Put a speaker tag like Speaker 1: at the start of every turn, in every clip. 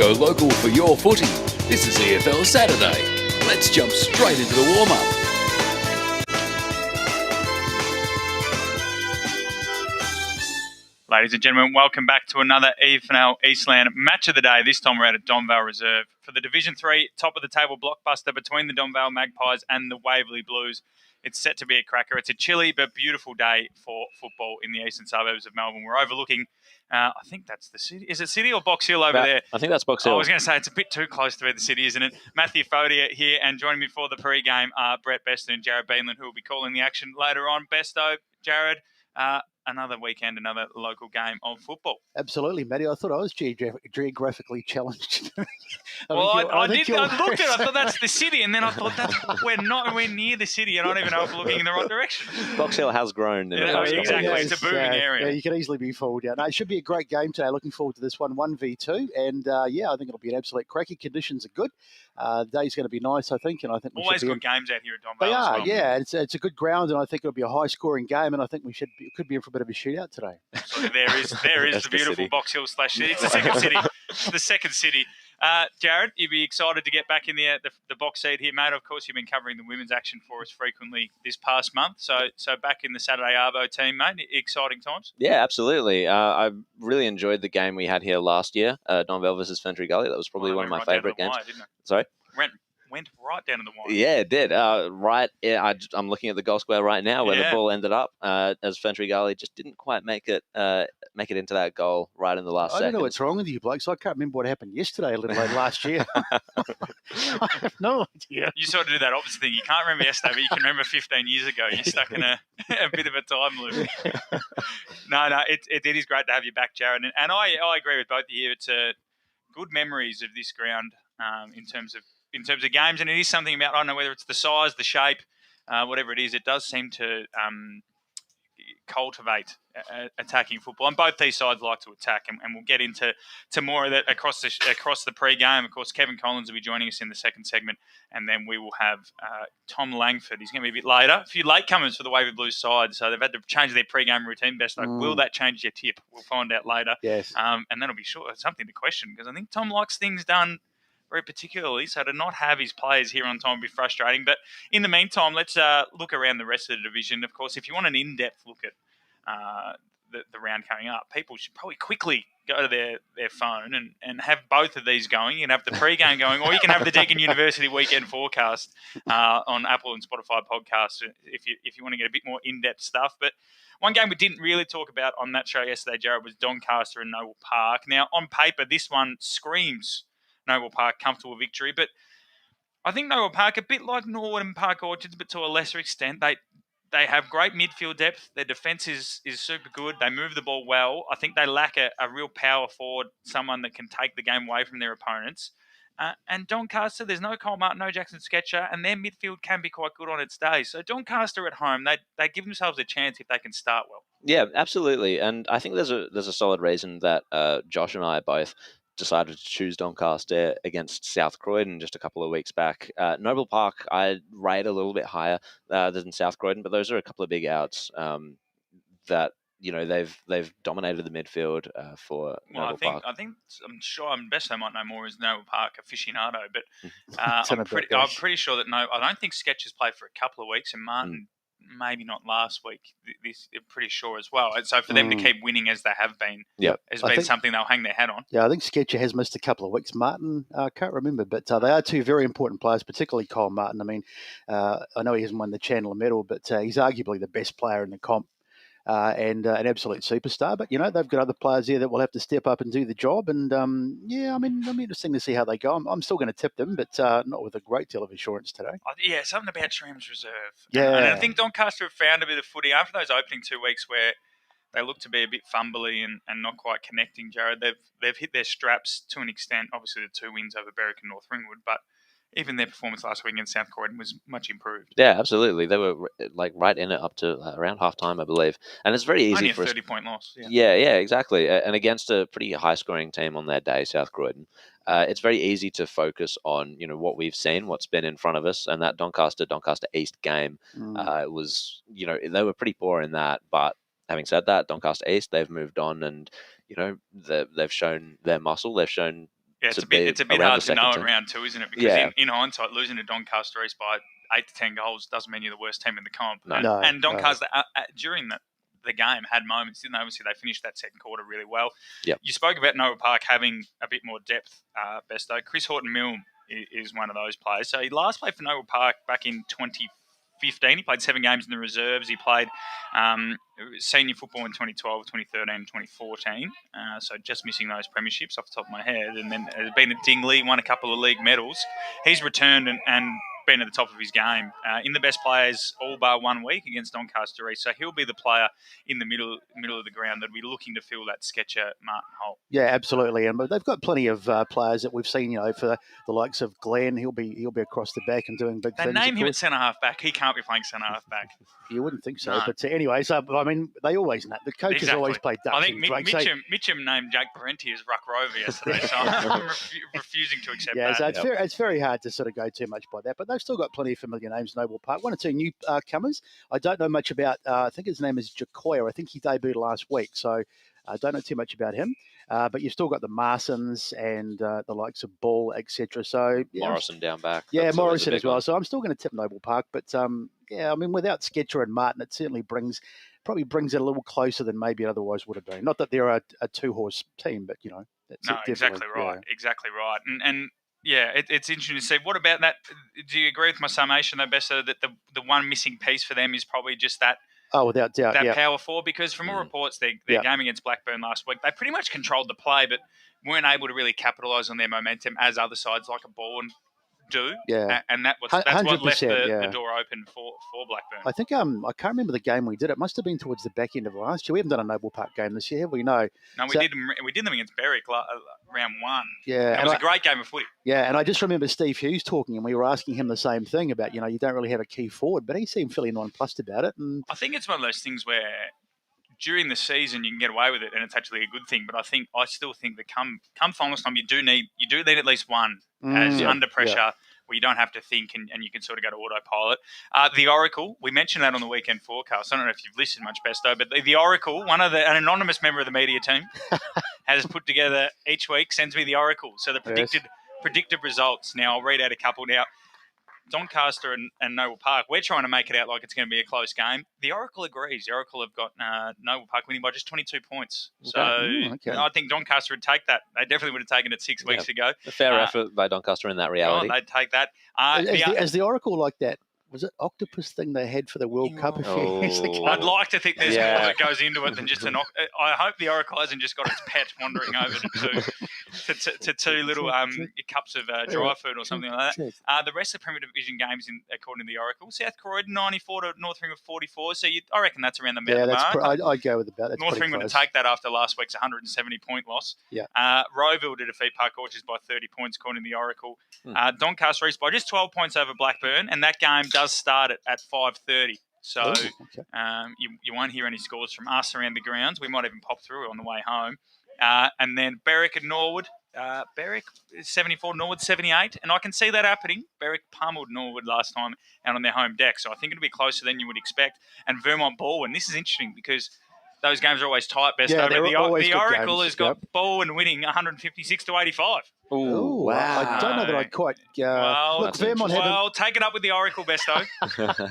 Speaker 1: Go local for your footy. This is EFL Saturday. Let's jump straight into the warm-up.
Speaker 2: Ladies and gentlemen, welcome back to another EFL Eastland Match of the Day. This time we're at a Donvale Reserve for the Division 3 top-of-the-table blockbuster between the Donvale Magpies and the Waverley Blues. It's set to be a cracker. It's a chilly but beautiful day for football in the eastern suburbs of Melbourne. We're overlooking, I think that's the city. Is it City or Box Hill over there?
Speaker 3: I think that's Box Hill.
Speaker 2: I was going to say it's a bit too close to be the city, isn't it? Matthew Fodia here, and joining me for the pre-game are Brett Besto and Jared Beanland, who will be calling the action later on. Besto, Jared, another weekend, another local game of football.
Speaker 4: Absolutely, Matty. I thought I was geographically challenged.
Speaker 2: I looked at it, I thought that's the city, and then I thought we're nowhere near the city, and I don't even know if we're looking in the right direction.
Speaker 3: Box Hill has grown.
Speaker 2: Exactly. It's a booming area.
Speaker 4: Yeah, you can easily be fooled. Yeah, no, it should be a great game today. Looking forward to this one, 1v2. And, I think it'll be an absolute cracky. Conditions are good. The day's going to be nice, I think. And I think we
Speaker 2: always
Speaker 4: should be
Speaker 2: good games out here at Donvale.
Speaker 4: They are,
Speaker 2: well.
Speaker 4: yeah. It's a good ground, and I think it'll be a high-scoring game, and I think could be in for a bit of a shootout today.
Speaker 2: So there is the beautiful Box Hill / city. It's the second city. The second city. Jared, you'd be excited to get back in the box seat here, mate. Of course, you've been covering the women's action for us frequently this past month. So back in the Saturday Arvo team, mate. Exciting times.
Speaker 3: Yeah, absolutely. I really enjoyed the game we had here last year, Donvale versus Fentry Gully. That was probably one of my favourite games. Sorry?
Speaker 2: Went right down to the wire.
Speaker 3: Yeah, it did. I'm looking at the goal square right now where the ball ended up as Fentry Gully just didn't quite make it into that goal right in the last second.
Speaker 4: I don't know what's wrong with you blokes. I can't remember what happened yesterday, let alone last year. I have no idea.
Speaker 2: You sort of do that opposite thing. You can't remember yesterday, but you can remember 15 years ago. You're stuck in a bit of a time loop. No, it is great to have you back, Jared. And I agree with both of you. It's good memories of this ground in terms of games, and it is something about, I don't know whether it's the size, the shape, whatever it is, it does seem to cultivate attacking football. And both these sides like to attack, and we'll get into more of that across the pre-game. Of course, Kevin Collins will be joining us in the second segment, and then we will have Tom Langford. He's going to be a bit later. A few latecomers for the Waverley Blues side, so they've had to change their pre-game routine. Will that change your tip? We'll find out later.
Speaker 4: Yes.
Speaker 2: And that'll be something to question, because I think Tom likes things done very particularly, so to not have his players here on time would be frustrating. But in the meantime, let's look around the rest of the division. Of course, if you want an in-depth look at the round coming up, people should probably quickly go to their phone and have both of these going. You can have the pre-game going, or you can have the Deakin University weekend forecast on Apple and Spotify podcasts if you want to get a bit more in-depth stuff. But one game we didn't really talk about on that show yesterday, Jared, was Doncaster and Noble Park. Now, on paper, this one screams Noble Park comfortable victory, but I think Noble Park, a bit like Norwood and Park Orchards, but to a lesser extent, they have great midfield depth. Their defence is super good. They move the ball well. I think they lack a real power forward, someone that can take the game away from their opponents. And Doncaster, there's no Cole Martin, no Jackson Sketcher, and their midfield can be quite good on its day. So Doncaster at home, they give themselves a chance if they can start well.
Speaker 3: Yeah, absolutely. And I think there's a solid reason that Josh and I both decided to choose Doncaster against South Croydon just a couple of weeks back. Noble Park, I rate a little bit higher than South Croydon, but those are a couple of big outs that they've dominated the midfield for Noble Park.
Speaker 2: I'm sure Besto might know more as Noble Park aficionado, but I'm pretty sure that I don't think Sketch has played for a couple of weeks, and Martin maybe not last week. I'm pretty sure as well. And so for them to keep winning as they have been, has been something they'll hang their hat on.
Speaker 4: Yeah, I think Sketcher has missed a couple of weeks. Martin, I can't remember, but they are two very important players, particularly Cole Martin. I mean, I know he hasn't won the Chandler medal, but he's arguably the best player in the comp. And an absolute superstar. But, they've got other players here that will have to step up and do the job. And, I'm interesting to see how they go. I'm still going to tip them, but not with a great deal of assurance today.
Speaker 2: Yeah, something about Shram's reserve.
Speaker 4: Yeah.
Speaker 2: And I think Doncaster have found a bit of footy after those opening 2 weeks where they look to be a bit fumbly and not quite connecting, Jared. They've hit their straps to an extent. Obviously, the 2 wins over Berwick and North Ringwood, but even their performance last week against South Croydon was much improved.
Speaker 3: Yeah, absolutely. They were right in it up to around half-time, I believe. And it's very easy
Speaker 2: for a 30-point loss.
Speaker 3: Yeah, exactly. And against a pretty high-scoring team on their day, South Croydon, it's very easy to focus on what we've seen, what's been in front of us, and that Doncaster East game was they were pretty poor in that. But having said that, Doncaster East, they've moved on, and they've shown their muscle. They've shown
Speaker 2: Yeah,
Speaker 3: to be
Speaker 2: it's a bit
Speaker 3: around
Speaker 2: hard
Speaker 3: the
Speaker 2: to know
Speaker 3: second
Speaker 2: at
Speaker 3: team.
Speaker 2: round 2, isn't it? Because
Speaker 3: Yeah.
Speaker 2: in hindsight, losing to Doncaster East by 8 to 10 goals doesn't mean you're the worst team in the comp.
Speaker 3: No.
Speaker 2: And Doncaster, during the game, had moments, didn't they? Obviously, they finished that second quarter really well.
Speaker 3: Yep.
Speaker 2: You spoke about Noah Park having a bit more depth, Besto. Chris Horton-Milne is one of those players. So he last played for Noah Park back in 2015. He played 7 games in the reserves. He played senior football in 2012, 2013, 2014. So just missing those premierships off the top of my head. And then has been at Dingley, won a couple of league medals. He's returned and been at the top of his game. In the best players all bar 1 week against Doncaster East. So he'll be the player in the middle of the ground that'll be looking to fill that Sketcher Martin hole.
Speaker 4: Yeah, absolutely. And they've got plenty of players that we've seen, for the likes of Glenn. He'll be across the back and doing big
Speaker 2: They
Speaker 4: things.
Speaker 2: name him at centre-half back. He can't be playing centre-half back.
Speaker 4: You wouldn't think so.
Speaker 2: No.
Speaker 4: But anyway, so, I mean, they always know. The coaches always play ducks
Speaker 2: I think
Speaker 4: and drakes.
Speaker 2: Mitchum named Jake Parenti as Ruck Rover yesterday, so I'm refusing to accept that.
Speaker 4: So it's very hard to sort of go too much by that. But they've still got plenty of familiar names, Noble Park. 1 or 2 newcomers. I don't know much about, I think his name is Jacoya. I think he debuted last week, so I don't know too much about him. But you've still got the Marsons and the likes of Bull, etc. So
Speaker 3: Morrison down back.
Speaker 4: Yeah,
Speaker 3: That's
Speaker 4: Morrison
Speaker 3: always a
Speaker 4: as
Speaker 3: big
Speaker 4: well.
Speaker 3: one.
Speaker 4: So I'm still going to tip Noble Park. But, I mean, without Sketcher and Martin, it certainly brings it a little closer than maybe it otherwise would have been. Not that they're a 2-horse team, but, that's
Speaker 2: No, exactly right. Exactly right. And yeah, it's interesting to see. What about that? Do you agree with my summation, though, Bessa, that the one missing piece for them is probably just that?
Speaker 4: Oh, without doubt,
Speaker 2: that power forward, because from all reports, their game against Blackburn last week, they pretty much controlled the play, but weren't able to really capitalise on their momentum as other sides like a Bourne do.
Speaker 4: Yeah.
Speaker 2: And that's what left the
Speaker 4: 100%,
Speaker 2: door open for Blackburn.
Speaker 4: I think I can't remember the game we did. It must have been towards the back end of last year. We haven't done a Noble Park game this year, have we? No.
Speaker 2: No, we did them against Berwick round 1.
Speaker 4: Yeah.
Speaker 2: It was a great game of footy.
Speaker 4: Yeah, and I just remember Steve Hughes talking, and we were asking him the same thing about, you don't really have a key forward, but he seemed fairly nonplussed about it. And
Speaker 2: I think it's one of those things where during the season you can get away with it, and it's actually a good thing. But I still think that come finals time, you do need at least one under pressure. Where you don't have to think and you can sort of go to autopilot. The Oracle, we mentioned that on the weekend forecast. I don't know if you've listened much, Besto, but the Oracle, an anonymous member of the media team, has put together each week, sends me the Oracle. So the predicted results. Now, I'll read out a couple now. Doncaster and Noble Park, we're trying to make it out like it's going to be a close game. The Oracle agrees. The Oracle have got Noble Park winning by just 22 points. So I think Doncaster would take that. They definitely would have taken it 6 weeks ago.
Speaker 3: A fair effort by Doncaster in that reality.
Speaker 2: They'd take that.
Speaker 4: Is the Oracle like that? Was it octopus thing they had for the World Cup a few years ago?
Speaker 2: I'd like to think there's more that goes into it than just an. I hope the Oracle hasn't just got its pet wandering over to 2 little cups of dry food or something like that. The rest of the Premier Division games, according to the Oracle, South Croydon 94 to North Ringwood 44. So I reckon that's around the mark.
Speaker 4: I'd go with about that.
Speaker 2: North Ringwood to take that after last week's 170-point loss.
Speaker 4: Yeah.
Speaker 2: Rowville to defeat Park Orchards by 30 points, according to the Oracle. Doncaster East by just 12 points over Blackburn, and that game does start at 5:30. So you won't hear any scores from us around the grounds. We might even pop through on the way home. And then Berwick and Norwood. Berwick 74, Norwood 78. And I can see that happening. Berwick pummeled Norwood last time out on their home deck. So I think it'll be closer than you would expect. And Vermont Baldwin. This is interesting because those games are always tight, Besto.
Speaker 4: Yeah,
Speaker 2: but the Oracle has got Baldwin winning 156 to 85.
Speaker 4: Oh, wow. I don't know that I'd quite... look, Vermont
Speaker 2: take it up with the Oracle, Besto.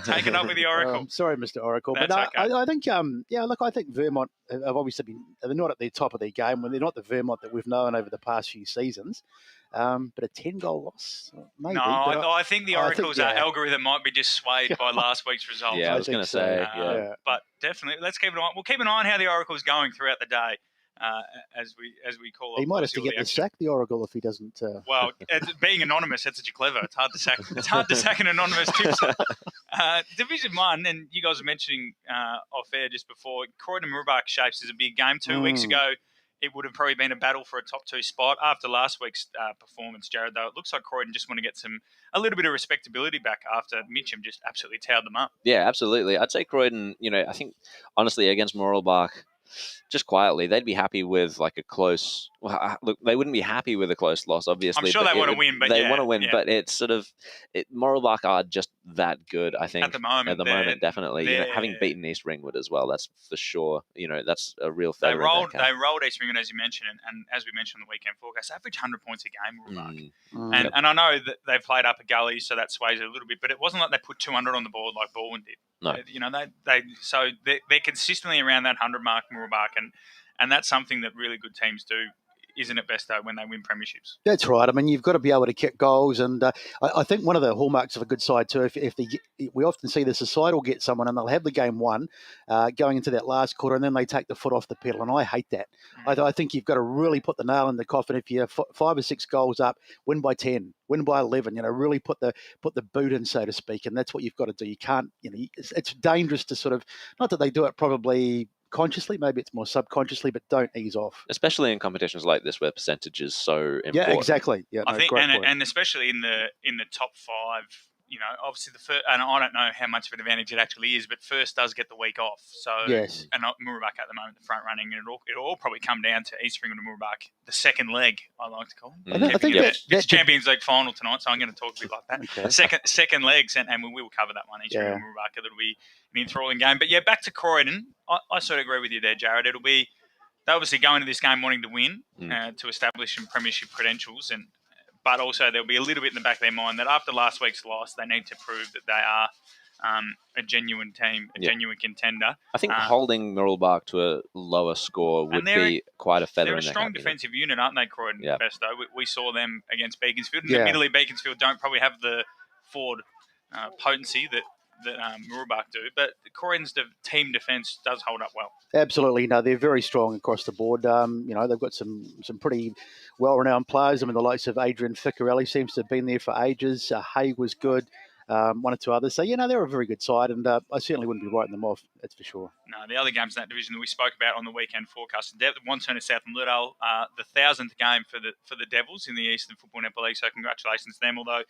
Speaker 2: Take it up with the Oracle.
Speaker 4: Sorry, Mr. Oracle.
Speaker 2: That's
Speaker 4: but
Speaker 2: okay.
Speaker 4: I think, I think Vermont have obviously been... They're not at the top of their game. They're not the Vermont that we've known over the past few seasons. But a 10-goal loss, maybe.
Speaker 2: No, I think the Oracle's algorithm might be just swayed by last week's results.
Speaker 3: Yeah, I was going to say.
Speaker 2: But definitely, let's keep an eye. We'll keep an eye on how the Oracle's going throughout the day, as we call it.
Speaker 4: He might have to get the sack, the Oracle, if he doesn't.
Speaker 2: Well, being anonymous, that's such a clever. It's hard to sack. It's hard to sack an anonymous tipster. Division 1, and you guys were mentioning off air just before. Croydon Mirrabah shapes as a big game 2 weeks ago. It would have probably been a battle for a top 2 spot after last week's performance, Jared, though. It looks like Croydon just want to get a little bit of respectability back after Mitchum just absolutely towed them up.
Speaker 3: Yeah, absolutely. I'd say Croydon, I think, honestly, against Morrelbach, just quietly, they'd be happy with like a close... Well, look, they wouldn't be happy with a close loss, obviously.
Speaker 2: I'm sure they want to win, but
Speaker 3: they want to win, but it's sort of... Morrelbach are just that good. I think
Speaker 2: At the moment,
Speaker 3: definitely. Having beaten East Ringwood as well, that's for sure. That's a real
Speaker 2: They
Speaker 3: feather in their cap.
Speaker 2: rolled East Ringwood, as you mentioned, and as we mentioned on the weekend forecast, average 100 points a game. And I know that they've played up a gully, so that sways it a little bit. But it wasn't like they put 200 on the board like Baldwin did.
Speaker 3: No.
Speaker 2: They're consistently around that 100 mark, Mooroolbark, and that's something that really good teams do. Isn't it best though when they win premierships?
Speaker 4: That's right. I mean, you've got to be able to kick goals, and I think one of the hallmarks of a good side too, we often see this, a side will get someone and they'll have the game won going into that last quarter, and then they take the foot off the pedal, and I hate that. I think you've got to really put the nail in the coffin. If you're 5 or 6 goals up, win by 10, win by 11. Really put the boot in, so to speak, and that's what you've got to do. You can't. It's dangerous to sort of, not that they do it probably consciously, maybe it's more subconsciously, but don't ease off.
Speaker 3: Especially in competitions like this where percentage is so important.
Speaker 4: Yeah, exactly. Yeah,
Speaker 2: I think, and especially in the top 5, obviously the first, and I don't know how much of an advantage it actually is, but first does get the week off. So
Speaker 4: yes,
Speaker 2: and Mooroolbark at the moment, the front running, and it'll all probably come down to East Ringwood and Mooroolbark, the second leg, I like to call it.
Speaker 4: I think
Speaker 2: it's Champions League final tonight, so I'm going to talk a bit like that. Okay. Second legs, and we will cover that one. East Ringwood and Mooroolbark, it'll be an enthralling game. But yeah, back to Croydon. I sort of agree with you there, Jared. They obviously go into this game wanting to win to establish some premiership credentials, but also there'll be a little bit in the back of their mind that after last week's loss, they need to prove that they are a genuine team, genuine contender.
Speaker 3: I think holding Mooroolbark to a lower score would be quite a feather in their cap.
Speaker 2: They're a strong defensive unit, aren't they, Croydon? Yeah. Best though. We saw them against Beaconsfield, and admittedly Beaconsfield don't probably have the forward potency that Mooroolbark do, but Croydon's team defence does hold up well.
Speaker 4: Absolutely, no, they're very strong across the board. They've got some pretty well-renowned players. I mean, the likes of Adrian Ficcarelli seems to have been there for ages. Hay was good, one or two others. So, they're a very good side, and I certainly wouldn't be writing them off, that's for sure.
Speaker 2: No, the other games in that division that we spoke about on the weekend forecast, Wantirna South and Liddell, the 1,000th game for the Devils in the Eastern Football Netball League, so congratulations to them, although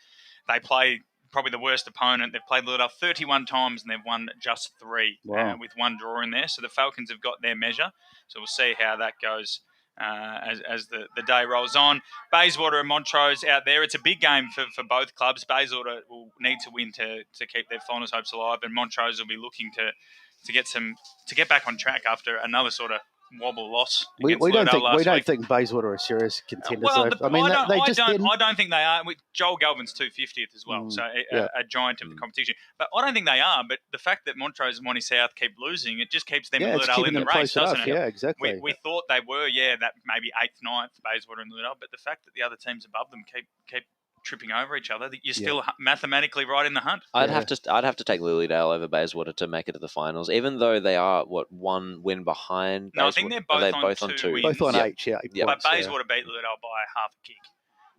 Speaker 2: they play probably the worst opponent. They've played Liddell 31 times and they've won just 3 with one draw in there. So the Falcons have got their measure. So we'll see how that goes as the day rolls on. Bayswater and Montrose out there. It's a big game for both clubs. Bayswater will need to win to keep their finals hopes alive, and Montrose will be looking to get back on track after another sort of wobble loss.
Speaker 4: We don't think Bayswater are serious contenders.
Speaker 2: I don't think they are. Joel Galvin's 250th as well, so a giant of the competition. But I don't think they are. But the fact that Montrose and Monty South keep losing, it just keeps them and Liddell in the race, doesn't it?
Speaker 4: Yeah, exactly.
Speaker 2: We thought they were, that maybe 8th, 9th, Bayswater and Liddell. But the fact that the other teams above them keep tripping over each other, that you're still mathematically right in the hunt.
Speaker 3: I'd have to take Lilydale over Bayswater to make it to the finals, even though they are one win behind.
Speaker 2: No, I think they're both on 2 wins.
Speaker 4: Both on 8, yeah.
Speaker 2: But Bayswater beat Lilydale by half a kick.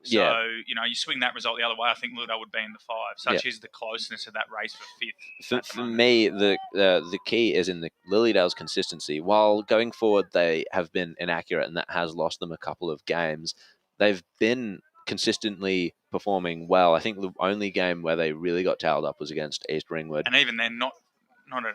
Speaker 2: So, you swing that result the other way, I think Lilydale would be in the 5. Such is the closeness of that race for 5th.
Speaker 3: For me, the key is in the Lilydale's consistency. While going forward they have been inaccurate and that has lost them a couple of games, they've been consistently performing well. I think the only game where they really got towed up was against East Ringwood.
Speaker 2: And even then, not a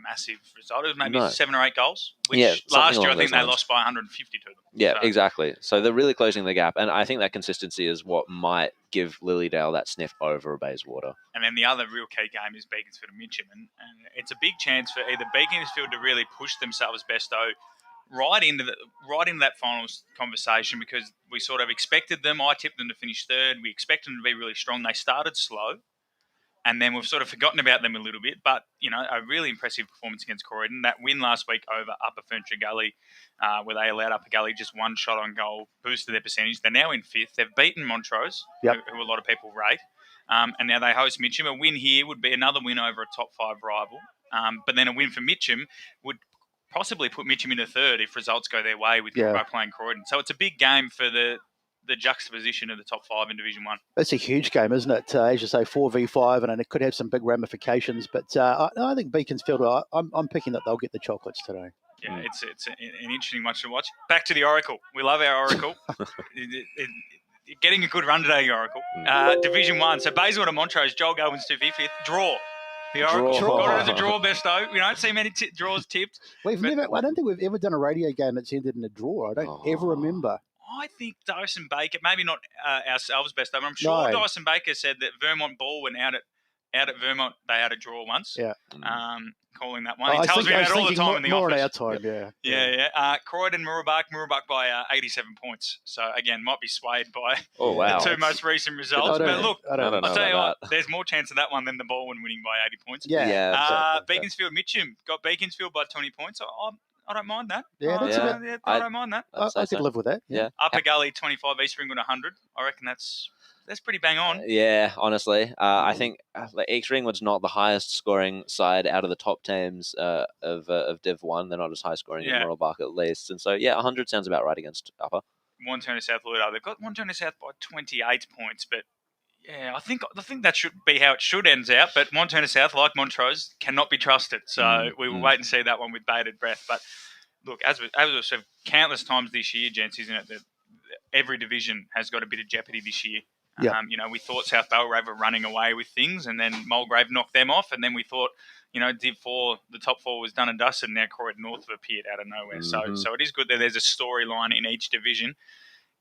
Speaker 2: massive result. It was maybe 7 or 8 goals, which last year I think they lost by 150 to them.
Speaker 3: Yeah, exactly. So they're really closing the gap, and I think that consistency is what might give Lilydale that sniff over Bayswater.
Speaker 2: And then the other real key game is Beaconsfield and Mitcham, and it's a big chance for either Beaconsfield to really push themselves best though right into that finals conversation, because we sort of expected them. I tipped them to finish 3rd. We expected them to be really strong. They started slow, and then we've sort of forgotten about them a little bit. But, a really impressive performance against Croydon. That win last week over Upper Furniture Gully, where they allowed Upper Gully just 1 shot on goal, boosted their percentage. They're now in 5th. They've beaten Montrose, who a lot of people rate. And now they host Mitcham. A win here would be another win over a top 5 rival. But then a win for Mitcham would possibly put Mitcham into 3rd if results go their way by playing Croydon. So it's a big game for the juxtaposition of the top 5 in Division 1.
Speaker 4: That's a huge game, isn't it? As you say, 4v5, and it could have some big ramifications. But I think Beaconsfield, I'm picking that they'll get the chocolates today.
Speaker 2: Yeah, it's an interesting one to watch. Back to the Oracle. We love our Oracle. Getting a good run today, Oracle. Division 1. So Bayswater Montrose, Joel Galvin's 250th. Draw. The Oracle got it as a draw, besto. We don't see many draws tipped.
Speaker 4: I don't think we've ever done a radio game that's ended in a draw. I don't ever remember.
Speaker 2: I think Dyson Baker, maybe not ourselves, besto, but I'm sure Dyson Baker said that Vermont Ball went out at out at Vermont, they had a draw once.
Speaker 4: Yeah.
Speaker 2: Calling that one. He tells me about it all the time in the
Speaker 4: more
Speaker 2: office.
Speaker 4: More on our time,
Speaker 2: Yeah. Croydon, Murrabak by 87 points. So, again, might be swayed by
Speaker 3: wow.
Speaker 2: the two most recent results. But look, I'll tell you what, there's more chance of that one than the Baldwin winning by 80 points.
Speaker 4: Yeah.
Speaker 2: Beaconsfield Mitcham got Beaconsfield by 20 points. I don't mind that.
Speaker 4: Yeah,
Speaker 2: I don't mind that.
Speaker 4: I could live with that.
Speaker 3: Yeah.
Speaker 2: Upper Gully 25, East Ringwood 100. I reckon that's pretty bang on.
Speaker 3: Yeah, honestly. I think East Ringwood's not the highest scoring side out of the top teams of Div 1. They're not as high scoring as Murrabak at least. And so, 100 sounds about right against Upper.
Speaker 2: Wanturna South Ludo. They've got Wanturna South by 28 points, but yeah, I think that should be how it should end out. But Wanturna South, like Montrose, cannot be trusted. So we will wait and see that one with bated breath. But look, as we've said countless times this year, gents, isn't it, that every division has got a bit of jeopardy this year.
Speaker 4: Yeah.
Speaker 2: We thought South Belgrave were running away with things, and then Mulgrave knocked them off, and then we thought, Div 4, the top 4 was done and dusted, and now Croydon North have appeared out of nowhere. So it is good that there's a storyline in each division.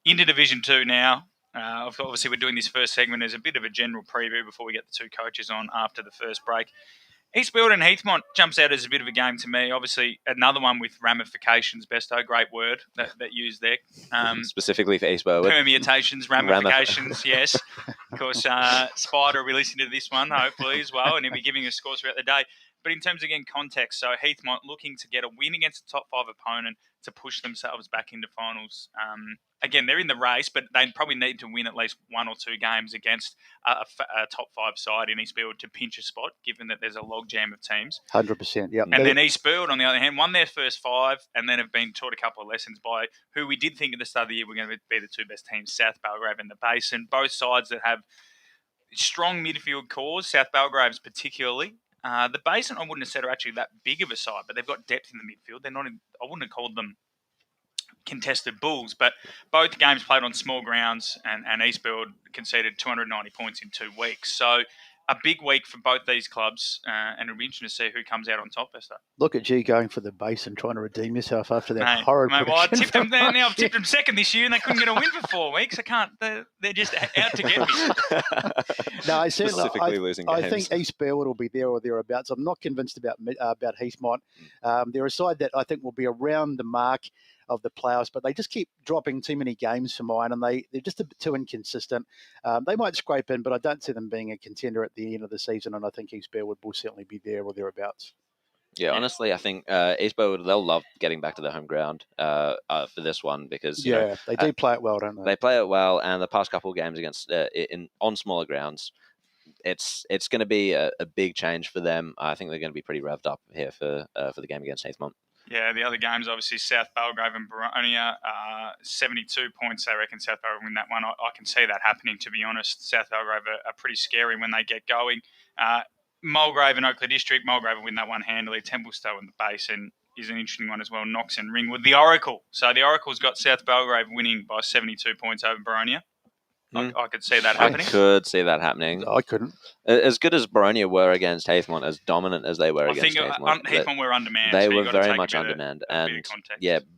Speaker 2: Into Division 2 now. Obviously, we're doing this first segment as a bit of a general preview before we get the two coaches on after the first break. Eastfield and Heathmont jumps out as a bit of a game to me. Obviously, another one with ramifications, Besto, great word that used there.
Speaker 3: Specifically for Eastfield.
Speaker 2: Permutations, ramifications, yes. Of course, Spider will be listening to this one, hopefully, as well, and he'll be giving us scores throughout the day. But in terms of, again, context, so Heathmont looking to get a win against a top 5 opponent to push themselves back into finals. Again, they're in the race, but they probably need to win at least 1 or 2 games against a top 5 side in Eastfield to pinch a spot, given that there's a logjam of teams.
Speaker 4: 100%, yeah.
Speaker 2: And then Eastfield, on the other hand, won their first 5 and then have been taught a couple of lessons by who we did think at the start of the year were going to be the 2 best teams, South Belgrave and the Basin. Both sides that have strong midfield cores, South Belgrave's particularly. The Basin, I wouldn't have said are actually that big of a side, but they've got depth in the midfield. They're not. I wouldn't have called them contested bulls, but both games played on small grounds, and Eastfield conceded 290 points in 2 weeks. So a big week for both these clubs, and it'll be interesting to see who comes out on top, Esther.
Speaker 4: Look at you going for the Basin, trying to redeem yourself after that horrid prediction.
Speaker 2: Well, I tipped them there. Now I've tipped them second this year, and they couldn't get a win for 4 weeks. I can't. They're just out to get me.
Speaker 4: No, I certainly.
Speaker 3: Specifically losing games.
Speaker 4: I think Eastfield will be there or thereabouts. I'm not convinced about Heathmont. They're a side that I think will be around the mark of the playoffs, but they just keep dropping too many games for mine, and they're just a bit too inconsistent. They might scrape in, but I don't see them being a contender at the end of the season, and I think Eastfield will certainly be there or thereabouts.
Speaker 3: Yeah, honestly, I think Eastfield, they'll love getting back to their home ground for this one because
Speaker 4: they do play it well, don't they?
Speaker 3: They play it well, and the past couple of games against on smaller grounds, it's going to be a big change for them. I think they're going to be pretty revved up here for the game against Heathmont. Yeah,
Speaker 2: the other games, obviously, South Belgrave and Baronia, 72 points. They reckon South Belgrave win that one. I can see that happening, to be honest. South Belgrave are pretty scary when they get going. Mulgrave and Oakleigh District, Mulgrave will win that one handily. Templestowe and the Basin is an interesting one as well. Knox and Ringwood. The Oracle. So the Oracle's got South Belgrave winning by 72 points over Baronia. I could see that happening.
Speaker 3: I could see that happening.
Speaker 4: I couldn't.
Speaker 3: As good as Baronia were against Heathmont, as dominant as they were against Heathmont.
Speaker 2: Heathmont were undermanned.
Speaker 3: They
Speaker 2: so
Speaker 3: were very much undermanned. And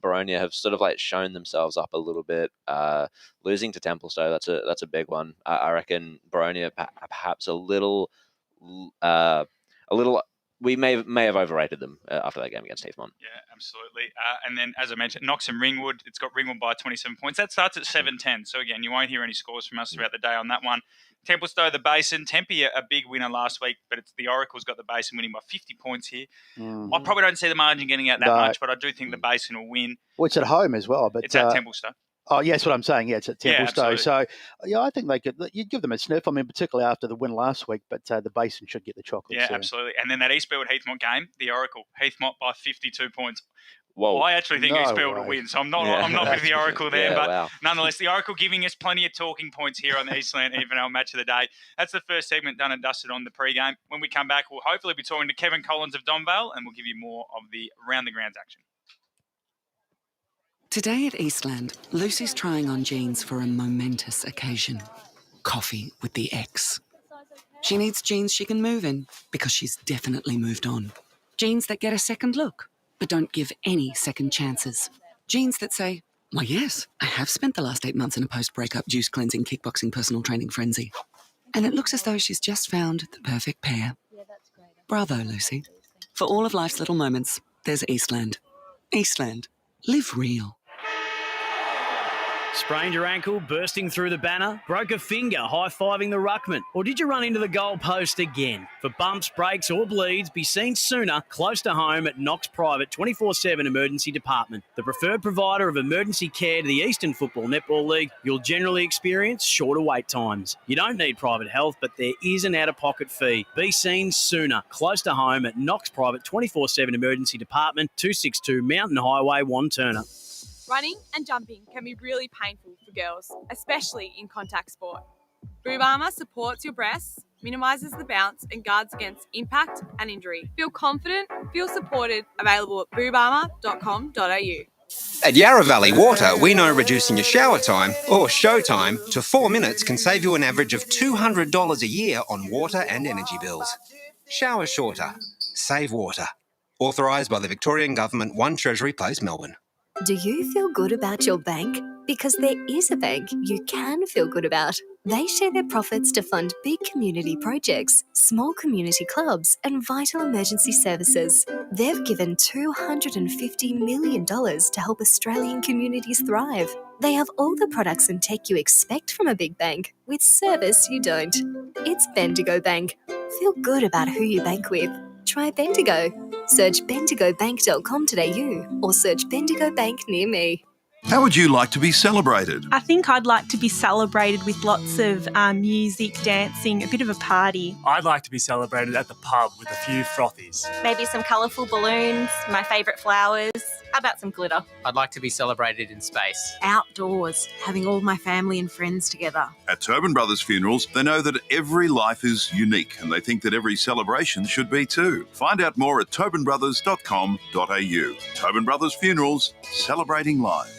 Speaker 3: Baronia have sort of shown themselves up a little bit. Losing to Templestowe, that's a big one. I reckon Baronia perhaps a little. We may have overrated them after that game against Heathmont.
Speaker 2: Yeah, absolutely. And then, as I mentioned, Knox and Ringwood, it's got Ringwood by 27 points. That starts at 7-10. So, again, you won't hear any scores from us throughout the day on that one. Templestowe, the Basin. Tempe, a big winner last week, but it's the Oracle's got the Basin winning by 50 points here. I probably don't see the margin getting out that much, but I do think the Basin will win.
Speaker 4: Well, it's at home as well. But
Speaker 2: it's at Templestowe.
Speaker 4: Oh, yeah, that's what I'm saying. Yeah, it's at Templestowe.
Speaker 2: Yeah,
Speaker 4: so, I think you'd give them a sniff. I mean, particularly after the win last week, but the Basin should get the chocolates.
Speaker 2: Yeah, absolutely. And then that Eastfield Heathmont game, the Oracle, Heathmont by 52 points.
Speaker 3: Whoa.
Speaker 2: Well, I actually think Eastfield will win, so I'm not with the Oracle there. But nonetheless, the Oracle giving us plenty of talking points here on the Eastland Even Match of the Day. That's the first segment done and dusted on the pre-game. When we come back, we'll hopefully be talking to Kevin Collins of Donvale, and we'll give you more of the Around the Grounds action.
Speaker 5: Today at Eastland, Lucy's trying on jeans for a momentous occasion. Coffee with the ex. She needs jeans she can move in because she's definitely moved on. Jeans that get a second look, but don't give any second chances. Jeans that say, why yes, I have spent the last 8 months in a post-breakup juice cleansing kickboxing personal training frenzy. And it looks as though she's just found the perfect pair. Bravo, Lucy. For all of life's little moments, there's Eastland. Eastland. Live real.
Speaker 6: Sprained your ankle, bursting through the banner? Broke a finger, high-fiving the ruckman? Or did you run into the goal post again? For bumps, breaks or bleeds, be seen sooner, close to home at Knox Private 24/7 Emergency Department. The preferred provider of emergency care to the Eastern Football Netball League, you'll generally experience shorter wait times. You don't need private health, but there is an out-of-pocket fee. Be seen sooner, close to home at Knox Private 24/7 Emergency Department, 262 Mountain Highway, Wanturna.
Speaker 7: Running and jumping can be really painful for girls, especially in contact sport. Boob Armour supports your breasts, minimises the bounce and guards against impact and injury. Feel confident, feel supported, available at boobarmour.com.au.
Speaker 8: At Yarra Valley Water, we know reducing your shower time, or show time, to 4 minutes can save you an average of $200 a year on water and energy bills. Shower shorter. Save water. Authorised by the Victorian Government, 1 Treasury Place, Melbourne.
Speaker 9: Do you feel good about your bank? Because there is a bank you can feel good about. They share their profits to fund big community projects, small community clubs, and vital emergency services. They've given $250 million to help Australian communities thrive. They have all the products and tech you expect from a big bank, with service you don't. It's Bendigo Bank. Feel good about who you bank with. Try Bendigo. Search bendigobank.com.au or search Bendigo Bank near me.
Speaker 10: How would you like to be celebrated?
Speaker 11: I think I'd like to be celebrated with lots of music, dancing, a bit of a party.
Speaker 12: I'd like to be celebrated at the pub with a few frothies.
Speaker 13: Maybe some colourful balloons, my favourite flowers. How about some glitter?
Speaker 14: I'd like to be celebrated in space.
Speaker 15: Outdoors, having all my family and friends together.
Speaker 10: At Tobin Brothers Funerals, they know that every life is unique and they think that every celebration should be too. Find out more at tobinbrothers.com.au. Tobin Brothers Funerals, celebrating lives.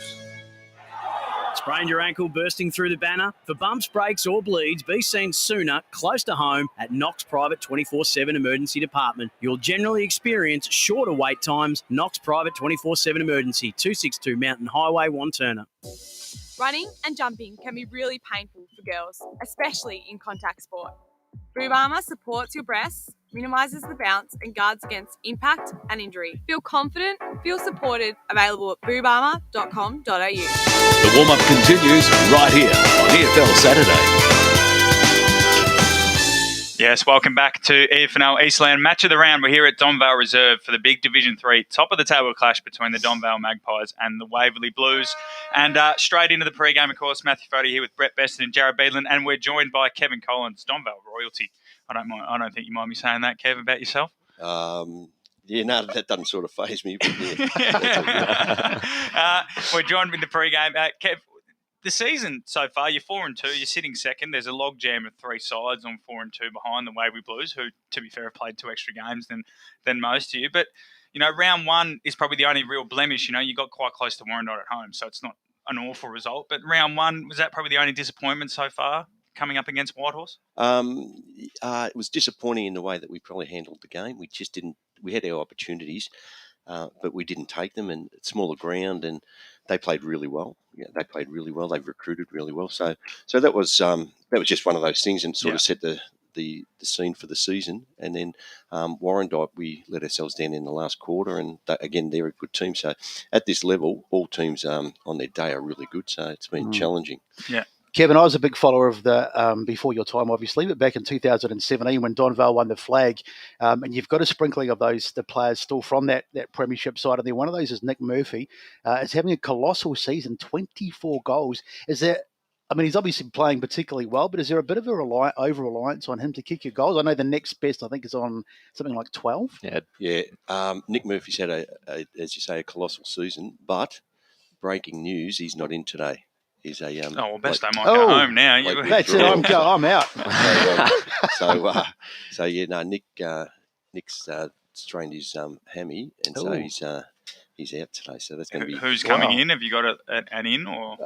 Speaker 6: Sprained your ankle, bursting through the banner? For bumps, breaks or bleeds, be seen sooner, close to home at Knox Private 24/7 Emergency Department. You'll generally experience shorter wait times. Knox Private 24/7 Emergency, 262 Mountain Highway, Wanturna.
Speaker 7: Running and jumping can be really painful for girls, especially in contact sport. Boob Armour supports your breasts, minimises the bounce and guards against impact and injury. Feel confident, feel supported, available at boobarmour.com.au.
Speaker 1: The warm-up continues right here on EFL Saturday.
Speaker 2: Yes, welcome back to EFL Eastland Match of the Round. We're here at Donvale Reserve for the big Division 3 top-of-the-table clash between the Donvale Magpies and the Waverley Blues. And straight into the pre-game, of course, Matthew Foddy here with Brett Beston and Jared Beadland, and we're joined by Kevin Collins, Donvale royalty. I don't think you mind me saying that, Kev, about yourself.
Speaker 16: Yeah, no, that doesn't sort of faze me. But yeah.
Speaker 2: We're joined with the pre-game. Kev, the season so far, you're 4-2. You're sitting second. There's a logjam of 3 sides on 4-2 behind the Waverley Blues, who, to be fair, have played 2 extra games than most of you. But you know, round 1 is probably the only real blemish. You know, you got quite close to Warrandyte at home, so it's not an awful result. But round 1, was that probably the only disappointment so far coming up against Whitehorse?
Speaker 16: It was disappointing in the way that we probably handled the game. We just didn't. We had our opportunities, but we didn't take them. And it's smaller ground, and they played really well. Yeah, they played really well. They've recruited really well. So that was just one of those things, and sort of set the scene for the season. And then Warrandyte, we let ourselves down in the last quarter, and again, they're a good team. So at this level, all teams on their day are really good. So it's been challenging.
Speaker 2: Yeah.
Speaker 4: Kevin, I was a big follower of the before your time, obviously, but back in 2017 when Donvale won the flag, and you've got a sprinkling of the players still from that premiership side, and one of those is Nick Murphy. Is having a colossal season, 24 goals. Is that? I mean, he's obviously playing particularly well, but is there a bit of a over-reliance on him to kick your goals? I know the next best, I think, is on something like 12.
Speaker 16: Yeah. Nick Murphy's had, as you say, a colossal season, but breaking news, he's not in today. He's a
Speaker 2: best I might go home now.
Speaker 4: That's it. I'm out.
Speaker 16: Nick's strained his hammy, and so he's out today. So that's going to be.
Speaker 2: Who's coming in? Have you got an in or?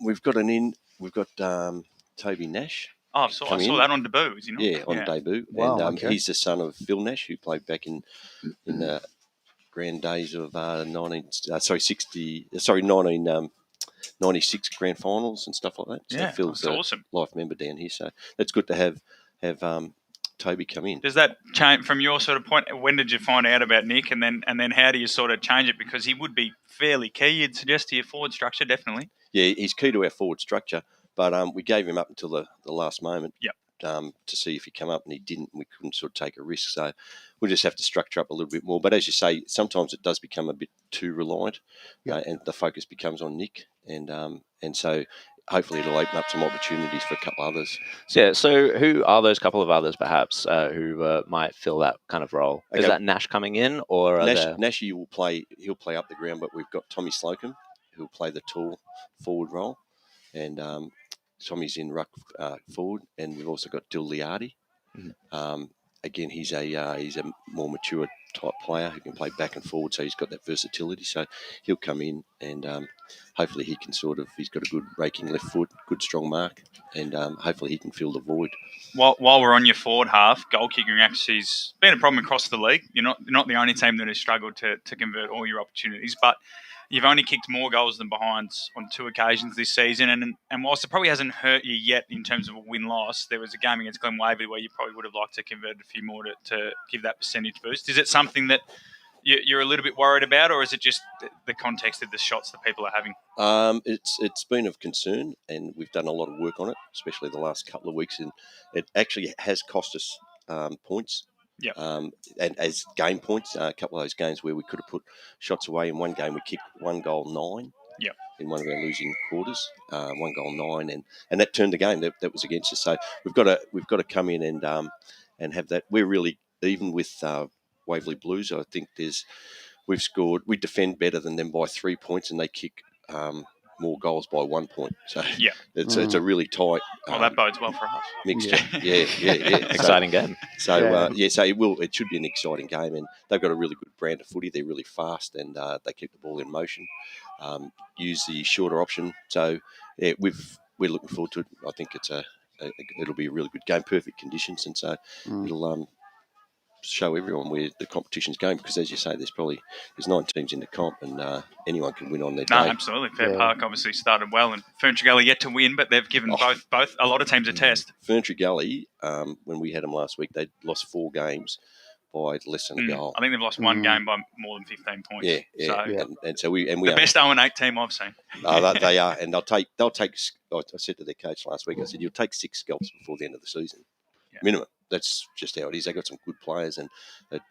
Speaker 16: We've got an in. We've got Toby Nash.
Speaker 2: Oh, I saw that on debut. Is he not?
Speaker 16: Yeah, on debut.
Speaker 4: Wow,
Speaker 16: and he's the son of Phil Nash, who played back in the grand days of 1960. 19. '96 grand finals and stuff like that. So
Speaker 2: Yeah,
Speaker 16: Phil's
Speaker 2: that's awesome.
Speaker 16: life member down here. So that's good to have Toby come in.
Speaker 2: Does that change from your sort of point? When did you find out about Nick, and then how do you sort of change it? Because he would be fairly key, you'd suggest, to your forward structure, definitely.
Speaker 16: Yeah, he's key to our forward structure, but we gave him up until the last moment.
Speaker 2: Yep.
Speaker 16: To see if he come up, and he didn't. We couldn't sort of take a risk, so we'll just have to structure up a little bit more. But as you say, sometimes it does become a bit too reliant, and the focus becomes on Nick, and so hopefully it'll open up some opportunities for a couple others.
Speaker 3: So who are those couple of others, perhaps, who might fill that kind of role? Okay. Is that Nash coming in, or
Speaker 16: Nash will play? He'll play up the ground, but we've got Tommy Slocum, who'll play the tall forward role, and Tommy's in ruck forward, and we've also got Dil Liardi. Again, he's a more mature type player who can play back and forward, so he's got that versatility. So he'll come in, and hopefully he can he's got a good raking left foot, good strong mark, and hopefully he can fill the void.
Speaker 2: While we're on your forward half, goal kicking actually has been a problem across the league. You're not the only team that has struggled to convert all your opportunities, but you've only kicked more goals than behinds on 2 occasions this season. And whilst it probably hasn't hurt you yet in terms of a win-loss, there was a game against Glen Waverley where you probably would have liked to convert a few more to give that percentage boost. Is it something that you're a little bit worried about, or is it just the context of the shots that people are having?
Speaker 16: It's been of concern, and we've done a lot of work on it, especially the last couple of weeks, and it actually has cost us points.
Speaker 2: Yeah.
Speaker 16: And as game points, a couple of those games where we could have put shots away. In one game, we kicked 1 goal 9.
Speaker 2: Yeah.
Speaker 16: In one of our losing quarters, 1 goal 9, and that turned the game. That was against us. So we've got to come in and have that. We're really even with Waverley Blues. I think we've scored. We defend better than them by 3 points, and they kick more goals by 1 point. So
Speaker 2: yeah,
Speaker 16: it's a really tight.
Speaker 2: Well, that bodes well for us.
Speaker 16: Mixture. Yeah.
Speaker 3: Exciting game.
Speaker 16: So so it should be an exciting game, and they've got a really good brand of footy. They're really fast, and they keep the ball in motion. Use the shorter option. So yeah, we're looking forward to it. I think it'll be a really good game, perfect conditions, and so it'll show everyone where the competition's going, because as you say, there's 9 teams in the comp, and anyone can win on their day.
Speaker 2: No, absolutely. Fair Park obviously started well, and Ferntree Gully yet to win, but they've given both a lot of teams a test.
Speaker 16: Ferntree Gully, when we had them last week, they lost 4 games by less than a goal.
Speaker 2: I think they've lost 1 game by more than 15 points.
Speaker 16: And so we
Speaker 2: the best 0-8 team I've seen.
Speaker 16: They are, and they'll take. I said to their coach last week, I said, you'll take 6 scalps before the end of the season, minimum. That's just how it is. They got some good players, and a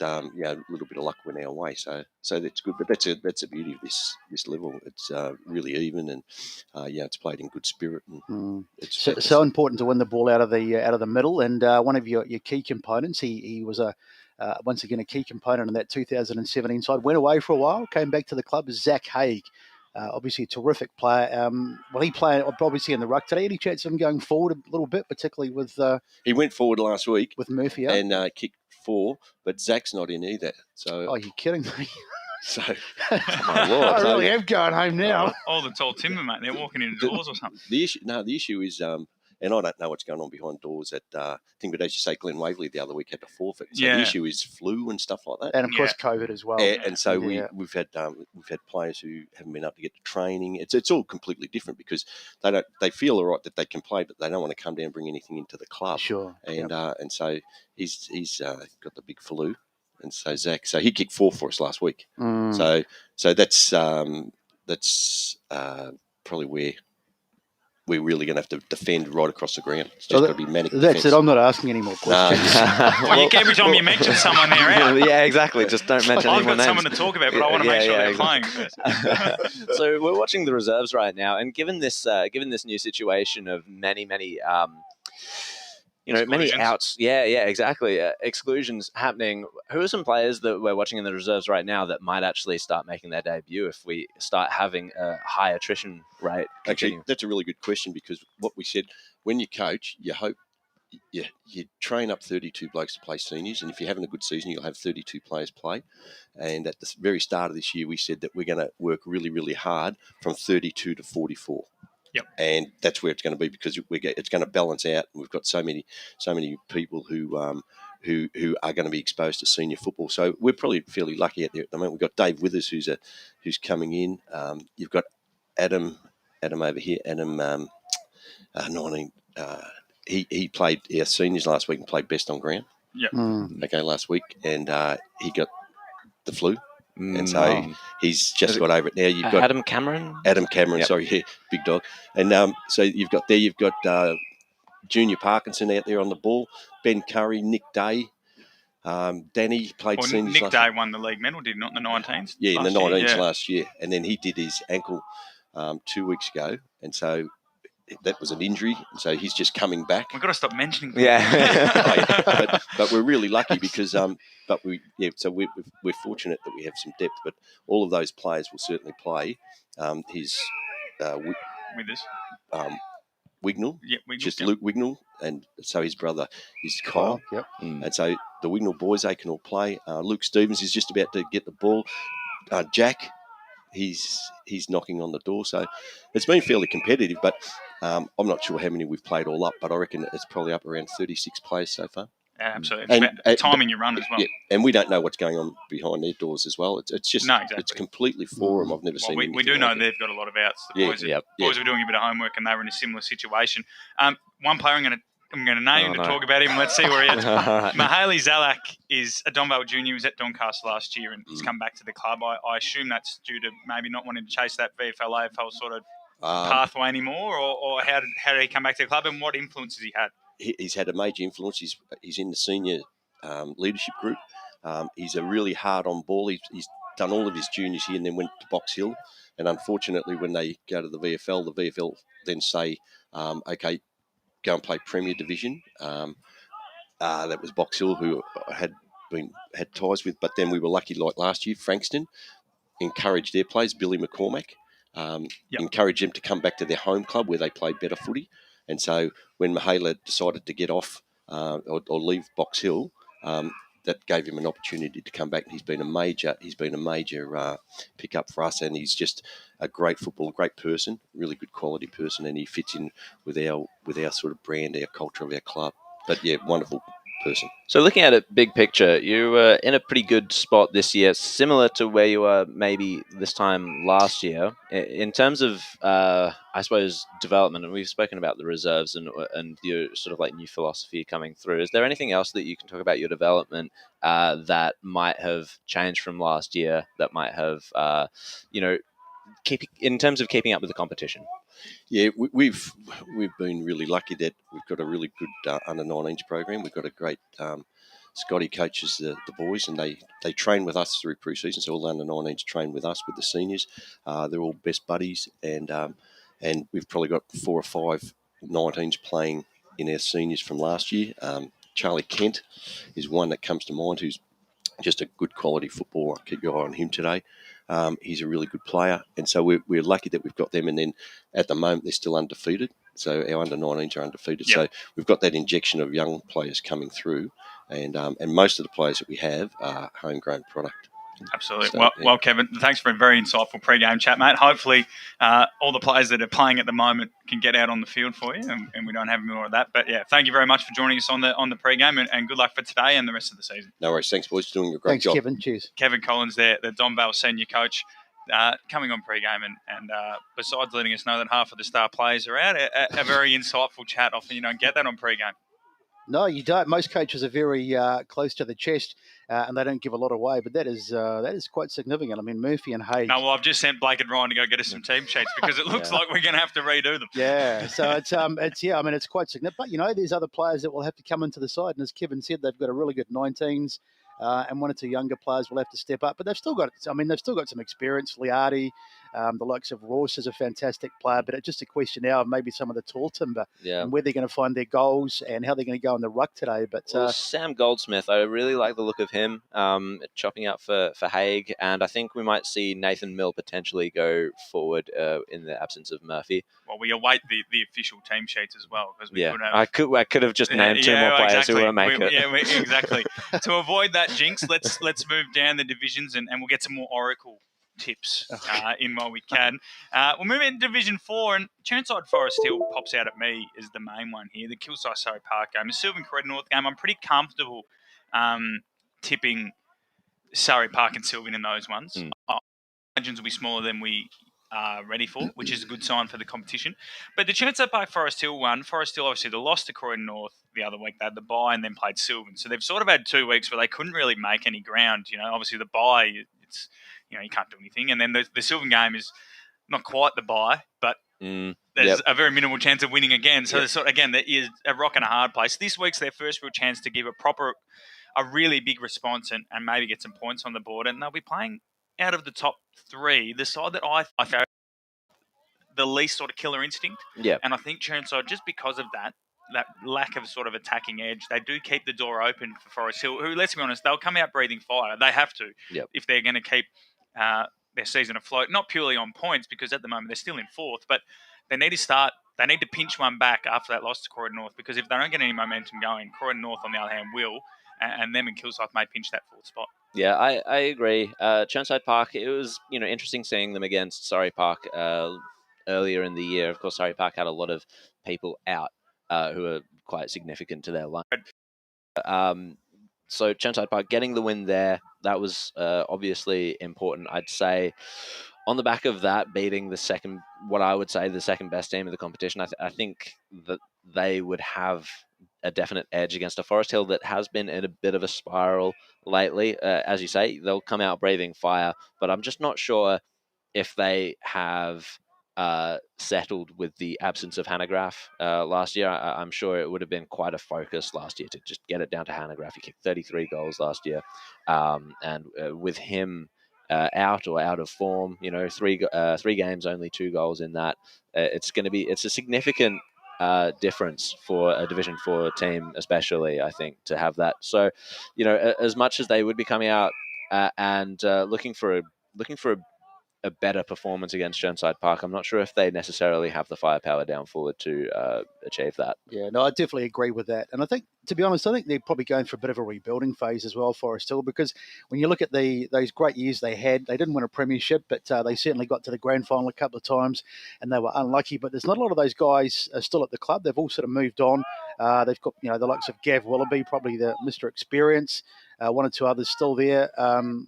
Speaker 16: little bit of luck went our way. So that's good. But that's the beauty of this level. It's really even, and it's played in good spirit. And it's
Speaker 4: so important to win the ball out of the middle. And one of your key components, he was once again a key component in that 2017 side. Went away for a while, came back to the club. Zach Haig. Obviously a terrific player. Will he play obviously in the ruck today? Any chance of him going forward a little bit, particularly with...
Speaker 16: he went forward last week.
Speaker 4: With Murphy
Speaker 16: and kicked 4, but Zach's not in either. So.
Speaker 4: Oh, you're kidding me.
Speaker 16: So,
Speaker 4: my Lord. I really am going home now.
Speaker 2: Oh, the tall timber, mate. They're walking into doors or something.
Speaker 16: The issue is... and I don't know what's going on behind doors at thing, but as you say, Glen Waverley the other week had to forfeit. So the issue is flu and stuff like that,
Speaker 4: and of course COVID as well.
Speaker 16: And so we've had players who haven't been able to get to training. It's all completely different, because they feel all right that they can play, but they don't want to come down and bring anything into the club.
Speaker 4: Sure.
Speaker 16: And so he's got the big flu, and so Zach, he kicked 4 for us last week. So that's probably where we're really going to have to defend right across the ground. It's just got to be manic
Speaker 4: defense. That's it. I'm not asking any more questions.
Speaker 2: Every time you mention someone, they're out.
Speaker 3: Yeah, exactly. Just don't mention anyone names.
Speaker 2: I've got someone to talk about, but I want to make sure they're playing first.
Speaker 3: So we're watching the reserves right now, and given this new situation of many many outs. Yeah, exactly. Exclusions happening. Who are some players that we're watching in the reserves right now that might actually start making their debut if we start having a high attrition rate?
Speaker 16: Actually, that's a really good question, because what we said, when you coach, you hope you train up 32 blokes to play seniors, and if you're having a good season, you'll have 32 players play. And at the very start of this year, we said that we're going to work really, really hard from 32 to 44.
Speaker 2: Yep.
Speaker 16: And that's where it's going to be, because it's going to balance out. We've got so many people who are going to be exposed to senior football. So we're probably fairly lucky out there at the moment. We've got Dave Withers who's coming in. You've got Adam Adam over here. Adam, 19. He played our seniors last week and played best on ground.
Speaker 2: Yep.
Speaker 16: Okay, last week, and he got the flu. And so he's just got over it now. You've got
Speaker 3: Adam Cameron. Yep.
Speaker 16: Sorry, yeah, big dog. And so you've got Junior Parkinson out there on the ball, Ben Curry, Nick Day, Danny played seniors.
Speaker 2: Nick Day won the league medal, did not in the 19s?
Speaker 16: Yeah, in the 19s last year, and then he did his ankle 2 weeks ago, and so that was an injury, and so he's just coming back.
Speaker 2: We've got to stop mentioning them.
Speaker 16: Yeah, but we're really lucky because so we're fortunate that we have some depth, but all of those players will certainly play. With
Speaker 2: us.
Speaker 16: Wignall, Luke Wignall, and so his brother is Kyle.
Speaker 4: Yep.
Speaker 16: And so the Wignall boys, they can all play. Luke Stevens is just about to get the ball. Jack, he's knocking on the door. So it's been fairly competitive, but I'm not sure how many we've played all up, but I reckon it's probably up around 36 players so far.
Speaker 2: Absolutely. It's about timing your run as well.
Speaker 16: Yeah, and we don't know what's going on behind their doors as well. It's just it's completely for them. I've never seen.
Speaker 2: We do know they've got a lot of outs. The boys were doing a bit of homework and they were in a similar situation. One player I'm going to name to talk about him. Let's see where he is. Mahaley Zalak is a Donvale junior. He was at Doncaster last year and he's come back to the club. I assume that's due to maybe not wanting to chase that VFL, AFL sort of pathway anymore, or how did he come back to the club and what influences he had?
Speaker 16: He's had a major influence. He's in the senior leadership group. He's a really hard on ball. He's done all of his juniors here and then went to Box Hill. And unfortunately, when they go to the VFL then say, okay, go and play Premier Division. That was Box Hill, who I had ties with. But then we were lucky, like last year, Frankston encouraged their players. Billy McCormack encouraged them to come back to their home club where they played better footy. And so when Mahala decided to get off or leave Box Hill, that gave him an opportunity to come back. He's been a major pickup for us, and he's just a great footballer, great person, really good quality person, and he fits in with our sort of brand, our culture of our club. But yeah, wonderful person.
Speaker 3: So looking at it big picture, you were in a pretty good spot this year, similar to where you were maybe this time last year. In terms of, I suppose, development, and we've spoken about the reserves and your sort of like new philosophy coming through. Is there anything else that you can talk about your development that might have changed from last year, that might have, in terms of keeping up with the competition?
Speaker 16: Yeah, we've been really lucky that we've got a really good under-19s program. We've got a great Scotty coaches the boys, and they train with us through pre-season. So all the under-19s train with us with the seniors. They're all best buddies, and we've probably got 4 or 5 19s playing in our seniors from last year. Charlie Kent is one that comes to mind, who's just a good quality footballer. Keep your eye on him today. He's a really good player, and so we're lucky that we've got them. And then at the moment they're still undefeated, so our under-19s are undefeated. Yep. So we've got that injection of young players coming through, and most of the players that we have are homegrown product.
Speaker 2: Absolutely. So, well, Kevin, thanks for a very insightful pre-game chat, mate. Hopefully all the players that are playing at the moment can get out on the field for you, and we don't have more of that. But yeah, thank you very much for joining us on the pre-game, and good luck for today and the rest of the season.
Speaker 16: No worries. Thanks, boys. Doing a great job.
Speaker 4: Thanks, Kevin. Cheers.
Speaker 2: Kevin Collins there, the Donvale senior coach, coming on pre-game, and besides letting us know that half of the star players are out, a very insightful chat. Often you don't get that on pre-game.
Speaker 4: No, you don't. Most coaches are very close to the chest, and they don't give a lot away. But that is quite significant. I mean, Murphy and Haig.
Speaker 2: No, well, I've just sent Blake and Ryan to go get us some team sheets because it looks like we're going to have to redo them.
Speaker 4: Yeah, so it's quite significant. But there's other players that will have to come into the side, and as Kevin said, they've got a really good 19s. And 1 or 2 younger players will have to step up, but they've still got some experience. Liardi, the likes of Ross is a fantastic player, but it's just a question now of maybe some of the tall timber and where they're going to find their goals and how they're going to go in the ruck today. But
Speaker 3: Sam Goldsmith, I really like the look of him chopping up for Haig, and I think we might see Nathan Mill potentially go forward in the absence of Murphy.
Speaker 2: Well, we await the official team sheets as well because we
Speaker 3: could have I could have just named 2 more players who won't make it.
Speaker 2: Exactly. To avoid that jinx, let's move down the divisions and we'll get some more Oracle tips in while we can. We'll move into Division 4, and Churnside Forest Hill pops out at me as the main one here. The Kilsyth Surrey Park game, the Sylvan Cored North game. I'm pretty comfortable tipping Surrey Park and Sylvan in those ones. Margins will be smaller than we are ready for, which is a good sign for the competition. But the Chertsey Park Forest Hill one, Forest Hill obviously they lost to Croydon North the other week. They had the bye and then played Sylvan. So they've sort of had 2 weeks where they couldn't really make any ground. Obviously the bye, it's you can't do anything. And then the Sylvan game is not quite the bye, but there's a very minimal chance of winning again. So again, there is a rock and a hard place. This week's their first real chance to give a really big response and maybe get some points on the board. And they'll be playing out of the top 3, the side that I found the least sort of killer instinct.
Speaker 3: Yeah.
Speaker 2: And I think Chertsey, just because of that lack of sort of attacking edge, they do keep the door open for Forest Hill, who, let's be honest, they'll come out breathing fire. They have to if they're going to keep their season afloat, not purely on points, because at the moment they're still in 4th, but they need to start. They need to pinch one back after that loss to Croydon North, because if they don't get any momentum going, Croydon North, on the other hand, will, and them and Kilsyth may pinch that 4th spot.
Speaker 3: Yeah, I agree. Chertsey Park, it was interesting seeing them against Surrey Park earlier in the year. Of course, Surrey Park had a lot of people out who are quite significant to their line. So Chertsey Park getting the win there, that was obviously important. I'd say on the back of that, beating what I would say the second best team of the competition, I think that they would have a definite edge against a Forest Hill that has been in a bit of a spiral lately. As you say, they'll come out breathing fire, but I'm just not sure if they have settled with the absence of Hannah Graf last year. I'm sure it would have been quite a focus last year to just get it down to Hannah Graf. He kicked 33 goals last year, and with him out of form, 3 games, only 2 goals in that, it's a significant difference for a Division 4 team, especially, I think, to have that. So, as much as they would be coming out and looking for a better performance against Chertsey Park, I'm not sure if they necessarily have the firepower down forward to achieve that.
Speaker 4: Yeah, no, I definitely agree with that. And I think, to be honest, I think they're probably going for a bit of a rebuilding phase as well, Forest Hill, because when you look at those great years they had, they didn't win a premiership, but they certainly got to the grand final a couple of times, and they were unlucky. But there's not a lot of those guys still at the club. They've all sort of moved on. They've got the likes of Gav Willoughby, probably the Mr. Experience. 1 or 2 others still there.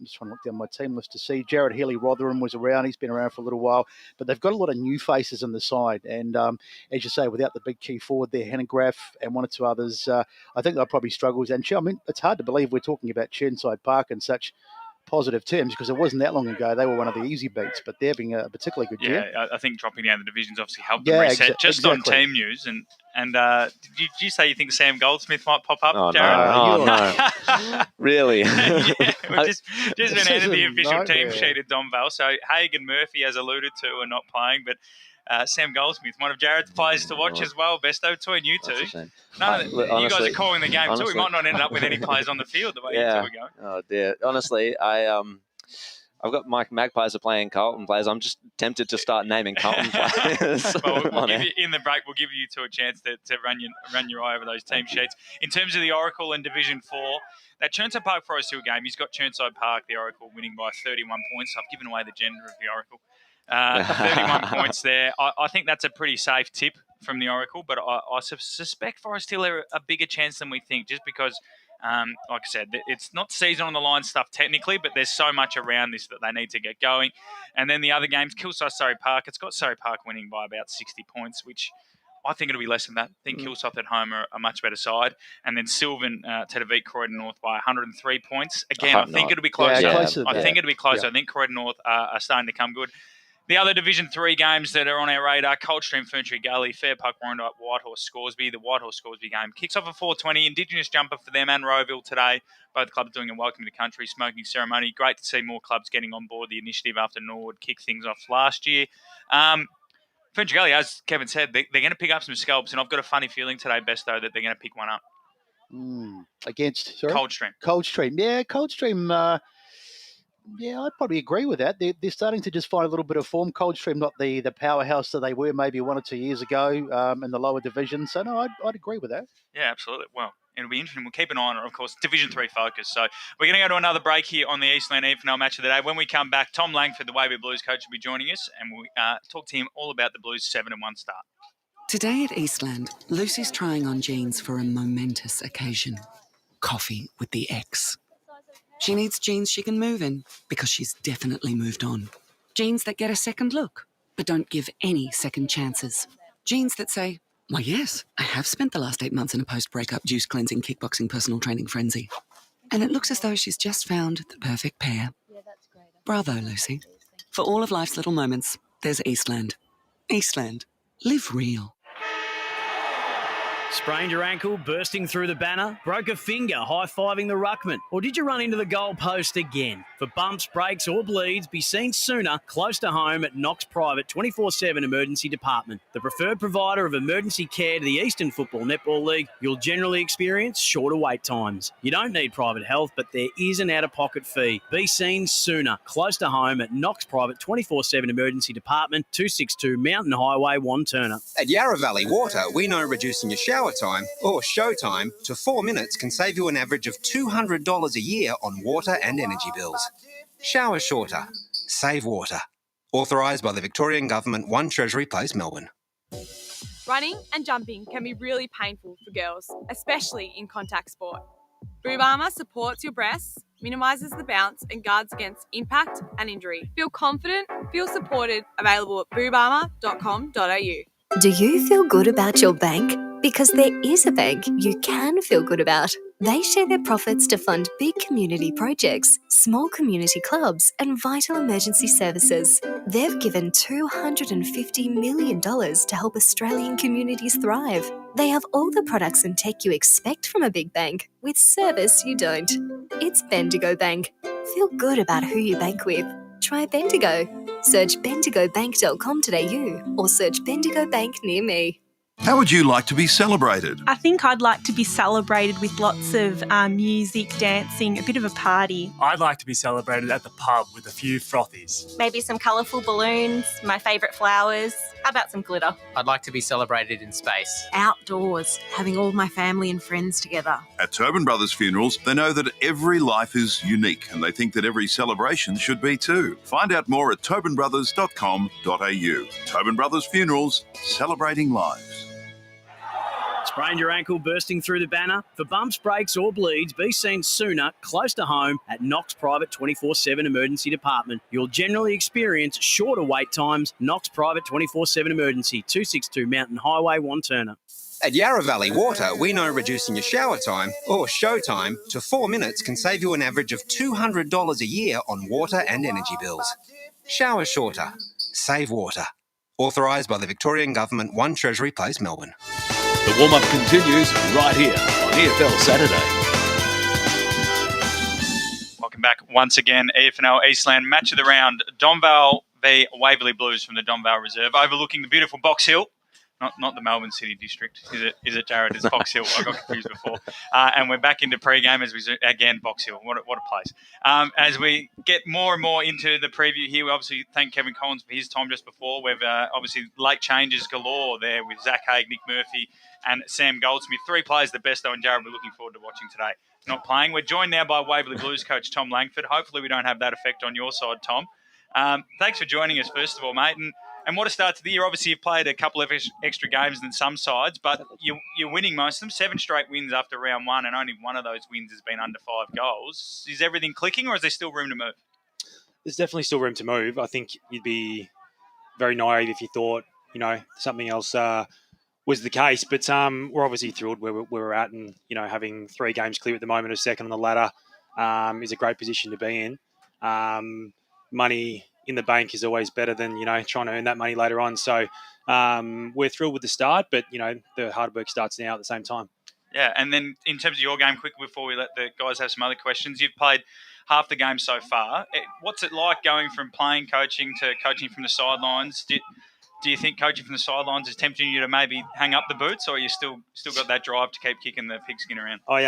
Speaker 4: Just trying to look down my team list to see. Jared Healy-Rotherham was around. He's been around for a little while. But they've got a lot of new faces in the side. And as you say, without the big key forward there, Hannah Graf and 1 or 2 others, I think they'll probably struggle. And I mean, it's hard to believe we're talking about Chertsey Park in such positive terms, because it wasn't that long ago they were one of the easy beats, but they're having a particularly good year.
Speaker 2: Yeah, I think dropping down the divisions obviously helped them reset. Just on team news, and did you say you think Sam Goldsmith might pop up, Jared?
Speaker 3: No. Really?
Speaker 2: Just been handed the official team sheet at Donvale. So Haig and Murphy, as alluded to, are not playing, but Sam Goldsmith, one of Jared's players to watch as well. Besto, between you two. You guys are calling the game too. We might not end up with any players on the field the way you two are going.
Speaker 3: Oh dear. Honestly, I've got my Magpies are playing Carlton players. I'm just tempted to start naming Carlton players.
Speaker 2: We'll give you, in the break, we'll give you two a chance to run your eye over those team sheets. In terms of the Oracle in Division 4, that Chertsey Park Forest Hill game, he's got Chertsey Park, the Oracle, winning by 31 points. I've given away the gender of the Oracle. 31 points there. I think that's a pretty safe tip from the Oracle, but I suspect Forest Hill are a bigger chance than we think, just because, like I said, it's not season on the line stuff technically, but there's so much around this that they need to get going. And then the other games, Kilsyth, Surrey Park, it's got Surrey Park winning by about 60 points, which I think it'll be less than that. I think Kilsyth at home are a much better side. And then Sylvan to defeat Croydon North by 103 points. Again, I think it'll be closer.
Speaker 4: Yeah,
Speaker 2: I think it'll be closer. Yeah. I think Croydon North are starting to come good. The other Division 3 games that are on our radar, Coldstream, Ferntree Gully, Fair Park, Warrandyte, Whitehorse, Scoresby. The Whitehorse Scoresby game kicks off at 4:20. Indigenous jumper for them and Rowville today. Both clubs doing a welcome to country smoking ceremony. Great to see more clubs getting on board the initiative after Norwood kicked things off last year. Ferntree Gully, as Kevin said, they're going to pick up some scalps, and I've got a funny feeling today, Besto, that they're going to pick one up.
Speaker 4: Against
Speaker 2: Coldstream.
Speaker 4: Coldstream. Yeah, Coldstream... Yeah, I'd probably agree with that. They're starting to just find a little bit of form. Coldstream, not the powerhouse that they were maybe 1 or 2 years ago in the lower division. So, no, I'd agree with that.
Speaker 2: Yeah, absolutely. Well, it'll be interesting. We'll keep an eye on it, of course. Division 3 focus. So we're going to go to another break here on the Eastland EFNL Match of the Day. When we come back, Tom Langford, the Waverley Blues coach, will be joining us, and we'll talk to him all about the Blues' 7-1 start.
Speaker 5: Today at Eastland, Lucy's trying on jeans for a momentous occasion. Coffee with the ex. She needs jeans she can move in, because she's definitely moved on. Jeans that get a second look, but don't give any second chances. Jeans that say, why yes, I have spent the last 8 months in a post-breakup juice-cleansing, kickboxing, personal training frenzy. And it looks as though she's just found the perfect pair. Bravo, Lucy. For all of life's little moments, there's Eastland. Eastland. Live real.
Speaker 6: Sprained your ankle, bursting through the banner? Broke a finger, high-fiving the ruckman? Or did you run into the goal post again? For bumps, breaks or bleeds, be seen sooner, close to home at Knox Private 24/7 Emergency Department. The preferred provider of emergency care to the Eastern Football Netball League, you'll generally experience shorter wait times. You don't need private health, but there is an out-of-pocket fee. Be seen sooner, close to home at Knox Private 24/7 Emergency Department, 262 Mountain Highway, Wantirna.
Speaker 8: At Yarra Valley Water, we know reducing your shower time or show time to 4 minutes can save you an average of $200 a year on water and energy bills. Shower shorter. Save water. Authorised by the Victorian Government, 1 Treasury Place, Melbourne.
Speaker 7: Running and jumping can be really painful for girls, especially in contact sport. Boob Armour supports your breasts, minimises the bounce and guards against impact and injury. Feel confident, feel supported, available at boobarmour.com.au.
Speaker 9: Do you feel good about your bank? Because there is a bank you can feel good about. They share their profits to fund big community projects, small community clubs, and vital emergency services. They've given $250 million to help Australian communities thrive. They have all the products and tech you expect from a big bank, with service you don't. It's Bendigo Bank. Feel good about who you bank with. Try Bendigo. Search bendigobank.com.au or search Bendigo Bank near me.
Speaker 10: How would you like to be celebrated?
Speaker 11: I think I'd like to be celebrated with lots of music, dancing, a bit of a party.
Speaker 12: I'd like to be celebrated at the pub with a few frothies.
Speaker 13: Maybe some colourful balloons, my favourite flowers. How about some glitter?
Speaker 14: I'd like to be celebrated in space.
Speaker 15: Outdoors, having all my family and friends together.
Speaker 10: At Tobin Brothers Funerals, they know that every life is unique and they think that every celebration should be too. Find out more at tobinbrothers.com.au. Tobin Brothers Funerals, celebrating lives.
Speaker 6: Sprained your ankle, bursting through the banner? For bumps, breaks or bleeds, be seen sooner, close to home at Knox Private 24/7 Emergency Department. You'll generally experience shorter wait times. Knox Private 24/7 Emergency, 262 Mountain Highway, Wantirna.
Speaker 8: At Yarra Valley Water, we know reducing your shower time or show time to 4 minutes can save you an average of $200 a year on water and energy bills. Shower shorter. Save water. Authorised by the Victorian Government, 1 Treasury Place, Melbourne.
Speaker 1: The warm-up continues right here on EFL Saturday.
Speaker 2: Welcome back once again. EFL Eastland Match of the round. Donvale v Waverley Blues from the Donvale Reserve, overlooking the beautiful Box Hill. Not the Melbourne City District, is it, Jared? It's Box Hill. I got confused before. And we're back into pre-game as we again Box Hill. What a place! As we get more and more into the preview here, we obviously thank Kevin Collins for his time just before. We've obviously late changes galore there with Zach Haig, Nick Murphy, and Sam Goldsmith. 3 players the best though, and Jared, we're looking forward to watching today. Not playing. We're joined now by Waverley Blues coach Tom Langford. Hopefully, we don't have that effect on your side, Tom. Thanks for joining us first of all, mate. And what a start to the year. Obviously, you've played a couple of extra games than some sides, but you're winning most of them. 7 straight wins after round 1, and only one of those wins has been under 5 goals. Is everything clicking, or is there still room to move?
Speaker 17: There's definitely still room to move. I think you'd be very naive if you thought, something else was the case. But we're obviously thrilled where we're at, and, having 3 games clear at the moment of second on the ladder is a great position to be in. Money in the bank is always better than, trying to earn that money later on. So we're thrilled with the start, but, the hard work starts now at the same time.
Speaker 2: Yeah, and then in terms of your game, quickly before we let the guys have some other questions, you've played half the game so far. What's it like going from playing coaching to coaching from the sidelines? Do you think coaching from the sidelines is tempting you to maybe hang up the boots, or you still got that drive to keep kicking the pigskin around?
Speaker 17: I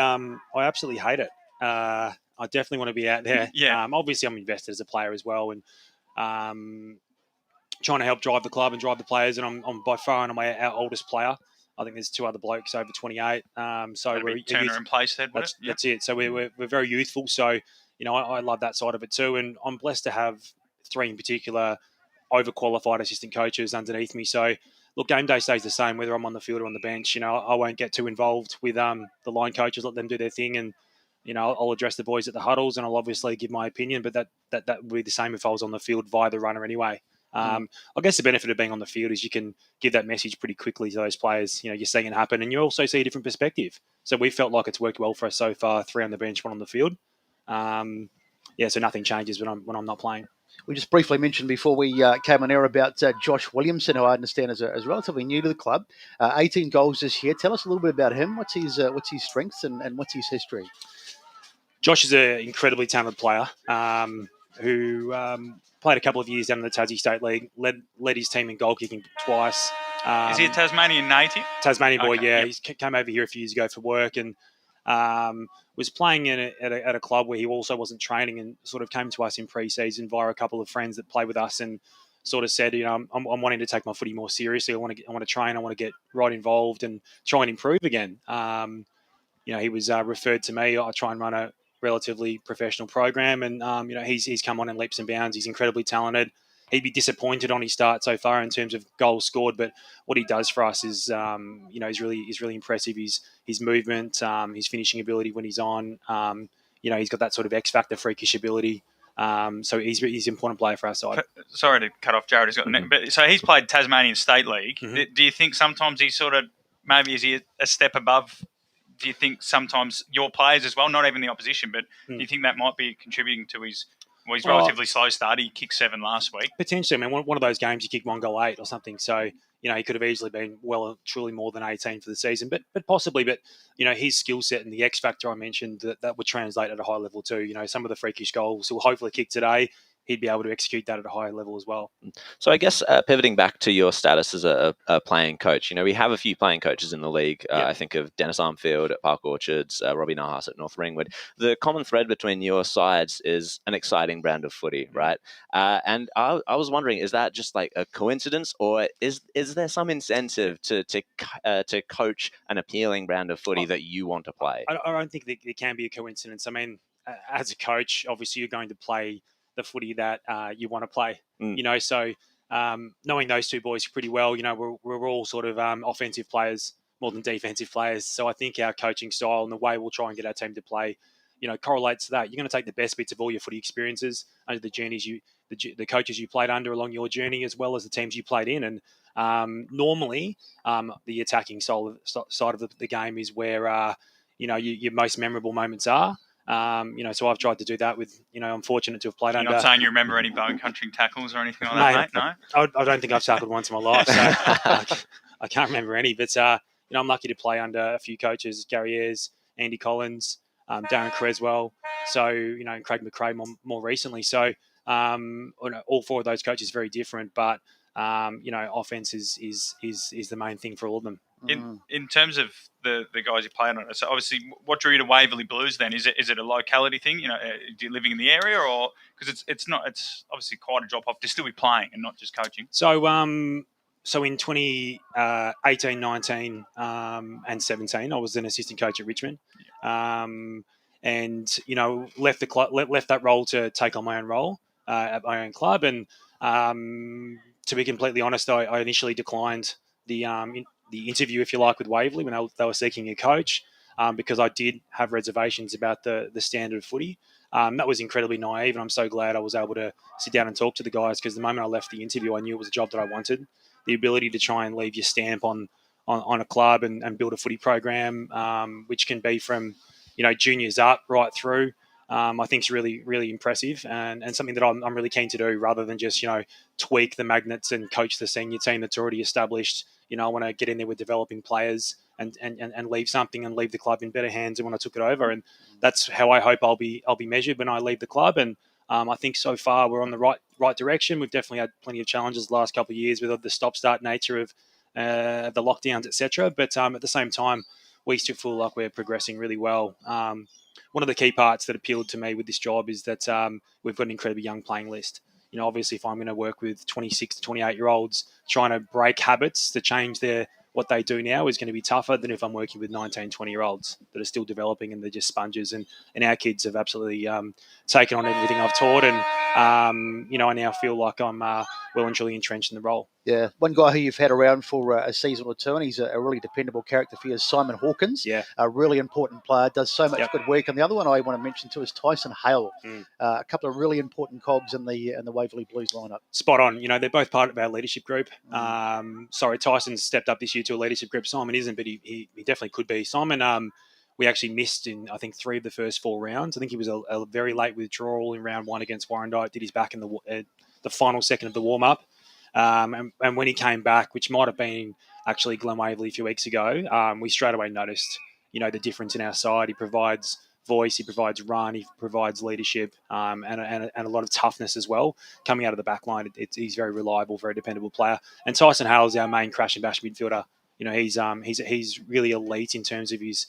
Speaker 17: absolutely hate it. I definitely want to be out there.
Speaker 2: Yeah.
Speaker 17: Obviously, I'm invested as a player as well, and trying to help drive the club and drive the players. And I'm by far and away our oldest player. I think there's 2 other blokes over 28. So we're
Speaker 2: Turner in place there.
Speaker 17: That's it. So we're very youthful. So I love that side of it too. And I'm blessed to have 3 in particular overqualified assistant coaches underneath me. So look, game day stays the same whether I'm on the field or on the bench. I won't get too involved with the line coaches. Let them do their thing, and I'll address the boys at the huddles, and I'll obviously give my opinion. But that would be the same if I was on the field via the runner anyway. I guess the benefit of being on the field is you can give that message pretty quickly to those players. You're seeing it happen, and you also see a different perspective. So we felt like it's worked well for us so far. 3 on the bench, 1 on the field. So nothing changes when I'm not playing.
Speaker 4: We just briefly mentioned before we came on air about Josh Williamson, who I understand is relatively new to the club. 18 goals this year. Tell us a little bit about him. What's his strengths and what's his history?
Speaker 17: Josh is an incredibly talented player who played a couple of years down in the Tassie State League, led his team in goal kicking twice.
Speaker 2: Is he a Tasmanian native?
Speaker 17: Tasmanian boy,
Speaker 2: Okay,
Speaker 17: yeah.
Speaker 2: yep.
Speaker 17: He came over here a few years ago for work and was playing at a club where he also wasn't training, and sort of came to us in pre-season via a couple of friends that play with us and sort of said, I'm wanting to take my footy more seriously. I want to train. I want to get right involved and try and improve again. He was referred to me. I try and run a relatively professional program, and he's come on in leaps and bounds. He's incredibly talented. He'd be disappointed on his start so far in terms of goals scored, but what he does for us is is really impressive. His movement, his finishing ability when he's on. He's got that sort of X factor, freakish ability. So he's an important player for our side.
Speaker 2: Sorry to cut off Jared. But so he's played Tasmanian State League.
Speaker 17: Mm-hmm.
Speaker 2: Do you think sometimes he's sort of maybe is he a step above? Do you think sometimes your players as well, not even the opposition, but do you think that might be contributing to his relatively slow start? He kicked 7 last week.
Speaker 17: Potentially. I mean, one of those games you kick 1 goal 8 or something. So, he could have easily been truly more than 18 for the season, but possibly. But, his skill set and the X factor I mentioned, that would translate at a high level too. Some of the freakish goals he'll hopefully kick today, he'd be able to execute that at a high level as well.
Speaker 3: So I guess pivoting back to your status as a playing coach, we have a few playing coaches in the league. I think of Dennis Armfield at Park Orchards, Robbie Nahas at North Ringwood. The common thread between your sides is an exciting brand of footy, right? And I was wondering, is that just like a coincidence, or is there some incentive to coach an appealing brand of footy that you want to play?
Speaker 17: I don't think that it can be a coincidence. I mean, as a coach, obviously you're going to play the footy that you want to play, so knowing those two boys pretty well, we're all sort of offensive players more than defensive players. So I think our coaching style and the way we'll try and get our team to play, correlates to that. You're going to take the best bits of all your footy experiences under the journeys the coaches you played under along your journey, as well as the teams you played in. And normally the attacking side of the game is where, your most memorable moments are. So I've tried to do that with, I'm fortunate to have played under.
Speaker 2: You're not saying you remember any bone country tackles or anything like that, mate? No?
Speaker 17: I don't think I've tackled once in my life, so I can't remember any. But, I'm lucky to play under a few coaches, Gary Ayres, Andy Collins, Darren Creswell, so, and Craig McRae more recently. So, all 4 of those coaches are very different, but, offense is the main thing for all of them.
Speaker 2: In terms of the guys you played on, so obviously, what drew you to Waverley Blues then? Is it a locality thing? Do you living in the area, or because it's obviously quite a drop off to still be playing and not just coaching?
Speaker 17: So in 2018, 19, and 17, I was an assistant coach at Richmond, and left the club, left that role to take on my own role at my own club, and to be completely honest, I initially declined the interview, if you like, with Waverley when they were seeking a coach, because I did have reservations about the standard of footy. That was incredibly naive, and I'm so glad I was able to sit down and talk to the guys, because the moment I left the interview, I knew it was a job that I wanted. The ability to try and leave your stamp on a club and build a footy program, which can be from juniors up right through, I think is really, really impressive, and something that I'm really keen to do, rather than just tweak the magnets and coach the senior team that's already established. I want to get in there with developing players and leave something and leave the club in better hands than when I took it over. And that's how I hope I'll be measured when I leave the club. And I think so far we're on the right direction. We've definitely had plenty of challenges the last couple of years with the stop-start nature of the lockdowns, etc. But at the same time, we still feel like we're progressing really well. One of the key parts that appealed to me with this job is that we've got an incredibly young playing list. Obviously, if I'm going to work with 26 to 28-year-olds, trying to break habits to change what they do now is going to be tougher than if I'm working with 19, 20-year-olds that are still developing and they're just sponges. And our kids have absolutely taken on everything I've taught and I now feel like I'm well and truly entrenched in the role.
Speaker 4: Yeah, one guy who you've had around for a season or two, and he's a really dependable character for you, is Simon Hawkins.
Speaker 17: Yeah.
Speaker 4: A really important player, does so much good work. And the other one I want to mention too is Tyson Hale. A couple of really important cogs in the Waverley Blues lineup.
Speaker 17: Spot on. They're both part of our leadership group. Tyson's stepped up this year to a leadership group. Simon isn't, but he definitely could be. Simon, we actually missed in, I think, 3 of the first 4 rounds. I think he was a very late withdrawal in round 1 against Warrandyte, did his back in the final second of the warm-up. And when he came back, which might have been actually Glen Waverley a few weeks ago, we straight away noticed, the difference in our side. He provides voice, he provides run, he provides leadership, and a lot of toughness as well. Coming out of the back line, he's very reliable, very dependable player. And Tyson Hale is our main crash and bash midfielder. He's really elite in terms of his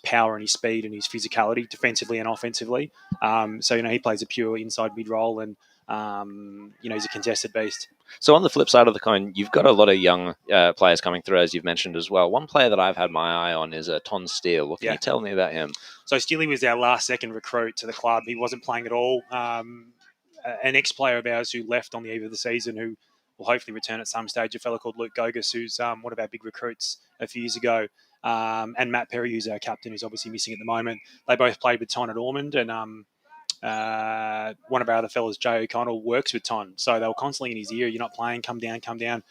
Speaker 17: power and his speed and his physicality, defensively and offensively. He plays a pure inside mid role, and he's a contested beast.
Speaker 3: So on the flip side of the coin, you've got a lot of young players coming through, as you've mentioned as well. One player that I've had my eye on is Ton Steele. What can you tell me about him?
Speaker 17: So Steely was our last second recruit to the club. He wasn't playing at all. An ex-player of ours who left on the eve of the season, who will hopefully return at some stage, a fellow called Luke Gogas, who's one of our big recruits a few years ago. And Matt Perry, who's our captain, who's obviously missing at the moment. They both played with Ton at Ormond, and one of our other fellas, Jay O'Connell, works with Ton. So they were constantly in his ear, "You're not playing, come down, come down."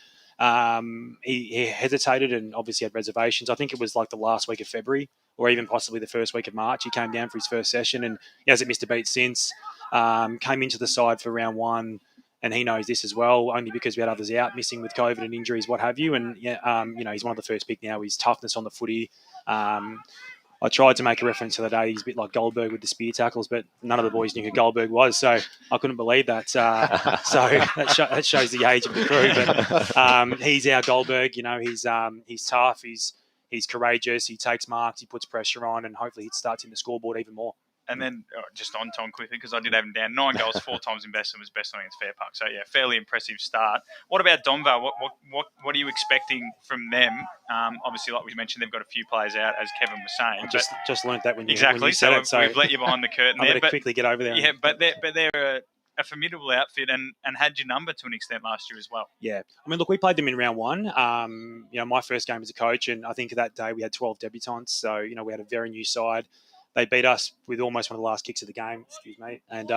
Speaker 17: He hesitated and obviously had reservations. I think it was like the last week of February or even possibly the first week of March. He came down for his first session, and he hasn't missed a beat since. Came into the side for round 1, and he knows this as well, only because we had others out, missing with COVID and injuries, what have you. And, he's one of the first pick now. His toughness on the footy. I tried to make a reference the other day. He's a bit like Goldberg with the spear tackles, but none of the boys knew who Goldberg was, so I couldn't believe that. So that shows the age of the crew. But he's our Goldberg. He's tough. He's courageous. He takes marks. He puts pressure on, and hopefully he starts in the scoreboard even more.
Speaker 2: And then just on Tom quickly, because I did have him down, 9 goals, 4 times in best, and was best on against Fair Park. So yeah, fairly impressive start. What about Donvale? What are you expecting from them? Obviously, like we mentioned, they've got a few players out, as Kevin was saying.
Speaker 17: I just learnt that when you
Speaker 2: Exactly.
Speaker 17: said it. So
Speaker 2: we've let you behind the curtain.
Speaker 17: I'm going to quickly get over there.
Speaker 2: Yeah, but they're a formidable outfit and had your number to an extent last year as well.
Speaker 17: Yeah. I mean, look, we played them in round 1. My first game as a coach, and I think that day we had 12 debutants. So, we had a very new side. They beat us with almost one of the last kicks of the game, and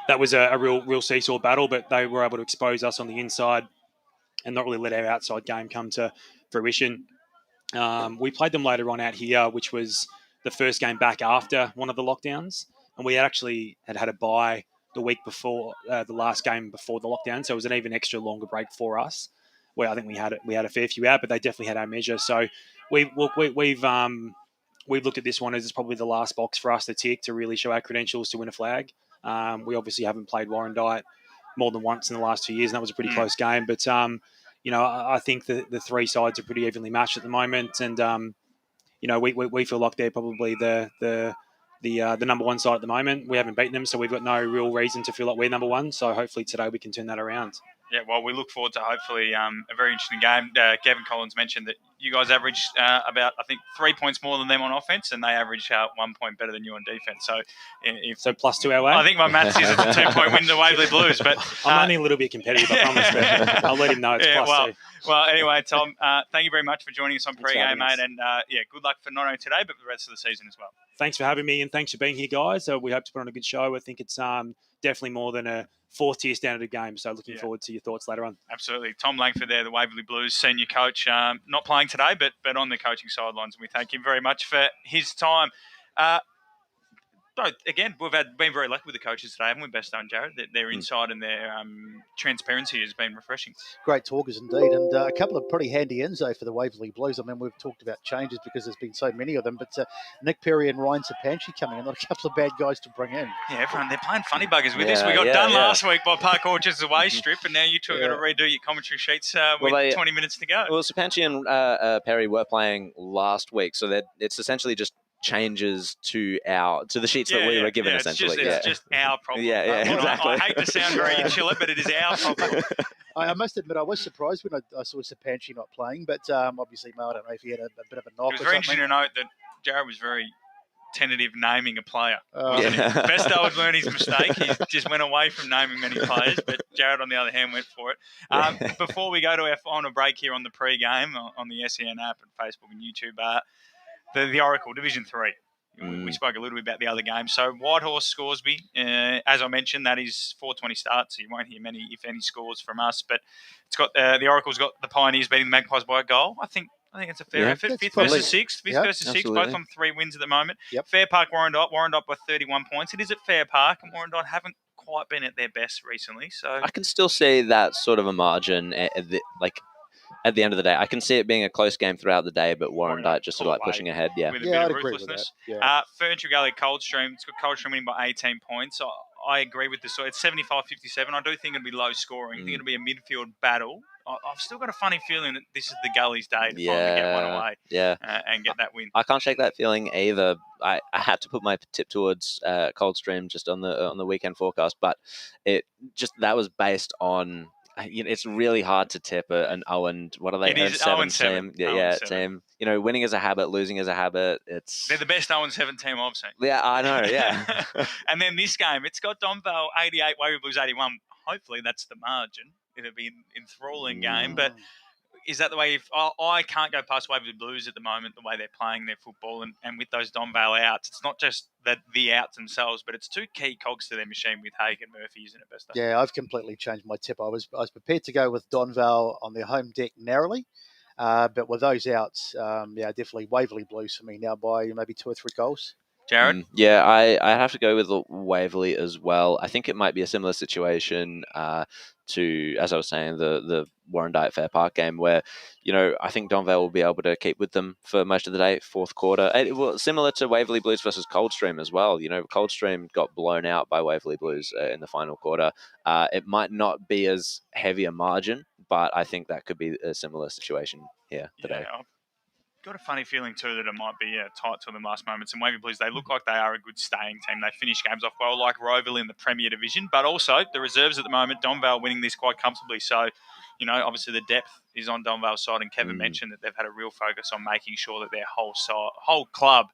Speaker 17: that was a real seesaw battle, but they were able to expose us on the inside and not really let our outside game come to fruition. We played them later on out here, which was the first game back after one of the lockdowns, and we actually had a bye the week before the last game before the lockdown, so it was an even extra longer break for us, where I think we had a fair few out, but they definitely had our measure. So we've looked at this one as it's probably the last box for us to tick to really show our credentials to win a flag. We obviously haven't played Warrandyte more than once in the last 2 years, and that was a pretty close game. But, I think the 3 sides are pretty evenly matched at the moment. And, we feel like they're probably the number 1 side at the moment. We haven't beaten them, so we've got no real reason to feel like we're number 1. So hopefully today we can turn that around.
Speaker 2: Yeah, well, we look forward to hopefully a very interesting game. Kevin Collins mentioned that you guys averaged about, I think, 3 points more than them on offense, and they average 1 point better than you on defense. So,
Speaker 17: +2 our way.
Speaker 2: I think my maths is a 2-point win to Waverley Blues. But
Speaker 17: I'm only a little bit competitive, I promise. But I'll let him know it's +2.
Speaker 2: Well, anyway, Tom, thank you very much for joining us on Pre-Game, mate. And good luck for not only today, but the rest of the season as well.
Speaker 17: Thanks for having me, and thanks for being here, guys. We hope to put on a good show. I think it's definitely more than a 4th-tier standard game, so looking forward to your thoughts later on.
Speaker 2: Absolutely. Tom Langford there, the Waverley Blues senior coach, not playing today, but on the coaching sidelines, and we thank him very much for his time. Again, we've been very lucky with the coaches today, haven't we, Besto and Jared? Their insight and their transparency has been refreshing.
Speaker 4: Great talkers indeed, and a couple of pretty handy enzo for the Waverley Blues. I mean, we've talked about changes because there's been so many of them, but Nick Perry and Ryan Sapanchi coming in, not a couple of bad guys to bring in.
Speaker 2: Yeah, everyone, they're playing funny buggers with this. We got done last week by Park Orchards away strip, and now you two are going to redo your commentary sheets with 20 minutes to go.
Speaker 3: Well, Sapanchi and Perry were playing last week, so it's essentially just changes to the sheets that we were given, essentially.
Speaker 2: It's just our problem.
Speaker 3: Exactly.
Speaker 2: I hate to sound very insular, but it is our problem.
Speaker 4: I must admit, I was surprised when I saw Sapanchi not playing, but obviously, Mo, I don't know if he had a bit of a knock or something.
Speaker 2: It was very interesting to note that Jared was very tentative naming a player.
Speaker 4: Oh.
Speaker 2: Wasn't
Speaker 3: Yeah.
Speaker 2: he? Besto would learn his mistake. He just went away from naming many players, but Jared, on the other hand, went for it. Before we go to our final break here on the pre-game on the SEN app and Facebook and YouTube, the Oracle, Division 3. We spoke a little bit about the other game. So Whitehorse, Scoresby, as I mentioned, that is 4:20 start, so you won't hear many, if any, scores from us. But it's got the Oracle's got the Pioneers beating the Magpies by a goal. I think it's a fair effort. Fifth versus sixth, both on 3 wins at the moment.
Speaker 4: Yep.
Speaker 2: Fair Park, Warrandyte by 31 points. It is at Fair Park, and Warrandyte haven't quite been at their best recently. So
Speaker 3: I can still see that sort of a margin at the end of the day. I can see it being a close game throughout the day, but Warrandyte just sort of like pushing ahead. Yeah,
Speaker 2: with a bit of ruthlessness. Ferntree Gully, Coldstream. It's got Coldstream winning by 18 points. I agree with this. So it's 75-57. I do think it'll be low scoring. I think it'll be a midfield battle. I've still got a funny feeling that this is the Gully's day to finally get one away and get that win.
Speaker 3: I can't shake that feeling either. I had to put my tip towards Coldstream just on the weekend forecast, but that was based on. It's really hard to tip an 0-7 team. Yeah, team. Winning is a habit, losing is a habit.
Speaker 2: They're the best 0-7 team I've seen.
Speaker 3: Yeah, I know. Yeah.
Speaker 2: And then this game, it's got Donvale 88, Waverley Blues 81. Hopefully, that's the margin. It'll be an enthralling game, but. Is that the way? I can't go past Waverley Blues at the moment, the way they're playing their football, and with those Donvale outs, it's not just the outs themselves, but it's two key cogs to their machine with Haig and Murphy, isn't it, Besto?
Speaker 4: Yeah, I've completely changed my tip. I was prepared to go with Donvale on their home deck narrowly, but with those outs, definitely Waverley Blues for me now by maybe 2 or 3 goals.
Speaker 2: Jared?
Speaker 3: I have to go with Waverley as well. I think it might be a similar situation to, as I was saying, the Warrandyte Fair Park game where, I think Donvale will be able to keep with them for most of the day, fourth quarter. Similar to Waverley Blues versus Coldstream as well. Coldstream got blown out by Waverley Blues in the final quarter. It might not be as heavy a margin, but I think that could be a similar situation here today.
Speaker 2: Yeah, got a funny feeling too that it might be tight to the last moments. And Waverley Blues, they look like they are a good staying team. They finish games off well, like Roeville in the Premier Division. But also the reserves at the moment, Donvale winning this quite comfortably. So, obviously the depth is on Donvale's side. And Kevin mentioned that they've had a real focus on making sure that their whole club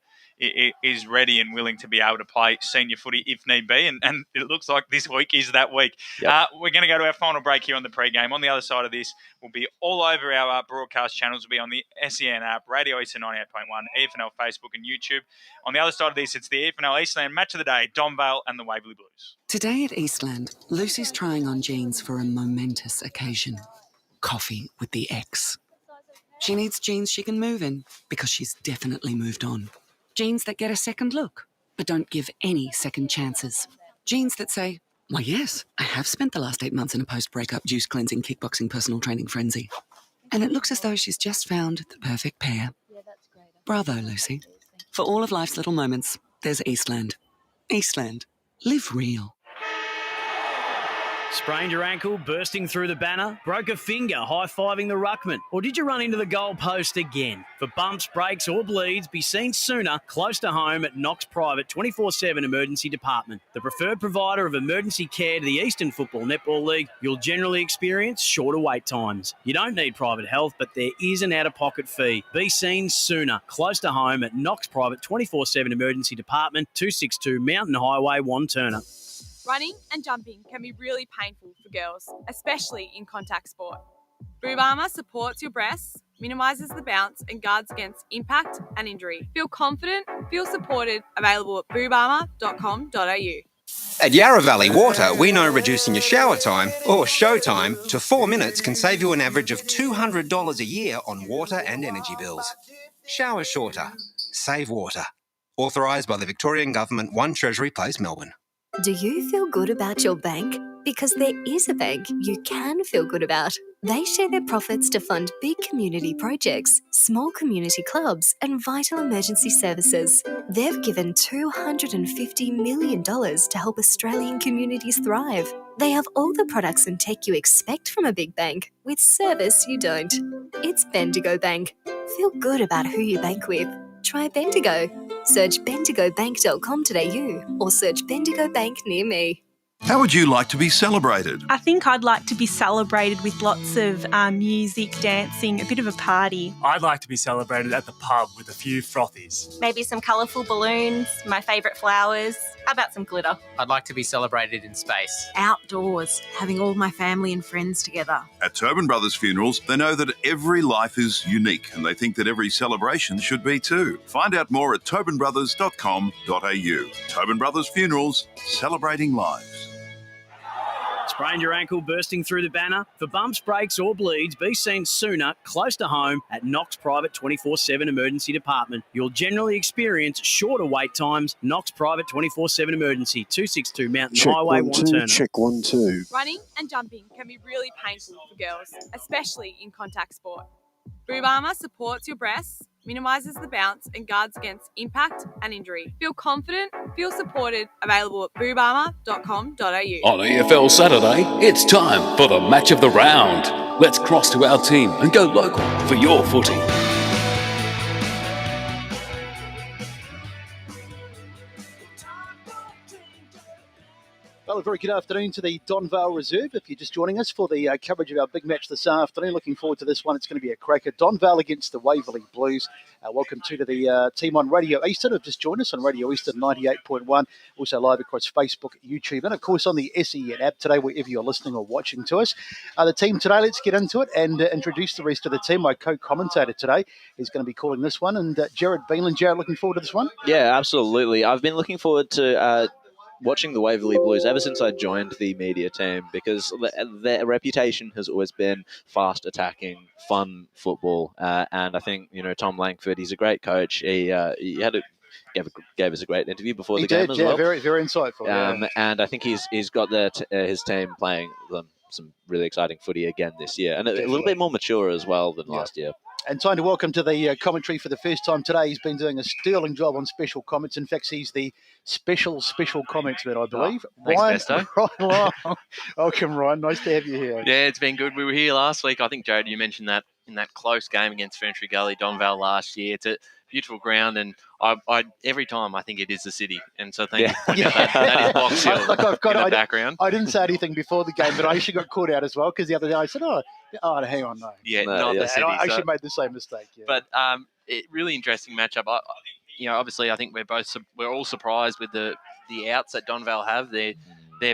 Speaker 2: is ready and willing to be able to play senior footy if need be. And it looks like this week is that week. Yep. We're going to go to our final break here on the pre-game. On the other side of this, we'll be all over our broadcast channels. We'll be on the SEN app, Radio Eastern 98.1, EFNL Facebook and YouTube. On the other side of this, it's the EFNL Eastland Match of the Day, Donvale and the Waverley Blues.
Speaker 5: Today at Eastland, Lucy's trying on jeans for a momentous occasion. Coffee with the ex. She needs jeans she can move in because she's definitely moved on. Jeans that get a second look, but don't give any second chances. Jeans that say, why yes, I have spent the last 8 months in a post-breakup juice cleansing, kickboxing, personal training frenzy. And it looks as though she's just found the perfect pair. Bravo, Lucy. For all of life's little moments, there's Eastland. Eastland. Live real.
Speaker 6: Sprained your ankle, bursting through the banner? Broke a finger, high-fiving the ruckman? Or did you run into the goal post again? For bumps, breaks or bleeds, be seen sooner, close to home at Knox Private 24/7 Emergency Department. The preferred provider of emergency care to the Eastern Football Netball League, you'll generally experience shorter wait times. You don't need private health, but there is an out-of-pocket fee. Be seen sooner, close to home at Knox Private 24/7 Emergency Department, 262 Mountain Highway, Wanturna.
Speaker 7: Running and jumping can be really painful for girls, especially in contact sport. Boob Armour supports your breasts, minimises the bounce and guards against impact and injury. Feel confident, feel supported, available at boobarmour.com.au.
Speaker 8: At Yarra Valley Water, we know reducing your shower time, or show time, to 4 minutes can save you an average of $200 a year on water and energy bills. Shower shorter. Save water. Authorised by the Victorian Government, 1 Treasury Place, Melbourne.
Speaker 9: Do you feel good about your bank? Because there is a bank you can feel good about. They share their profits to fund big community projects, small community clubs, and vital emergency services. They've given $250 million to help Australian communities thrive. They have all the products and tech you expect from a big bank, with service you don't. It's Bendigo Bank. Feel good about who you bank with. Try Bendigo. Search bendigobank.com.au or search Bendigo Bank near me.
Speaker 10: How would you like to be celebrated?
Speaker 11: I think I'd like to be celebrated with lots of music, dancing, a bit of a party.
Speaker 12: I'd like to be celebrated at the pub with a few frothies.
Speaker 13: Maybe some colourful balloons, my favourite flowers. How about some glitter?
Speaker 14: I'd like to be celebrated in space.
Speaker 15: Outdoors, having all my family and friends together.
Speaker 10: At Tobin Brothers Funerals, they know that every life is unique and they think that every celebration should be too. Find out more at tobinbrothers.com.au. Tobin Brothers Funerals, celebrating lives.
Speaker 6: Sprained your ankle bursting through the banner? For bumps, breaks or bleeds, be seen sooner, close to home at Knox Private 24/7 Emergency Department. You'll generally experience shorter wait times. Knox Private 24/7 Emergency, 262 Mountain Highway, Wanturna.
Speaker 18: Check 1 2.
Speaker 7: Running and jumping can be really painful for girls, especially in contact sport. Boob Armour supports your breasts, minimises the bounce and guards against impact and injury. Feel confident, feel supported, available at boobarmour.com.au.
Speaker 1: On EFL Saturday, it's time for the match of the round. Let's cross to our team and go local for your footy.
Speaker 4: Well, a very good afternoon to the Donvale Reserve. If you're just joining us for the coverage of our big match this afternoon, looking forward to this one. It's going to be a cracker. Donvale against the Waverley Blues. Welcome to the team on Radio Eastern. Have just joined us on Radio Eastern 98.1, also live across Facebook, YouTube, and of course on the SEN app today, wherever you're listening or watching to us. The team today, let's get into it and introduce the rest of the team. My co-commentator today is going to be calling this one, and Jared Beanland. Jared, looking forward to this one?
Speaker 3: Yeah, absolutely. I've been looking forward to watching the Waverley Blues ever since I joined the media team, because their reputation has always been fast attacking, fun football, and I think Tom Langford, he's a great coach. He gave us a great interview before the game as well.
Speaker 4: Very, very insightful.
Speaker 3: And I think he's got his team playing some really exciting footy again this year, and a little bit more mature as well than last year.
Speaker 4: And time to welcome to the commentary for the first time today. He's been doing a sterling job on special comments. In fact, he's the special comments man, I believe.
Speaker 19: Thanks, Besto.
Speaker 4: Ryan Long. Welcome, Ryan. Nice to have you here.
Speaker 19: Yeah, it's been good. We were here last week. I think, Jared, you mentioned that in that close game against Ferntree Gully, Donvale last year. It's a beautiful ground, and I every time I think it is the city. And so thank you for pointing out that is Box Hill in the background.
Speaker 4: I didn't say anything before the game, but I actually got caught out as well, because the other day I said, hang on, no.
Speaker 19: Yeah, not the city.
Speaker 4: I actually made the same mistake. Yeah.
Speaker 19: But really interesting matchup. Obviously, I think we're all surprised with the outs that Donvale have. They're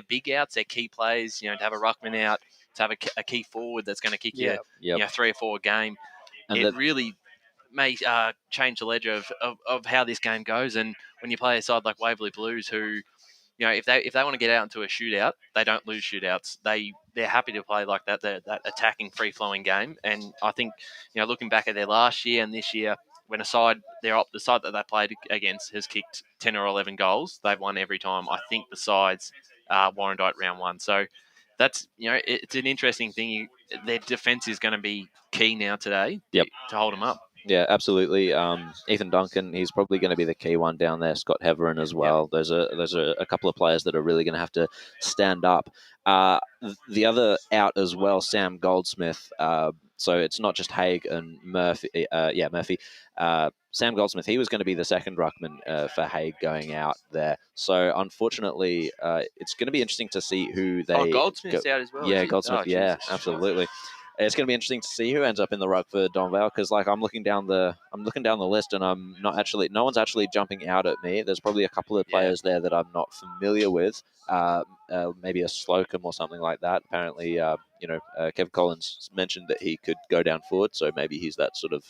Speaker 19: big outs. They're key plays. To have a ruckman out, to have a key forward that's going to kick you 3 or 4 a game. And it really may change the ledger of how this game goes. And when you play a side like Waverley Blues, who if they want to get out into a shootout, they don't lose shootouts. They're happy to play like that attacking, free-flowing game. And I think, looking back at their last year and this year, when the side that they played against has kicked 10 or 11 goals, they've won every time. I think besides Warrandyte round 1. So that's, it's an interesting thing. Their defence is going to be key now today to hold them up.
Speaker 3: Yeah, absolutely. Ethan Duncan, he's probably going to be the key one down there. Scott Heverin as well. There's a couple of players that are really going to have to stand up. The other out as well, Sam Goldsmith. So it's not just Haig and Murphy. Murphy. Sam Goldsmith, he was going to be the second ruckman for Haig going out there. So unfortunately, it's going to be interesting to see who they.
Speaker 19: Goldsmith's out as well.
Speaker 3: Yeah, Goldsmith. Absolutely. It's going to be interesting to see who ends up in the ruck for Donvale, because I'm looking down the list, and no one's actually jumping out at me. There's probably a couple of players there that I'm not familiar with. Maybe a Slocum or something like that. Apparently, Kev Collins mentioned that he could go down forward, so maybe he's that sort of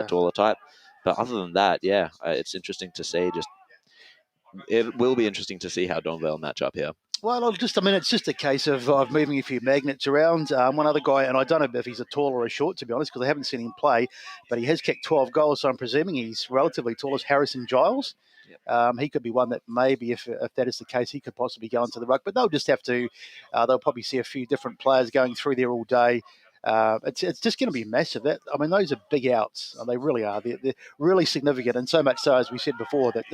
Speaker 3: taller type. But other than that, it's interesting to see. It will be interesting to see how Donvale match up here.
Speaker 4: Well, it's just a case of moving a few magnets around. One other guy, and I don't know if he's a tall or a short, to be honest, because I haven't seen him play, but he has kicked 12 goals, so I'm presuming he's relatively tall, as Harrison Giles. He could be one that maybe, if that is the case, he could possibly go into the ruck. But they'll just have to, they'll probably see a few different players going through there all day. It's just going to be massive. Those are big outs. They really are. They're really significant, and so much so, as we said before, that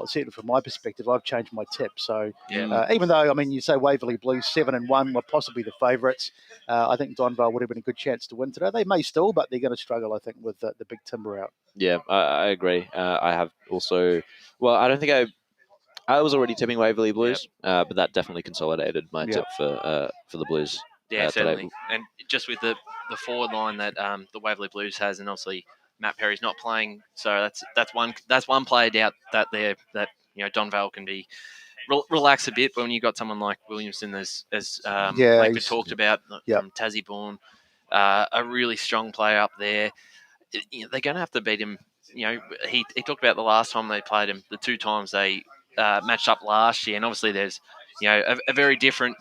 Speaker 4: certainly from my perspective, I've changed my tip. So even though, you say Waverley Blues 7-1 were possibly the favourites, I think Donvale would have been a good chance to win today. They may still, but they're going to struggle, I think, with the big timber out.
Speaker 3: Yeah, I agree. I have also. Well, I don't think I was already tipping Waverley Blues, but that definitely consolidated my tip for the Blues.
Speaker 19: Yeah, certainly.
Speaker 3: Today.
Speaker 19: And just with the forward line that the Waverley Blues has, and obviously Matt Perry's not playing, so that's one player out that Donvale can be relax a bit. But when you got someone like Williamson, as like we talked about from Tassie born, a really strong player up there, they're going to have to beat him. He talked about the last time they played him, the 2 times they matched up last year, and obviously there's a very different.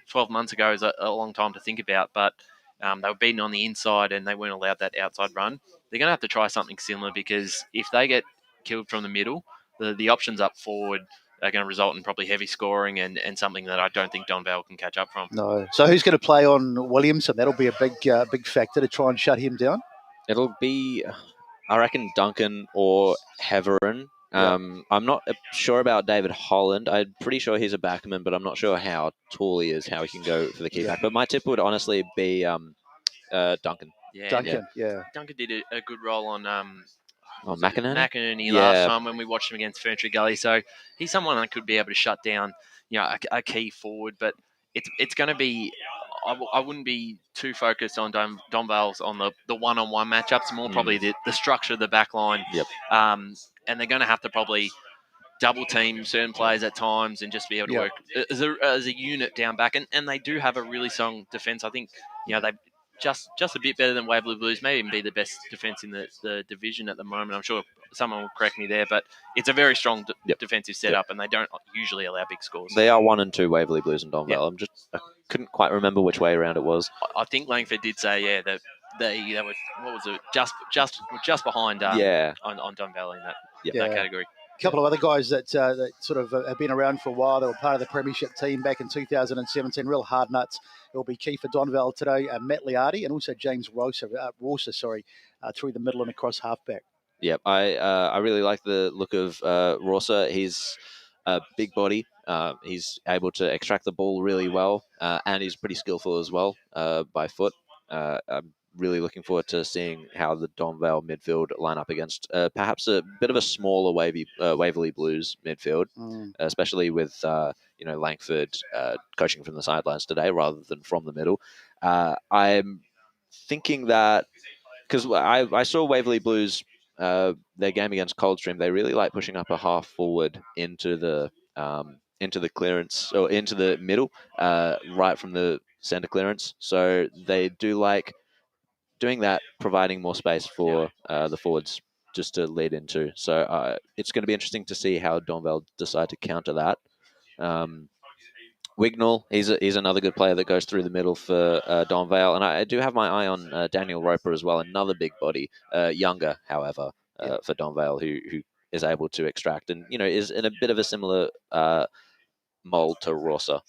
Speaker 19: 12 months ago is a long time to think about, but they were beaten on the inside and they weren't allowed that outside run. They're going to have to try something similar, because if they get killed from the middle, the options up forward are going to result in probably heavy scoring and something that I don't think Donvale can catch up from.
Speaker 4: No. So who's going to play on Williamson? That'll be a big factor to try and shut him down.
Speaker 3: It'll be, I reckon, Duncan or Heverin. I'm not sure about David Holland. I'm pretty sure he's a backman, but I'm not sure how tall he is, how he can go for the key back. But my tip would honestly be Duncan.
Speaker 4: Duncan
Speaker 19: did a good role on
Speaker 3: McInerney
Speaker 19: last time when we watched him against Ferntree Gully. So he's someone that could be able to shut down, a key forward. But it's going to be. I wouldn't be too focused on Donvale's on the one-on-one matchups. More probably the structure of the back line. And they're going to have to probably double team certain players at times and just be able to work as a unit down back. And they do have a really strong defence. I think they just a bit better than Waverley Blues. Maybe even be the best defence in the division at the moment. I'm sure someone will correct me there, but it's a very strong defensive setup, and they don't usually allow big scores.
Speaker 3: They are 1 and 2 Waverley Blues and Donvale. I couldn't quite remember which way around it was.
Speaker 19: I think Langford did say that they were, what was it, just behind on Donvale in that category.
Speaker 4: A couple of other guys that sort of have been around for a while. They were part of the premiership team back in 2017. Real hard nuts. It will be key for Donvale today. Matt Liardi and also James Rosa, through the middle and across halfback.
Speaker 3: Yep, I really like the look of Rosa. He's a big body. He's able to extract the ball really well, and he's pretty skillful as well by foot. I'm really looking forward to seeing how the Donvale midfield line up against perhaps a bit of a smaller Waverley Blues midfield, especially with Langford coaching from the sidelines today rather than from the middle. I'm thinking that because I saw Waverley Blues their game against Coldstream, they really like pushing up a half forward into the clearance or into the middle, right from the centre clearance. So they do like doing that, providing more space for the forwards just to lead into. So it's going to be interesting to see how Donvale decide to counter that. Wignall, he's another good player that goes through the middle for Donvale. And I do have my eye on Daniel Roper as well, another big body, younger, however, for Donvale, who is able to extract and, is in a bit of a similar mould to Rosa.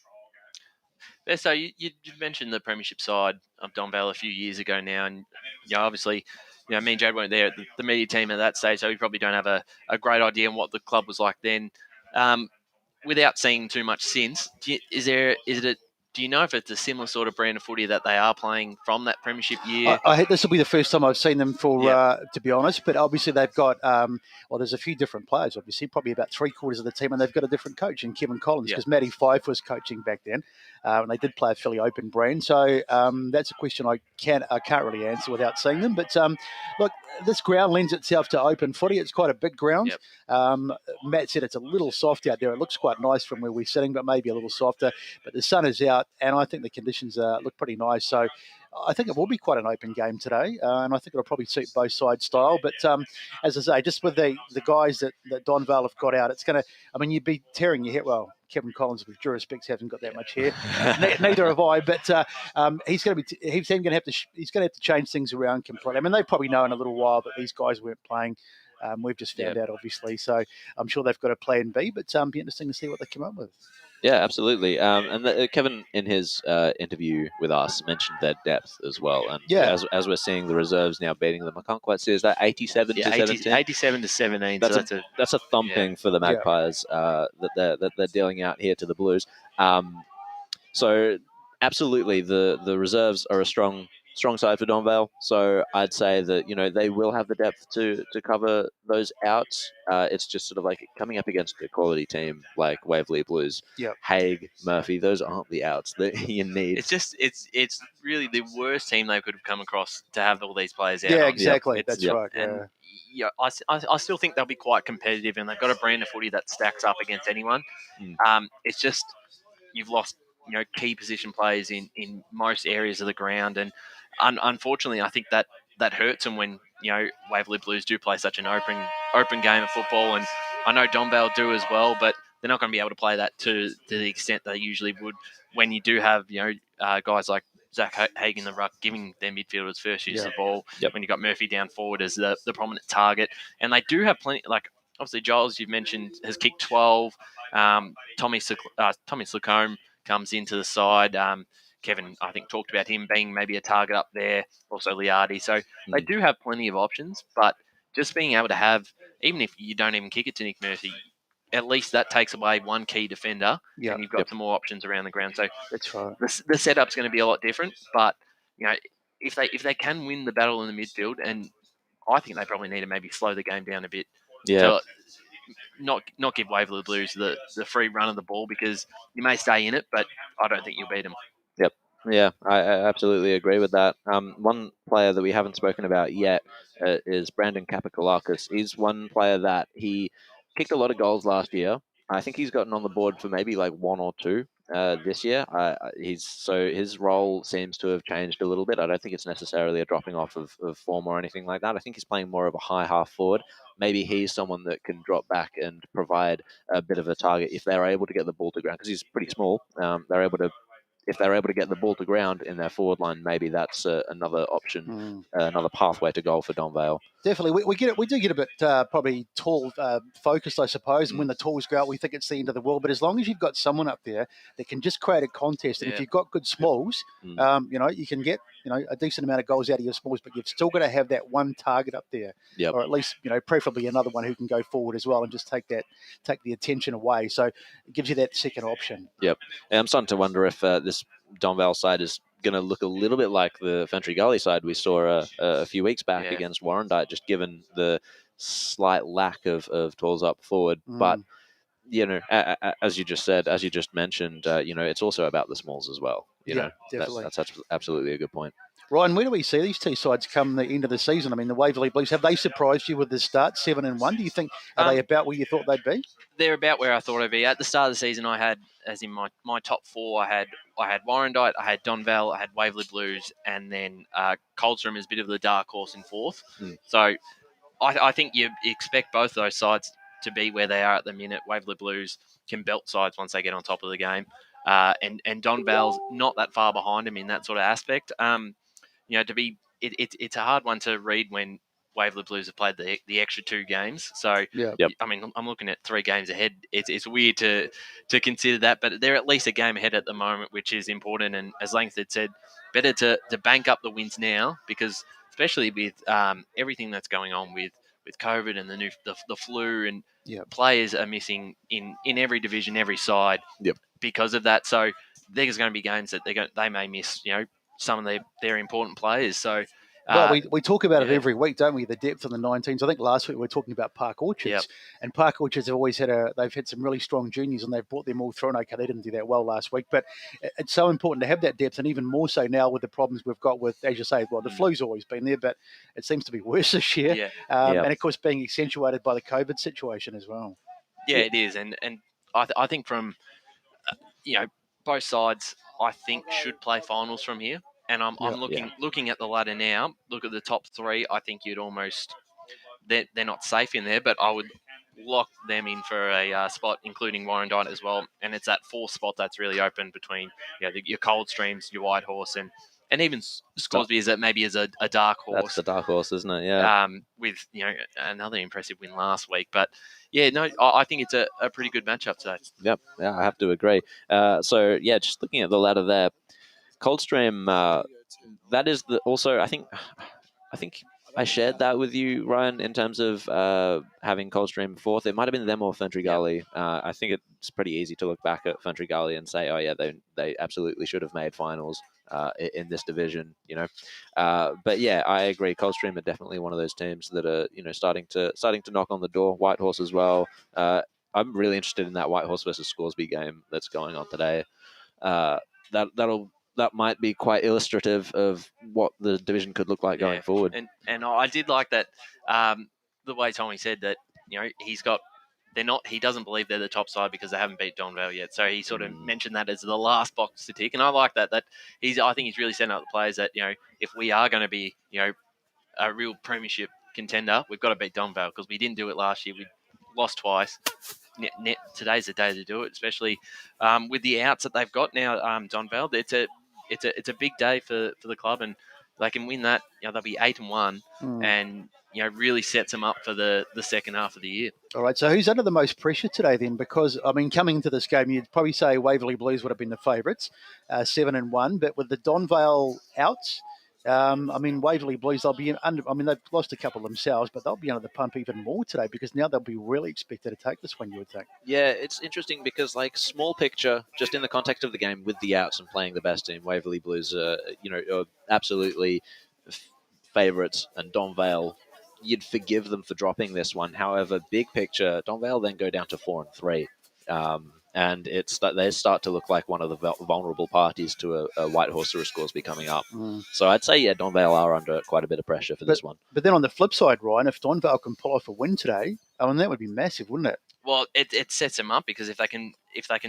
Speaker 19: Yeah, so you mentioned the premiership side of Donvale a few years ago now, and obviously, me and Jade weren't there at the media team at that stage, so we probably don't have a great idea on what the club was like then. Without seeing too much since, do you know if it's a similar sort of brand of footy that they are playing from that premiership year?
Speaker 4: I think this will be the first time I've seen them to be honest. But obviously they've got, there's a few different players, obviously, probably about 3/4 of the team, and they've got a different coach in Kevin Collins, because Matty Fife was coaching back then, and they did play a fairly open brand. So that's a question I can't really answer without seeing them. But look, this ground lends itself to open footy. It's quite a big ground. Matt said it's a little soft out there. It looks quite nice from where we're sitting, but maybe a little softer. But the sun is out, and I think the conditions look pretty nice. So I think it will be quite an open game today, and I think it'll probably suit both sides' style. But as I say, just with the guys that Donvale have got out, it's going to, you'd be tearing your hair. Well, Kevin Collins, with due respect, hasn't got that much hair. Neither have I. But he's going to have to change things around completely. They've probably known a little while that these guys weren't playing. We've just found out, obviously. So I'm sure they've got a plan B, but be interesting to see what they come up with.
Speaker 3: Yeah, absolutely. And Kevin, in his interview with us, mentioned their depth as well. And as we're seing the reserves now beating them, I can't quite see, is that 87 to 17?
Speaker 19: 87 to 17.
Speaker 3: That's a thumping for the Magpies that they're dealing out here to the Blues. So absolutely, the reserves are a strong strong side for Donvale. So I'd say that, they will have the depth to cover those outs. It's just sort of like coming up against a quality team like Waverley Blues,
Speaker 4: Yep.
Speaker 3: Hague, Murphy. Those aren't the outs that you need.
Speaker 19: It's just it's really the worst team they could have come across to have all these players out.
Speaker 4: Yeah,
Speaker 19: on.
Speaker 4: exactly. That's right.
Speaker 19: And I still think they'll be quite competitive, and they've got a brand of footy that stacks up against anyone. It's just you've lost key position players in most areas of the ground, and unfortunately, I think that hurts them when Waverley Blues do play such an open game of football, and I know Donvale do as well, but they're not going to be able to play that to the extent they usually would when you do have guys like Zach Haig in the ruck giving their midfielders first use of the ball. When you've got Murphy down forward as the prominent target, and they do have plenty. Like obviously Giles, you've mentioned, has kicked 12. Tommy Slacombe comes into the side. Kevin, I think, talked about him being maybe a target up there. Also Liardi. So they do have plenty of options, but just being able to have, even if you don't even kick it to Nick Murphy, at least that takes away one key defender, and you've got some more options around the ground. So
Speaker 4: that's right.
Speaker 19: The setup's going to be a lot different, but if they can win the battle in the midfield, and I think they probably need to maybe slow the game down a bit. To not give Waverley Blues the free run of the ball, because you may stay in it, but I don't think you'll beat them.
Speaker 3: Yep. Yeah, I absolutely agree with that. One player that we haven't spoken about yet is Brandon Kapakalakis. He's one player that he kicked a lot of goals last year. I think he's gotten on the board for maybe like one or two this year. His role seems to have changed a little bit. I don't think it's necessarily a dropping off of form or anything like that. I think he's playing more of a high half forward. Maybe he's someone that can drop back and provide a bit of a target if they're able to get the ball to ground, because he's pretty small. If they're able to get the ball to ground in their forward line, maybe that's another option, another pathway to goal for Donvale.
Speaker 4: Definitely, we do get a bit probably tall focused, I suppose. And when the talls go out, we think it's the end of the world. But as long as you've got someone up there that can just create a contest, and if you've got good smalls, you can get a decent amount of goals out of your smalls. But you've still got to have that one target up there, or at least preferably another one who can go forward as well and just take the attention away. So it gives you that second option.
Speaker 3: Yep, and I'm starting to wonder if this Donvale side is going to look a little bit like the Fantry Gully side we saw a few weeks back against Warrandyte, just given the slight lack of tools up forward. But as you just mentioned, it's also about the smalls as well.
Speaker 4: Definitely.
Speaker 3: That's absolutely a good point.
Speaker 4: Ryan, where do we see these two sides come the end of the season? I mean, the Waverley Blues, have they surprised you with the start, 7-1? Do you think, are they about where you thought they'd be?
Speaker 19: They're about where I thought they'd be. At the start of the season, I had, as in my top four, I had Warrandyte, I had Donvale, I had Waverley Blues, and then Coldstream is a bit of the dark horse in fourth. So I think you expect both those sides to be where they are at the minute. Waverley Blues can belt sides once they get on top of the game. And Donvale's not that far behind them in that sort of aspect. It's a hard one to read when Waverley Blues have played the extra two games. So, I mean, I'm looking at 3 games ahead. It's weird to consider that, but they're at least a game ahead at the moment, which is important. And as Langford said, better to bank up the wins now, because especially with everything that's going on with COVID and the flu, and players are missing in every division, every side because of that. So there's going to be games that they may miss, some of their important players. So,
Speaker 4: well, we talk about it every week, don't we? The depth of the 19s. I think last week we were talking about Park Orchards, and Park Orchards have always they've had some really strong juniors, and they've brought them all through. And okay, they didn't do that well last week, but it's so important to have that depth, and even more so now with the problems we've got with, as you say, well, the flu's always been there, but it seems to be worse this year. And of course, being accentuated by the COVID situation as well.
Speaker 19: Yeah, it is, and I think from both sides, I think should play finals from here. And I'm looking at the ladder now. Look at the top 3. I think you'd almost they're not safe in there, but I would lock them in for a spot, including Warrandyte as well. And it's that 4th spot that's really open between your Coldstreams, your Whitehorse, and even Scoresby is a dark horse.
Speaker 3: That's the dark horse, isn't it? Yeah.
Speaker 19: With another impressive win last week, but I think it's a pretty good matchup today.
Speaker 3: Yep. Yeah, I have to agree. Just looking at the ladder there. Coldstream, that is also. I think I shared that with you, Ryan, in terms of having Coldstream fourth. It might have been them or Ferntree-Gully. I think it's pretty easy to look back at Ferntree-Gully and say, oh yeah, they absolutely should have made finals in this division, you know. But yeah, I agree. Coldstream are definitely one of those teams that are, you know, starting to knock on the door. Whitehorse as well. I'm really interested in that Whitehorse versus Scoresby game that's going on today. That might be quite illustrative of what the division could look like going forward.
Speaker 19: And I did like that the way Tommy said that, you know, he doesn't believe they're the top side because they haven't beat Donvale yet. So he sort of mentioned that as the last box to tick, and I like that. I think he's really setting up the players that, you know, if we are going to be, you know, a real premiership contender, we've got to beat Donvale because we didn't do it last year. We lost twice. Today's the day to do it, especially with the outs that they've got now. Donvale, it's a big day for the club, and they can win that. You know, they'll be 8-1, and you know, really sets them up for the second half of the year.
Speaker 4: All right, so who's under the most pressure today then? Because, I mean, coming into this game, you'd probably say Waverley Blues would have been the favourites, 7-1. But with the Donvale outs, I mean, Waverley Blues, they'll be under. I mean, they've lost a couple themselves, but they'll be under the pump even more today because now they'll be really expected to take this one, you would think.
Speaker 3: Yeah, it's interesting because, like, small picture, just in the context of the game with the outs and playing the best team, Waverley Blues, are absolutely favourites, and Donvale, you'd forgive them for dropping this one. However, big picture, Donvale then go down to 4-3. And they start to look like one of the vulnerable parties to a Whitehorse or a Scoresby coming up. So I'd say, yeah, Donvale are under quite a bit of pressure for this one.
Speaker 4: But then on the flip side, Ryan, if Donvale can pull off a win today, I mean, that would be massive, wouldn't it?
Speaker 19: Well, it sets them up because if they can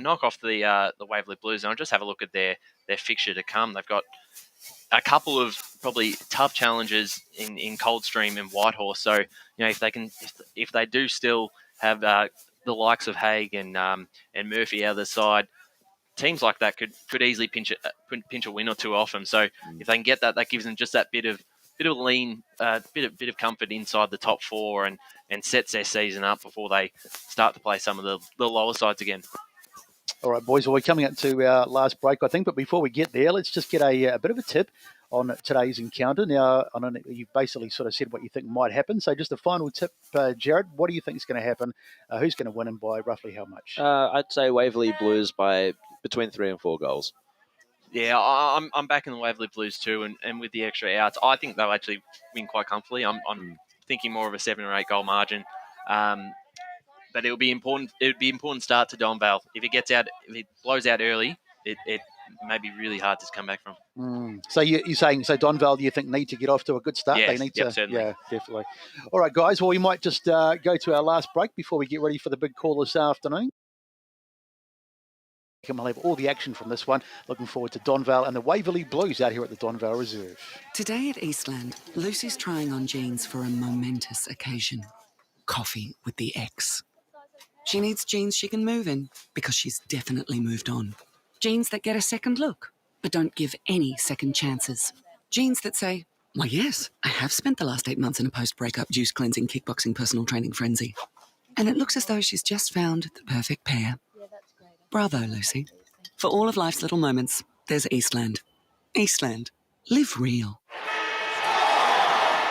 Speaker 19: knock off the Waverley Blues, and I'll just have a look at their fixture to come. They've got a couple of probably tough challenges in Coldstream and Whitehorse. So, you know, if they do still have the likes of Haig and Murphy out the side, teams like that could easily pinch a win or two off them. So if they can get that gives them just that bit of lean, bit of comfort inside the top four, and sets their season up before they start to play some of the lower sides again.
Speaker 4: All right, boys, well, we're coming up to our last break, I think. But before we get there, let's just get a bit of a tip on today's encounter. Now, I know you've basically sort of said what you think might happen. So just a final tip, Jared, what do you think is going to happen? Who's going to win and by roughly how much?
Speaker 3: I'd say Waverley Blues by between 3 and 4 goals.
Speaker 19: Yeah, I'm backing the Waverley Blues too, and with the extra outs, I think they'll actually win quite comfortably. I'm thinking more of a 7 or 8 goal margin. But it would be important. It would be important start to Donvale. If it blows out early, it may be really hard to come back from.
Speaker 4: So you're saying, Donvale, do you think need to get off to a good start?
Speaker 19: Yes,
Speaker 4: they need to.
Speaker 19: certainly.
Speaker 4: Yeah, definitely. All right, guys. Well, we might just go to our last break before we get ready for the big call this afternoon. And we'll have all the action from this one. Looking forward to Donvale and the Waverley Blues out here at the Donvale Reserve.
Speaker 5: Today at Eastland, Lucy's trying on jeans for a momentous occasion. Coffee with the ex. She needs jeans she can move in because she's definitely moved on. Jeans that get a second look, but don't give any second chances. Jeans that say, why yes, I have spent the last 8 months in a post-breakup juice cleansing, kickboxing, personal training frenzy. And it looks as though she's just found the perfect pair. Bravo, Lucy. For all of life's little moments, there's Eastland. Eastland. Live real.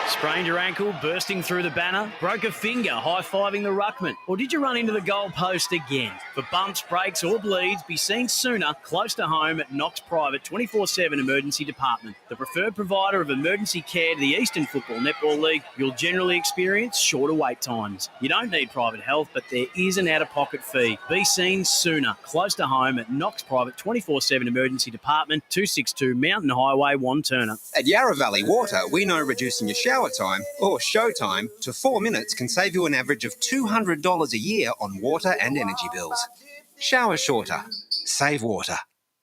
Speaker 6: Sprained your ankle, bursting through the banner, broke a finger, high-fiving the ruckman, or did you run into the goal post again? For bumps, breaks or bleeds, be seen sooner, close to home at Knox Private 24/7 Emergency Department. The preferred provider of emergency care to the Eastern Football Netball League, you'll generally experience shorter wait times. You don't need private health, but there is an out-of-pocket fee. Be seen sooner, close to home at Knox Private 24/7 Emergency Department, 262 Mountain Highway, Wanturna.
Speaker 8: At Yarra Valley Water, we know reducing your shower time or show time to 4 minutes can save you an average of $200 a year on water and energy bills. Shower shorter. Save water.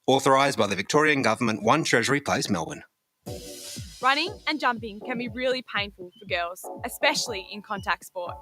Speaker 8: Authorised by the Victorian Government, 1 Treasury Place, Melbourne.
Speaker 7: Running and jumping can be really painful for girls, especially in contact sport.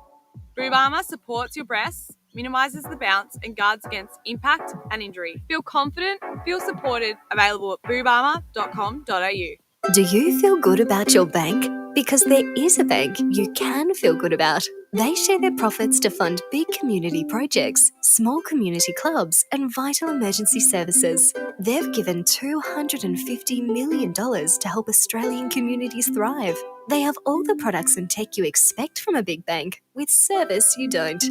Speaker 7: Boob Armour supports your breasts, minimises the bounce and guards against impact and injury. Feel confident, feel supported, available at boobarmour.com.au.
Speaker 9: Do you feel good about your bank? Because there is a bank you can feel good about. They share their profits to fund big community projects, small community clubs, and vital emergency services. They've given $250 million to help Australian communities thrive. They have all the products and tech you expect from a big bank, with service you don't.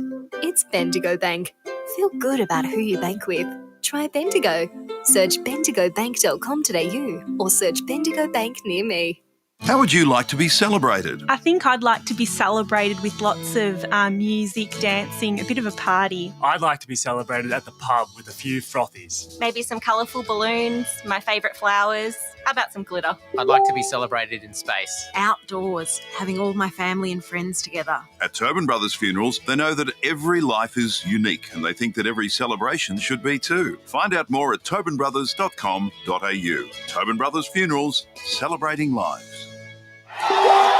Speaker 9: It's Bendigo Bank. Feel good about who you bank with. Try Bendigo. Search bendigobank.com.au or search Bendigo Bank near me.
Speaker 10: How would you like to be celebrated?
Speaker 11: I think I'd like to be celebrated with lots of music, dancing, a bit of a party.
Speaker 12: I'd like to be celebrated at the pub with a few frothies.
Speaker 13: Maybe some colourful balloons, my favourite flowers. How about some glitter?
Speaker 14: I'd like to be celebrated in space.
Speaker 15: Outdoors, having all my family and friends together.
Speaker 10: At Tobin Brothers Funerals, they know that every life is unique and they think that every celebration should be too. Find out more at tobinbrothers.com.au. Tobin Brothers Funerals, celebrating lives.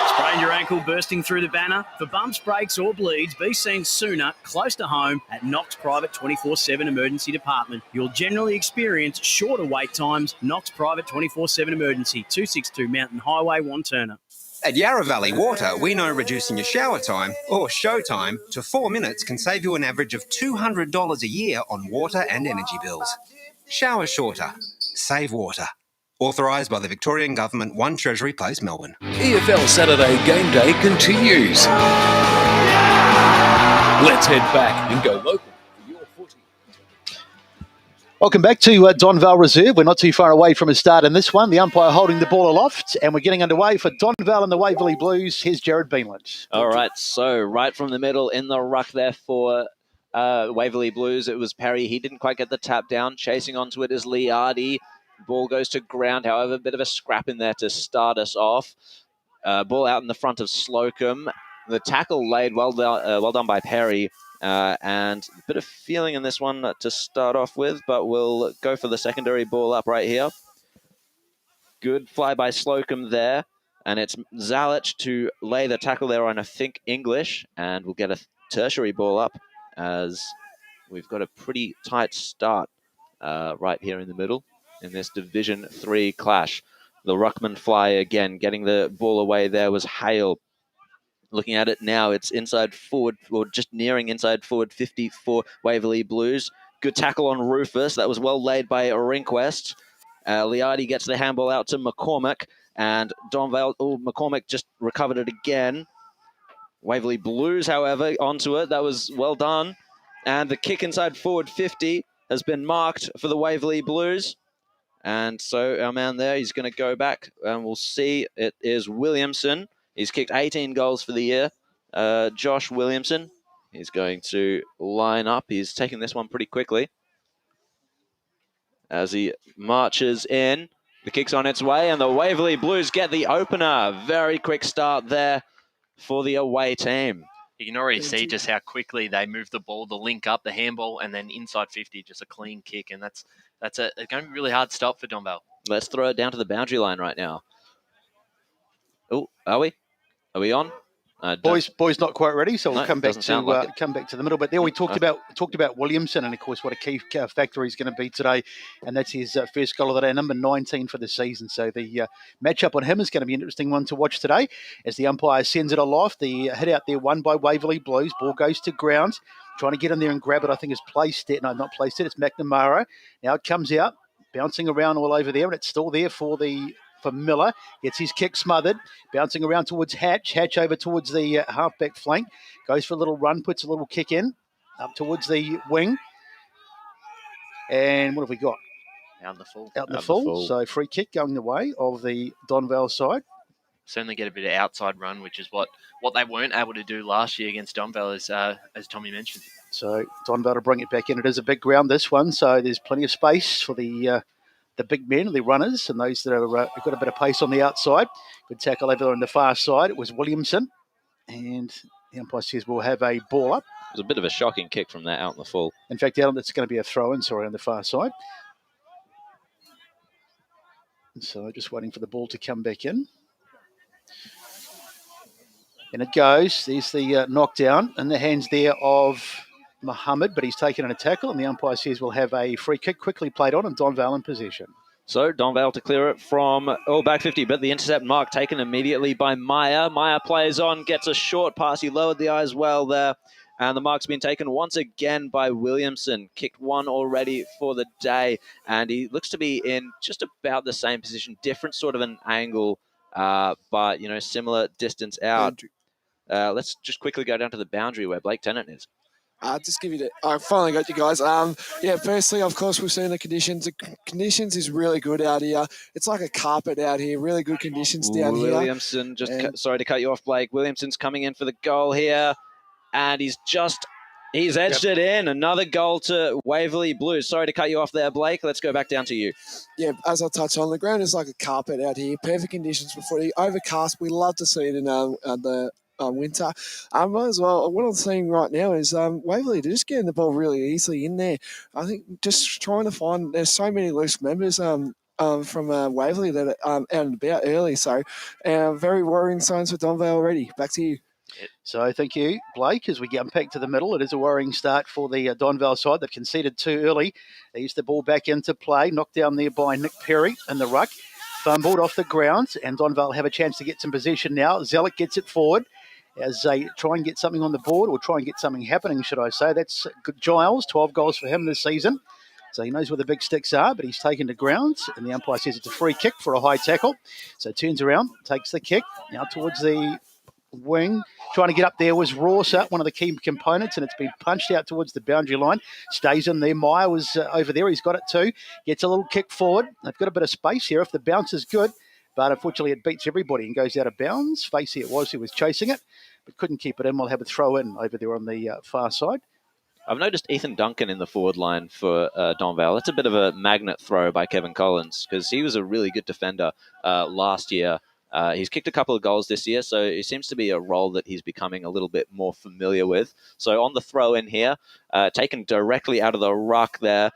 Speaker 6: Sprained your ankle bursting through the banner? For bumps, breaks or bleeds, be seen sooner, close to home at Knox Private 24/7 Emergency Department. You'll generally experience shorter wait times. Knox Private 24/7 Emergency, 262 Mountain Highway, Wanturna.
Speaker 8: At Yarra Valley Water, we know reducing your shower time, or show time, to 4 minutes can save you an average of $200 a year on water and energy bills. Shower shorter. Save water. Authorised by the Victorian Government, 1 Treasury Place, Melbourne.
Speaker 1: EFL Saturday Game Day continues. Let's head back and go local for your footy.
Speaker 4: Welcome back to Donvale Reserve. We're not too far away from a start in this one. The umpire holding the ball aloft, and we're getting underway for Donvale and the Waverley Blues. Here's Jared Beanland.
Speaker 3: All right, so right from the middle in the ruck there for Waverley Blues, it was Perry. He didn't quite get the tap down. Chasing onto it is Liardi. Ball goes to ground, however, a bit of a scrap in there to start us off. Ball out in the front of Slocum. The tackle laid well done by Perry. And a bit of feeling in this one to start off with, but we'll go for the secondary ball up right here. Good fly by Slocum there. And it's Zalic to lay the tackle there on, I think, English. And we'll get a tertiary ball up as we've got a pretty tight start right here in the middle in this Division 3 clash. The ruckman fly again, getting the ball away there was Hale. Looking at it now, it's inside forward, or just nearing inside forward 50 for Waverley Blues. Good tackle on Rufus. That was well laid by Rehnquist. Liardi gets the handball out to McCormick, and Donvale, McCormick just recovered it again. Waverley Blues, however, onto it. That was well done. And the kick inside forward 50 has been marked for the Waverley Blues. And so our man there, he's going to go back, and we'll see. It is Williamson. He's kicked 18 goals for the year. Josh Williamson, he's going to line up. He's taking this one pretty quickly as he marches in. The kick's on its way, and the Waverley Blues get the opener. Very quick start there for the away team.
Speaker 19: You can already see just how quickly they move the ball, the link up, the handball, and then inside 50, just a clean kick. And it's going to be really hard stop for Donvale.
Speaker 3: Let's throw it down to the boundary line right now. Oh, are we? Are we on?
Speaker 4: Boys not quite ready, so we'll come back to the middle. But there we talked about Williamson, and of course what a key factor he's going to be today, and that's his first goal of the day, number 19 for the season. So the matchup on him is going to be an interesting one to watch today, as the umpire sends it aloft. The hit out there won by Waverley Blues. Ball goes to ground, trying to get in there and grab it. I think it's placed it. No, not placed it. It's McNamara. Now it comes out, bouncing around all over there, and it's still there for Miller. Gets his kick smothered, bouncing around towards Hatch. Hatch over towards the halfback flank. Goes for a little run, puts a little kick in, up towards the wing. And what have we got?
Speaker 19: Out in the full.
Speaker 4: Out in the full. So free kick going the way of the Donvale side.
Speaker 19: Certainly get a bit of outside run, which is what they weren't able to do last year against Donvale, as Tommy mentioned.
Speaker 4: So Donvale to bring it back in. It is a big ground, this one, so there's plenty of space for the big men, the runners, and those that have got a bit of pace on the outside. Good tackle over there on the far side. It was Williamson, and the umpire says we'll have a ball up.
Speaker 3: It was a bit of a shocking kick from that out in the full.
Speaker 4: In fact, Alan, it's going to be a throw-in, on the far side. So just waiting for the ball to come back in. And it goes. There's the knockdown in the hands there of Muhammad, but he's taken in a tackle, and the umpire says we'll have a free kick quickly played on, and Donvale in possession.
Speaker 3: So Donvale to clear it from back 50, but the intercept mark taken immediately by Meyer. Meyer plays on, gets a short pass. He lowered the eyes well there, and the mark's been taken once again by Williamson. Kicked one already for the day, and he looks to be in just about the same position, different sort of an angle but, similar distance out. Let's just quickly go down to the boundary where Blake Tennant is.
Speaker 18: Just give you the. I finally got you guys. Firstly, of course, we've seen the conditions. The conditions is really good out here. It's like a carpet out here. Really good conditions down here.
Speaker 3: Williamson, sorry to cut you off, Blake. Williamson's coming in for the goal here, and he's edged it in. Another goal to Waverley Blues. Sorry to cut you off there, Blake. Let's go back down to you.
Speaker 18: Yeah, as I touched on, the ground is like a carpet out here. Perfect conditions for footy. Overcast. We love to see it in the winter. As well, what I'm seeing right now is Waverley just getting the ball really easily in there. I think just trying to find, there's so many loose members from Waverley that are out and about early. So very worrying signs for Donvale already. Back to you.
Speaker 4: So thank you, Blake. As we get back to the middle, it is a worrying start for the Donvale side. They've conceded too early. They used the ball back into play, knocked down there by Nick Perry in the ruck, fumbled off the ground, and Donvale have a chance to get some possession now. Zellick gets it forward as they try and get something on the board, or try and get something happening, should I say. That's good. Giles, 12 goals for him this season. So he knows where the big sticks are, but he's taken to ground, and the umpire says it's a free kick for a high tackle. So turns around, takes the kick, now towards the wing. Trying to get up there was Rawser, one of the key components, and it's been punched out towards the boundary line. Stays in there. Meyer was over there. He's got it too. Gets a little kick forward. They've got a bit of space here if the bounce is good, but unfortunately it beats everybody and goes out of bounds. Facey it was who was chasing it, but couldn't keep it in. We'll have a throw in over there on the far side.
Speaker 3: I've noticed Ethan Duncan in the forward line for Donvale. That's a bit of a magnet throw by Kevin Collins, because he was a really good defender last year. He's kicked a couple of goals this year, so it seems to be a role that he's becoming a little bit more familiar with. So on the throw in here, taken directly out of the ruck there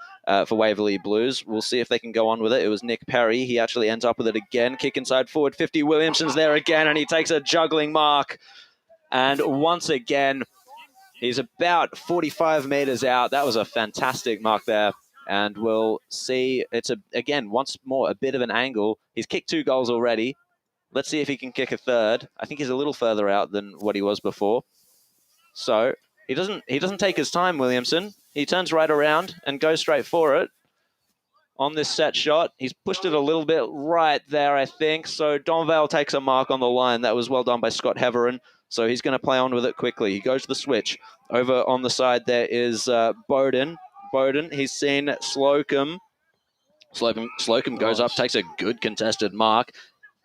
Speaker 3: for Waverley Blues. We'll see if they can go on with it. It was Nick Perry. He actually ends up with it again. Kick inside forward 50. Williamson's there again, and he takes a juggling mark. And once again, he's about 45 metres out. That was a fantastic mark there. And we'll see. It's, once more, a bit of an angle. He's kicked 2 goals already. Let's see if he can kick a third. I think he's a little further out than what he was before. So he doesn't take his time, Williamson. He turns right around and goes straight for it on this set shot. He's pushed it a little bit right there, I think. So Donvale takes a mark on the line. That was well done by Scott Heverin. So he's going to play on with it quickly. He goes to the switch. Over on the side there is Bowden. He's seen Slocum. Slocum goes up, takes a good contested mark.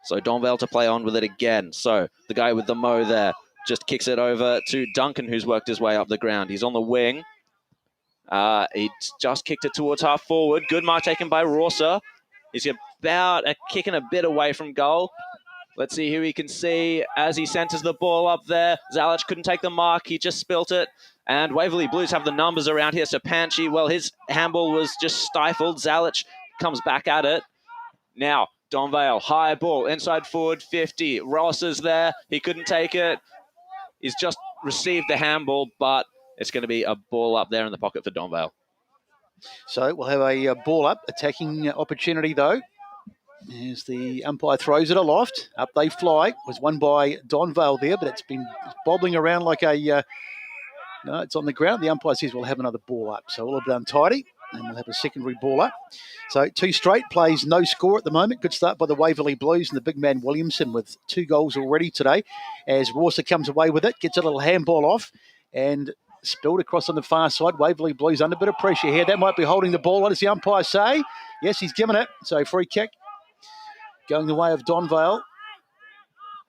Speaker 3: So Donvale to play on with it again. So the guy with the mo there just kicks it over to Duncan, who's worked his way up the ground. He's on the wing. He just kicked it towards half forward. Good mark taken by Rawser. He's about kicking a bit away from goal. Let's see who he can see as he centres the ball up there. Zalic couldn't take the mark. He just spilt it. And Waverley Blues have the numbers around here. So Panchi, well, his handball was just stifled. Zalic comes back at it. Now, Donvale, high ball, inside forward, 50. Ross is there. He couldn't take it. He's just received the handball, but it's going to be a ball up there in the pocket for Donvale.
Speaker 4: So we'll have a ball up, attacking opportunity though. As the umpire throws it aloft, up they fly. It was won by Donvale there, but it's been bobbling around like no, it's on the ground. The umpire says we'll have another ball up. So we'll have done tidy, and we'll have a secondary ball up. So 2 straight plays, no score at the moment. Good start by the Waverley Blues and the big man Williamson with 2 goals already today. As Rawser comes away with it, gets a little handball off and spilled across on the far side. Waverley Blues under a bit of pressure here. That might be holding the ball. What does the umpire say? Yes, he's given it. So free kick going the way of Donvale.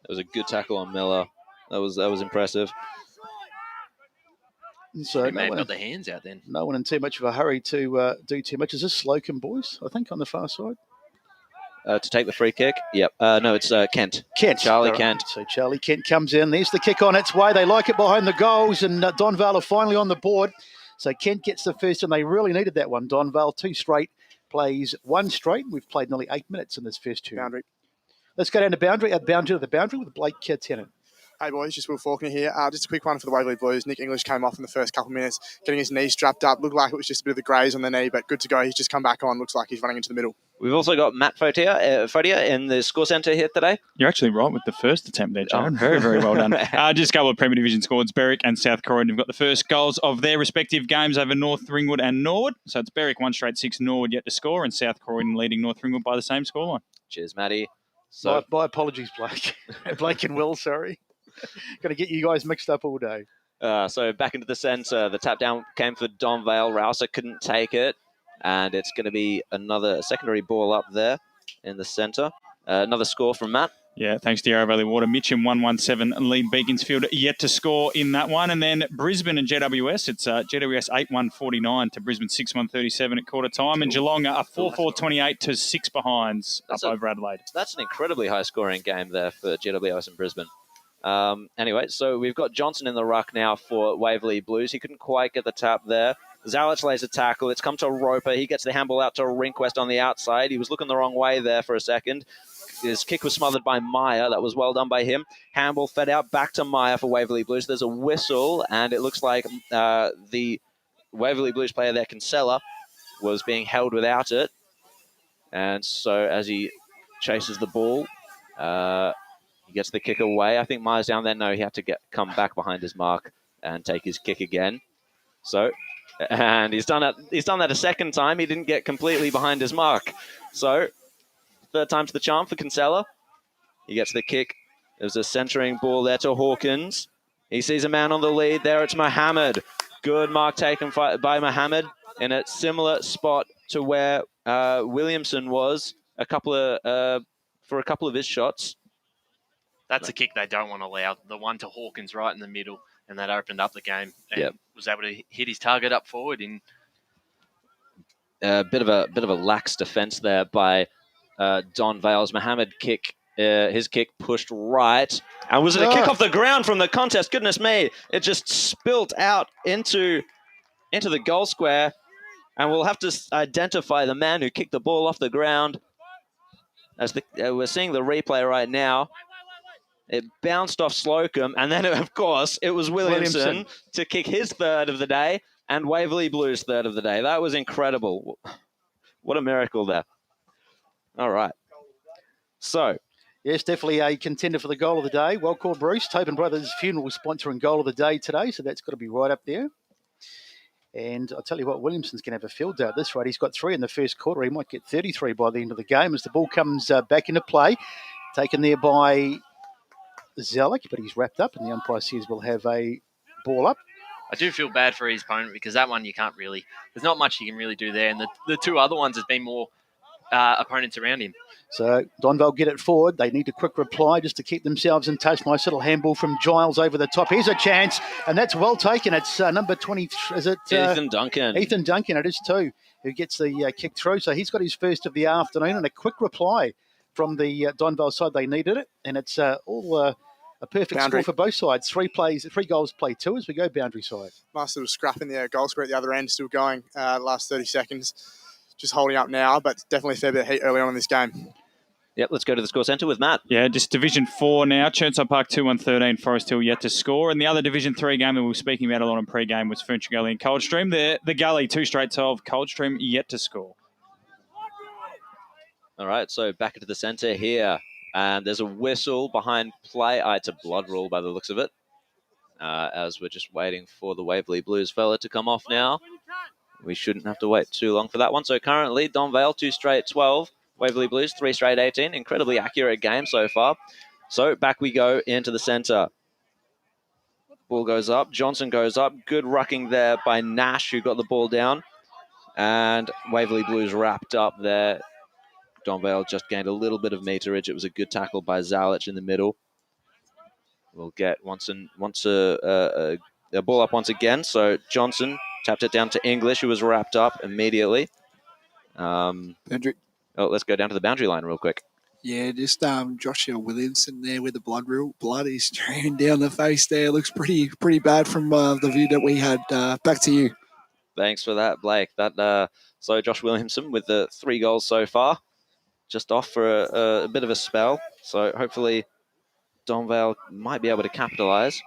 Speaker 3: That was a good tackle on Miller. That was impressive.
Speaker 4: So
Speaker 19: he may have got the hands out then.
Speaker 4: No one in too much of a hurry to do too much. Is this Slocum, boys, I think, on the far side?
Speaker 3: To take the free kick? Yep. No, it's Kent. Charlie Kent.
Speaker 4: So Charlie Kent comes in. There's the kick on its way. They like it behind the goals, and Donvale are finally on the board. So Kent gets the first, and they really needed that one. Donvale, 2 straight, plays 1 straight. We've played nearly 8 minutes in this first 2.
Speaker 18: Boundary.
Speaker 4: Let's go down to boundary. Boundary to the boundary with Blake Tennant.
Speaker 18: Hey boys, just Will Faulkner here. Just a quick one for the Waverley Blues. Nick English came off in the first couple of minutes, getting his knee strapped up. Looked like it was just a bit of the graze on the knee, but good to go. He's just come back on. Looks like he's running into the middle.
Speaker 3: We've also got Matt Fotia in the score centre here today.
Speaker 20: You're actually right with the first attempt there, Jared. Very, very well done. Just a couple of Premier Division scores. Berwick and South Croydon have got the first goals of their respective games over North Ringwood and Norwood. So it's Berwick 1 straight 6, Norwood yet to score, and South Croydon leading North Ringwood by the same scoreline.
Speaker 3: Cheers, Matty. So
Speaker 4: My apologies, Blake. Blake and Will, sorry. Got to get you guys mixed up all day.
Speaker 3: So back into the centre. The tap down came for Donvale. Rouser couldn't take it. And it's going to be another secondary ball up there in the centre. Another score from Matt.
Speaker 20: Yeah, thanks to Yarra Valley Water. Mitcham 117 lead Beaconsfield yet to score in that one. And then Brisbane and GWS. It's GWS 8-1-49 to Brisbane 6-1-37 at quarter time. And Geelong are 4-4-28 to 6 behinds over Adelaide.
Speaker 3: That's an incredibly high scoring game there for GWS and Brisbane. Anyway, so we've got Johnson in the ruck now for Waverley Blues. He couldn't quite get the tap there. Zalic lays a tackle. It's come to Roper. He gets the handball out to Rehnquist on the outside. He was looking the wrong way there for a second. His kick was smothered by Meyer. That was well done by him. Handball fed out back to Meyer for Waverley Blues. There's a whistle, and it looks like the Waverley Blues player there, Kinsella, was being held without it. And so as he chases the ball, he gets the kick away. I think Meyer's down there. No, he had to come back behind his mark and take his kick again. So, and he's done that a second time. He didn't get completely behind his mark. So, third time's the charm for Kinsella. He gets the kick. There's a centering ball there to Hawkins. He sees a man on the lead. There it's Mohammed. Good mark taken by Mohammed in a similar spot to where Williamson was for a couple of his shots.
Speaker 19: That's a kick they don't want to allow. The one to Hawkins right in the middle, and that opened up the game and was able to hit his target up forward. In
Speaker 3: a bit of a lax defence there by Donvale's. Mohammed kick. His kick pushed right, and was it a kick off the ground from the contest? Goodness me! It just spilt out into the goal square, and we'll have to identify the man who kicked the ball off the ground. As we're seeing the replay right now. It bounced off Slocum, and then, of course, it was Williamson to kick his third of the day and Waverley Blues' third of the day. That was incredible. What a miracle there. All right. So.
Speaker 4: Yes, definitely a contender for the goal of the day. Well called, Bruce. Tobin Brothers Funeral sponsoring goal of the day today, so that's got to be right up there. And I'll tell you what, Williamson's going to have a field day at this rate. He's got 3 in the first quarter. He might get 33 by the end of the game as the ball comes back into play. Taken there by Zalic, but he's wrapped up, and the umpire says we'll have a ball up.
Speaker 19: I do feel bad for his opponent because that one you can't really, there's not much you can really do there. And the two other ones has been more opponents around him.
Speaker 4: So Donvale get it forward. They need a quick reply just to keep themselves in touch. Nice little handball from Giles over the top. Here's a chance, and that's well taken. It's number 20. Is it
Speaker 3: Ethan Duncan?
Speaker 4: Ethan Duncan, it is too, who gets the kick through. So he's got his first of the afternoon, and a quick reply from the Donvale side. They needed it, and it's all a perfect
Speaker 21: Boundary.
Speaker 4: score for both sides. 3 goals played 2 as we go boundary side.
Speaker 21: Nice little scrap in the goal square at the other end, still going last 30 seconds. Just holding up now, but definitely a fair bit of heat early on in this game.
Speaker 3: Yep, let's go to the score centre with Matt.
Speaker 20: Yeah, just Division 4 now. Chertside Park 2-1-13, Forest Hill yet to score. And the other Division 3 game that we were speaking about a lot in pre-game was Ferntree Gully and Coldstream. The Gully, 2 straight 12, Coldstream yet to score.
Speaker 3: All right, so back into the centre here. And there's a whistle behind play. It's a blood rule by the looks of it. As we're just waiting for the Waverley Blues fella to come off now. We shouldn't have to wait too long for that one. So currently, Donvale, 2 straight 12. Waverley Blues, 3 straight 18. Incredibly accurate game so far. So back we go into the centre. Ball goes up. Johnson goes up. Good rucking there by Nash, who got the ball down. And Waverley Blues wrapped up there. Donvale just gained a little bit of meterage. It was a good tackle by Zalic in the middle. We'll get a ball up once again. So Johnson tapped it down to English, who was wrapped up immediately. Let's go down to the boundary line real quick.
Speaker 18: Yeah, just Joshua Williamson there with the blood is streaming down the face there. Looks pretty bad from the view that we had. Back to you.
Speaker 3: Thanks for that, Blake. So Josh Williamson with the 3 goals so far. Just off for a bit of a spell. So hopefully Donvale might be able to capitalise.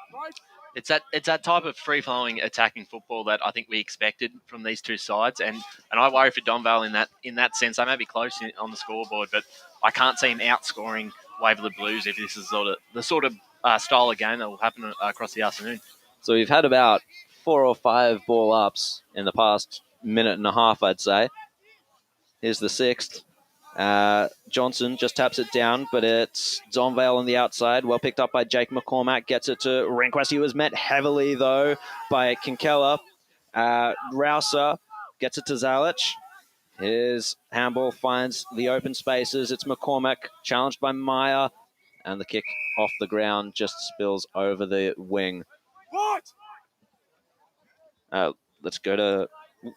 Speaker 19: It's that type of free-flowing attacking football that I think we expected from these two sides, and I worry for Donvale in that sense. They may be close on the scoreboard, but I can't see him outscoring Waverley Blues if this is the sort of style of game that will happen across the afternoon.
Speaker 3: So we've had about 4 or 5 ball ups in the past minute and a half, I'd say. Here's the 6th. Johnson just taps it down, but it's Donvale on the outside. Well picked up by Jake McCormack. Gets it to Rehnquist. He was met heavily, though, by Kinkella. Rouser gets it to Zalic. His handball finds the open spaces. It's McCormack, challenged by Meyer. And the kick off the ground just spills over the wing.
Speaker 10: What?
Speaker 3: Let's go to... You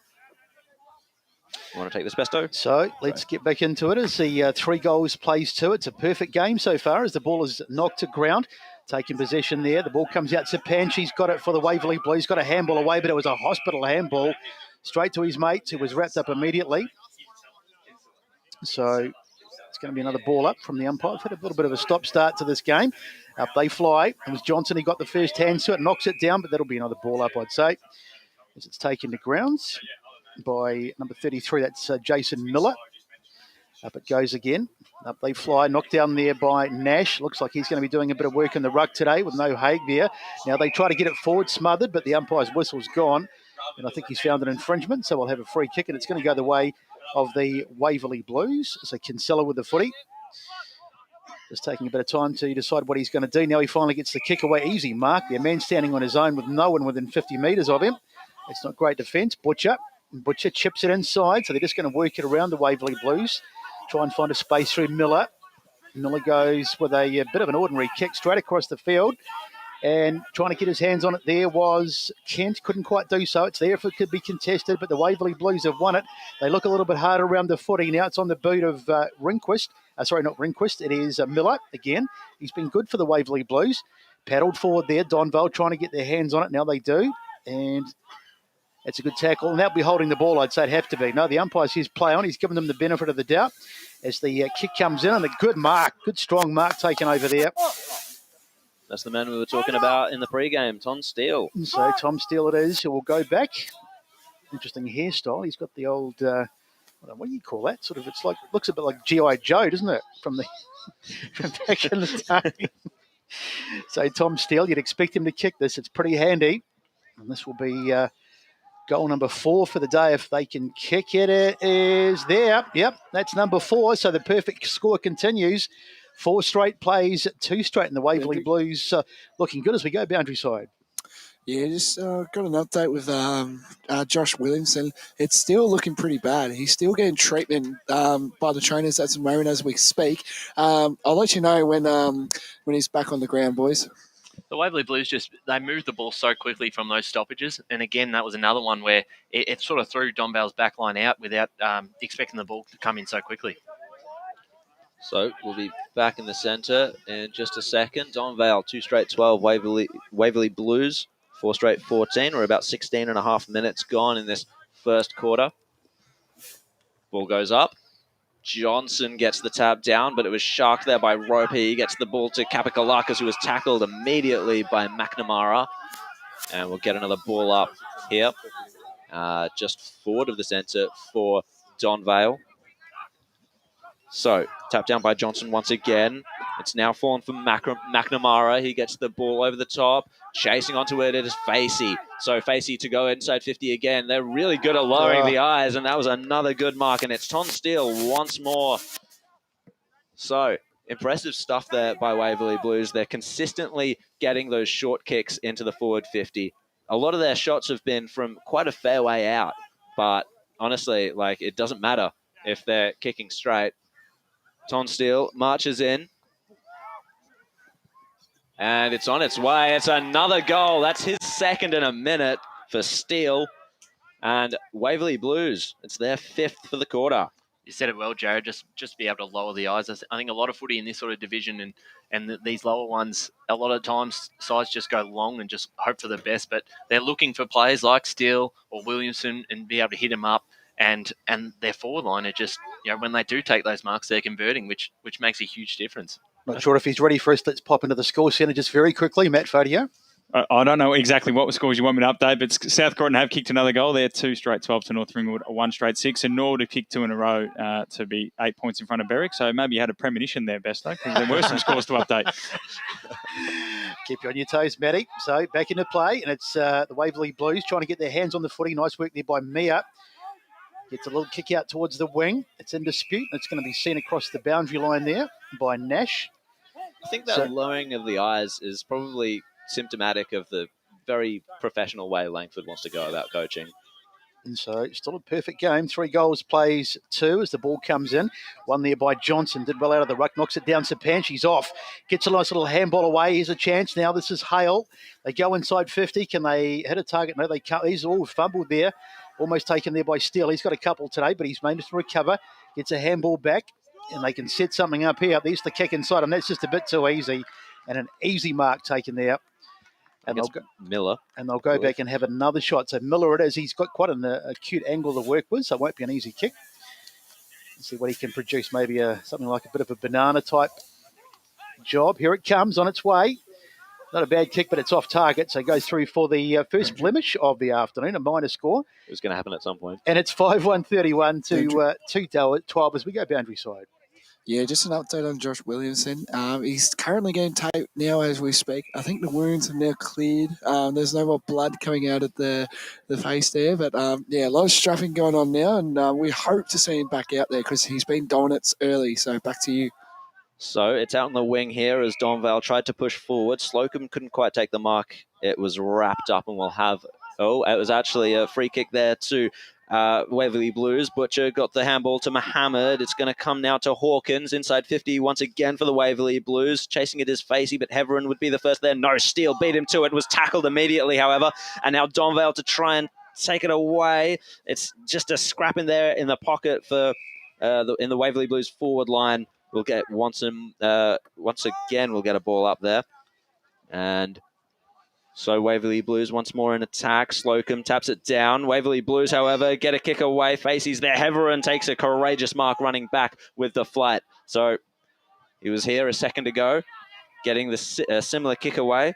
Speaker 3: want to take this, Besto?
Speaker 4: So let's get back into it as the 3 goals plays 2. It's a perfect game so far as the ball is knocked to ground. Taking possession there. The ball comes out to Panchi's got it for the Waverley Blues. Got a handball away, but it was a hospital handball. Straight to his mates, who was wrapped up immediately. So it's going to be another ball up from the umpire. We've had a little bit of a stop-start to this game. Up they fly. It was Johnson. He got the first hand to it, knocks it down, but that'll be another ball up, I'd say, as it's taken to grounds by number 33. That's Jason Miller. Up it goes again. Up they fly. Knocked down there by Nash. Looks like he's going to be doing a bit of work in the ruck today with no Haig there. Now they try to get it forward, smothered, but the umpire's whistle's gone. And I think he's found an infringement, so we'll have a free kick, and it's going to go the way of the Waverley Blues. So Kinsella with the footy. Just taking a bit of time to decide what he's going to do. Now he finally gets the kick away. Easy mark. The man standing on his own with no one within 50 metres of him. It's not great defence. Butcher chips it inside, so they're just going to work it around the Waverley Blues. Try and find a space through Miller. Miller goes with a bit of an ordinary kick straight across the field. And trying to get his hands on it there was Kent. Couldn't quite do so. It's there if it could be contested, but the Waverley Blues have won it. They look a little bit harder around the footy. Now it's on the boot of Rehnquist. Sorry, not Rehnquist. It is Miller again. He's been good for the Waverley Blues. Paddled forward there. Donvale trying to get their hands on it. Now they do. And it's a good tackle. And they'll be holding the ball, I'd say. It'd have to be. No, the umpire's his play on. He's given them the benefit of the doubt as the kick comes in. And a good mark. Good, strong mark taken over there.
Speaker 3: That's the man we were talking about in the pre-game, Tom Steele.
Speaker 4: So Tom Steele it is, who will go back. Interesting hairstyle. He's got the old, what do you call that? Sort of, it's like, looks a bit like G.I. Joe, doesn't it? From back in the day. So Tom Steele, you'd expect him to kick this. It's pretty handy. And this will be goal number 4 for the day if they can kick it. It is there. Yep, that's number 4. So the perfect score continues. 4 straight plays, 2 straight in the Waverley Blues. Looking good as we go boundary side.
Speaker 18: Yeah, just got an update with Josh Williamson. It's still looking pretty bad. He's still getting treatment by the trainers at the moment as we speak. I'll let you know when he's back on the ground, boys.
Speaker 19: The Waverley Blues they moved the ball so quickly from those stoppages. And again, that was another one where it sort of threw Donvale's back line out without expecting the ball to come in so quickly.
Speaker 3: So we'll be back in the centre in just a second. Donvale, 2 straight 12. Waverley Blues, 4 straight 14. We're about 16 and a half minutes gone in this first quarter. Ball goes up. Johnson gets the tap down, but it was sharked there by Roper. He gets the ball to Kapikalakis, who was tackled immediately by McNamara. And we'll get another ball up here, just forward of the centre for Donvale. So, tap down by Johnson once again. It's now fallen for McNamara. He gets the ball over the top. Chasing onto it is Facey. So, Facey to go inside 50 again. They're really good at lowering the eyes, and that was another good mark. And it's Tom Steele once more. So, impressive stuff there by Waverley Blues. They're consistently getting those short kicks into the forward 50. A lot of their shots have been from quite a fair way out. But, honestly, it doesn't matter if they're kicking straight. Tom Steele marches in. And it's on its way. It's another goal. That's his second in a minute for Steele. And Waverley Blues, it's their 5th for the quarter.
Speaker 19: You said it well, Jared. Just be able to lower the eyes. I think a lot of footy in this sort of division and these lower ones, a lot of times sides just go long and just hope for the best. But they're looking for players like Steele or Williamson and be able to hit them up. And their forward line are just, when they do take those marks, they're converting, which makes a huge difference.
Speaker 4: Not sure if he's ready for us. Let's pop into the score centre just very quickly. Matt Fodio.
Speaker 20: I don't know exactly what scores you want me to update, but South Croydon have kicked another goal. They're 2 straight 12 to North Ringwood, 1 straight 6, and Norwood have kicked 2 in a row to be 8 points in front of Berwick. So maybe you had a premonition there, Besto, because there were some scores to update.
Speaker 4: Keep you on your toes, Matty. So back into play, and it's the Waverley Blues trying to get their hands on the footy. Nice work there by Mia. Gets a little kick out towards the wing. It's in dispute. It's going to be seen across the boundary line there by Nash.
Speaker 3: I think that lowering of the eyes is probably symptomatic of the very professional way Langford wants to go about coaching.
Speaker 4: And so still a perfect game. 3 goals, plays 2 as the ball comes in. One there by Johnson. Did well out of the ruck. Knocks it down. Sapanchi's off. Gets a nice little handball away. Here's a chance now. This is Hale. They go inside 50. Can they hit a target? No, they can't. He's all fumbled there. Almost taken there by Steele. He's got a couple today, but he's managed to recover. Gets a handball back. And they can set something up here. There's the kick inside. And that's just a bit too easy. And an easy mark taken there. And they'll go,
Speaker 3: Miller.
Speaker 4: And they'll go back and have another shot. So Miller it is. He's got quite an acute angle to work with, so it won't be an easy kick. Let's see what he can produce. Maybe something like a bit of a banana type job. Here it comes on its way. Not a bad kick, but it's off target. So it goes through for the first blemish of the afternoon, a minor score.
Speaker 3: It was going to happen at some point.
Speaker 4: And it's 5-1-31 to 2-12 as we go boundary side.
Speaker 18: Yeah, just an update on Josh Williamson. He's currently getting taped now as we speak. I think the wounds have now cleared. There's no more blood coming out of the face there. But, a lot of strapping going on now, and we hope to see him back out there because he's been dominant early. So back to you.
Speaker 3: So it's out on the wing here as Donvale tried to push forward. Slocum couldn't quite take the mark. It was wrapped up and we'll have... Oh, it was actually a free kick there to... Waverley Blues. Butcher got the handball to Mohammed. It's going to come now to Hawkins inside 50 once again for the Waverley Blues. Chasing it is Facey, but Heverin would be the first there. No, Steele beat him to it. Was tackled immediately, however. And now Donvale to try and take it away. It's just a scrap in there in the pocket for in the Waverley Blues forward line. We'll get once again we'll get a ball up there. And so Waverley Blues once more in attack. Slocum taps it down. Waverley Blues, however, get a kick away. Facey's there. Heverin takes a courageous mark running back with the flight. So he was here a second ago, getting the similar kick away.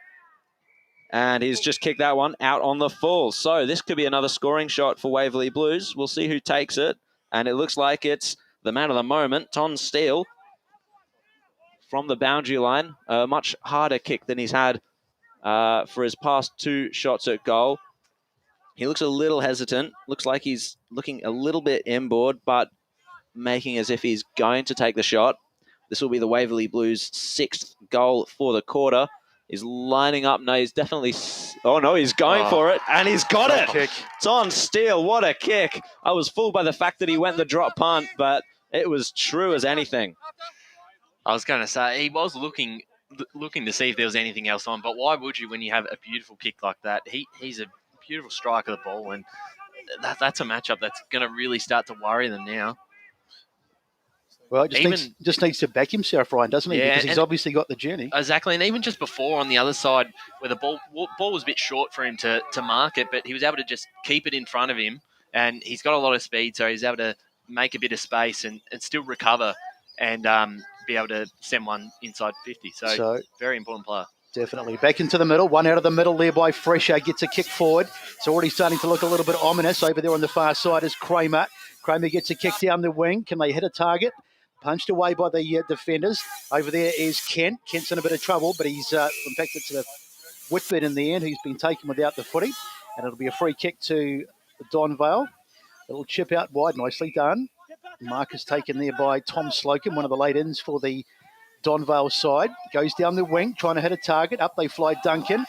Speaker 3: And he's just kicked that one out on the full. So this could be another scoring shot for Waverley Blues. We'll see who takes it. And it looks like it's the man of the moment, Ton Steele, from the boundary line. A much harder kick than he's had for his past 2 shots at goal. He looks a little hesitant. Looks like he's looking a little bit inboard, but making as if he's going to take the shot. This will be the Waverley Blues' 6th goal for the quarter. He's lining up. No, he's definitely... Oh, no, he's going for it, and he's got it.
Speaker 4: Kick.
Speaker 3: Ton Steele, what a kick. I was fooled by the fact that he went the drop punt, but it was true as anything.
Speaker 19: I was going to say, he was looking to see if there was anything else on, but why would you when you have a beautiful kick like that? He's a beautiful striker of the ball, and that's a matchup that's going to really start to worry them now.
Speaker 4: Well, it just needs to back himself, Ryan, doesn't he?
Speaker 19: Yeah,
Speaker 4: because he's obviously got the journey.
Speaker 19: Exactly, and even just before on the other side, where the ball was a bit short for him to mark it, but he was able to just keep it in front of him, and he's got a lot of speed, so he's able to make a bit of space and still recover and be able to send one inside 50. So very important player.
Speaker 4: Definitely. Back into the middle. One out of the middle there by Fresher. Gets a kick forward. It's already starting to look a little bit ominous. Over there on the far side is Kramer. Kramer gets a kick down the wing. Can they hit a target? Punched away by the defenders. Over there is Kent. Kent's in a bit of trouble, but he's, in fact, it's a Whitford in the end who's been taken without the footy. And it'll be a free kick to Donvale. A little chip out wide. Nicely done. Mark is taken there by Tom Slocum, one of the late ins for the Donvale side. Goes down the wing, trying to hit a target. Up they fly Duncan.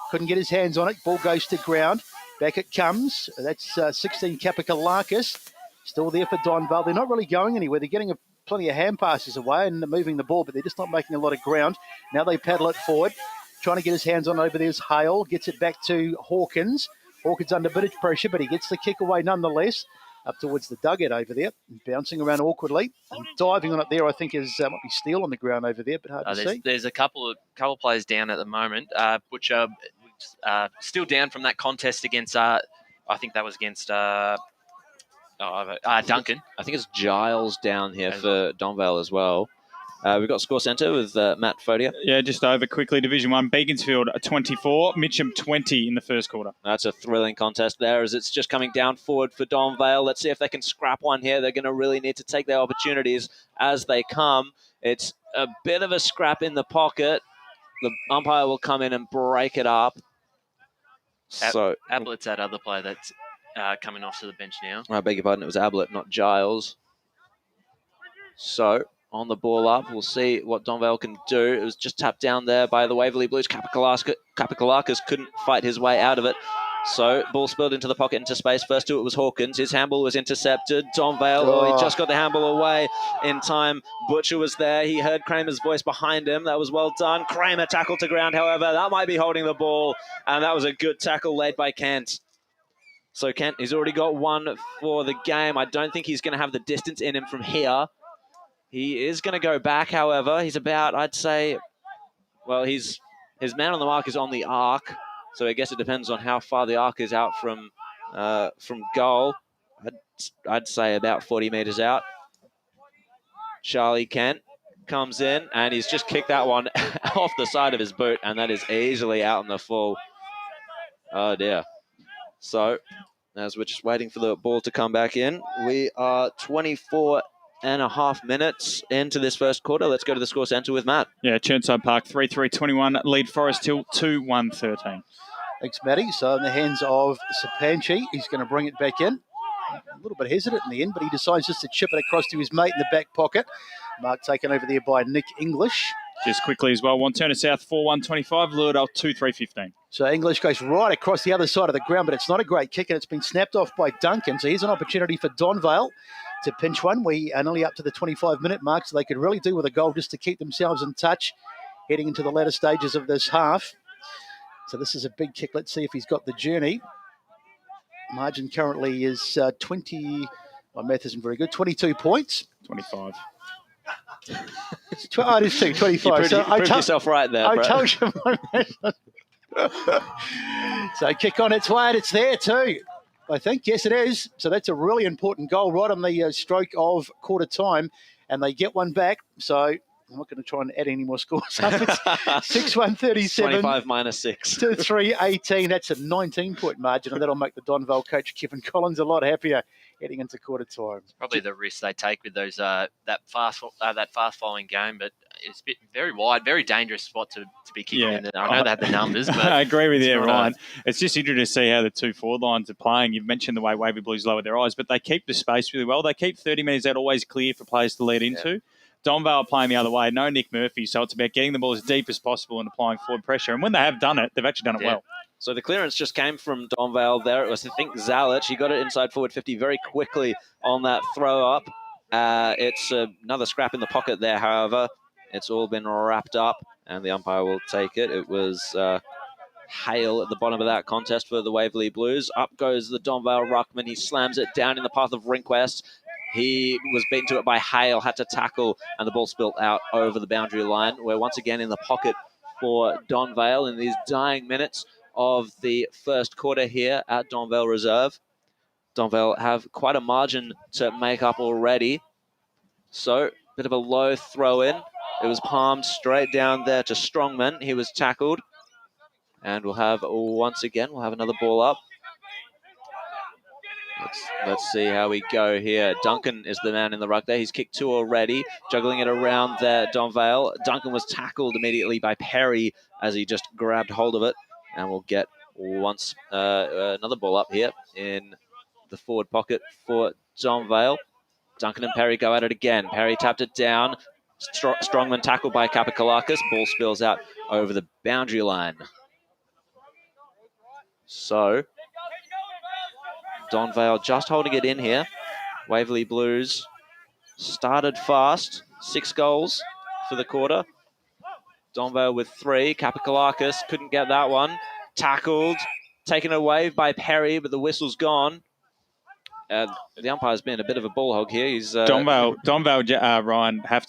Speaker 4: Couldn't get his hands on it. Ball goes to ground. Back it comes. That's 16 Kapakalakis. Still there for Donvale. They're not really going anywhere. They're getting plenty of hand passes away and moving the ball, but they're just not making a lot of ground. Now they paddle it forward. Trying to get his hands on it over there's Hale. Gets it back to Hawkins. Hawkins under a bit of pressure, but he gets the kick away nonetheless. Up towards the dugout over there, bouncing around awkwardly. And diving on it there, I think, is might be Steele on the ground over there, but hard to see.
Speaker 19: There's a couple of players down at the moment. Butcher still down from that contest against, I think that was against Duncan.
Speaker 3: I think it's Giles down here for Donvale as well. We've got Score Centre with Matt Fodia.
Speaker 20: Yeah, just over quickly. Division 1, Beaconsfield 24, Mitcham 20 in the first quarter.
Speaker 3: That's a thrilling contest there as it's just coming down forward for Donvale. Let's see if they can scrap one here. They're going to really need to take their opportunities as they come. It's a bit of a scrap in the pocket. The umpire will come in and break it up.
Speaker 19: Ablett's that other player that's coming off to the bench now.
Speaker 3: I beg your pardon, it was Ablett, not Giles. So, on the ball up, we'll see what Donvale can do. It was just tapped down there by the Waverley Blues. Kapikalakis couldn't fight his way out of it. So, ball spilled into the pocket, into space. First to it was Hawkins. His handball was intercepted. Donvale, he just got the handball away in time. Butcher was there. He heard Kramer's voice behind him. That was well done. Kramer tackled to ground, however. That might be holding the ball. And that was a good tackle laid by Kent. So, Kent, he's already got one for the game. I don't think he's going to have the distance in him from here. He is going to go back, however. He's about, I'd say, well, his man on the mark is on the arc. So I guess it depends on how far the arc is out from goal. I'd say about 40 metres out. Charlie Kent comes in, and he's just kicked that one off the side of his boot, and that is easily out in the full. Oh, dear. So, as we're just waiting for the ball to come back in, we are 24.5 minutes into this first quarter. Let's go to the score centre with Matt.
Speaker 20: Yeah, Churnside Park 3-3-21, lead Forest Hill 2-1-13.
Speaker 4: Thanks, Matty. So in the hands of Sapanchi, he's going to bring it back in. A little bit hesitant in the end, but he decides just to chip it across to his mate in the back pocket. Mark taken over there by Nick English.
Speaker 20: Just quickly as well, Wanturna South 4-1-25, Lewerdale 2-3-15.
Speaker 4: So English goes right across the other side of the ground, but it's not a great kick, and it's been snapped off by Duncan. So here's an opportunity for Donvale to pinch one. We are nearly up to the 25-minute mark, so they could really do with a goal just to keep themselves in touch heading into the latter stages of this half. So this is a big kick. Let's see if he's got the journey. Margin currently is 20. My math isn't very good. 22 points.
Speaker 20: 25.
Speaker 4: It is 25.
Speaker 3: You proved yourself right there,
Speaker 4: I
Speaker 3: bro.
Speaker 4: told you my math. So kick on its way, and it's there too. I think, yes, it is. So that's a really important goal right on the stroke of quarter time, and they get one back. So I'm not going to try and add any more scores up. It's 6-1-37.
Speaker 3: 25 minus 6.
Speaker 4: To 3-18. That's a 19-point margin, and that'll make the Donvale coach, Kevin Collins, a lot happier heading into quarter time.
Speaker 19: Probably the risk they take with those that fast following game, but it's a bit very wide, very dangerous spot to be kicking in. I know they have the numbers, but
Speaker 20: I agree with you, Ryan. It's just interesting to see how the 2 forward lines are playing. You've mentioned the way Waverley Blues lower their eyes, but they keep the space really well. They keep 30 metres out always clear for players to lead into. Donvale playing the other way, no Nick Murphy, so it's about getting the ball as deep as possible and applying forward pressure. And when they have done it, they've actually done it well.
Speaker 3: So the clearance just came from Donvale there. It was, I think, Zalic. He got it inside forward 50 very quickly on that throw up. It's another scrap in the pocket there, however. It's all been wrapped up, and the umpire will take it. It was Hale at the bottom of that contest for the Waverley Blues. Up goes the Donvale ruckman. He slams it down in the path of Rehnquist. He was beaten to it by Hale, had to tackle, and the ball spilt out over the boundary line. We're once again in the pocket for Donvale in these dying minutes of the first quarter here at Donvale Reserve. Donvale have quite a margin to make up already. So, bit of a low throw in. It was palmed straight down there to Strongman. He was tackled. And we'll have, once again, we'll have another ball up. Let's see how we go here. Duncan is the man in the ruck there. He's kicked 2 already. Juggling it around there, Donvale. Duncan was tackled immediately by Perry as he just grabbed hold of it. And we'll get another ball up here in the forward pocket for Donvale. Duncan and Perry go at it again. Perry tapped it down. Strongman tackled by Kapikalakis. Ball spills out over the boundary line. So, Donvale just holding it in here. Waverley Blues started fast. 6 goals for the quarter. Donvale with 3. Kapikalakis couldn't get that one. Tackled. Taken away by Perry, but the whistle's gone. The umpire's been a bit of a ball hog here. He's
Speaker 20: Donvale, Ryan, have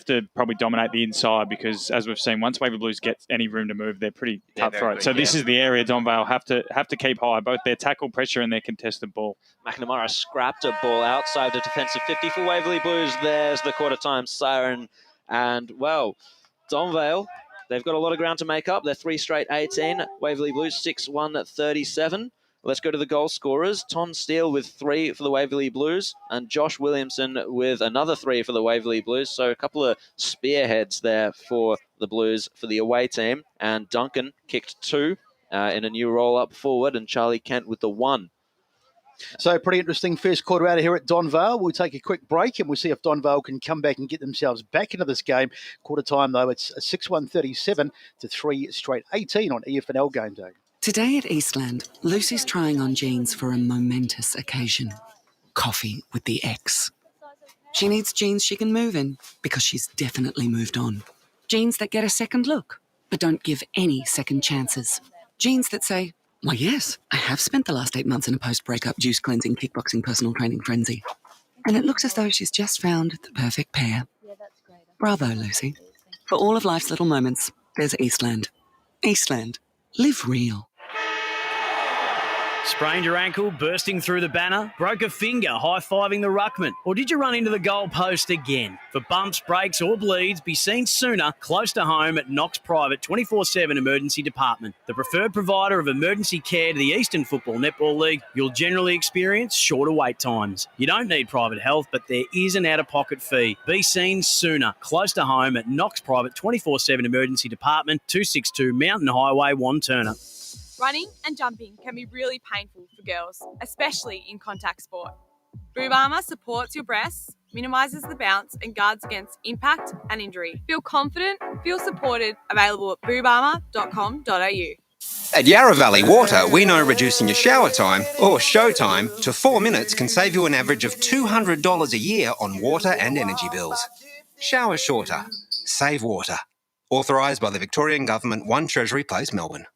Speaker 20: to probably dominate the inside because, as we've seen, once Waverley Blues get any room to move, they're pretty cutthroat. So this is the area Donvale have to keep high, both their tackle pressure and their contested ball.
Speaker 3: McNamara scrapped a ball outside the defensive 50 for Waverley Blues. There's the quarter time siren. And, well, Donvale, they've got a lot of ground to make up. They're 3 straight 18. Waverley Blues 6-1-37. Let's go to the goal scorers. Tom Steele with 3 for the Waverley Blues and Josh Williamson with another 3 for the Waverley Blues. So a couple of spearheads there for the Blues for the away team. And Duncan kicked 2 in a new roll-up forward and Charlie Kent with the 1.
Speaker 4: So pretty interesting first quarter out of here at Donvale. We'll take a quick break and we'll see if Donvale can come back and get themselves back into this game. Quarter time though, it's 6-1-37 to 3 straight 18 on EFNL game day.
Speaker 5: Today at Eastland, Lucy's trying on jeans for a momentous occasion. Coffee with the ex. She needs jeans she can move in because she's definitely moved on. Jeans that get a second look, but don't give any second chances. Jeans that say, why yes, I have spent the last 8 months in a post-breakup juice cleansing, kickboxing, personal training frenzy. And it looks as though she's just found the perfect pair. Bravo, Lucy. For all of life's little moments, there's Eastland. Eastland. Live real.
Speaker 6: Sprained your ankle, bursting through the banner? Broke a finger, high-fiving the ruckman? Or did you run into the goal post again? For bumps, breaks or bleeds, be seen sooner, close to home at Knox Private 24/7 Emergency Department. The preferred provider of emergency care to the Eastern Football Netball League, you'll generally experience shorter wait times. You don't need private health, but there is an out-of-pocket fee. Be seen sooner, close to home at Knox Private 24/7 Emergency Department, 262 Mountain Highway, Wanturna.
Speaker 7: Running and jumping can be really painful for girls, especially in contact sport. Boob Armour supports your breasts, minimises the bounce and guards against impact and injury. Feel confident, feel supported, available at boobarmour.com.au.
Speaker 8: At Yarra Valley Water, we know reducing your shower time, or show time, to 4 minutes can save you an average of $200 a year on water and energy bills. Shower shorter. Save water. Authorised by the Victorian Government, 1 Treasury Place, Melbourne.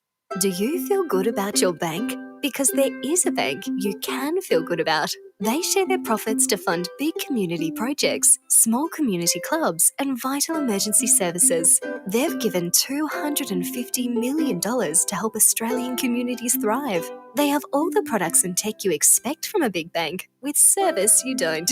Speaker 9: Do you feel good about your bank? Because there is a bank you can feel good about. They share their profits to fund big community projects, small community clubs, and vital emergency services. They've given $250 million to help Australian communities thrive. They have all the products and tech you expect from a big bank, with service you don't.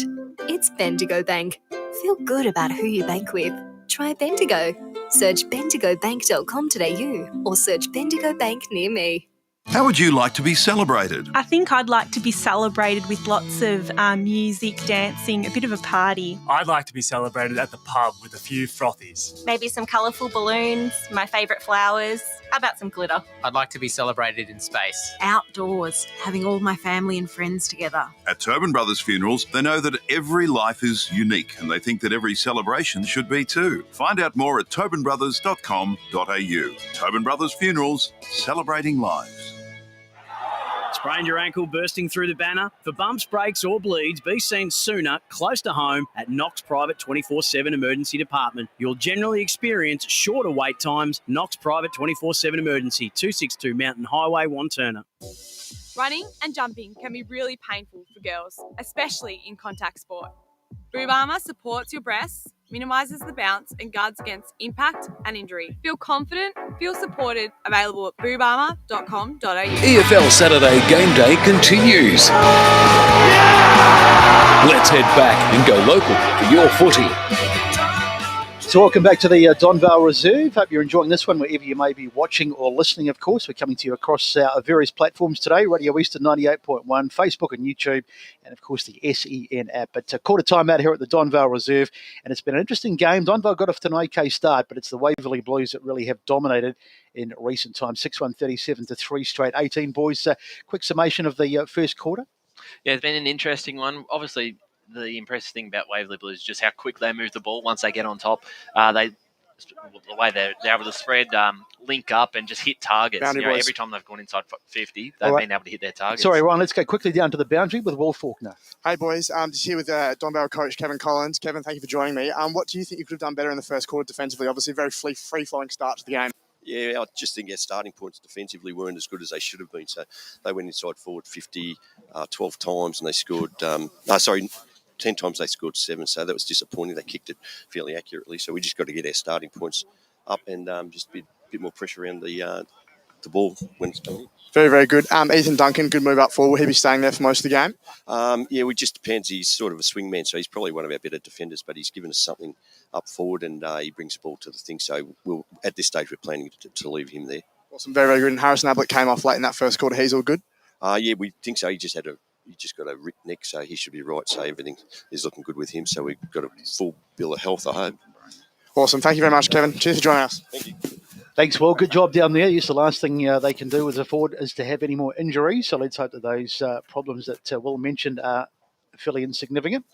Speaker 9: It's Bendigo Bank. Feel good about who you bank with. Try Bendigo. Search bendigobank.com.au or search Bendigo Bank near me.
Speaker 10: How would you like to be celebrated?
Speaker 11: I think I'd like to be celebrated with lots of music, dancing, a bit of a party.
Speaker 12: I'd like to be celebrated at the pub with a few frothies.
Speaker 13: Maybe some colourful balloons, my favourite flowers. How about some glitter?
Speaker 14: I'd like to be celebrated in space.
Speaker 15: Outdoors, having all my family and friends together.
Speaker 10: At Tobin Brothers Funerals, they know that every life is unique and they think that every celebration should be too. Find out more at tobinbrothers.com.au. Tobin Brothers Funerals, celebrating lives.
Speaker 6: Sprained your ankle, bursting through the banner? For bumps, breaks or bleeds, be seen sooner, close to home at Knox Private 24/7 Emergency Department. You'll generally experience shorter wait times. Knox Private 24/7 Emergency, 262 Mountain Highway, Wanturna.
Speaker 7: Running and jumping can be really painful for girls, especially in contact sport. Boob Armour supports your breasts, minimises the bounce and guards against impact and injury. Feel confident, feel supported, available at boobarmour.com.au.
Speaker 1: EFL Saturday game day continues. Let's head back and go local for your footy.
Speaker 4: So welcome back to the Donvale Reserve. Hope you're enjoying this one wherever you may be watching or listening, of course. We're coming to you across various platforms today, Radio Eastern 98.1, Facebook and YouTube, and of course the SEN app. But quarter time out here at the Donvale Reserve, and it's been an interesting game. Donvale got off to an okay start, but it's the Waverley Blues that really have dominated in recent times. 6-1-37 to 3 straight 18. Boys, quick summation of the first quarter.
Speaker 19: Yeah, it's been an interesting one. Obviously, the impressive thing about Waverley Blues is just how quick they move the ball once they get on top. The way they're able to spread, link up and just hit targets. Every time they've gone inside 50, they've been able to hit their targets.
Speaker 4: Sorry, Ryan, let's go quickly down to the boundary with Will Faulkner.
Speaker 21: Hey, boys. Just here with Donvale coach Kevin Collins. Kevin, thank you for joining me. What do you think you could have done better in the first quarter defensively? Obviously, a very free-flowing start to the game.
Speaker 16: Yeah, I just think our starting points defensively weren't as good as they should have been. So they went inside forward 50, 12 times and they scored... 10 times they scored 7, so that was disappointing. They kicked it fairly accurately, so we just got to get our starting points up and just a bit more pressure around the ball when it's coming in.
Speaker 21: Very, very good. Ethan Duncan, good move up forward. Will he be staying there for most of the game?
Speaker 16: Yeah, it just depends. He's sort of a swingman, so he's probably one of our better defenders, but he's given us something up forward and he brings the ball to the thing, so at this stage we're planning to leave him there.
Speaker 21: Awesome, very, very good. And Harrison Ablett came off late in that first quarter. He's all good?
Speaker 16: Yeah, we think so. He just got a ripped neck, so he should be right. So everything is looking good with him. So we've got a full bill of health, I hope.
Speaker 21: Awesome. Thank you very much, Kevin. Cheers for joining us.
Speaker 16: Thank you.
Speaker 4: Thanks, Will. Good job down there. Yes, the last thing they can do is afford is to have any more injuries. So let's hope that those problems that Will mentioned are fairly insignificant.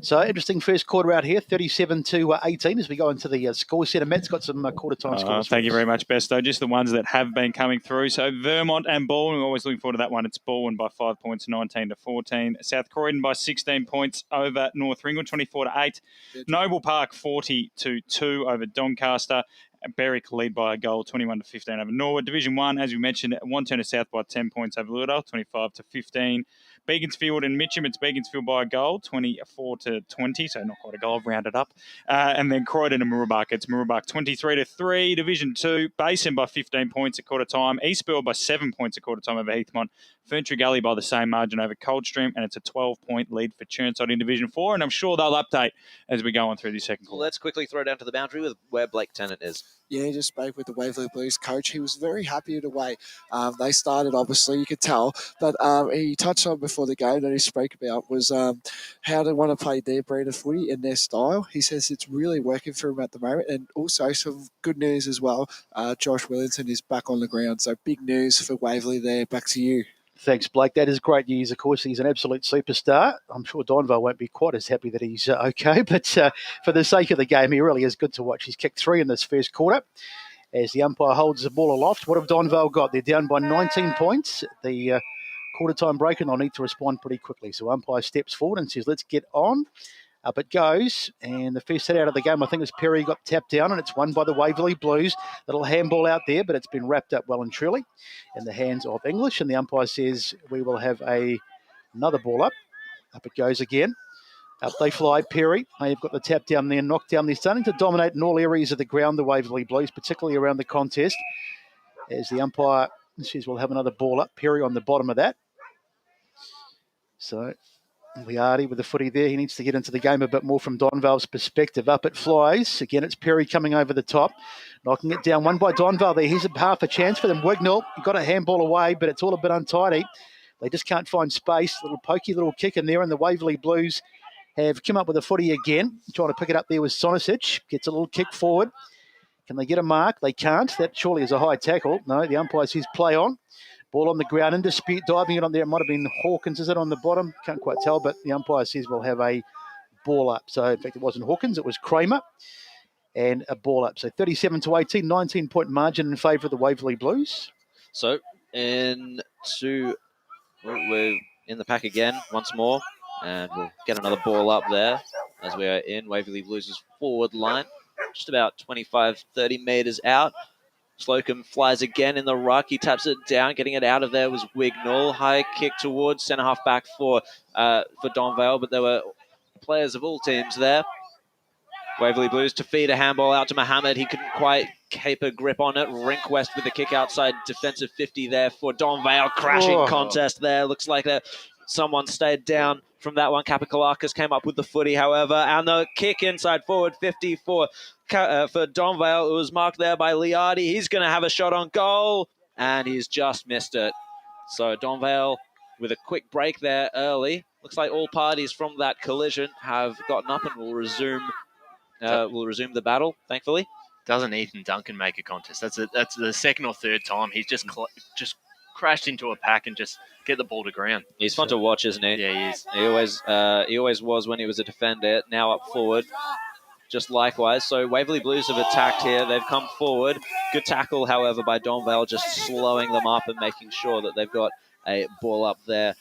Speaker 4: So interesting first quarter out here, 37-18 as we go into the score centre. Matt's got some quarter time scores.
Speaker 20: Thank you very much, Besto. Just the ones that have been coming through. So Vermont and Baldwin, we're always looking forward to that one. It's Baldwin by 5 points, 19-14. South Croydon by 16 points over North Ringwood, 24-8. Noble Park 40-2 over Doncaster. Berwick lead by a goal, 21-15 over Norwood. Division 1, as you mentioned, Wantirna South by 10 points over Ludale, 25-15. Beaconsfield and Mitcham, it's Beaconsfield by a goal, 24-20, so not quite a goal, I've rounded up. And then Croydon and Mooroolbark, it's Mooroolbark 23-3. Division 2, Basin by 15 points at quarter time. Eastbourne by 7 points at quarter time over Heathmont. Ferntree Gully by the same margin over Coldstream, and it's a 12-point lead for Churnside in Division 4, and I'm sure they'll update as we go on through the second quarter.
Speaker 3: Let's quickly throw down to the boundary with where Blake Tennant is.
Speaker 18: Yeah, he just spoke with the Waverley Blues coach. He was very happy in a way. They started, obviously, you could tell. But he touched on before the game that he spoke about was how they want to play their brand of footy in their style. He says it's really working for him at the moment. And also some good news as well. Josh Willington is back on the ground. So big news for Waverley there. Back to you.
Speaker 4: Thanks, Blake. That is great news. Of course, he's an absolute superstar. I'm sure Donvale won't be quite as happy that he's okay, but for the sake of the game, he really is good to watch. He's kicked 3 in this first quarter as the umpire holds the ball aloft. What have Donvale got? They're down by 19 points. The quarter-time break, and they'll need to respond pretty quickly. So umpire steps forward and says, let's get on. Up it goes, and the first hit out of the game, I think, was Perry got tapped down, and it's won by the Waverley Blues. Little handball out there, but it's been wrapped up well and truly in the hands of English, and the umpire says we will have another ball up. Up it goes again. Up they fly, Perry. They've got the tap down there, knocked down. They're starting to dominate in all areas of the ground, the Waverley Blues, particularly around the contest, as the umpire says we'll have another ball up. Perry on the bottom of that. So Liardi with the footy there. He needs to get into the game a bit more from Donvale's perspective. Up it flies. Again, it's Perry coming over the top. Knocking it down. One by Donvale there. Here's half a chance for them. Wignall got a handball away, but it's all a bit untidy. They just can't find space. Little pokey little kick in there, and the Waverley Blues have come up with a footy again. Trying to pick it up there with Sonisic. Gets a little kick forward. Can they get a mark? They can't. That surely is a high tackle. No, the umpire says play on. Ball on the ground, in dispute, diving it on there. It might have been Hawkins, is it, on the bottom? Can't quite tell, but the umpire says we'll have a ball up. So, in fact, it wasn't Hawkins, it was Kramer, and a ball up. So, 37-18, 19-point margin in favour of the Waverley Blues.
Speaker 3: So, we're in the pack again once more, and we'll get another ball up there as we are in Waverley Blues' forward line, just about 25-30 metres out. Slocum flies again in the ruck. He taps it down. Getting it out of there was Wignall. High kick towards centre half back for Donvale, but there were players of all teams there. Waverley Blues to feed a handball out to Mohammed. He couldn't quite keep a grip on it. Rinkwest with the kick outside defensive 50 there for Donvale. Crashing contest there. Looks like someone stayed down from that one. Kapakalakis came up with the footy, however, and the kick inside forward 50 for Donvale. It was marked there by Liardi. He's going to have a shot on goal, and he's just missed it. So Donvale with a quick break there early. Looks like all parties from that collision have gotten up and will resume the battle, thankfully.
Speaker 19: Doesn't Ethan Duncan make a contest? That's the second or third time he's just crashed into a pack and just get the ball to ground.
Speaker 3: He's fun to watch, isn't he?
Speaker 19: Yeah, he is.
Speaker 3: He always was when he was a defender. Now up forward, just likewise. So Waverley Blues have attacked here. They've come forward. Good tackle, however, by Donvale, just slowing them up and making sure that they've got a ball up there.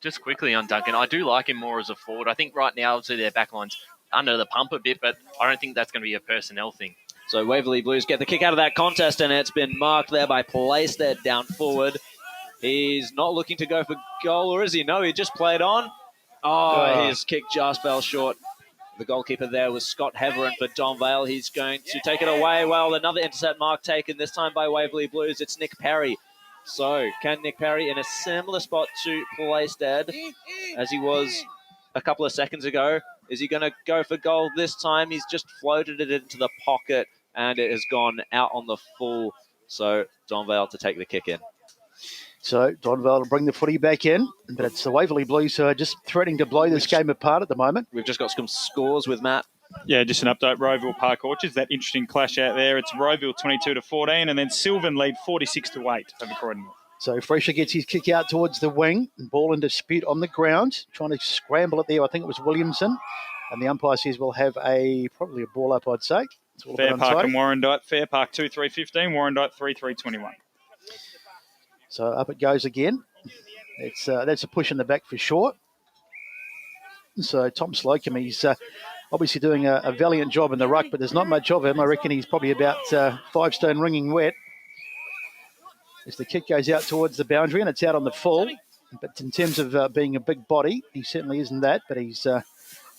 Speaker 19: Just quickly on Duncan, I do like him more as a forward. I think right now, obviously, their backline's under the pump a bit, but I don't think that's going to be a personnel thing.
Speaker 3: So Waverley Blues get the kick out of that contest, and it's been marked there by Placestead down forward. He's not looking to go for goal, or is he? No, he just played on. His kick just fell short. The goalkeeper there was Scott Heverin for Donvale. He's going to take it away. Well, another intercept mark taken, this time by Waverley Blues. It's Nick Perry. So, can Nick Perry, in a similar spot to Placestead, as he was a couple of seconds ago, is he going to go for goal this time? He's just floated it into the pocket, and it has gone out on the full. So, Donvale to take the kick in.
Speaker 4: So Donvale will bring the footy back in, but it's the Waverley Blues who are just threatening to blow this game apart at the moment.
Speaker 3: We've just got some scores with Matt.
Speaker 20: Yeah, just an update. Rowville Park Orchards, that interesting clash out there. It's Rowville 22-14, and then Sylvan lead 46-8 over Croydon North.
Speaker 4: So Fresher gets his kick out towards the wing, and ball in dispute on the ground, trying to scramble it there. I think it was Williamson, and the umpire says we'll have probably a ball up, I'd say.
Speaker 20: Fair Park and Warrandyte. Fair Park 2-3-15, Warrandyte 3-3-21.
Speaker 4: So up it goes again. That's a push in the back for short. So Tom Slocum, he's obviously doing a valiant job in the ruck, but there's not much of him. I reckon he's probably about 5 stone wringing wet. As the kick goes out towards the boundary, and it's out on the full. But in terms of being a big body, he certainly isn't that. But he's,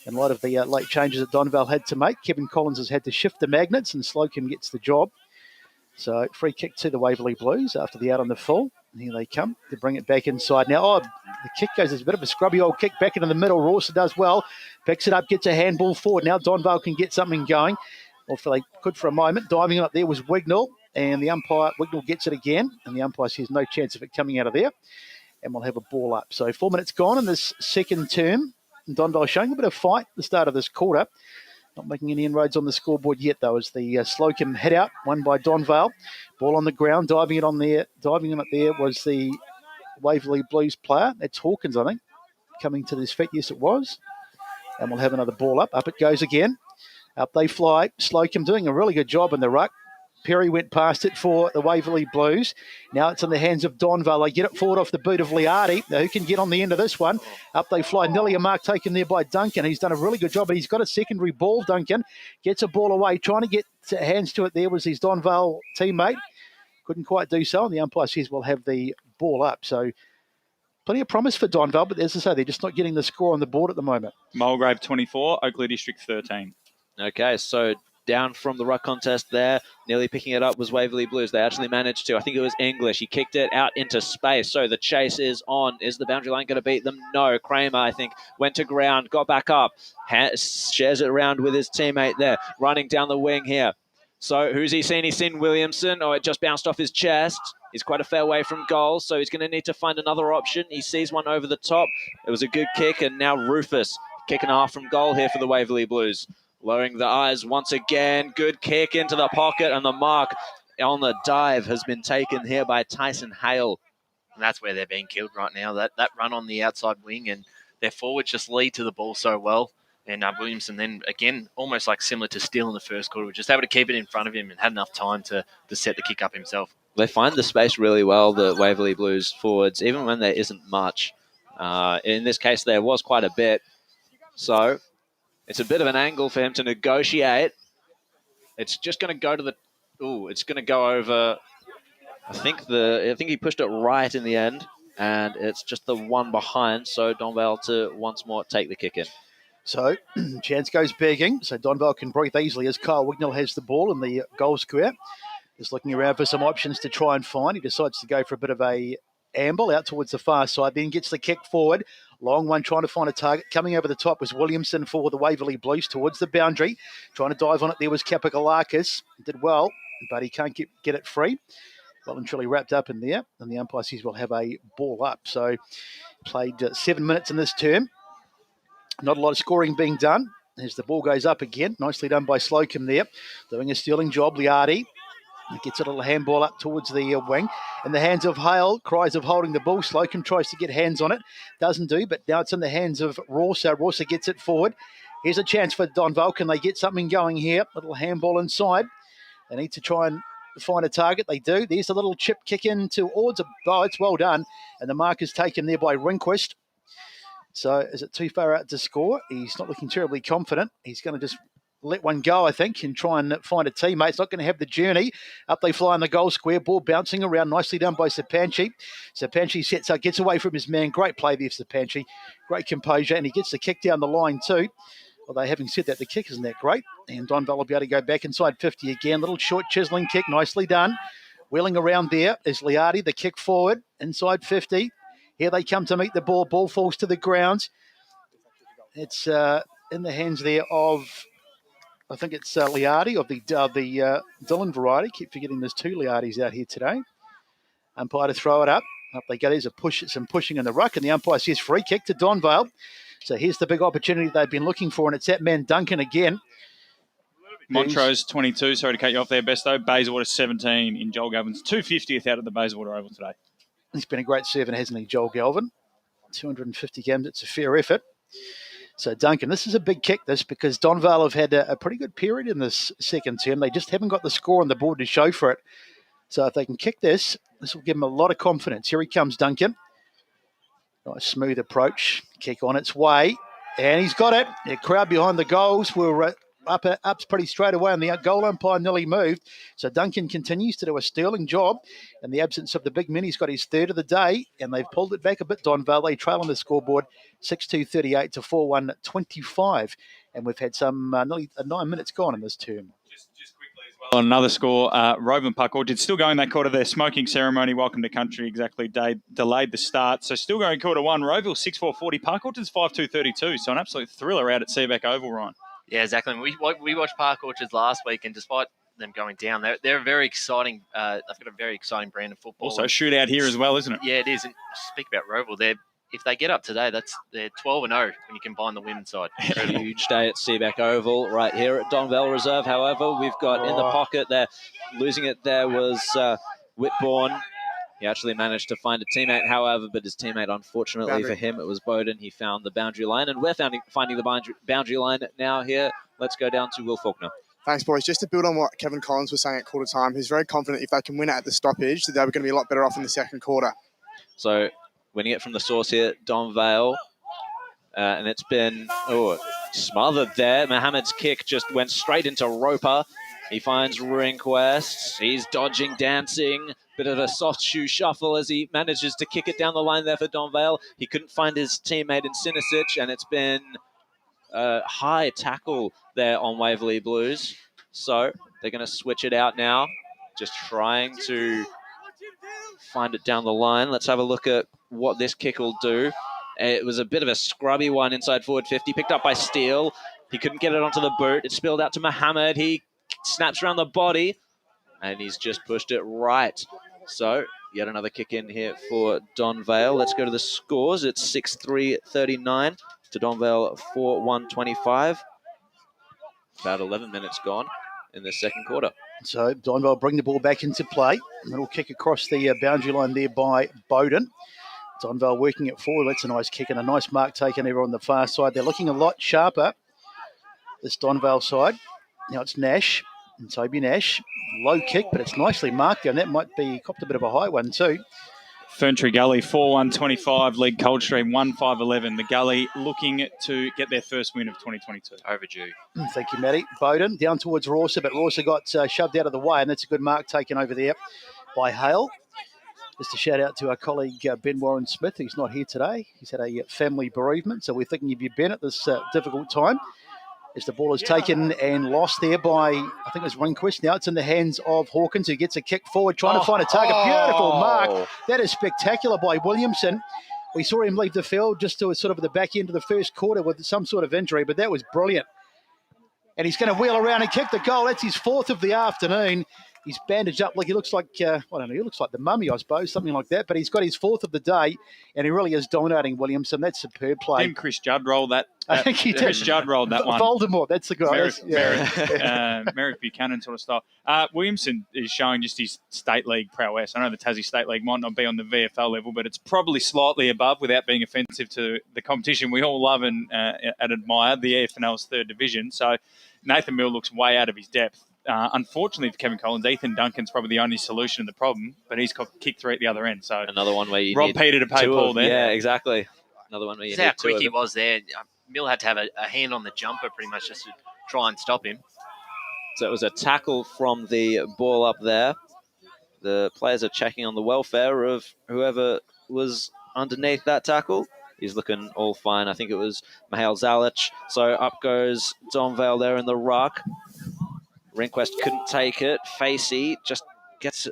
Speaker 4: in light of the late changes that Donvale had to make, Kevin Collins has had to shift the magnets, and Slocum gets the job. So free kick to the Waverley Blues after the out on the full. And here they come to bring it back inside. Now, the kick goes, there's a bit of a scrubby old kick back into the middle. Rawson does well, picks it up, gets a handball forward. Now Donvale can get something going. Or if they could for a moment. Diving up there was Wignall, and the umpire, Wignall gets it again, and the umpire says no chance of it coming out of there, and we'll have a ball up. So 4 minutes gone in this second term. Donvale showing a bit of fight at the start of this quarter. Not making any inroads on the scoreboard yet, though, as the Slocum head out, won by Donvale. Ball on the ground, diving in it there was the Waverley Blues player. That's Hawkins, I think, coming to his feet. Yes, it was. And we'll have another ball up. Up it goes again. Up they fly. Slocum doing a really good job in the ruck. Perry went past it for the Waverley Blues. Now it's in the hands of Donvale. They get it forward off the boot of Liardi. Now who can get on the end of this one? Up they fly. Nearly a mark taken there by Duncan. He's done a really good job, but he's got a secondary ball, Duncan. Gets a ball away. Trying to get hands to it there was his Donvale teammate. Couldn't quite do so, and the umpire says we'll have the ball up. So plenty of promise for Donvale, but as I say, they're just not getting the score on the board at the moment.
Speaker 20: Mulgrave 24, Oakley District 13.
Speaker 3: Okay, so down from the ruck contest there, nearly picking it up was Waverley Blues. They actually managed to. I think it was English. He kicked it out into space. So the chase is on. Is the boundary line going to beat them? No. Kramer, I think, went to ground, got back up, shares it around with his teammate there, running down the wing here. So who's he seen? He's seen Williamson. Oh, it just bounced off his chest. He's quite a fair way from goal, so he's going to need to find another option. He sees one over the top. It was a good kick, and now Rufus kicking half from goal here for the Waverley Blues. Lowering the eyes once again. Good kick into the pocket, and the mark on the dive has been taken here by Tyson Hale.
Speaker 19: And that's where they're being killed right now. That run on the outside wing, and their forwards just lead to the ball so well. And Williamson then, again, almost like similar to Steele in the first quarter, was just able to keep it in front of him and had enough time to set the kick up himself.
Speaker 3: They find the space really well, the Waverley Blues forwards, even when there isn't much. In this case, there was quite a bit. So it's a bit of an angle for him to negotiate. It's just going to go to the... Ooh, it's going to go over... I think he pushed it right in the end, and it's just the one behind, so Donvale to once more take the kick in.
Speaker 4: So, chance goes begging, so Donvale can breathe easily as Kyle Wignall has the ball in the goal square. Just looking around for some options to try and find. He decides to go for a bit of a amble out towards the far side, then gets the kick forward. Long one trying to find a target. Coming over the top was Williamson for the Waverley Blues towards the boundary. Trying to dive on it there was Kapakalakis. Did well, but he can't get it free. Well and truly wrapped up in there. And the umpire says we'll have a ball up. So, played 7 minutes in this term. Not a lot of scoring being done as the ball goes up again. Nicely done by Slocum there. Doing a sterling job. Liardi gets a little handball up towards the wing. In the hands of Hale. Cries of holding the ball. Slocum tries to get hands on it. Doesn't do, but now it's in the hands of Rawson. Rawson gets it forward. Here's a chance for Donvale. Can they get something going here? Little handball inside. They need to try and find a target. They do. There's a little chip kick in towards. Oh, it's well done. And the mark is taken there by Rehnquist. So is it too far out to score? He's not looking terribly confident. He's going to just let one go, I think, and try and find a teammate. It's not going to have the journey. Up they fly in the goal square. Ball bouncing around. Nicely done by Sapanchi. Sapanchi sets up, gets away from his man. Great play there for Sapanchi. Great composure. And he gets the kick down the line too. Although having said that, the kick isn't that great. And Donvale will be able to go back inside 50 again. Little short chiseling kick. Nicely done. Wheeling around there is Liardi. The kick forward inside 50. Here they come to meet the ball. Ball falls to the ground. It's in the hands there of, I think it's Liardi of the Dillon variety. Keep forgetting there's two Liardis out here today. Umpire to throw it up. Up they go. There's some pushing in the ruck, and the umpire says free kick to Donvale. So here's the big opportunity they've been looking for, and it's that man Duncan again.
Speaker 20: Montrose 22, sorry to cut you off there, Besto. Bayswater 17 in Joel Galvin's 250th out of the Bayswater Oval today.
Speaker 4: He's been a great servant, hasn't he, Joel Galvin? 250 games, it's a fair effort. So Duncan, this is a big kick, because Donvale have had a pretty good period in this second term. They just haven't got the score on the board to show for it. So if they can kick this will give them a lot of confidence. Here he comes, Duncan. Nice smooth approach. Kick on its way. And he's got it. The crowd behind the goals were up pretty straight away, and the goal umpire nearly moved. So Duncan continues to do a sterling job. In the absence of the big men, he's got his third of the day, and they've pulled it back a bit, Donvale. They trail on the scoreboard 6-2-38 to 4-1-25. And we've had some nearly 9 minutes gone in this term.
Speaker 20: On another score, Rovan Park Orchard still going that quarter. Their smoking ceremony, welcome to country, exactly delayed the start. So still going quarter one. Roeville 6-4-40. Park Orchard's 5-2-32. So an absolute thriller out at Seaback Oval, Ryan.
Speaker 19: Yeah, exactly. We watched Park Orchards last week, and despite them going down, they're very exciting. They've got a very exciting brand of football.
Speaker 20: Also a shootout here as well, isn't it?
Speaker 19: Yeah, it is. And speak about Roeville, if they get up today, they're 12-0 when you combine the women's side.
Speaker 3: Huge day at Seaback Oval right here at Donvale Reserve. However, we've got in the pocket there, losing it there was Whitbourne. He actually managed to find a teammate, however, but his teammate, unfortunately for him, it was Bowden. He found the boundary line, and we're finding the boundary line now here. Let's go down to Will Faulkner.
Speaker 21: Thanks, boys. Just to build on what Kevin Collins was saying at quarter time, he's very confident if they can win it at the stoppage, that they were going to be a lot better off in the second quarter.
Speaker 3: So winning it from the source here, Donvale. And it's been smothered there. Mohammed's kick just went straight into Roper. He finds Rehnquist. He's dodging, dancing. Bit of a soft shoe shuffle as he manages to kick it down the line there for Donvale. He couldn't find his teammate in Sinisic, and it's been a high tackle there on Waverley Blues. So they're going to switch it out now, just trying to find it down the line. Let's have a look at what this kick will do. It was a bit of a scrubby one inside forward 50, picked up by Steele. He couldn't get it onto the boot. It spilled out to Mohammed. He snaps around the body, and he's just pushed it right. So yet another kick in here for Donvale. Let's go to the scores. It's 6-3-39 to Donvale 4-1-25. About 11 minutes gone in the second quarter.
Speaker 4: So Donvale bring the ball back into play. A little kick across the boundary line there by Bowden. Donvale working it forward. That's a nice kick and a nice mark taken over on the far side. They're looking a lot sharper, this Donvale side. Now it's Nash and Toby Nash. Low kick, but it's nicely marked there, and that might be copped a bit of a high one too.
Speaker 20: Ferntree Gully 4-1-25, lead Coldstream 1-5-11. The Gully looking to get their first win of 2022.
Speaker 19: Overdue.
Speaker 4: Thank you, Matty. Bowden down towards Rawsa, but Rawsa got shoved out of the way, and that's a good mark taken over there by Hale. Just a shout out to our colleague Ben Warren Smith, who's not here today. He's had a family bereavement, so we're thinking of you, Ben, at this difficult time. As the ball is taken and lost there by, I think it was Rehnquist. Now it's in the hands of Hawkins, who gets a kick forward, trying to find a target. Beautiful mark. That is spectacular by Williamson. We saw him leave the field just to sort of the back end of the first quarter with some sort of injury, but that was brilliant. And he's going to wheel around and kick the goal. That's his fourth of the afternoon. He's bandaged up like he looks like, I don't know, he looks like the mummy, I suppose, something like that. But he's got his fourth of the day, and he really is dominating Williamson. That's superb play.
Speaker 20: Didn't Chris Judd roll that?
Speaker 4: I think he did.
Speaker 20: Chris Judd rolled that one.
Speaker 4: Voldemort, that's the guy.
Speaker 20: Merrick Buchanan sort of style. Williamson is showing just his state league prowess. I know the Tassie State League might not be on the VFL level, but it's probably slightly above without being offensive to the competition we all love and admire, the EFNL's third division. So Nathan Mill looks way out of his depth. Unfortunately for Kevin Collins, Ethan Duncan's probably the only solution to the problem, but he's got kicked through at the other end. So
Speaker 3: another one where you
Speaker 20: Rob
Speaker 3: need
Speaker 20: Peter to pay Paul there.
Speaker 3: Yeah, exactly. Another one where you
Speaker 19: See how
Speaker 3: need
Speaker 19: quick
Speaker 3: two
Speaker 19: he
Speaker 3: of
Speaker 19: was there. Mill had to have a hand on the jumper pretty much just to try and stop him.
Speaker 3: So it was a tackle from the ball up there. The players are checking on the welfare of whoever was underneath that tackle. He's looking all fine. I think it was Mihail Zalic. So up goes Donvale there in the ruck. Rehnquist couldn't take it. Facey just gets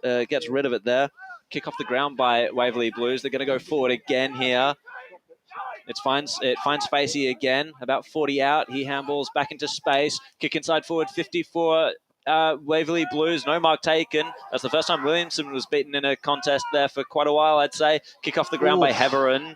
Speaker 3: rid of it there. Kick off the ground by Waverley Blues. They're going to go forward again here. It finds Facey again, about 40 out. He handballs back into space. Kick inside forward 54. Waverley Blues, no mark taken. That's the first time Williamson was beaten in a contest there for quite a while, I'd say. Kick off the ground by Heverin.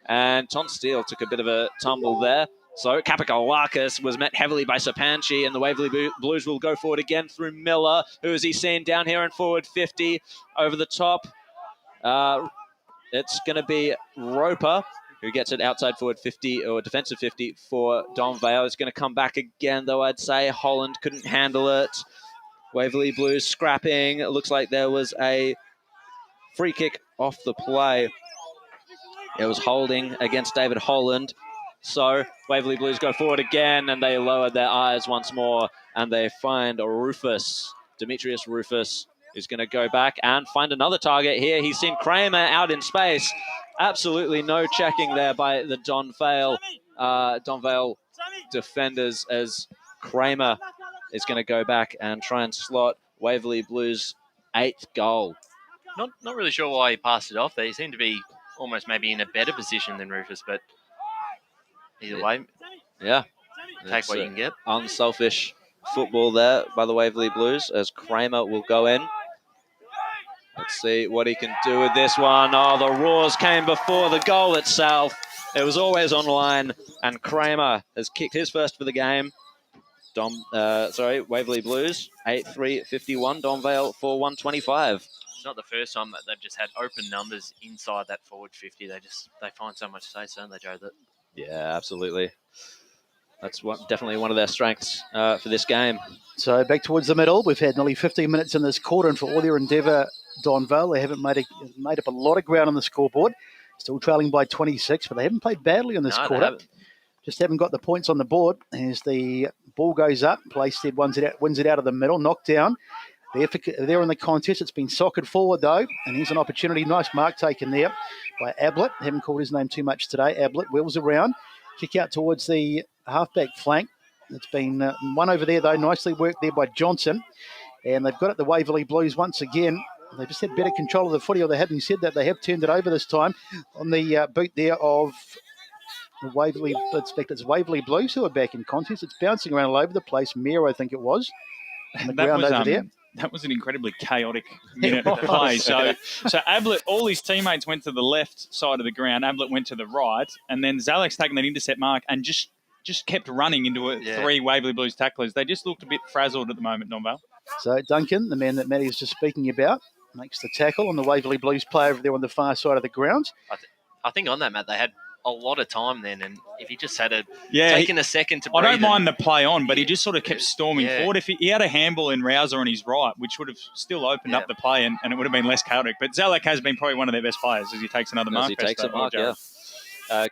Speaker 3: And Tom Steele took a bit of a tumble there. So Kapakalakis was met heavily by Sapanchi, and the Waverley Blues will go forward again through Miller. Who is he seen down here in forward 50 over the top? It's going to be Roper, who gets it outside forward 50 or defensive 50 for Donvale. It's going to come back again, though, I'd say. Holland couldn't handle it. Waverley Blues scrapping. It looks like there was a free kick off the play. It was holding against David Holland. So Waverley Blues go forward again, and they lowered their eyes once more, and they find Rufus, Demetrius Rufus, who's going to go back and find another target here. He's seen Kramer out in space. Absolutely no checking there by the Donvale defenders, as Kramer is going to go back and try and slot Waverley Blues' 8th goal.
Speaker 19: Not really sure why he passed it off. They seem to be almost maybe in a better position than Rufus, but either way,
Speaker 3: yeah,
Speaker 19: take what you can get.
Speaker 3: Unselfish football there by the Waverley Blues, as Kramer will go in. Let's see what he can do with this one. Oh, the roars came before the goal itself. It was always online, and Kramer has kicked his first for the game. Waverley Blues, 8-3-51, Donvale 4-1-25.
Speaker 19: It's not the first time that they've just had open numbers inside that forward 50. They find so much space, don't they, Joe?
Speaker 3: Yeah, absolutely. That's definitely one of their strengths for this game.
Speaker 4: So back towards the middle. We've had nearly 15 minutes in this quarter, and for all their endeavour, Donvale, they haven't made up a lot of ground on the scoreboard. Still trailing by 26, but they haven't played badly in this quarter. Just haven't got the points on the board as the ball goes up. Playstead wins it out of the middle, knocked down. They're in the contest. It's been socketed forward, though, and here's an opportunity. Nice mark taken there by Ablett. Haven't called his name too much today. Ablett wheels around. Kick out towards the halfback flank. It's been one over there, though. Nicely worked there by Johnson. And they've got it, the Waverley Blues, once again. They've just had better control of the footy, or having said that, they have turned it over this time on the boot there of the Waverley. It's Waverley Blues who are back in contest. It's bouncing around all over the place. Mayor, I think it was, on the ground over there.
Speaker 20: That was an incredibly chaotic minute of play. So Ablett, all his teammates went to the left side of the ground. Ablett went to the right, and then Zalek's taken that intercept mark and just kept running into three Waverley Blues tacklers. They just looked a bit frazzled at the moment, Donvale.
Speaker 4: So Duncan, the man that Matty was just speaking about, makes the tackle on the Waverley Blues player over there on the far side of the ground.
Speaker 19: I think on that, Matt, they had a lot of time then, and if he just had taken a second to breathe.
Speaker 20: I don't mind the play on, but he just sort of kept storming forward. If he had a handball in Rouser on his right, which would have still opened up the play, and it would have been less chaotic. But Zalek has been probably one of their best players as he takes another mark.
Speaker 3: As he takes a mark,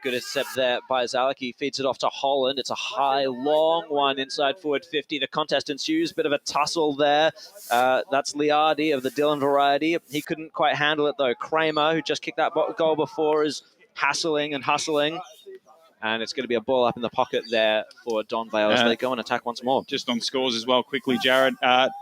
Speaker 3: good intercept there by Zalek. He feeds it off to Holland. It's a high, long one inside forward 50. The contest ensues. Bit of a tussle there. That's Liardi of the Dillon variety. He couldn't quite handle it, though. Kramer, who just kicked that goal before, is hassling and hustling. And it's going to be a ball up in the pocket there for Donvale as they go and attack once more.
Speaker 20: Just on scores as well, quickly, Jared.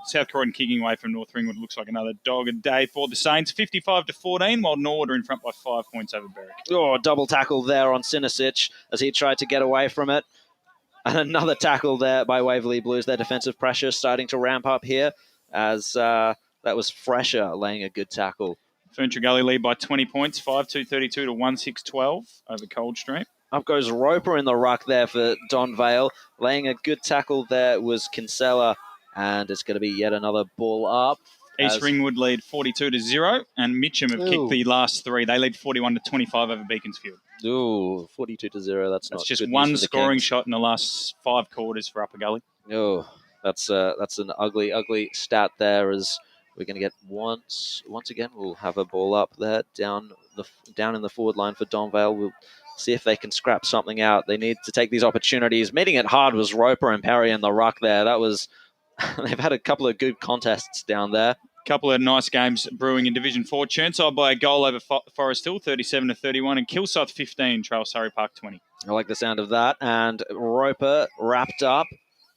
Speaker 20: South Croydon kicking away from North Ringwood looks like another dogged day for the Saints. 55-14, while Norwood are in front by 5 points over Berwick.
Speaker 3: Oh, double tackle there on Sinisic as he tried to get away from it. And another tackle there by Waverley Blues. Their defensive pressure starting to ramp up here as that was Fresher laying a good tackle.
Speaker 20: Ferntree Gully lead by 20 points, 5-2-32 to 1-6-12 over Coldstream.
Speaker 3: Up goes Roper in the ruck there for Donvale. Laying a good tackle there was Kinsella, and it's going to be yet another ball up.
Speaker 20: East Ringwood lead 42-0, and Mitcham have kicked the last three. They lead 41-25 over Beaconsfield.
Speaker 3: Ooh, 42-0. That's not
Speaker 20: just
Speaker 3: good
Speaker 20: one
Speaker 3: news for the
Speaker 20: scoring
Speaker 3: Kings.
Speaker 20: shot in the last 5 quarters for Upper Gully.
Speaker 3: Oh, that's an ugly stat there. As we're going to get once again, we'll have a ball up there down in the forward line for Donvale. We'll see if they can scrap something out. They need to take these opportunities. Meeting it hard was Roper and Perry in the ruck there. That was they've had a couple of good contests down there.
Speaker 20: Couple of nice games brewing in Division 4. Churnside by a goal over Forest Hill, 37-31, and Kilsyth 15, Trail Surrey Park 20.
Speaker 3: I like the sound of that. And Roper wrapped up.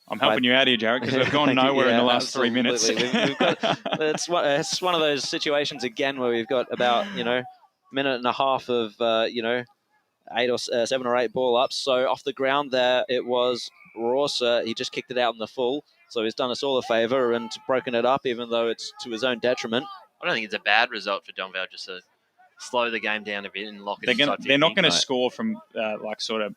Speaker 20: I'm helping you out here, Jared, because we've gone nowhere in the last 3 minutes.
Speaker 3: We've got, it's one of those situations again where we've got about minute and a half of 7 or 8 ball ups. So off the ground there, it was Rorsa. He just kicked it out in the full. So he's done us all a favour and broken it up, even though it's to his own detriment.
Speaker 19: I don't think it's a bad result for Donvale just to slow the game down a bit and lock it
Speaker 20: They're not going to score from sort of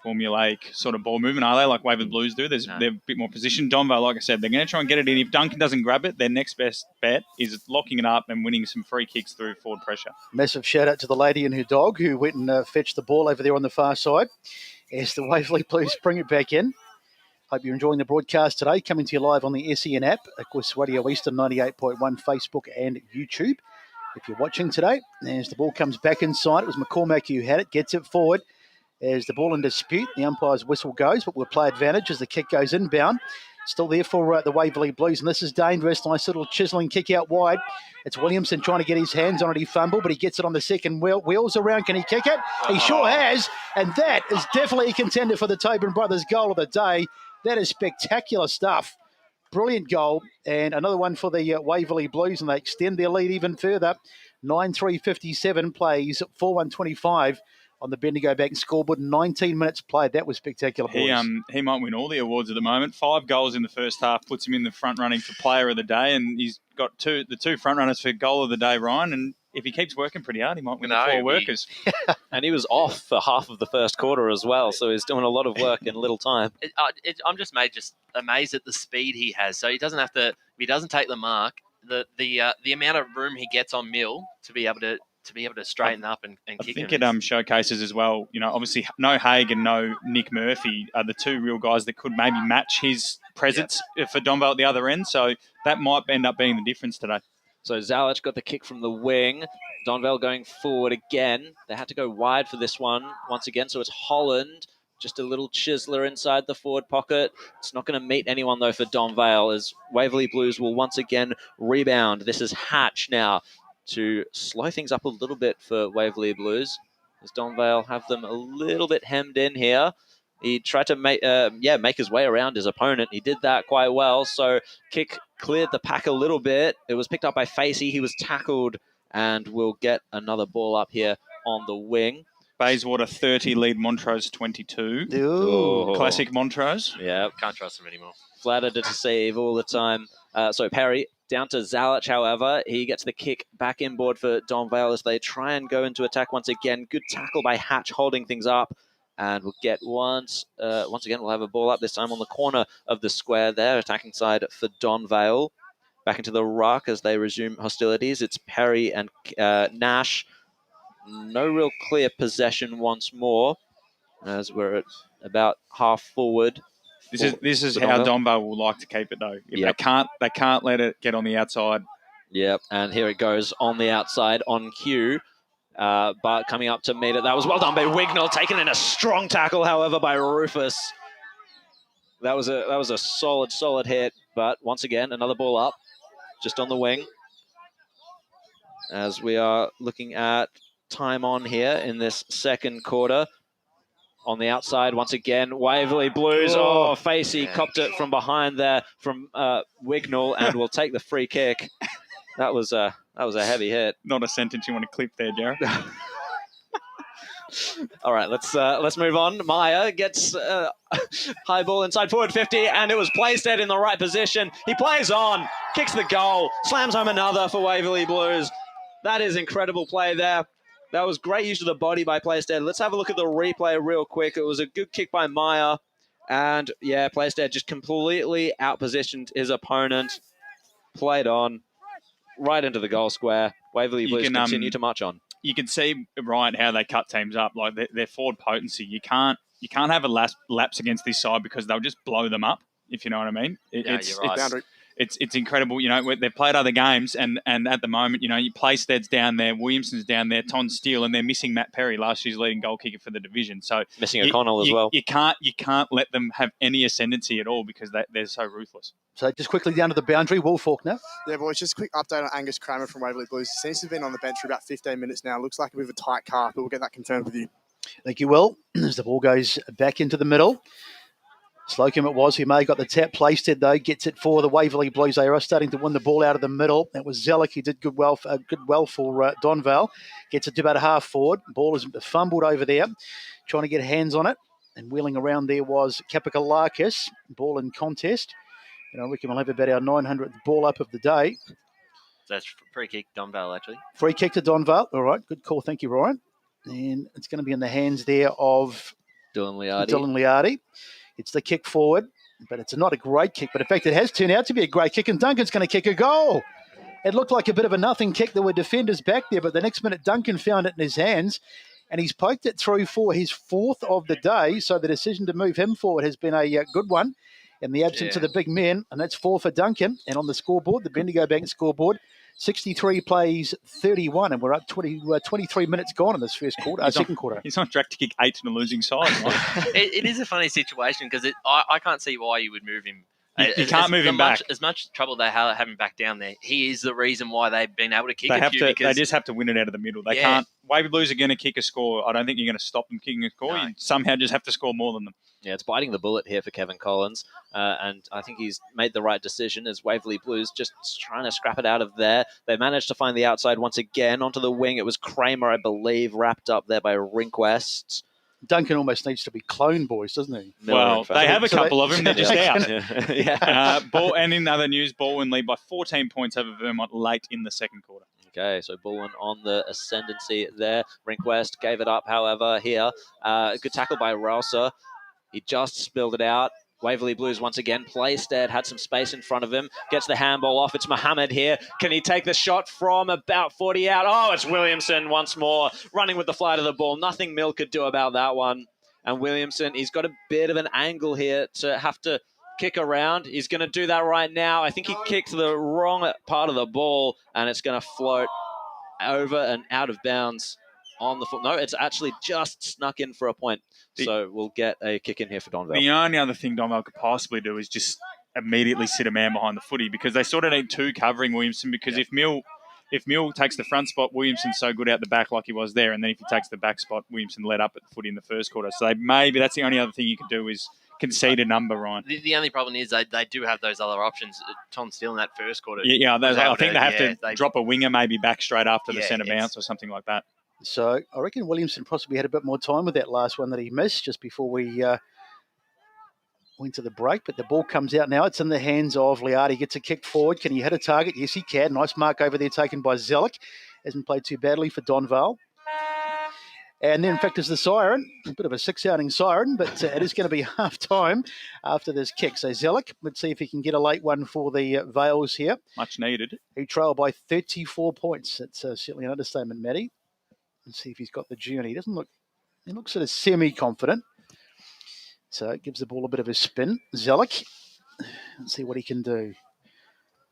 Speaker 20: formulaic sort of ball movement, are they? Like Waverley Blues do. They're a bit more position. Donvale, like I said, they're going to try and get it in. If Duncan doesn't grab it, their next best bet is locking it up and winning some free kicks through forward pressure.
Speaker 4: Massive shout out to the lady and her dog who went and fetched the ball over there on the far side as the Waverley Blues bring it back in. Hope you're enjoying the broadcast today. Coming to you live on the SEN app, of course, Radio Eastern 98.1, Facebook and YouTube. If you're watching today, as the ball comes back inside, it was McCormack who had it, gets it forward. As the ball in dispute, the umpire's whistle goes, but we'll play advantage as the kick goes inbound. Still there for the Waverley Blues, and this is dangerous. Nice little chiselling kick out wide. It's Williamson trying to get his hands on it. He fumbled, but he gets it on the second wheel. Wheels around. Can he kick it? He sure has, and that is definitely a contender for the Tobin Brothers goal of the day. That is spectacular stuff. Brilliant goal, and another one for the Waverley Blues, and they extend their lead even further. 9-3-57 plays 4-1-25 on the Bendigo Bank scoreboard. 19 minutes played. That was spectacular, boys.
Speaker 20: He might win all the awards at the moment. 5 goals in the first half puts him in the front running for player of the day, and he's got the two front runners for goal of the day, Ryan. And if he keeps working pretty hard, he might win the 4 workers.
Speaker 3: And he was off for half of the first quarter as well, so he's doing a lot of work in little time.
Speaker 19: I'm just amazed at the speed he has. So he doesn't have to. If he doesn't take the mark, the amount of room he gets on Mill to be able to straighten up and kick.
Speaker 20: I think it showcases as well, obviously no Haig and no Nick Murphy are the 2 real guys that could maybe match his presence for Donvale at the other end. So that might end up being the difference today.
Speaker 3: So Zalic got the kick from the wing. Donvale going forward again. They had to go wide for this one once again. So it's Holland, just a little chiseler inside the forward pocket. It's not going to meet anyone though for Donvale as Waverley Blues will once again rebound. This is Hatch now to slow things up a little bit for Waverley Blues, as Donvale have them a little bit hemmed in here. He tried to make his way around his opponent. He did that quite well. So kick cleared the pack a little bit. It was picked up by Facey. He was tackled and will get another ball up here on the wing.
Speaker 20: Bayswater 30, lead Montrose 22.
Speaker 3: Ooh.
Speaker 20: Classic Montrose.
Speaker 3: Yeah.
Speaker 19: Can't trust him anymore.
Speaker 3: Flattered to deceive all the time. So Perry down to Zalic, however. He gets the kick back inboard for Donvale as they try and go into attack once again. Good tackle by Hatch holding things up. And we'll get once again, we'll have a ball up this time on the corner of the square there. Attacking side for Donvale. Back into the ruck as they resume hostilities. It's Perry and Nash. No real clear possession once more as we're at about half forward.
Speaker 20: This is how Donvale will like to keep it though. If they can't let it get on the outside.
Speaker 3: Yep, and here it goes on the outside on cue. But coming up to meet it, that was well done by Wignall, taken in a strong tackle, however, by Rufus. That was a solid hit, but once again, another ball up, just on the wing. As we are looking at time on here in this second quarter. On the outside, once again, Waverley Blues. Facey copped it from behind there from Wignall and will take the free kick. That was a heavy hit.
Speaker 20: Not a sentence you want to clip there, Jared.
Speaker 3: All right, let's move on. Meyer gets high ball inside forward 50, and it was Playstead in the right position. He plays on, kicks the goal, slams home another for Waverley Blues. That is incredible play there. That was great use of the body by Playstead. Let's have a look at the replay real quick. It was a good kick by Meyer, and Playstead just completely outpositioned his opponent. Played on. Right into the goal square. Waverley Blues continue to march on.
Speaker 20: You can see, Ryan, how they cut teams up. Like their forward potency. You can't have a lapse against this side because they'll just blow them up, if you know what I mean.
Speaker 19: You're right.
Speaker 20: It's incredible. They've played other games and at the moment, you Playstead's down there, Williamson's down there, Ton Steele, and they're missing Matt Perry, last year's leading goal kicker for the division. So
Speaker 3: missing O'Connell as well.
Speaker 20: You can't let them have any ascendancy at all because they're so ruthless.
Speaker 4: So just quickly down to the boundary, Will Faulkner.
Speaker 21: Yeah, boys, just a quick update on Angus Kramer from Waverley Blues. He seems to have been on the bench for about 15 minutes now. Looks like a bit of a tight calf, but we'll get that confirmed with you.
Speaker 4: Thank you, Will. As the ball goes back into the middle. Slocum it was who may have got the tap. Playstead, though, gets it for the Waverley Blues. They are starting to win the ball out of the middle. It was Zelic who did good well for Donvale. Gets it to about a half forward. Ball is fumbled over there, trying to get hands on it. And wheeling around there was Kapakalakis. Ball in contest. I reckon we'll have about our 900th ball up of the day.
Speaker 19: So that's free kick, Donvale, actually.
Speaker 4: Free kick to Donvale. All right, good call. Thank you, Ryan. And it's going to be in the hands there of
Speaker 3: Dylan Liardi.
Speaker 4: It's the kick forward, but it's not a great kick. But in fact, it has turned out to be a great kick, and Duncan's going to kick a goal. It looked like a bit of a nothing kick. There were defenders back there, but the next minute Duncan found it in his hands, and he's poked it through for his 4th of the day. So the decision to move him forward has been a good one in the absence of the big men, and that's 4 for Duncan. And on the scoreboard, the Bendigo Bank scoreboard, 63 plays 31, and we're up 23 minutes gone in this second quarter.
Speaker 20: He's on track to kick 8 in a losing side.
Speaker 19: It is a funny situation because I can't see why you would move him.
Speaker 20: You can't move him back.
Speaker 19: As much trouble they have him back down there, he is the reason why they've been able to kick a few.
Speaker 20: They just have to win it out of the middle. They can't. Waverley Blues are going to kick a score. I don't think you're going to stop them kicking a score. No. You somehow just have to score more than them.
Speaker 3: Yeah, it's biting the bullet here for Kevin Collins, and I think he's made the right decision as Waverley Blues just trying to scrap it out of there. They managed to find the outside once again onto the wing. It was Kramer, I believe, wrapped up there by Rinkwest.
Speaker 4: Duncan almost needs to be clone boys, doesn't he?
Speaker 20: Well, they have a couple of them. They're just out.
Speaker 3: Yeah.
Speaker 20: And in other news, Baldwin lead by 14 points over Vermont late in the second quarter.
Speaker 3: Okay, so Baldwin on the ascendancy there. Rinkwest gave it up, however, here. Good tackle by Rouser. He just spilled it out. Waverley Blues once again. Playstead had some space in front of him. Gets the handball off. It's Mohammed here. Can he take the shot from about 40 out? Oh, it's Williamson once more. Running with the flight of the ball. Nothing Mill could do about that one. And Williamson, he's got a bit of an angle here to have to kick around. He's going to do that right now. I think he kicked the wrong part of the ball, and it's going to float over and out of bounds on the foot. No, it's actually just snuck in for a point. So we'll get a kick in here for Donvale.
Speaker 20: The only other thing Donvale could possibly do is just immediately sit a man behind the footy, because they sort of need 2 covering Williamson, because if Mill takes the front spot, Williamson's so good out the back like he was there, and then if he takes the back spot, Williamson let up at the footy in the first quarter. So maybe that's the only other thing you can do is concede a number, Ryan.
Speaker 19: The only problem is they do have those other options. Tom Steele in that first quarter.
Speaker 20: Yeah, I think they have to drop a winger maybe back straight after the centre bounce or something like that.
Speaker 4: So I reckon Williamson possibly had a bit more time with that last one that he missed just before we went to the break. But the ball comes out now. It's in the hands of Liardi. Gets a kick forward. Can he hit a target? Yes, he can. Nice mark over there taken by Zellick. Hasn't played too badly for Donvale. And then, in fact, is the siren. A bit of a 6-sounding siren, but it is going to be half-time after this kick. So Zellick, let's see if he can get a late one for the Vales here.
Speaker 20: Much needed.
Speaker 4: He trailed by 34 points. It's certainly an understatement, Matty. Let's see if he's got the journey. He looks sort of semi-confident. So it gives the ball a bit of a spin. Zellick, let's see what he can do.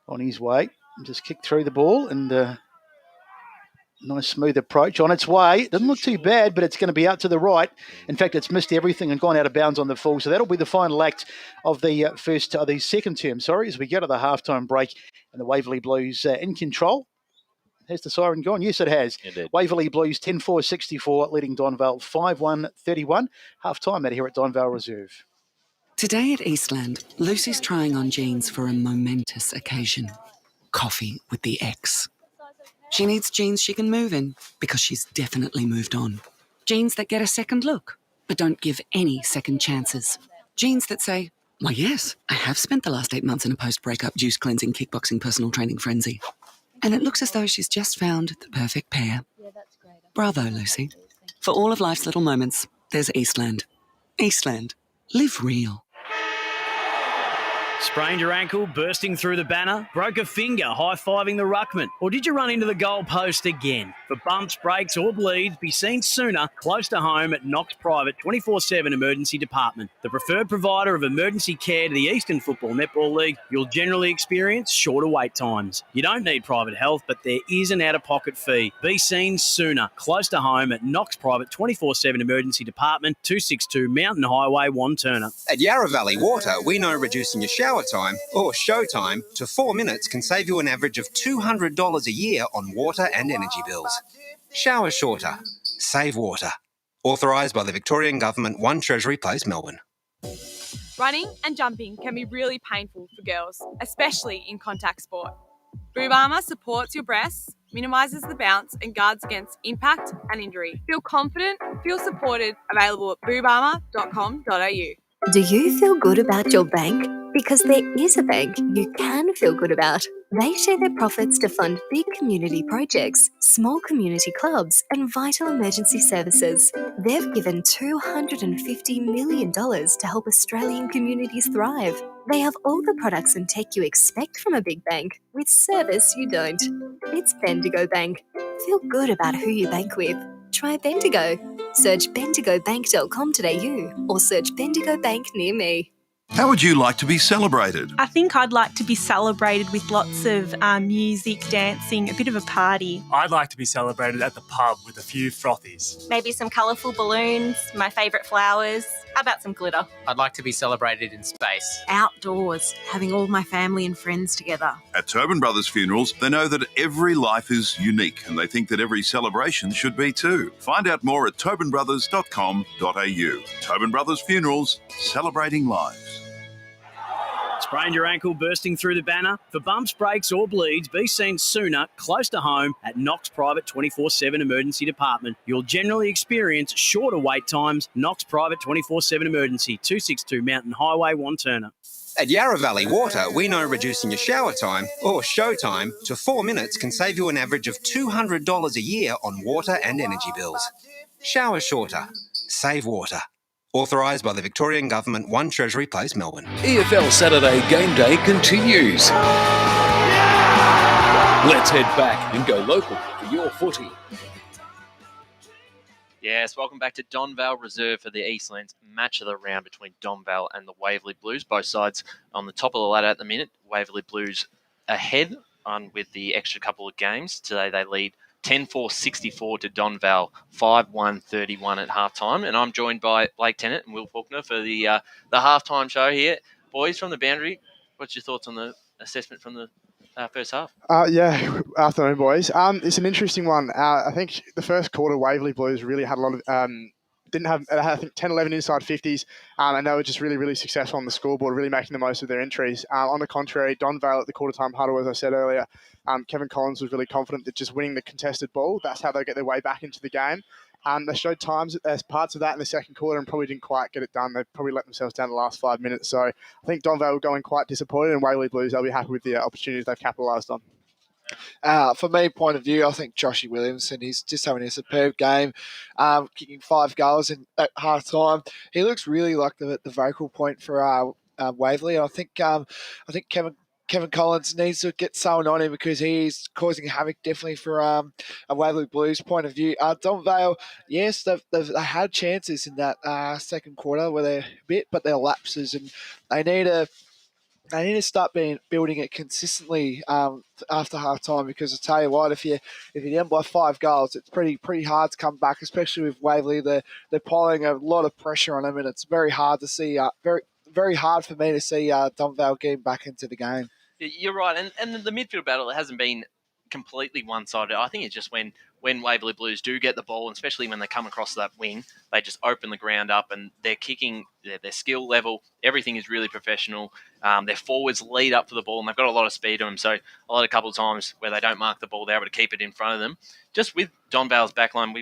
Speaker 4: On his way, just kick through the ball and nice smooth approach on its way. It doesn't look too bad, but it's going to be out to the right. In fact, it's missed everything and gone out of bounds on the full. So that'll be the final act of the second term, as we go to the halftime break, and the Waverley Blues in control. Has the siren gone? Yes, it has.
Speaker 3: Indeed.
Speaker 4: Waverley Blues 10-4-64, leading Donvale 5-1-31. Half-time out here at Donvale Reserve.
Speaker 5: Today at Eastland, Lucy's trying on jeans for a momentous occasion. Coffee with the ex. She needs jeans she can move in because she's definitely moved on. Jeans that get a second look, but don't give any second chances. Jeans that say, why yes, I have spent the last 8 months in a post-breakup juice cleansing, kickboxing, personal training frenzy. And it looks as though she's just found the perfect pair. Bravo, Lucy. For all of life's little moments, there's Eastland. Eastland. Live real.
Speaker 6: Sprained your ankle, bursting through the banner? Broke a finger, high-fiving the ruckman? Or did you run into the goal post again? For bumps, breaks or bleeds, be seen sooner, close to home at Knox Private 24/7 Emergency Department. The preferred provider of emergency care to the Eastern Football Netball League, you'll generally experience shorter wait times. You don't need private health, but there is an out-of-pocket fee. Be seen sooner, close to home at Knox Private 24/7 Emergency Department, 262 Mountain Highway, Wanturna.
Speaker 8: At Yarra Valley Water, we know reducing your shower time or show time to 4 minutes can save you an average of $200 a year on water and energy bills. Shower shorter. Save water. Authorised by the Victorian Government, 1 Treasury Place, Melbourne.
Speaker 7: Running and jumping can be really painful for girls, especially in contact sport. Boob Armour supports your breasts, minimises the bounce and guards against impact and injury. Feel confident, feel supported, available at boobarmour.com.au.
Speaker 9: Do you feel good about your bank? Because there is a bank you can feel good about. They share their profits to fund big community projects, small community clubs, and vital emergency services. They've given $250 million to help Australian communities thrive. They have all the products and tech you expect from a big bank, with service you don't. It's Bendigo Bank. Feel good about who you bank with. Try Bendigo. Search bendigobank.com.au or search Bendigo Bank near me.
Speaker 10: How would you like to be celebrated?
Speaker 11: I think I'd like to be celebrated with lots of music, dancing, a bit of a party.
Speaker 12: I'd like to be celebrated at the pub with a few frothies.
Speaker 13: Maybe some colourful balloons, my favourite flowers. How about some glitter?
Speaker 14: I'd like to be celebrated in space.
Speaker 15: Outdoors, having all my family and friends together.
Speaker 10: At Tobin Brothers Funerals, they know that every life is unique and they think that every celebration should be too. Find out more at tobinbrothers.com.au. Tobin Brothers Funerals, celebrating lives.
Speaker 6: Sprained your ankle bursting through the banner? For bumps, breaks or bleeds, be seen sooner, close to home at Knox Private 24/7 Emergency Department. You'll generally experience shorter wait times. Knox Private 24/7 Emergency, 262 Mountain Highway, Wanturna.
Speaker 8: At Yarra Valley Water, we know reducing your shower time, or show time, to 4 minutes can save you an average of $200 a year on water and energy bills. Shower shorter. Save water. Authorised by the Victorian Government, 1 Treasury Place, Melbourne.
Speaker 1: EFL Saturday Game Day continues. Let's head back and go local for your footy.
Speaker 19: Yes, welcome back to Donvale Reserve for the Eastlands match of the round between Donvale and the Waverley Blues. Both sides on the top of the ladder at the minute. Waverley Blues ahead on with the extra couple of games. Today they lead 10-4-64 to Donvale, 5-1-31 at halftime. And I'm joined by Blake Tennant and Will Faulkner for the halftime show here. Boys from the boundary, what's your thoughts on the assessment from the first half?
Speaker 21: Afternoon, boys. It's an interesting one. I think the first quarter, Waverley Blues really had a lot of they had, I think, 10, 11 inside 50s, and they were just really, really successful on the scoreboard, really making the most of their entries. On the contrary, Donvale at the quarter-time huddle, as I said earlier, Kevin Collins was really confident that just winning the contested ball, that's how they get their way back into the game. They showed times as parts of that in the second quarter and probably didn't quite get it done. They probably let themselves down the last 5 minutes. So I think Donvale will go in quite disappointed, and Waverley Blues, they'll be happy with the opportunities they've capitalised on.
Speaker 18: For me, point of view, I think Joshy Williamson, he's just having a superb game, kicking 5 goals at half time. He looks really like the vocal point for Waverley. I think Kevin Collins needs to get someone on him because he's causing havoc definitely for a Waverley Blues point of view. Donvale, yes, they've had chances in that second quarter where they're a bit, but they're lapses, and they need to start building it consistently after half time, because I tell you what, if you're down by 5 goals, it's pretty hard to come back, especially with Waverley. They're piling a lot of pressure on them, and it's very hard to see very hard for me to see Donvale getting back into the game.
Speaker 19: You're right, and the midfield battle hasn't been completely one-sided. I think it's just when Waverley Blues do get the ball, and especially when they come across that wing, they just open the ground up, and their kicking, their skill level, everything is really professional. Their forwards lead up for the ball, and they've got a lot of speed on them. So a couple of times where they don't mark the ball, they're able to keep it in front of them. Just with Donvale's backline,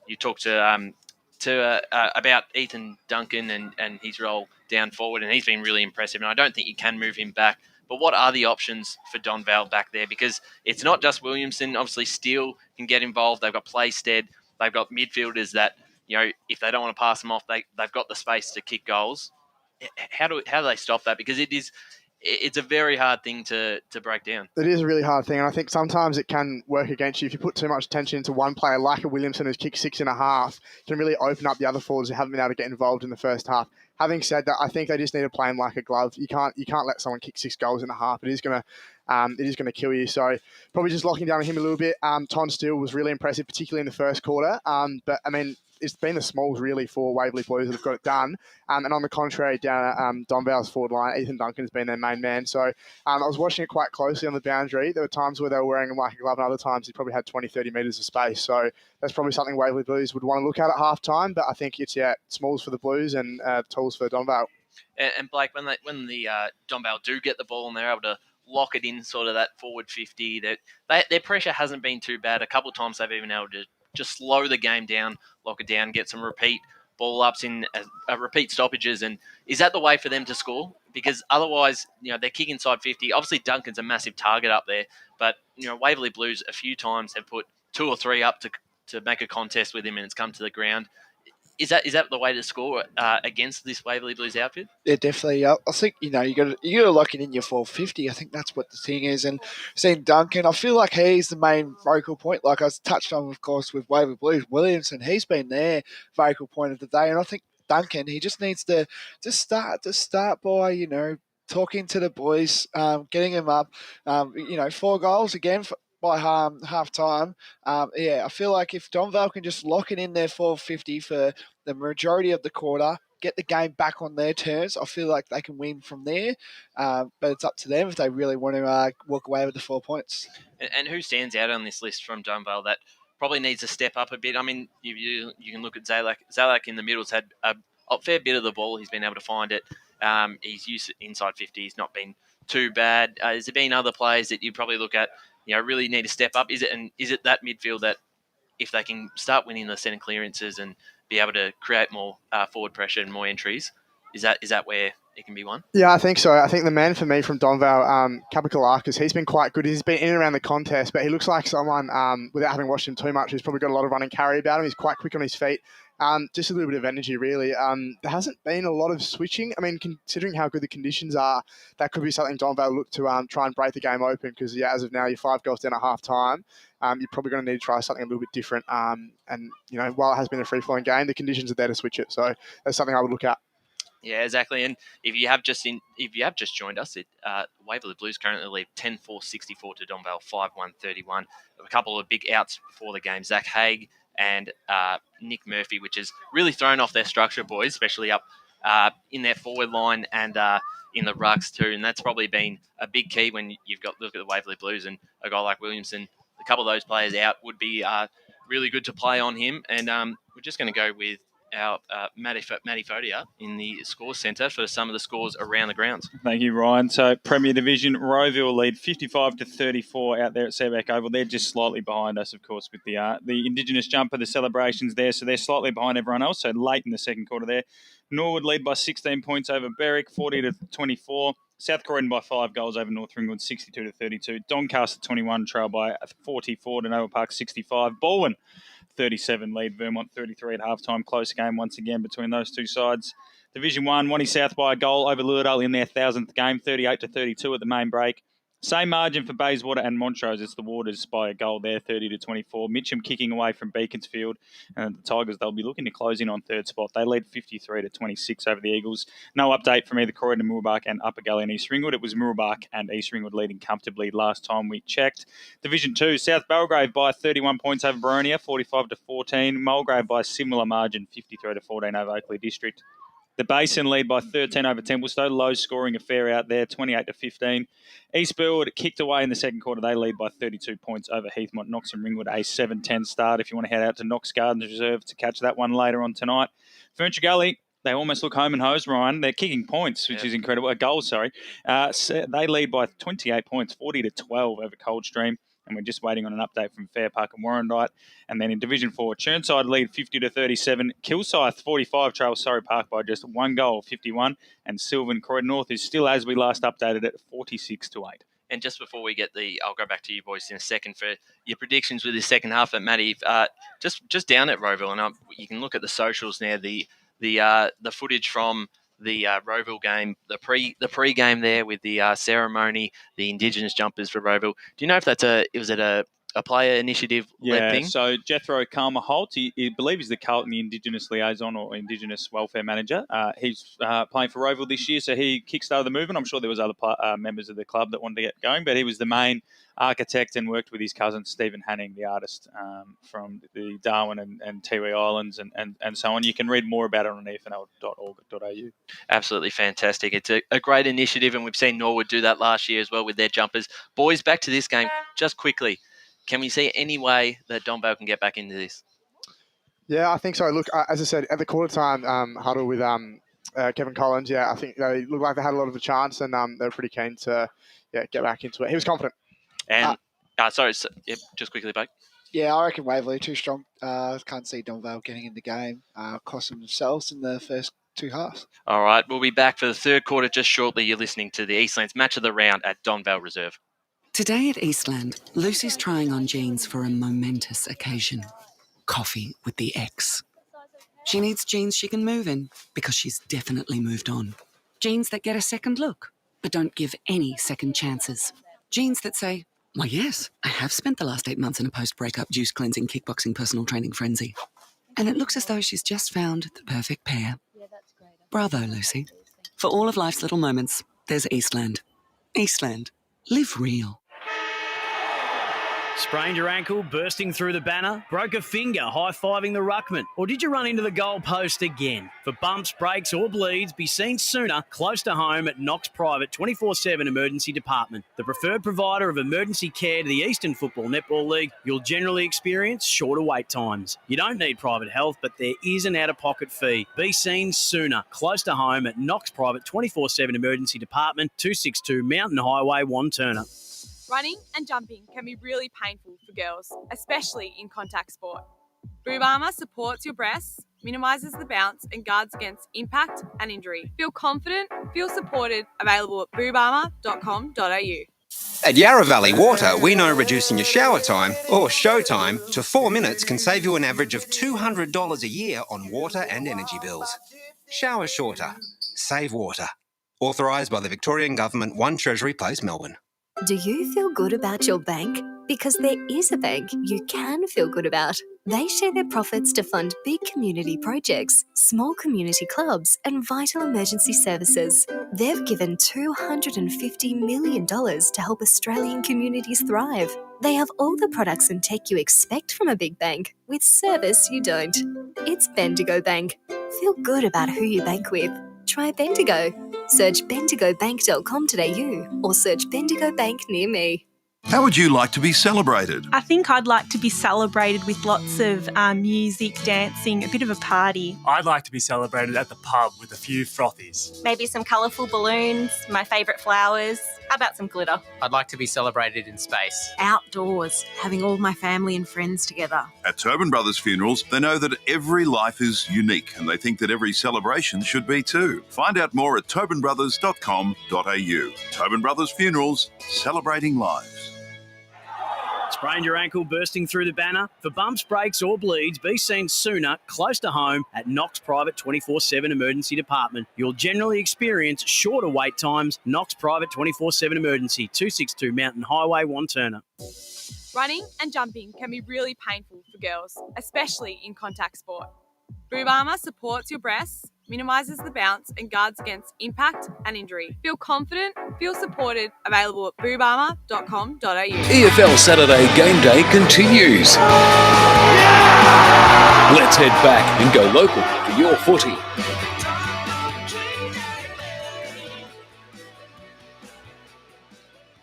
Speaker 19: you talked about Ethan Duncan and his role down forward, and he's been really impressive. And I don't think you can move him back. But what are the options for Donvale back there? Because it's not just Williamson. Obviously, Steele can get involved. They've got Playstead. They've got midfielders that, if they don't want to pass them off, they've got the space to kick goals. How do they stop that? Because it's a very hard thing to break down.
Speaker 21: It is a really hard thing, and I think sometimes it can work against you if you put too much attention into one player, like a Williamson who's kicked 6.5, can really open up the other forwards who haven't been able to get involved in the first half. Having said that, I think they just need to play him like a glove. You can't let someone kick 6 goals in a half. It is going to kill you. So probably just locking down on him a little bit. Ton Steele was really impressive, particularly in the first quarter. But I mean, it's been the smalls really for Waverley Blues that have got it done. And on the contrary, down at Donvale's forward line, Ethan Duncan has been their main man. So I was watching it quite closely on the boundary. There were times where they were wearing him like a glove, and other times he probably had 20, 30 metres of space. So that's probably something Waverley Blues would want to look at half time. But I think it's smalls for the Blues and tools for Donvale.
Speaker 19: And Blake, when the Donvale do get the ball and they're able to lock it in sort of that forward 50, their pressure hasn't been too bad. A couple of times they've even been able to just slow the game down, lock it down, get some repeat ball ups in repeat stoppages. And is that the way for them to score? Because otherwise, they're kicking inside 50. Obviously, Duncan's a massive target up there, but Waverley Blues a few times have put 2 or 3 up to make a contest with him, and it's come to the ground. Is that the way to score against this Waverley Blues outfit?
Speaker 18: Yeah, definitely. I think you got to lock it in your 450. I think that's what the thing is. And seeing Duncan, I feel like he's the main focal point. Like I was touched on, of course, with Waverley Blues, Williamson. He's been their focal point of the day, and I think Duncan, he just needs to start by talking to the boys, getting them up. 4 goals again by half time. I feel like if Donvale can just lock it in their 450 for the majority of the quarter, get the game back on their terms, I feel like they can win from there. But it's up to them if they really want to walk away with the 4 points.
Speaker 19: And who stands out on this list from Donvale that probably needs to step up a bit? I mean, you can look at Zalak. Zalak in the middle's had a fair bit of the ball. He's been able to find it. He's used inside 50. He's not been too bad. Has there been other players that you probably look at, really need to step up? Is it that midfield that if they can start winning the centre clearances and be able to create more forward pressure and more entries, is that where it can be won?
Speaker 21: Yeah, I think so. I think the man for me from Donvale, Kapakalakis, he's been quite good. He's been in and around the contest, but he looks like someone, without having watched him too much, who's probably got a lot of run and carry about him. He's quite quick on his feet. Just a little bit of energy, really. There hasn't been a lot of switching. I mean, considering how good the conditions are, that could be something Donvale look to try and break the game open because, as of now, you're 5 goals down at half time. You're probably going to need to try something a little bit different. While it has been a free-flowing game, the conditions are there to switch it. So that's something I would look at.
Speaker 19: Yeah, exactly. And if you have just joined us, Waverley Blues currently lead 10-4-64 to Donvale 5-1-31. A couple of big outs for the game. Zach Haig and Nick Murphy, which has really thrown off their structure, boys, especially up in their forward line and in the rucks too. And that's probably been a big key when you've got look at the Waverley Blues and a guy like Williamson. A couple of those players out would be really good to play on him. And we're just going to go with our Matty Fodia in the score centre for some of the scores around the grounds.
Speaker 20: Thank you, Ryan. So Premier Division, Roeville lead 55-34 out there at Seaback Oval. They're just slightly behind us, of course, with the Indigenous jumper, the celebrations there. So they're slightly behind everyone else. So late in the second quarter there. Norwood lead by 16 points over Berwick, 40-24. South Croydon by 5 goals over North Ringwood, 62-32. Doncaster 21 trail by 44 to Noah Park 65. Baldwin 37 lead, Vermont 33 at halftime. Close game once again between those two sides. Division 1, Wanty South by a goal over Lilydale in their 1,000th game, 38-32 at the main break. Same margin for Bayswater and Montrose. It's the Waters by a goal there, 30-24. Mitcham kicking away from Beaconsfield. And the Tigers, they'll be looking to close in on third spot. They lead 53-26 over the Eagles. No update from either Croydon, Mooroolbark and Upper Gully and East Ringwood. It was Mooroolbark and East Ringwood leading comfortably last time we checked. Division 2, South Belgrave by 31 points over Boronia, 45-14. Mulgrave by a similar margin, 53-14 over Oakley District. The Basin lead by 13 over Templestowe. Low scoring affair out there, 28-15. East Burwood kicked away in the second quarter. They lead by 32 points over Heathmont. Knox and Ringwood, a 7-10 start. If you want to head out to Knox Gardens Reserve to catch that one later on tonight. Furniture Gully, they almost look home and hosed, Ryan. They're kicking points, which is incredible. A goal, sorry. They lead by 28 points, 40-12 over Coldstream. And we're just waiting on an update from Fair Park and Warrandyte. And then in Division 4, Chirnside lead 50-37. Kilsyth 45 trail Surrey Park by just 1 goal, 51. And Sylvan Croydon North is still, as we last updated it, 46-8.
Speaker 19: And just before we get I'll go back to you boys in a second for your predictions with the second half. But Matty, just down at Roeville, and you can look at the socials now. The footage from the Roeville game, the pre-game there with the ceremony, the Indigenous jumpers for Roeville. Do you know if was it a player initiative led thing?
Speaker 20: So Jethro Kalmer Holt, he believe he's the Carlton Indigenous liaison or Indigenous welfare manager. He's playing for Roeville this year, so he kickstarted the movement. I'm sure there was other members of the club that wanted to get going, but he was the main architect and worked with his cousin Stephen Hanning, the artist from the Darwin and Tiwi Islands and so on. You can read more about it on efnl.org.au.
Speaker 19: Absolutely fantastic. It's a great initiative, and we've seen Norwood do that last year as well with their jumpers. Boys, back to this game just quickly. Can we see any way that Donvale can get back into this?
Speaker 21: Yeah, I think so. Look, as I said, at the quarter time huddle with Kevin Collins, I think they looked like they had a lot of a chance, and they were pretty keen to get back into it. He was confident.
Speaker 19: And just quickly, Blake.
Speaker 18: Yeah, I reckon Waverley too strong. Can't see Donvale getting in the game. Cost themselves in the first two halves.
Speaker 19: All right, we'll be back for the third quarter just shortly. You're listening to the Eastland's Match of the Round at Donvale Reserve.
Speaker 5: Today at Eastland, Lucy's trying on jeans for a momentous occasion. Coffee with the ex. She needs jeans she can move in because she's definitely moved on. Jeans that get a second look, but don't give any second chances. Jeans that say, why yes, I have spent the last 8 months in a post-breakup juice cleansing kickboxing personal training frenzy. And it looks as though she's just found the perfect pair. Bravo, Lucy. For all of life's little moments, there's Eastland. Eastland. Live real.
Speaker 6: Sprained your ankle, bursting through the banner? Broke a finger, high-fiving the ruckman? Or did you run into the goal post again? For bumps, breaks or bleeds, be seen sooner, close to home at Knox Private 24/7 Emergency Department. The preferred provider of emergency care to the Eastern Football Netball League, you'll generally experience shorter wait times. You don't need private health, but there is an out-of-pocket fee. Be seen sooner, close to home at Knox Private 24/7 Emergency Department, 262 Mountain Highway, Wanturna.
Speaker 7: Running and jumping can be really painful for girls, especially in contact sport. Boob Armour supports your breasts, minimises the bounce and guards against impact and injury. Feel confident, feel supported, available at boobarmour.com.au.
Speaker 8: At Yarra Valley Water, we know reducing your shower time, or show time, to 4 minutes can save you an average of $200 a year on water and energy bills. Shower shorter. Save water. Authorised by the Victorian Government, 1 Treasury Place, Melbourne.
Speaker 9: Do you feel good about your bank? Because there is a bank you can feel good about. They share their profits to fund big community projects, small community clubs, and vital emergency services. They've given $250 million to help Australian communities thrive. They have all the products and tech you expect from a big bank, with service you don't. It's Bendigo Bank. Feel good about who you bank with. Try Bendigo. Search bendigobank.com.au or search Bendigo Bank near me.
Speaker 10: How would you like to be celebrated?
Speaker 11: I think I'd like to be celebrated with lots of music, dancing, a bit of a party.
Speaker 12: I'd like to be celebrated at the pub with a few frothies.
Speaker 13: Maybe some colourful balloons, my favourite flowers. How about some glitter?
Speaker 14: I'd like to be celebrated in space.
Speaker 15: Outdoors, having all my family and friends together.
Speaker 10: At Tobin Brothers Funerals, they know that every life is unique and they think that every celebration should be too. Find out more at tobinbrothers.com.au. Tobin Brothers Funerals, celebrating lives.
Speaker 6: Sprained your ankle, bursting through the banner? For bumps, breaks or bleeds, be seen sooner, close to home at Knox Private 24/7 Emergency Department. You'll generally experience shorter wait times. Knox Private 24/7 Emergency, 262 Mountain Highway, Wanturna.
Speaker 7: Running and jumping can be really painful for girls, especially in contact sport. Boob Armour supports your breasts, minimises the bounce and guards against impact and injury. Feel confident, feel supported, available at boobarmour.com.au.
Speaker 1: EFL Saturday Game Day continues. Let's head back and go local for your footy.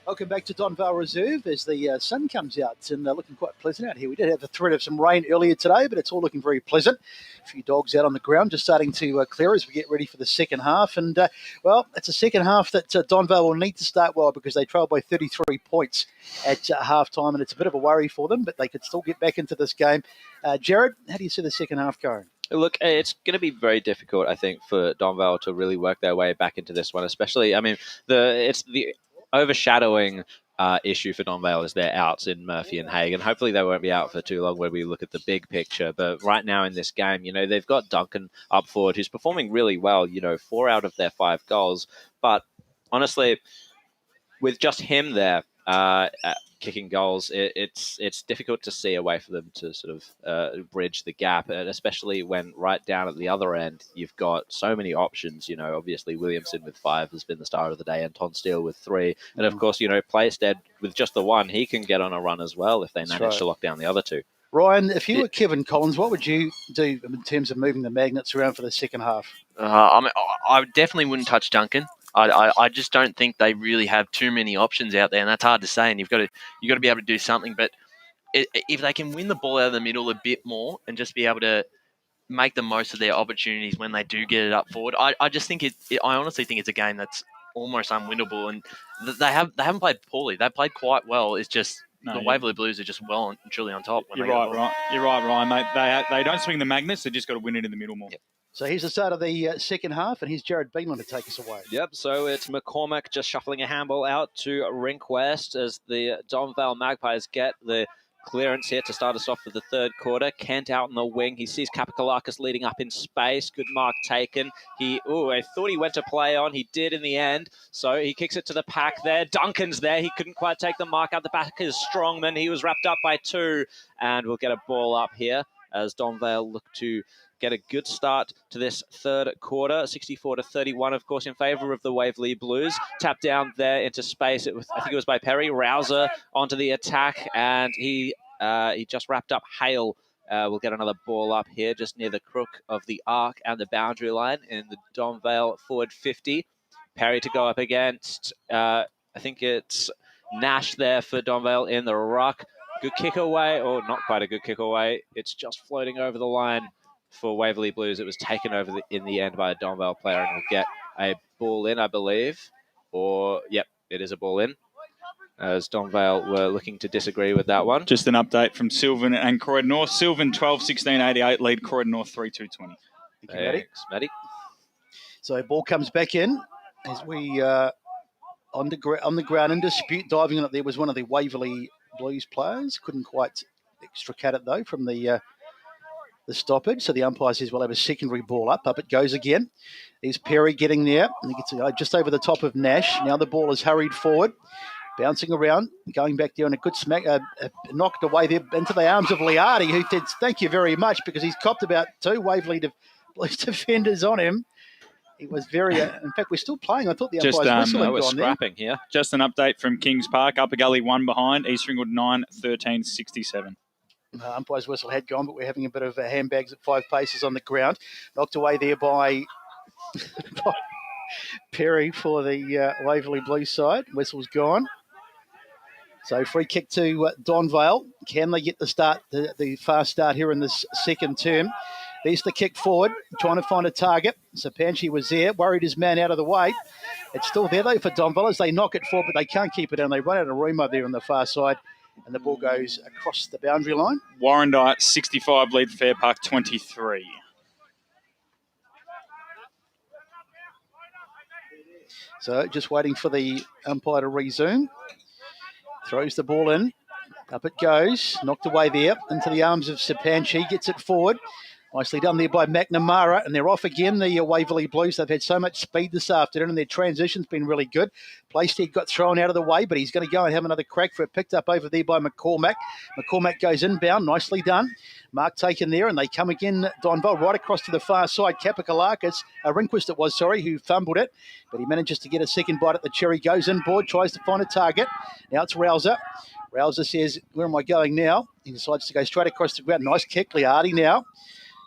Speaker 4: Welcome back to Donvale Reserve as the sun comes out and looking quite pleasant out here. We did have the threat of some rain earlier today, but it's all looking very pleasant. A few dogs out on the ground just starting to clear as we get ready for the second half. And, well, it's a second half that Donvale will need to start well because they trail by 33 points at half-time, and it's a bit of a worry for them, but they could still get back into this game. Jared, how do you see the second half going?
Speaker 3: Look, it's going to be very difficult, I think, for Donvale to really work their way back into this one, especially, I mean, it's the overshadowing issue for Donvale is their outs in Murphy and Haig, and hopefully they won't be out for too long when we look at the big picture. But right now in this game, you know, they've got Duncan up forward who's performing really well, you know, 4 out of their 5 goals. But honestly, with just him there kicking goals, it's difficult to see a way for them to sort of bridge the gap, and especially when right down at the other end you've got so many options. You know, obviously Williamson with 5 has been the star of the day, Anton Steele with 3, and of course, you know, Playstead with just the 1, he can get on a run as well if they manage to lock down the other 2.
Speaker 4: Ryan, if you were Kevin Collins, what would you do in terms of moving the magnets around for the second half?
Speaker 19: I definitely wouldn't touch Duncan. I just don't think they really have too many options out there, and that's hard to say. And you've got to be able to do something. But if they can win the ball out of the middle a bit more and just be able to make the most of their opportunities when they do get it up forward, I just think I honestly think it's a game that's almost unwinnable. And they haven't played poorly. They played quite well. It's just the Waverley Blues are just well and truly on top.
Speaker 20: You're right, Ryan, mate. They don't swing the magnets. They just got to win it in the middle more.
Speaker 3: Yep.
Speaker 4: So here's the start of the second half, and here's Jared Beanland to take us away.
Speaker 3: Yep, so it's McCormack just shuffling a handball out to Rink West as the Donvale Magpies get the clearance here to start us off for the third quarter. Kent out in the wing. He sees Kapakalakis leading up in space. Good mark taken. I thought he went to play on. He did in the end. So he kicks it to the pack there. Duncan's there. He couldn't quite take the mark out the back. Is Strongman. He was wrapped up by 2. And we'll get a ball up here as Donvale look to get a good start to this third quarter. 64-31, of course, in favour of the Waverley Blues. Tap down there into space. I think it was by Perry. Rouser onto the attack, and he just wrapped up Hale. We'll get another ball up here just near the crook of the arc and the boundary line in the Donvale forward 50. Perry to go up against, I think it's Nash there for Donvale in the ruck. Good kick away, or not quite a good kick away. It's just floating over the line for Waverley Blues. It was taken over in the end by a Donvale player, and we'll get a ball in, I believe. Yep, it is a ball in, as Donvale were looking to disagree with that one.
Speaker 20: Just an update from Sylvan and Croydon North. Sylvan 12-16-88, lead Croydon North 3-2-20.
Speaker 3: Thanks, Matty.
Speaker 4: So ball comes back in as we on the ground in dispute. Diving on it there was one of the Waverley Blues players. Couldn't quite extricate it, though, from the stoppage. So the umpire says we'll have a secondary ball up. Up it goes again. There's Perry getting there. And he gets just over the top of Nash. Now the ball is hurried forward, bouncing around, going back there, and a good smack, knocked away there into the arms of Liardi, who said thank you very much, because he's copped about 2 Waverley Blues defenders on him. It was very... in fact, we're still playing. I thought the umpire's whistle had gone
Speaker 3: scrapping here.
Speaker 20: Just an update from Kings Park. Upper Gully 1 behind. East Ringwood 9, 13-67.
Speaker 4: Umpire's whistle had gone, but we're having a bit of handbags at 5 paces on the ground. Knocked away there by Perry for the Waverley Blues side. Whistle's gone. So free kick to Donvale. Can they get the fast start here in this second term? There's the kick forward, trying to find a target. Sapanchi was there, worried his man out of the way. It's still there, though, for Donvale as they knock it forward, but they can't keep it in. They run out of room over there on the far side, and the ball goes across the boundary line.
Speaker 20: Warrandyte 65, lead Fair Park 23.
Speaker 4: So just waiting for the umpire to resume. Throws the ball in. Up it goes. Knocked away there into the arms of Sapanchi. Gets it forward. Nicely done there by McNamara, and they're off again, the Waverley Blues. They've had so much speed this afternoon, and their transition's been really good. Playstead got thrown out of the way, but he's going to go and have another crack for it. Picked up over there by McCormack. McCormack goes inbound. Nicely done. Mark taken there, and they come again, Donvale, right across to the far side. Kapakalakis, Rehnquist it was, who fumbled it, but he manages to get a second bite at the cherry. Goes inboard, tries to find a target. Now it's Rouser. Rouser says, where am I going now? He decides to go straight across the ground. Nice kick, Liardi now.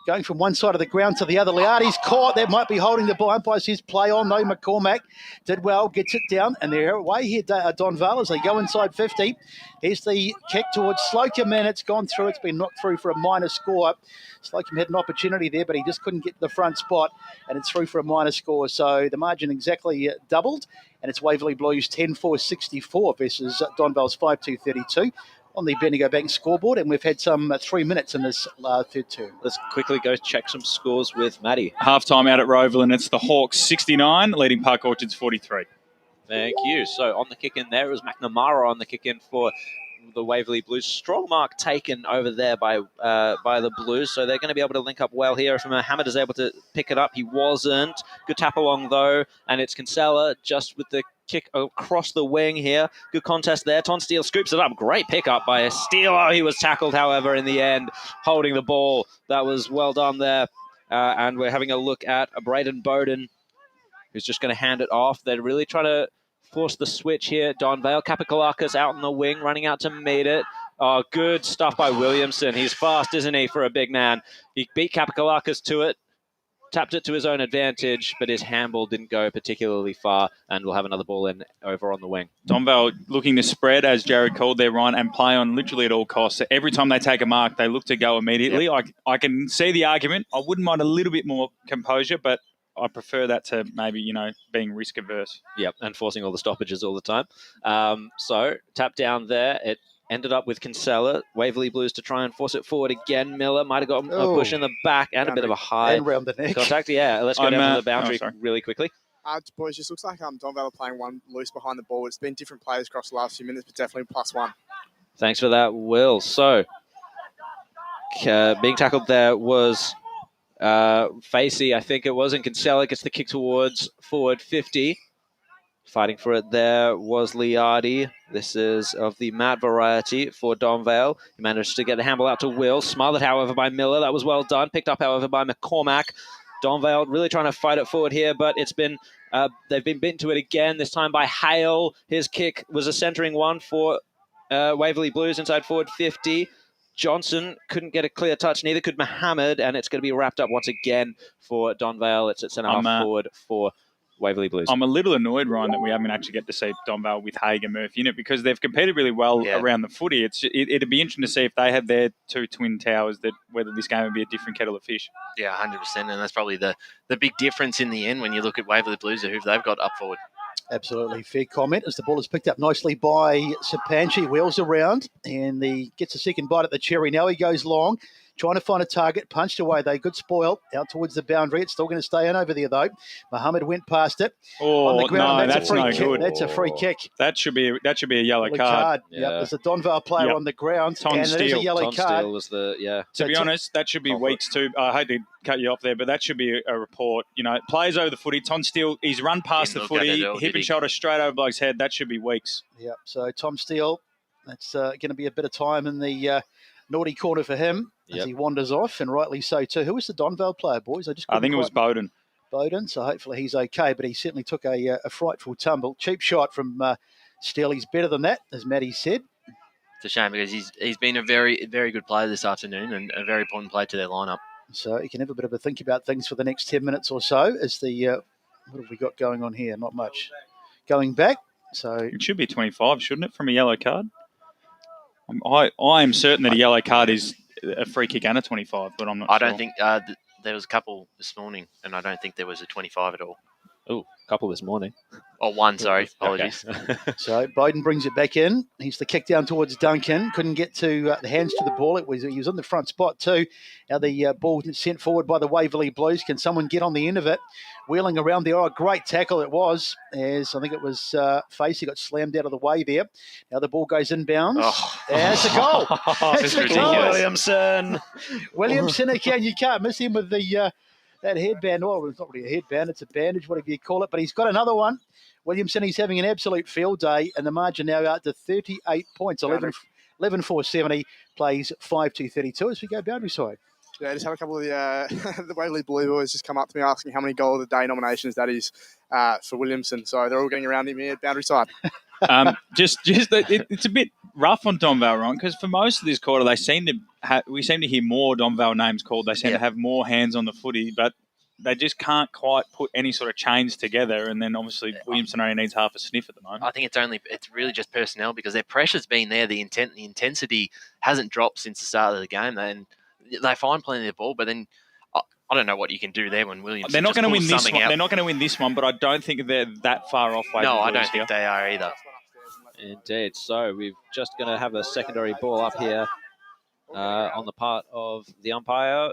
Speaker 4: Going from one side of the ground to the other. Liardi's caught. That might be holding the ball. Umpire says play on, though. McCormack did well, gets it down, and they're away here, Donvale, as they go inside 50. Here's the kick towards Slocum, and it's gone through. It's been knocked through for a minor score. Slocum had an opportunity there, but he just couldn't get to the front spot, and it's through for a minor score. So the margin exactly doubled, and it's Waverley Blues 10-4-64 versus Donvale's 5-2-32. On the Bendigo Bank scoreboard, and we've had some 3 minutes in this third term.
Speaker 3: Let's quickly go check some scores with Matty.
Speaker 20: Half-time out at Roval, and it's the Hawks 69, leading Park Orchards 43.
Speaker 3: Thank you. So on the kick in there, it was McNamara on the kick in for the Waverley Blues. Strong mark taken over there by the Blues, so they're going to be able to link up well here. If Mohammed is able to pick it up, he wasn't. Good tap along, though, and it's Kinsella just with the kick across the wing here. Good contest there. Ton Steele scoops it up. Great pickup by Steele. Oh, he was tackled, however, in the end, holding the ball. That was well done there. And we're having a look at Braden Bowden, who's just going to hand it off. They're really trying to force the switch here. Donvale. Kapakalakis out in the wing, running out to meet it. Oh, good stuff by Williamson. He's fast, isn't he, for a big man? He beat Kapakalakis to it. Tapped it to his own advantage, but his handball didn't go particularly far, and we'll have another ball in over on the wing.
Speaker 20: Donvale looking to spread, as Jared called their run, and play on literally at all costs. So every time they take a mark, they look to go immediately. Yep. I can see the argument. I wouldn't mind a little bit more composure, but I prefer that to maybe, being risk-averse.
Speaker 3: Yep, and forcing all the stoppages all the time. So tap down there. It ended up with Kinsella. Waverley Blues to try and force it forward again. Miller might have got a push in the back and a bit of a high
Speaker 4: and round the neck.
Speaker 3: contact. Yeah, let's go down to the boundary really quickly.
Speaker 21: Boys, just looks like Donvale are playing one loose behind the ball. It's been different players across the last few minutes, but definitely +1.
Speaker 3: Thanks for that, Will. So, being tackled there was Facey, I think it was, and Kinsella gets the kick towards forward 50. Fighting for it there was Liardi. This is of the Matt variety for Donvale. He managed to get the handball out to Will. Smothered, however, by Miller. That was well done. Picked up, however, by McCormack. Donvale really trying to fight it forward here, but it's been they've been bitten to it again, this time by Hale. His kick was a centering one for Waverley Blues inside forward 50. Johnson couldn't get a clear touch, neither could Mohammed, and it's going to be wrapped up once again for Donvale. It's at centre-half forward for Waverley Blues.
Speaker 20: I'm a little annoyed, Ryan, that we haven't actually get to see Donvale with Haig and Murphy in it because they've competed really well around the footy. It'd be interesting to see if they had their two twin towers, whether this game would be a different kettle of fish.
Speaker 19: Yeah, 100%, and that's probably the big difference in the end when you look at Waverley Blues, who they've got up forward.
Speaker 4: Absolutely fair comment as the ball is picked up nicely by Sapanchi. Wheels around and he gets a second bite at the cherry. Now he goes long, trying to find a target. Punched away. They good spoil out towards the boundary. It's still going to stay in over there though. Mohammed went past it. On the ground.
Speaker 20: No, that's no good.
Speaker 4: That's a free kick.
Speaker 20: That should be a yellow card.
Speaker 4: Yeah. Yep. There's a Donvale player on the ground, and it is a yellow card.
Speaker 3: Steele was the
Speaker 20: To be honest, that should be weeks too. I hate to cut you off there, but that should be a report. You know, players over the footy. Tom Steele, he's run past the footy, hip and shoulder straight over bloke's head. That should be weeks.
Speaker 4: Yep. So Tom Steele, that's going to be a bit of time in the naughty corner for him as he wanders off, and rightly so too. Who was the Donvale player, boys?
Speaker 20: I think it was Bowden.
Speaker 4: Bowden, so hopefully he's okay, but he certainly took a frightful tumble. Cheap shot from Steele. He's better than that, as Matty said.
Speaker 19: It's a shame because he's been a very, very good player this afternoon and a very important player to their lineup.
Speaker 4: So you can have a bit of a think about things for the next 10 minutes or so as the what have we got going on here? Not much. Going back, so...
Speaker 20: It should be 25, shouldn't it, from a yellow card? I am certain that a yellow card is a free kick and a 25, but I'm not sure.
Speaker 19: I don't think there was a couple this morning, and I don't think there was a 25 at all.
Speaker 3: Oh, a couple this morning.
Speaker 19: Oh, one, sorry. Apologies.
Speaker 3: Okay.
Speaker 4: So Bowden brings it back in. He's the kick down towards Duncan. Couldn't get to the hands to the ball. He was in the front spot too. Now the ball sent forward by the Waverley Blues. Can someone get on the end of it? Wheeling around there. Oh, great tackle it was. As I think it was Facey got slammed out of the way there. Now the ball goes inbounds. Oh. And it's a goal.
Speaker 19: It's ridiculous.
Speaker 4: Williamson again. You can't miss him with the... that headband, it's not really a headband, it's a bandage, whatever you call it, but he's got another one. Williamson, he's having an absolute field day, and the margin now out to 38 points, 11-4-70, plays 5-2-32 as we go boundary side.
Speaker 21: Yeah, I just had a couple of the Waverley Blue boys just come up to me asking how many goal of the day nominations that is for Williamson, so they're all getting around him here at boundary side.
Speaker 20: It's a bit rough on Donvale, Ron, because for most of this quarter, we seem to hear more Donvale names called. They seem to have more hands on the footy, but they just can't quite put any sort of chains together. And then obviously Williamson only needs half a sniff at the moment.
Speaker 19: I think it's really just personnel because their pressure's been there. The intensity hasn't dropped since the start of the game. They find plenty of the ball, but then I don't know what you can do there when Williamson.
Speaker 20: They're not going to win this one. They're not going to win this one, but I don't think they're that far off.
Speaker 19: No, I don't think they are either.
Speaker 3: Indeed. So we're just going to have a secondary ball up here on the part of the umpire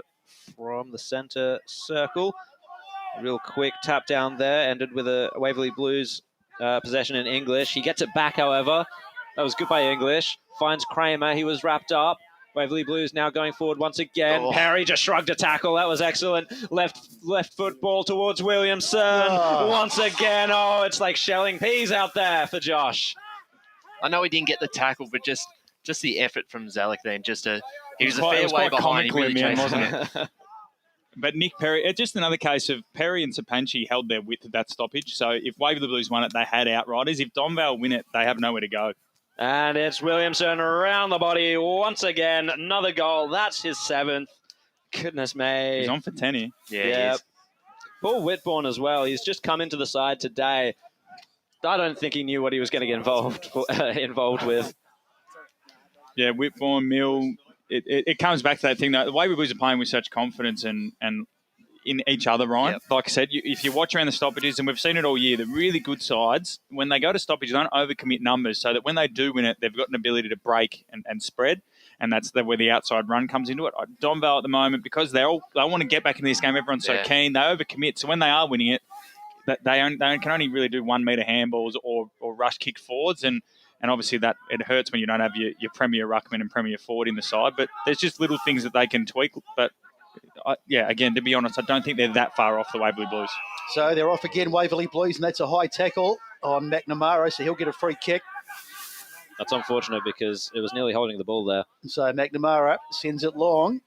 Speaker 3: from the centre circle. Real quick tap down there, ended with a Waverley Blues possession in English. He gets it back, however. That was good by English. Finds Kramer. He was wrapped up. Waverley Blues now going forward once again. Oh. Perry just shrugged a tackle. That was excellent. Left foot ball towards Williamson. Once again. Oh, it's like shelling peas out there for Josh.
Speaker 19: I know he didn't get the tackle, but just the effort from Zalek then. He was a fair way behind. He really chased it.
Speaker 20: But Nick Perry, it's just another case of Perry and Sapanchi held their width at that stoppage. So if Waverley Blues won it, they had outriders. If Donvale win it, they have nowhere to go.
Speaker 3: And it's Williamson around the body once again. Another goal. That's his 7th. Goodness me.
Speaker 20: He's on for 10 here.
Speaker 19: Yeah. He is.
Speaker 3: Paul Whitbourne as well. He's just come into the side today. I don't think he knew what he was going to get involved with.
Speaker 20: Yeah, Whitbourne, Mill. It comes back to that thing that the way Blues are playing with such confidence and in each other, Ryan. Yep. Like I said, if you watch around the stoppages, and we've seen it all year, the really good sides, when they go to stoppage, don't overcommit numbers so that when they do win it, they've got an ability to break and spread, and that's where the outside run comes into it. Donvale at the moment, because they want to get back in this game, everyone's so keen, they overcommit. So when they are winning it, they can only really do 1 metre handballs or rush kick forwards, and obviously that it hurts when you don't have your premier ruckman and premier forward in the side. But there's just little things that they can tweak. But again, to be honest, I don't think they're that far off the Waverley Blues.
Speaker 4: So they're off again, Waverley Blues, and that's a high tackle on McNamara, so he'll get a free kick.
Speaker 3: That's unfortunate because it was nearly holding the ball there.
Speaker 4: So McNamara sends it long.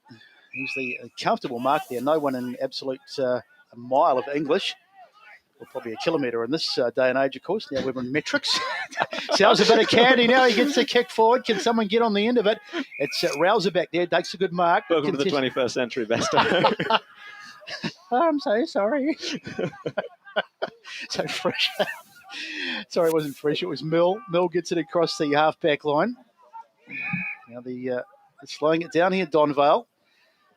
Speaker 4: Usually a comfortable mark there. No one in absolute a mile of English. Well, probably a kilometre in this day and age, of course. Now we're in metrics. Sounds a bit of candy now. He gets the kick forward. Can someone get on the end of it? It's Rouser back there. Takes a good mark.
Speaker 3: Welcome to the 21st century, Besto.
Speaker 4: I'm so sorry. So fresh. Sorry, it wasn't fresh. It was Mill. Mill gets it across the half-back line. Now they're slowing it down here, Donvale.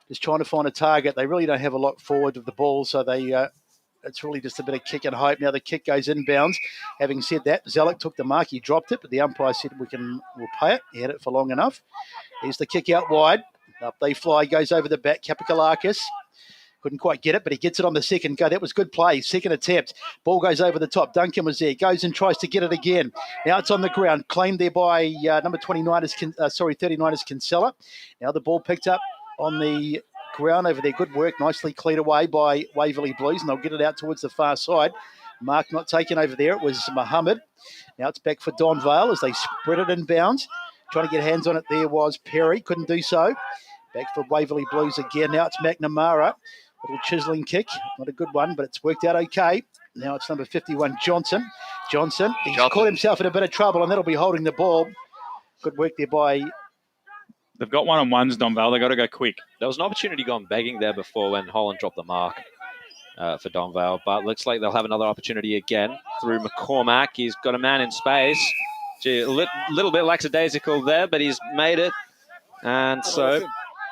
Speaker 4: Just trying to find a target. They really don't have a lot forward of the ball, so it's really just a bit of kick and hope. Now the kick goes inbounds. Having said that, Zellick took the mark. He dropped it, but the umpire said we'll pay it. He had it for long enough. Here's the kick out wide. Up they fly. Goes over the back. Kapakalakis couldn't quite get it, but he gets it on the second go. That was good play. Second attempt. Ball goes over the top. Duncan was there. Goes and tries to get it again. Now it's on the ground. Claimed there by number 39 39 is Kinsella. Now the ball picked up on the ground over there. Good work. Nicely cleared away by Waverley Blues, and they'll get it out towards the far side. Mark not taken over there. It was Mohammed. Now it's back for Donvale as they spread it inbounds. Trying to get hands on it there was Perry. Couldn't do so. Back for Waverley Blues again. Now it's McNamara. Little chiseling kick. Not a good one, but it's worked out okay. Now it's number 51, Johnson. He's caught himself in a bit of trouble, and that'll be holding the ball. Good work there by...
Speaker 20: They've got one-on-ones, Donvale. They've got to go quick.
Speaker 3: There was an opportunity gone begging there before when Holland dropped the mark for Donvale, but looks like they'll have another opportunity again through McCormack. He's got a man in space. Gee, a little bit lackadaisical there, but he's made it. And so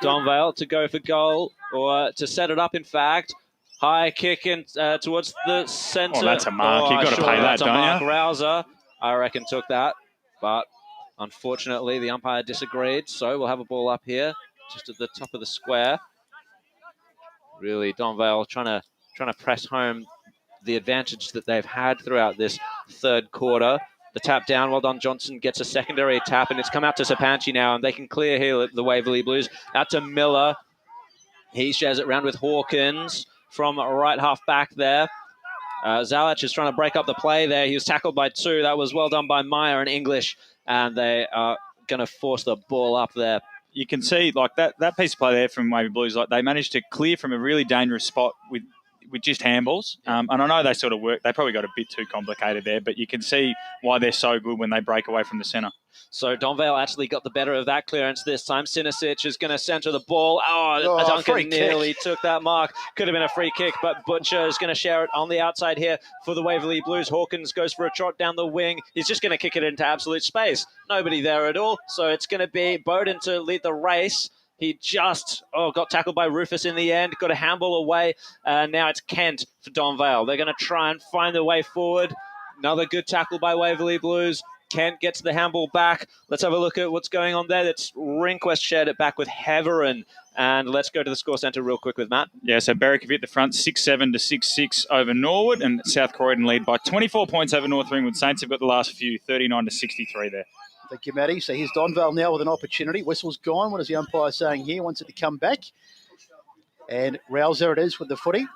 Speaker 3: Donvale to go for goal, or to set it up, in fact. High kick in, towards the centre.
Speaker 20: Oh, that's a mark. You've got to pay that, don't you?
Speaker 3: Rouser, I reckon, took that, but... unfortunately, the umpire disagreed, so we'll have a ball up here, just at the top of the square. Really, Donvale trying to press home the advantage that they've had throughout this third quarter. The tap down, well done. Johnson gets a secondary tap, and it's come out to Sapanchi now, and they can clear here at the Waverley Blues. Out to Miller. He shares it round with Hawkins from right half back there. Zalach is trying to break up the play there. He was tackled by two. That was well done by Meyer and English. And they are going to force the ball up there.
Speaker 20: You can see like that piece of play there from Waverley Blues. Like they managed to clear from a really dangerous spot with just handballs. And I know they sort of work. They probably got a bit too complicated there, but you can see why they're so good when they break away from the centre.
Speaker 3: So Donvale actually got the better of that clearance this time. Sinisic is going to centre the ball. Duncan nearly took that mark. Could have been a free kick, but Butcher is going to share it on the outside here for the Waverley Blues. Hawkins goes for a trot down the wing. He's just going to kick it into absolute space. Nobody there at all. So it's going to be Bowden to lead the race. He just got tackled by Rufus in the end, got a handball away. Now it's Kent for Donvale. They're going to try and find their way forward. Another good tackle by Waverley Blues. Kent gets the handball back. Let's have a look at what's going on there. That's Rehnquist shared it back with Heverin. And let's go to the score centre real quick with Matt.
Speaker 20: Yeah, so Berwick have hit the front 6-7 to 6-6 over Norwood, and South Croydon lead by 24 points over North Ringwood Saints. Have got the last few, 39 to 63 there.
Speaker 4: Thank you, Matty. So here's Donvale now with an opportunity. Whistle's gone. What is the umpire saying here? Wants it to come back. And Rouser it is with the footy.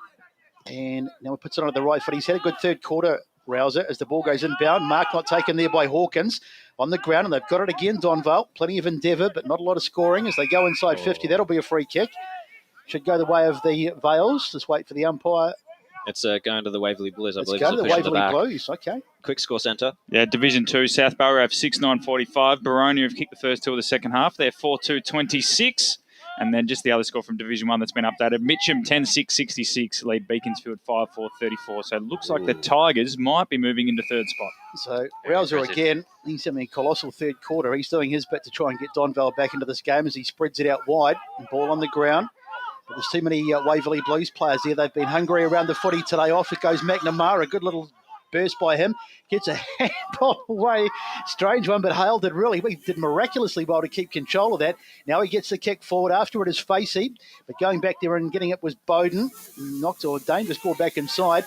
Speaker 4: And now he puts it on the right foot. He's had a good third quarter, Rouser, as the ball goes inbound. Mark not taken there by Hawkins on the ground, and they've got it again, Donvale. Plenty of endeavour, but not a lot of scoring as they go inside 50. That'll be a free kick. Should go the way of the Vales. Just wait for the umpire.
Speaker 3: It's going to the Waverley Blues, I believe.
Speaker 4: It's going to the Waverley Blues, okay.
Speaker 3: Quick score centre.
Speaker 20: Yeah, Division 2, South Barrow have 6-9-45. Baroni have kicked the first two of the second half. They're 4-2-26. And then just the other score from Division 1 that's been updated. Mitcham 10-6-66, lead Beaconsfield 5-4-34. So it looks like the Tigers might be moving into third spot.
Speaker 4: So Rouser again, he's having a colossal third quarter. He's doing his bit to try and get Donvale back into this game as he spreads it out wide. And ball on the ground. But there's too many Waverley Blues players there. They've been hungry around the footy today. Off it goes McNamara. A good little burst by him. Gets a handball away. Strange one, but Hale did miraculously well to keep control of that. Now he gets the kick forward. After it is Facey. But going back there and getting it was Bowden. Knocked or dangerous ball back inside.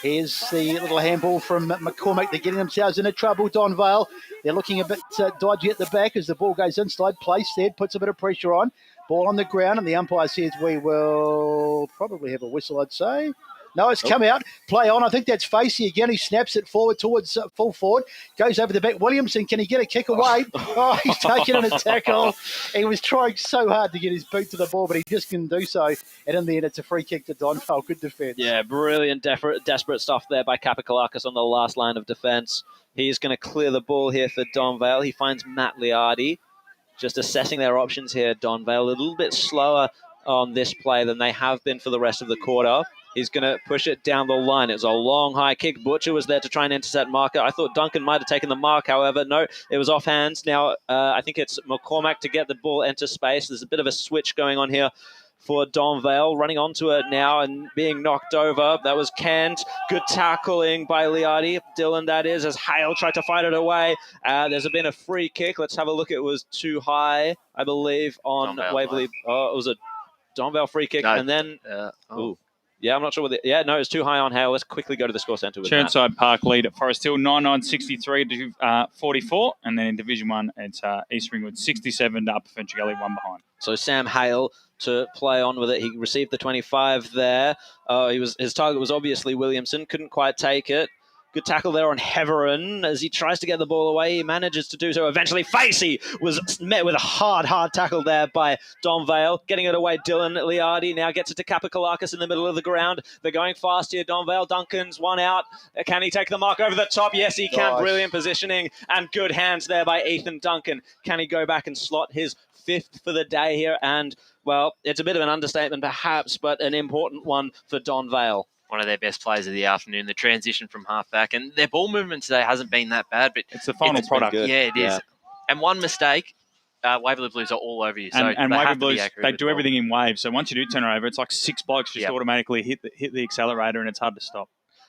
Speaker 4: Here's the little handball from McCormick. They're getting themselves into trouble. Donvale, they're looking a bit dodgy at the back as the ball goes inside. Place there, puts a bit of pressure on. Ball on the ground, and the umpire says we will probably have a whistle, I'd say. No, it's come out. Play on. I think that's Facey again. He snaps it forward towards full forward. Goes over the back. Williamson, can he get a kick away? Oh, he's taken in a tackle. He was trying so hard to get his boot to the ball, but he just couldn't do so. And in the end, it's a free kick to Donvale. Good defence.
Speaker 3: Yeah, brilliant, desperate stuff there by Kapakalakis on the last line of defence. He's going to clear the ball here for Donvale. He finds Matt Liardi. Just assessing their options here, Donvale. A little bit slower on this play than they have been for the rest of the quarter. He's going to push it down the line. It was a long, high kick. Butcher was there to try and intercept Marker. I thought Duncan might have taken the mark, however. No, it was off hands. Now, I think it's McCormack to get the ball into space. There's a bit of a switch going on here for Donvale. Running onto it now and being knocked over. That was Kent. Good tackling by Liardi. Dylan, that is, as Hale tried to fight it away. There's been a free kick. Let's have a look. It was too high, I believe, on Donvale, Waverley. Oh, it was a Donvale free kick. No. And then... Yeah, I'm not sure whether... Yeah, no, it's too high on Hale. Let's quickly go to the score centre with
Speaker 20: Churnside Park lead at Forest Hill, 99-63 to 44. And then in Division 1, it's East Ringwood 67 to Upper Fenchurch Gully, 1 behind.
Speaker 3: So Sam Hale to play on with it. He received the 25 there. His target was obviously Williamson. Couldn't quite take it. Good tackle there on Heverin as he tries to get the ball away. He manages to do so. Eventually, Facey was met with a hard tackle there by Donvale. Getting it away, Dylan Liardi now gets it to Kapakalakis in the middle of the ground. They're going fast here, Donvale. Duncan's one out. Can he take the mark over the top? Yes, he can. Brilliant positioning and good hands there by Ethan Duncan. Can he go back and slot his 5th for the day here? And, well, it's a bit of an understatement perhaps, but an important one for Donvale.
Speaker 19: One of their best plays of the afternoon, the transition from half-back. And their ball movement today hasn't been that bad. But
Speaker 20: it's the final product.
Speaker 19: Yeah, it is. And one mistake, Waverley Blues are all over you. So
Speaker 20: and Waverley Blues, they do everything in waves. So once you do turn it over, it's like 6 blokes just automatically hit the accelerator, and it's hard to stop.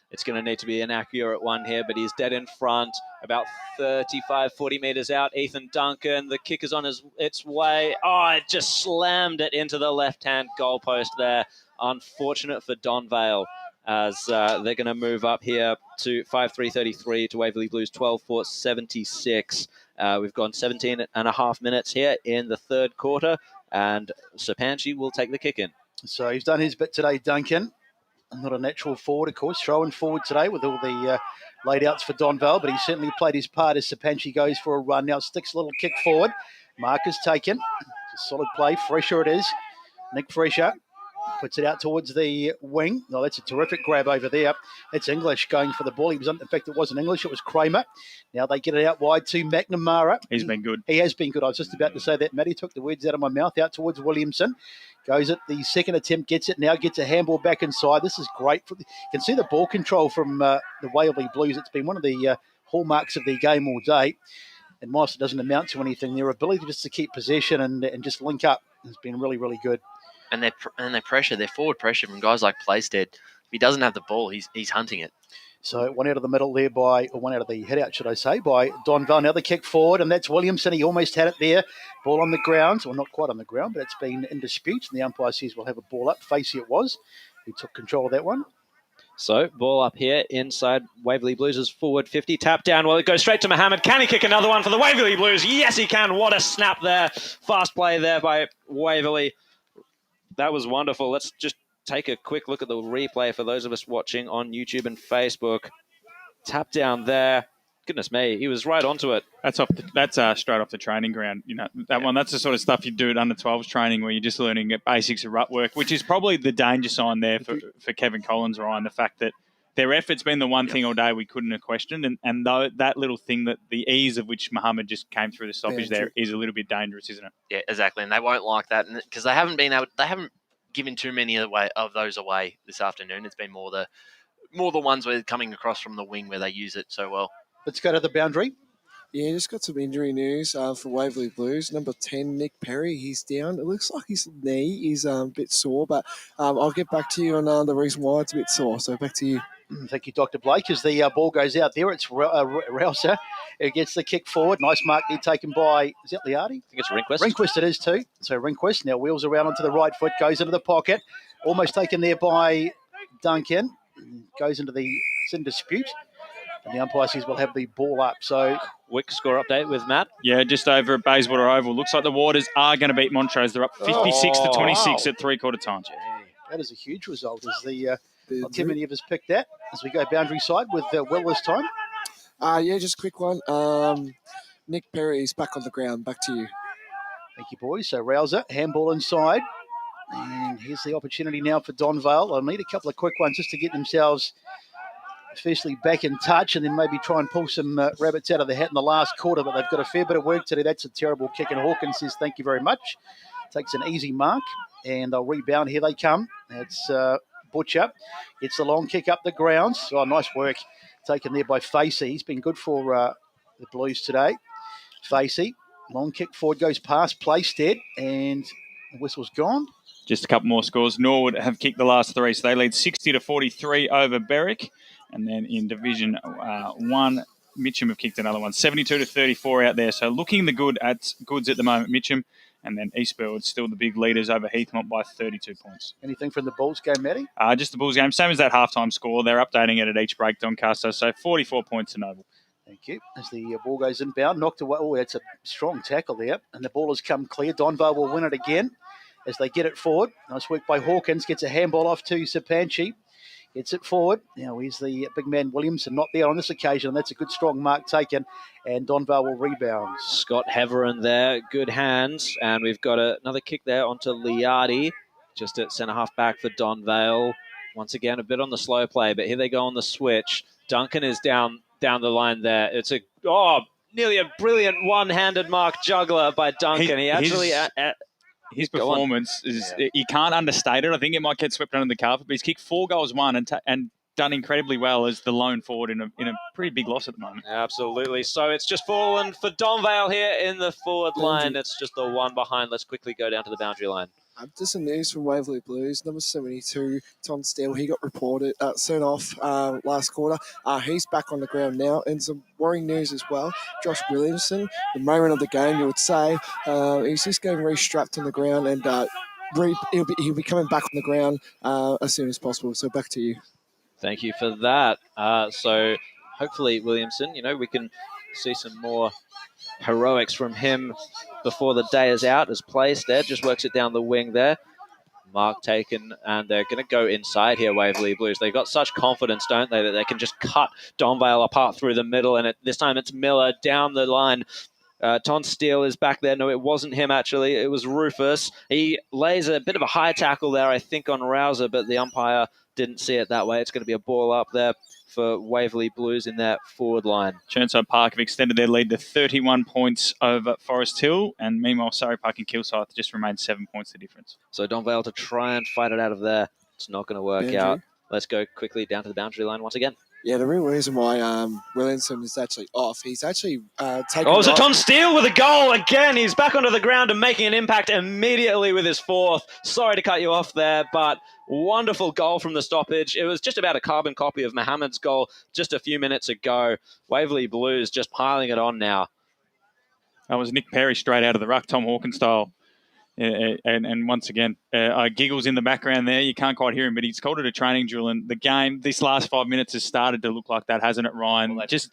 Speaker 3: It's going to need to be an accurate one here, but he's dead in front, about 35, 40 metres out. Ethan Duncan, the kick is on its way. Oh, it just slammed it into the left-hand goalpost there. Unfortunate for Donvale, as they're going to move up here to 5-3-33 to Waverley Blues 12-4-76. We've gone 17 and a half minutes here in the third quarter, and Sapanchi will take the kick in.
Speaker 4: So he's done his bit today, Duncan. Not a natural forward, of course, throwing forward today with all the laid-outs for Donvale, but he certainly played his part as Sapanchi goes for a run. Now sticks a little kick forward. Mark is taken. It's a solid play. Fresher it is. Nick Fresher puts it out towards the wing. Oh, that's a terrific grab over there. It's English going for the ball. In fact, it wasn't English. It was Kramer. Now they get it out wide to McNamara.
Speaker 20: He's been good.
Speaker 4: He has been good. I was just about to say that. Matty took the words out of my mouth. Out towards Williamson. Goes at the second attempt. Gets it now. Gets a handball back inside. This is great. You can see the ball control from the Waverley Blues. It's been one of the hallmarks of their game all day. And whilst it doesn't amount to anything, their ability just to keep possession and just link up has been really, really good.
Speaker 19: And their pressure, their forward pressure from guys like Playstead. If he doesn't have the ball, he's hunting it.
Speaker 4: So one out of the middle there one out of the head out, should I say, by Donvale. Now the kick forward, and that's Williamson. He almost had it there. Ball on the ground. Well, not quite on the ground, but it's been in dispute. And the umpire says we'll have a ball up. Facey it was. He took control of that one.
Speaker 3: So, ball up here inside Waverley Blues' forward 50. Tap down. Well, it goes straight to Mohammed. Can he kick another one for the Waverley Blues? Yes, he can. What a snap there. Fast play there by Waverley. That was wonderful. Let's just take a quick look at the replay for those of us watching on YouTube and Facebook. Tap down there. Goodness me, he was right onto it.
Speaker 20: That's straight off the training ground. You know that one. That's the sort of stuff you do at under 12s training, where you're just learning basics of rut work, which is probably the danger sign there for Kevin Collins, Ryan. The fact that their effort's been the one thing all day we couldn't have questioned, and though that little thing, that the ease of which Mohammed just came through the stoppage there is a little bit dangerous, isn't it?
Speaker 19: Yeah, exactly, and they won't like that because they haven't given too many of those away this afternoon. It's been more the ones where they're coming across from the wing where they use it so well.
Speaker 4: Let's go to the boundary.
Speaker 18: Yeah, just got some injury news for Waverley Blues. Number 10, Nick Perry, he's down. It looks like his knee is a bit sore, but I'll get back to you on the reason why it's a bit sore. So back to you.
Speaker 4: Thank you, Dr. Blake. As the ball goes out there, it's Rouser who gets the kick forward. Nice mark there taken by, is that Liardi?
Speaker 3: I think it's Rehnquist.
Speaker 4: Rehnquist it is too. So Rehnquist now wheels around onto the right foot, goes into the pocket. Almost taken there by Duncan. Goes into it's in dispute. And the umpire says we'll have the ball up. So
Speaker 3: quick score update with Matt.
Speaker 20: Yeah, just over at Bayswater Oval. Looks like the Waters are going to beat Montrose. They're up 56 to 26 at three-quarter time.
Speaker 4: that is a huge result. As not too many of us picked that. As we go boundary side with Will this time.
Speaker 18: Yeah, just a quick one. Nick Perry is back on the ground. Back to you.
Speaker 4: Thank you, boys. So Rouser, handball inside. And here's the opportunity now for Donvale. They'll need a couple of quick ones just to get themselves firstly back in touch and then maybe try and pull some rabbits out of the hat in the last quarter, but they've got a fair bit of work to do. That's a terrible kick, and Hawkins says thank you very much. Takes an easy mark, and they'll rebound. Here they come. It's Butcher. Gets the long kick up the grounds. Oh, nice work taken there by Facey. He's been good for the Blues today. Facey, long kick forward, goes past Playstead, and the whistle's gone.
Speaker 20: Just a couple more scores. Norwood have kicked the last three, so they lead 60 to 43 over Berwick. And then in Division 1, Mitcham have kicked another one, 72 to 34 out there. So looking the goods at the moment, Mitcham. And then East Burwood still the big leaders over Heathmont by 32 points.
Speaker 4: Anything from the Bulls game, Matty?
Speaker 20: Just the Bulls game, same as that halftime score. They're updating it at each break, Doncaster. So 44 points to Noble.
Speaker 4: Thank you. As the ball goes inbound, knocked away. Oh, that's a strong tackle there. And the ball has come clear. Donvale will win it again as they get it forward. Nice work by Hawkins. Gets a handball off to Sapanchi. Gets it forward. Now here's the big man Williamson, not there on this occasion. And that's a good strong mark taken. And Donvale will rebound.
Speaker 3: Scott Heverin there. Good hands. And we've got another kick there onto Liardi. Just at centre-half back for Donvale. Once again, a bit on the slow play. But here they go on the switch. Duncan is down the line there. It's nearly a brilliant one-handed mark juggler by Duncan.
Speaker 20: His performance is, you can't understate it. I think it might get swept under the carpet, but he's kicked 4 goals, won, and done incredibly well as the lone forward in a pretty big loss at the moment.
Speaker 3: Absolutely. So it's just fallen for Donvale here in the forward line. It's just the one behind. Let's quickly go down to the boundary line.
Speaker 18: Just some news from Waverley Blues. Number 72, Tom Steele, he got sent off last quarter. He's back on the ground now. And some worrying news as well. Josh Williamson, the moment of the game, you would say, he's just getting re-strapped on the ground, and he'll be coming back on the ground as soon as possible. So back to you.
Speaker 3: Thank you for that. So hopefully, Williamson, we can see some more heroics from him before the day is out, as Playstead just works it down the wing there. Mark taken, and they're going to go inside here, Waverley Blues. They've got such confidence, don't they, that they can just cut Donvale apart through the middle, and this time it's Miller down the line. Ton Steele is back there. No, it wasn't him, actually. It was Rufus. He lays a bit of a high tackle there, I think, on Rouser, but the umpire didn't see it that way. It's going to be a ball up there for Waverley Blues in that forward line.
Speaker 20: Churnside Park have extended their lead to 31 points over Forest Hill, and meanwhile Surrey Park and Kilsyth just remain 7 points the difference.
Speaker 3: So Donvale to try and fight it out of there. It's not going to work out. Let's go quickly down to the boundary line once again.
Speaker 18: Yeah, the real reason why Williamson is actually off, he's actually taken...
Speaker 3: Oh, it's a Ton Steele with a goal again. He's back onto the ground and making an impact immediately with his fourth. Sorry to cut you off there, but wonderful goal from the stoppage. It was just about a carbon copy of Mohammed's goal just a few minutes ago. Waverley Blues just piling it on now.
Speaker 20: That was Nick Perry straight out of the ruck, Tom Hawkins style. And once again, giggles in the background there. You can't quite hear him, but he's called it a training drill. And the game, this last 5 minutes has started to look like that, hasn't it, Ryan? Well, just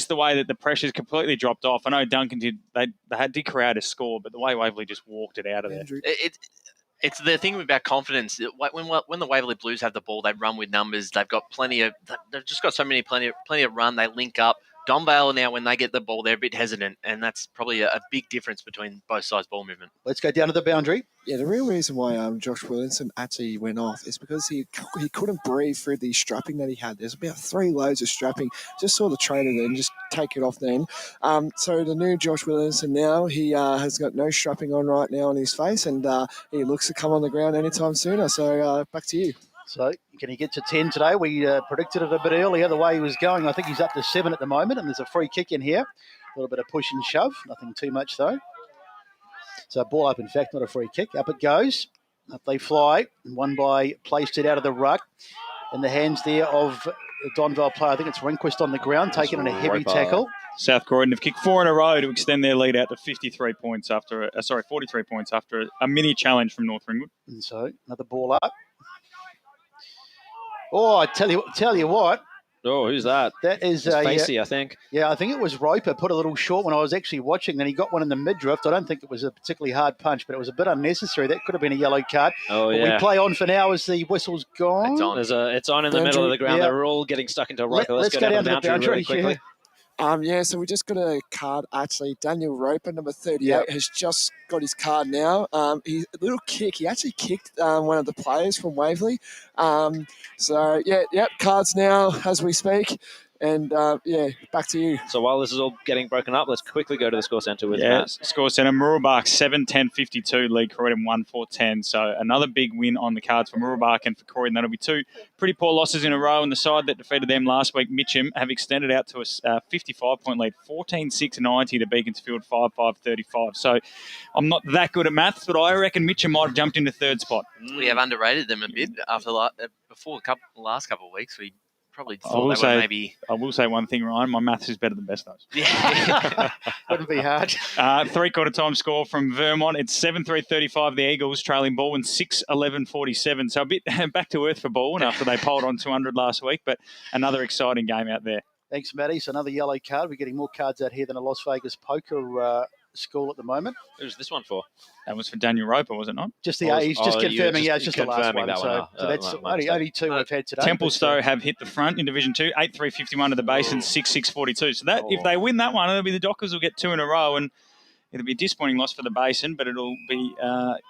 Speaker 20: the way that the pressure's completely dropped off. I know Duncan did create a score, but the way Waverley just walked it out of there.
Speaker 19: It's the thing about confidence. When the Waverley Blues have the ball, they run with numbers. They've got they've just got plenty of run. They link up. Donvale now, when they get the ball, they're a bit hesitant, and that's probably a big difference between both sides' ball movement.
Speaker 4: Let's go down to the boundary.
Speaker 18: Yeah, the real reason why Josh Williamson actually went off is because he couldn't breathe through the strapping that he had. There's about 3 loads of strapping. Just saw the trainer then just take it off then. So the new Josh Williamson now, he has got no strapping on right now on his face, and he looks to come on the ground anytime sooner. So back to you.
Speaker 4: So can he get to 10 today? We predicted it a bit earlier, the way he was going. I think he's up to 7 at the moment, and there's a free kick in here. little bit of push and shove, nothing too much though. So ball up, in fact, not a free kick. Up it goes. Up they fly. One by placed it out of the ruck. In the hands there of the Donvale player. I think it's Rehnquist on the ground, taking in a heavy tackle.
Speaker 20: South Croydon have kicked 4 in a row to extend their lead out to 43 points after 43 points after a mini challenge from North Ringwood.
Speaker 4: And so another ball up. Oh, I tell you what.
Speaker 3: Oh, who's that?
Speaker 4: That is
Speaker 3: Facey, I think.
Speaker 4: Yeah, I think it was Roper. Put a little short when I was actually watching. Then he got one in the midriff. I don't think it was a particularly hard punch, but it was a bit unnecessary. That could have been a yellow card.
Speaker 3: Oh,
Speaker 4: but
Speaker 3: yeah.
Speaker 4: we play on for now as the whistle's gone.
Speaker 3: It's on in the middle of the ground.
Speaker 4: Yeah.
Speaker 3: They're all getting stuck into Roper.
Speaker 4: Let's go down to the boundary
Speaker 3: really quickly.
Speaker 18: So we just got a card, actually. Daniel Roper, number 38, has just got his card now. He a little kick. He actually kicked one of the players from Waverley. Cards now as we speak. And, back to you.
Speaker 3: So while this is all getting broken up, let's quickly go to the score centre with Matt.
Speaker 20: Score centre, Mooroolbark 7-10-52, lead Croydon 1-4-10. So another big win on the cards for Mooroolbark and for Croydon. That'll be 2 pretty poor losses in a row. And the side that defeated them last week, Mitcham, have extended out to a 55-point lead, 14-6-90 to Beaconsfield, 5-5-35. So I'm not that good at maths, but I reckon Mitcham might have jumped into third spot.
Speaker 19: We have underrated them a bit before the last couple of weeks. We probably
Speaker 20: I will say one thing, Ryan. My maths is better than best knows.
Speaker 4: Yeah. Wouldn't be hard.
Speaker 20: 3/4 time score from Vermont. It's 7-3-35, the Eagles trailing Baldwin 6-11-47. So a bit back to earth for Baldwin after they polled on 200 last week, but another exciting game out there.
Speaker 4: Thanks, Matty. So another yellow card. We're getting more cards out here than a Las Vegas poker school at the moment.
Speaker 3: Who's this one for?
Speaker 20: That was for Daniel Roper, was it not?
Speaker 4: Just he's just confirming. It's just the last one. So that's only 2 we've had today.
Speaker 20: Templestowe have hit the front in Division 2, 8-3-51 to the Basin, 6-6-42. So that if they win that one, it'll be the Dockers will get 2 in a row, and it'll be a disappointing loss for the Basin, but it'll be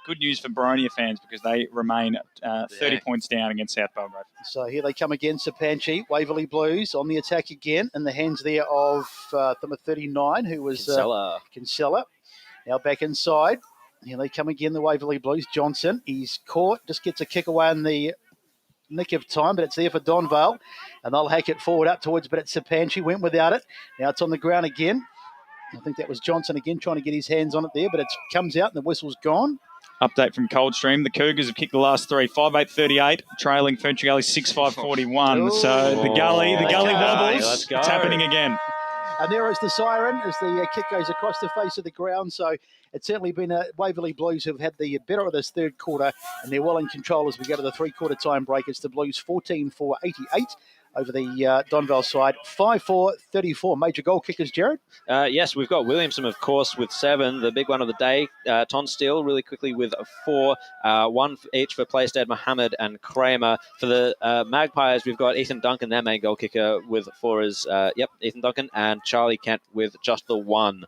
Speaker 20: good news for Boronia fans because they remain 30 points down against South Belgrave.
Speaker 4: So here they come again, Sapanchi, Waverley Blues on the attack again, in the hands there of number 39, who was Kinsella. Now back inside. Here they come again, the Waverley Blues. Johnson, he's caught, just gets a kick away in the nick of time, but it's there for Donvale, and they'll hack it forward up towards, but it's Sapanchi, went without it. Now it's on the ground again. I think that was Johnson again trying to get his hands on it there, but it comes out and the whistle's gone.
Speaker 20: Update from Coldstream. The Cougars have kicked the last 3, 5-8-38, trailing Ferntree Gully 6-5-41. So the gully wobbles. It's happening again.
Speaker 4: And there is the siren as the kick goes across the face of the ground. So it's certainly been Waverley Blues who've had the better of this third quarter, and they're well in control as we go to the 3/4 time break. It's the Blues 14-4-88 over the Donvale side. 5-4-34. Major goal kickers, Jared?
Speaker 3: Yes, we've got Williamson, of course, with 7. The big one of the day, Ton Steele, really quickly with 4. 1 each for Playstad, Mohammed and Kramer. For the Magpies, we've got Ethan Duncan, their main goal kicker, with 4 is, Ethan Duncan, and Charlie Kent with just the 1.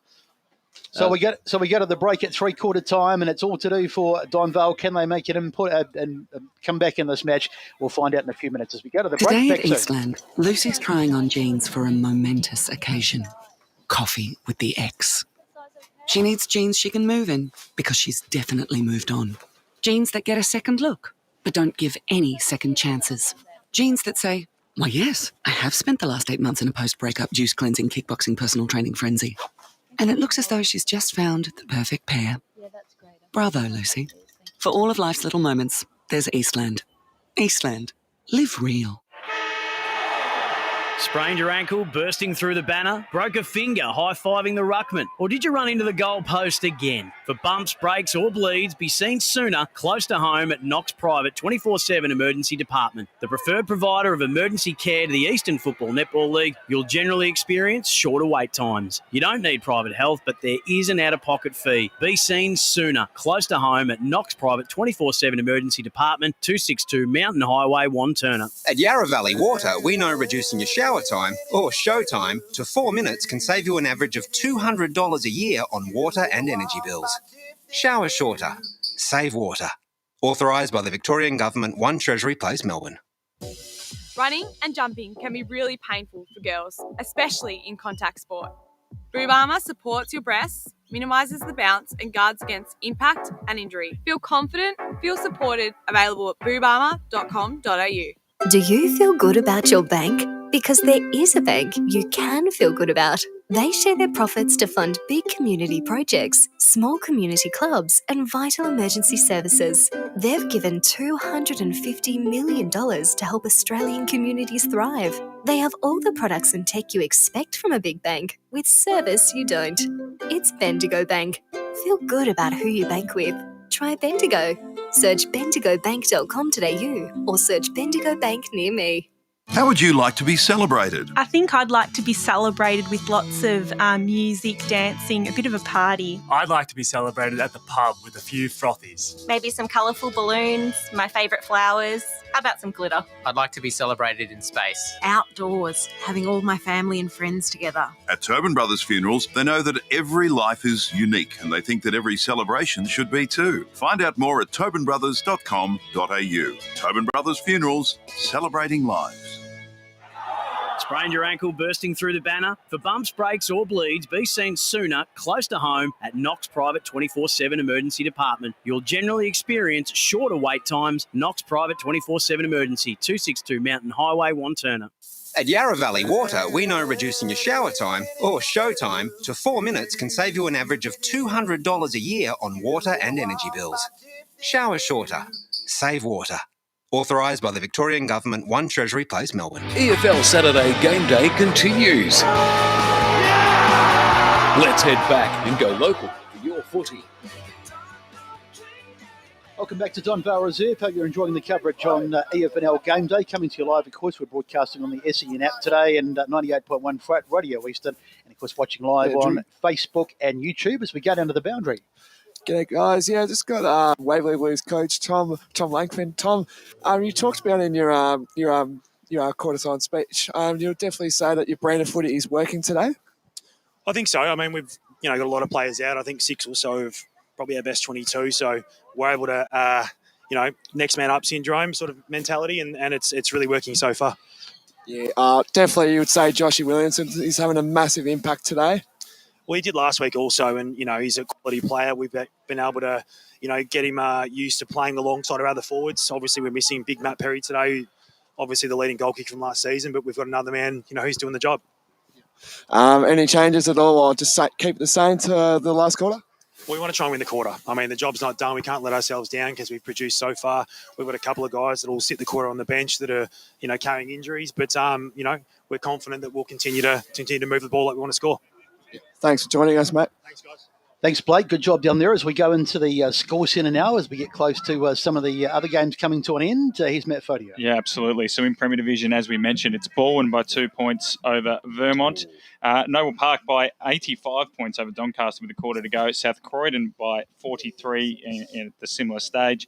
Speaker 4: So we go to the break at 3/4 time, and it's all to do for Donvale. Can they make it input and come back in this match? We'll find out in a few minutes as we go to the break.
Speaker 5: Today at Eastland, Lucy's trying on jeans for a momentous occasion. Coffee with the ex. She needs jeans she can move in because she's definitely moved on. Jeans that get a second look, but don't give any second chances. Jeans that say, why yes, I have spent the last 8 months in a post-breakup juice cleansing, kickboxing, personal training frenzy. And it looks as though she's just found the perfect pair. Bravo, Lucy. For all of life's little moments, there's Eastland. Eastland. Live real.
Speaker 6: Sprained your ankle, bursting through the banner? Broke a finger, high-fiving the ruckman? Or did you run into the goal post again? For bumps, breaks or bleeds, be seen sooner, close to home at Knox Private 24/7 Emergency Department. The preferred provider of emergency care to the Eastern Football Netball League, you'll generally experience shorter wait times. You don't need private health, but there is an out-of-pocket fee. Be seen sooner, close to home at Knox Private 24/7 Emergency Department, 262 Mountain Highway, Wanturna.
Speaker 8: At Yarra Valley Water, we know reducing your shower time or show time to 4 minutes can save you an average of $200 a year on water and energy bills. Shower shorter. Save water. Authorised by the Victorian Government, 1 Treasury Place, Melbourne.
Speaker 7: Running and jumping can be really painful for girls, especially in contact sport. Boob Armour supports your breasts, minimises the bounce and guards against impact and injury. Feel confident, feel supported, available at boobarmour.com.au.
Speaker 9: Do you feel good about your bank? Because there is a bank you can feel good about. They share their profits to fund big community projects, small community clubs, and vital emergency services. They've given $250 million to help Australian communities thrive. They have all the products and tech you expect from a big bank, with service you don't. It's Bendigo Bank. Feel good about who you bank with. Try Bendigo. Search bendigobank.com.au or search Bendigo Bank near me.
Speaker 10: How would you like to be celebrated?
Speaker 11: I think I'd like to be celebrated with lots of music, dancing, a bit of a party.
Speaker 12: I'd like to be celebrated at the pub with a few frothies.
Speaker 13: Maybe some colourful balloons, my favourite flowers. How about some glitter?
Speaker 14: I'd like to be celebrated in space.
Speaker 15: Outdoors, having all my family and friends together.
Speaker 10: At Tobin Brothers Funerals, they know that every life is unique and they think that every celebration should be too. Find out more at tobinbrothers.com.au. Tobin Brothers Funerals, celebrating lives.
Speaker 6: Sprained your ankle bursting through the banner? For bumps, breaks or bleeds, be seen sooner, close to home, at Knox Private 24/7 Emergency Department. You'll generally experience shorter wait times. Knox Private 24/7 Emergency, 262 Mountain Highway, Wanturna.
Speaker 8: At Yarra Valley Water, we know reducing your shower time or show time to 4 minutes can save you an average of $200 a year on water and energy bills. Shower shorter. Save water. Authorised by the Victorian Government, 1 Treasury Place, Melbourne.
Speaker 1: EFL Saturday Game Day continues. Let's head back and go local for your footy.
Speaker 4: Welcome back to Donvale Reserve. Hope you're enjoying the coverage on EFNL Game Day. Coming to you live, of course, we're broadcasting on the SEN App today and 98.1 Frat Radio Eastern. And, of course, watching live on Facebook and YouTube as we go down to the boundary.
Speaker 18: G'day guys, just got Waverley Blues coach Tom Langford. Tom, you talked about in your quarter-time speech. You'll definitely say that your brand of footy is working today.
Speaker 17: I think so. I mean, we've got a lot of players out. I think 6 or so of probably our best 22. So we're able to next man up syndrome sort of mentality, and it's really working so far.
Speaker 18: Yeah, definitely. You would say Joshy Williamson is having a massive impact today.
Speaker 17: Well, he did last week also, and, he's a quality player. We've been able to, get him used to playing alongside our other forwards. Obviously, we're missing Big Matt Perry today, obviously the leading goal kicker from last season, but we've got another man, who's doing the job.
Speaker 18: Any changes at all, or just keep it the same to the last quarter?
Speaker 17: We want to try and win the quarter. I mean, the job's not done. We can't let ourselves down because we've produced so far. We've got a couple of guys that will sit the quarter on the bench that are, carrying injuries. But, we're confident that we'll continue to move the ball like we want to score.
Speaker 18: Thanks for joining us, mate.
Speaker 17: Thanks, guys.
Speaker 4: Thanks, Blake. Good job down there as we go into the score centre now as we get close to some of the other games coming to an end. Here's Matt Fodio.
Speaker 20: Yeah, absolutely. So in Premier Division, as we mentioned, it's Balwyn by 2 points over Vermont. Noble Park by 85 points over Doncaster with a quarter to go. South Croydon by 43 at the similar stage.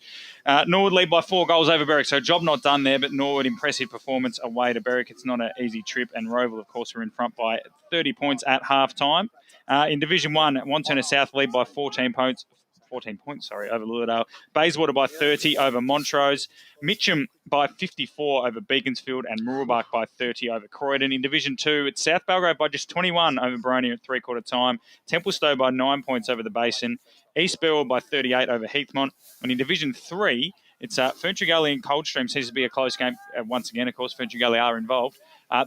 Speaker 20: Norwood lead by 4 goals over Berwick. So job not done there, but Norwood impressive performance away to Berwick. It's not an easy trip. And Roval, of course, are in front by 30 points at half-time. In Division 1, Wanturna South lead by 14 points over Lillardale. Bayswater by 30 over Montrose. Mitcham by 54 over Beaconsfield and Mooroolbark by 30 over Croydon. In Division 2, it's South Belgrave by just 21 over Baronia at three-quarter time. Templestowe by 9 points over the Basin. East Burwell by 38 over Heathmont. And in Division 3, it's Ferntree Gully and Coldstream. Seems to be a close game once again. Of course, Ferntree Gully are involved.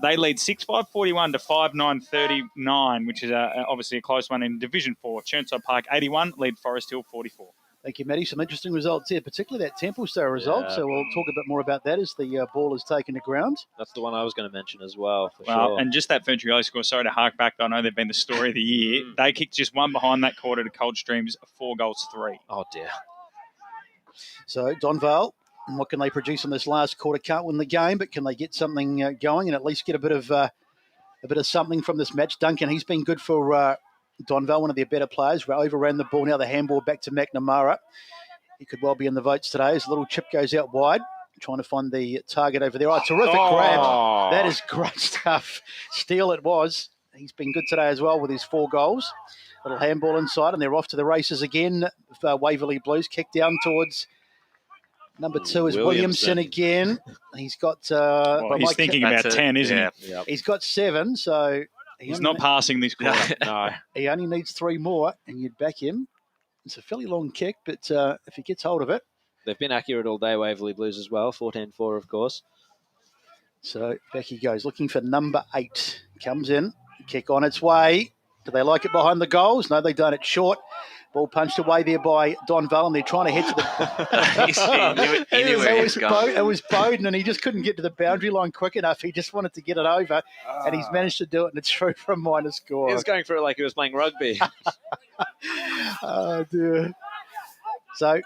Speaker 20: They lead 6-5-41 to 5-9-39, which is obviously a close one in Division 4. Churnside Park 81, lead Forest Hill 44.
Speaker 4: Thank you, Matty. Some interesting results here, particularly that Templestowe result.
Speaker 3: Yeah.
Speaker 4: So we'll talk a bit more about that as the ball is taken to ground.
Speaker 3: That's the one I was going to mention as well, for sure.
Speaker 20: And just that Ferntree Gully score, sorry to hark back, I know they've been the story of the year. They kicked just one behind that quarter to Coldstream's 4-3.
Speaker 3: Oh, dear.
Speaker 4: So Donvale, what can they produce in this last quarter? Can't win the game, but can they get something going and at least get a bit of something from this match? Duncan, he's been good for Donvale, one of their better players. Overran the ball. Now the handball back to McNamara. He could well be in the votes today as a little chip goes out wide, trying to find the target over there. Oh, terrific grab. That is great stuff. Steele it was. He's been good today as well with his 4 goals. Little handball inside, and they're off to the races again. Waverley Blues kick down towards number 2 is Williamson again. He's got...
Speaker 20: he's thinking about 10, isn't he?
Speaker 4: Yep. He's got 7, so...
Speaker 20: He's not passing this quarter. No.
Speaker 4: He only needs 3 more, and you'd back him. It's a fairly long kick, but if he gets hold of it...
Speaker 3: They've been accurate all day, Waverley Blues as well. 14-4, of course.
Speaker 4: So back he goes, looking for number 8. Comes in. Kick on its way. Do they like it behind the goals? No, they don't. It's short. Ball punched away there by Donvale, and they're trying to head to the... It was Bowden, and he just couldn't get to the boundary line quick enough. He just wanted to get it over, and he's managed to do it, and it's through for a minor score.
Speaker 3: He was going for it like he was playing rugby.
Speaker 4: Oh, dear. So,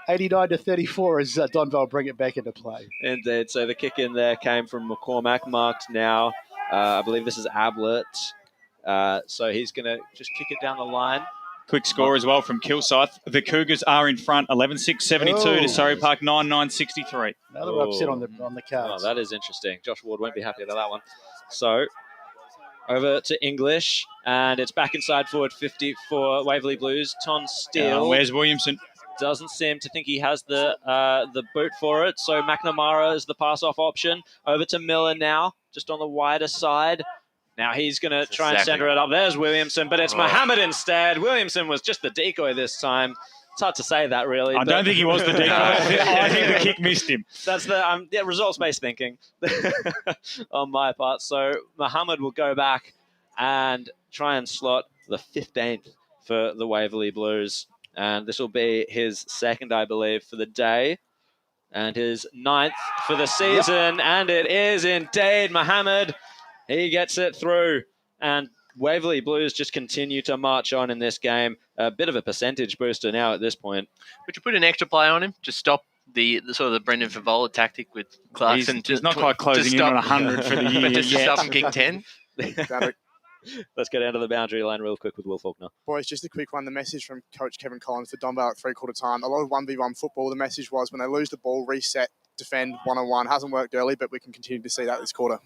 Speaker 4: 89-34 as Donvale bring it back into play.
Speaker 3: Indeed. So the kick in there came from McCormack, marked now. I believe this is Ablett. So he's going to just kick it down the line.
Speaker 20: Quick score as well from Kilsyth. The Cougars are in front, 11-6-72 to Surrey Park, 9-9-63.
Speaker 4: Another upset on the cards.
Speaker 3: Oh, that is interesting. Josh Ward won't be happy about that one. So over to English, and it's back inside forward 50 for Waverley Blues. Ton Steele.
Speaker 20: Where's Williamson?
Speaker 3: Doesn't seem to think he has the boot for it. So McNamara is the pass-off option. Over to Miller now, just on the wider side. Now he's going to try and centre it up. There's Williamson, but it's Mohammed instead. Williamson was just the decoy this time. It's hard to say that, really.
Speaker 20: I don't think he was the decoy. I think the kick missed him.
Speaker 3: That's the results-based thinking on my part. So Mohammed will go back and try and slot the 15th for the Waverley Blues. And this will be his second, I believe, for the day. And his 9th for the season. Yep. And it is indeed Mohammed. He gets it through, and Waverley Blues just continue to march on in this game. A bit of a percentage booster now at this point.
Speaker 19: Would you put an extra play on him? Just stop the sort of the Brendan Favola tactic with Clarkson.
Speaker 20: He's not quite closing in on 100 for the year.
Speaker 19: But just to stop and kick 10?
Speaker 3: Let's go down to the boundary line real quick with Will Faulkner.
Speaker 21: Boys, just a quick one. The message from Coach Kevin Collins for Donvale at three-quarter time. A lot of 1v1 football. The message was when they lose the ball, reset, defend one-on-one. Hasn't worked early, but we can continue to see that this quarter.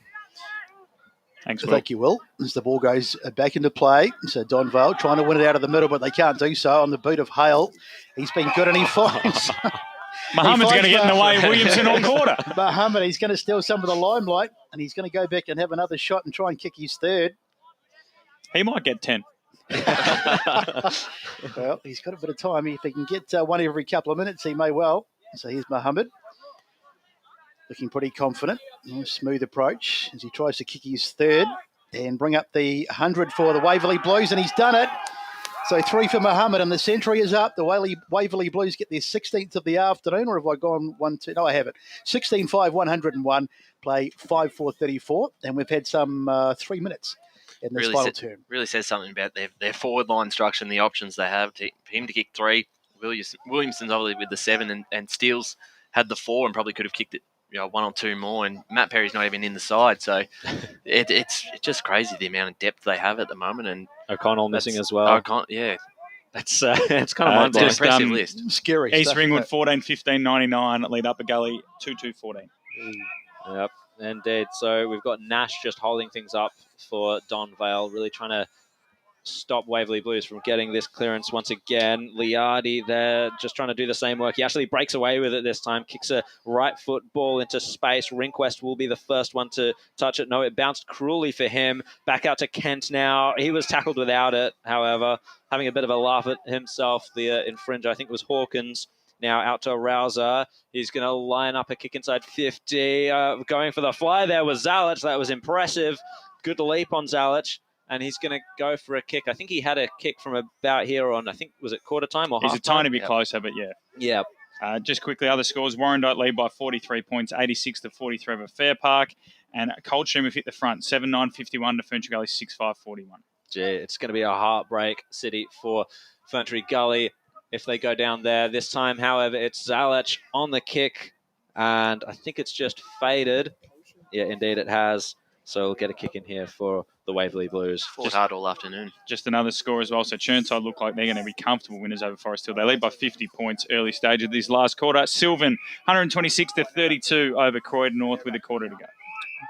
Speaker 20: Thanks, Will.
Speaker 4: Thank you, Will. As the ball goes back into play, so Donvale trying to win it out of the middle, but they can't do so on the boot of Hale. He's been good and he finds...
Speaker 20: Mohammed's going to get in the way of Williamson all quarter.
Speaker 4: Mohammed, he's going to steal some of the limelight, and he's going to go back and have another shot and try and kick his third.
Speaker 20: He might get 10.
Speaker 4: Well, he's got a bit of time. If he can get one every couple of minutes, he may well. So here's Mohammed. Looking pretty confident. Smooth approach as he tries to kick his third and bring up the 100 for the Waverley Blues, and he's done it. So 3 for Mohammed, and the century is up. The Waverley Blues get their 16th of the afternoon, or have I gone 1-2? No, I haven't. 16-5, 101, play 5-4-34, and we've had some 3 minutes in this final term.
Speaker 19: Really says something about their forward line structure and the options they have. For him to kick 3, Williamson's obviously with the 7, and Steele's had the 4 and probably could have kicked it 1 or 2 more, and Matt Perry's not even in the side, so it's just crazy the amount of depth they have at the moment. And
Speaker 3: O'Connell missing as well.
Speaker 19: Yeah,
Speaker 3: it's kind of mind-blowing.
Speaker 19: It's an impressive list.
Speaker 4: Scary.
Speaker 20: East Ringwood 14-15-99, lead Upper Gully 2-2-14.
Speaker 3: Yep, indeed. So we've got Nash just holding things up for Donvale, really trying to stop Waverley Blues from getting this clearance once again. Liardi there just trying to do the same work. He actually breaks away with it this time, kicks a right foot ball into space. Rehnquist will be the first one to touch it. No, it bounced cruelly for him. Back out to Kent now. He was tackled without it, however, having a bit of a laugh at himself. The infringer, I think, was Hawkins. Now out to Rouser. He's going to line up a kick inside 50. Going for the fly there was Zalic. That was impressive. Good leap on Zalic. And he's going to go for a kick. I think he had a kick from about here on, I think, was it quarter time or half time?
Speaker 20: He's a tiny bit closer, but yeah.
Speaker 3: Yeah.
Speaker 20: Just quickly, other scores. Warrandyte lead by 43 points, 86-43 over Fair Park. And Coldstream have hit the front, 7-9-51 to Ferntree Gully, 6-5-41.
Speaker 3: Gee, it's going to be a heartbreak city for Ferntree Gully if they go down there. This time, however, it's Zalic on the kick. And I think it's just faded. Yeah, indeed it has. So we'll get a kick in here for the Waverley Blues.
Speaker 19: Fought hard all afternoon.
Speaker 20: Just another score as well. So Churnside look like they're going to be comfortable winners over Forest Hill. They lead by 50 points early stage of this last quarter. Sylvan, 126-32 over Croydon North with a quarter to go.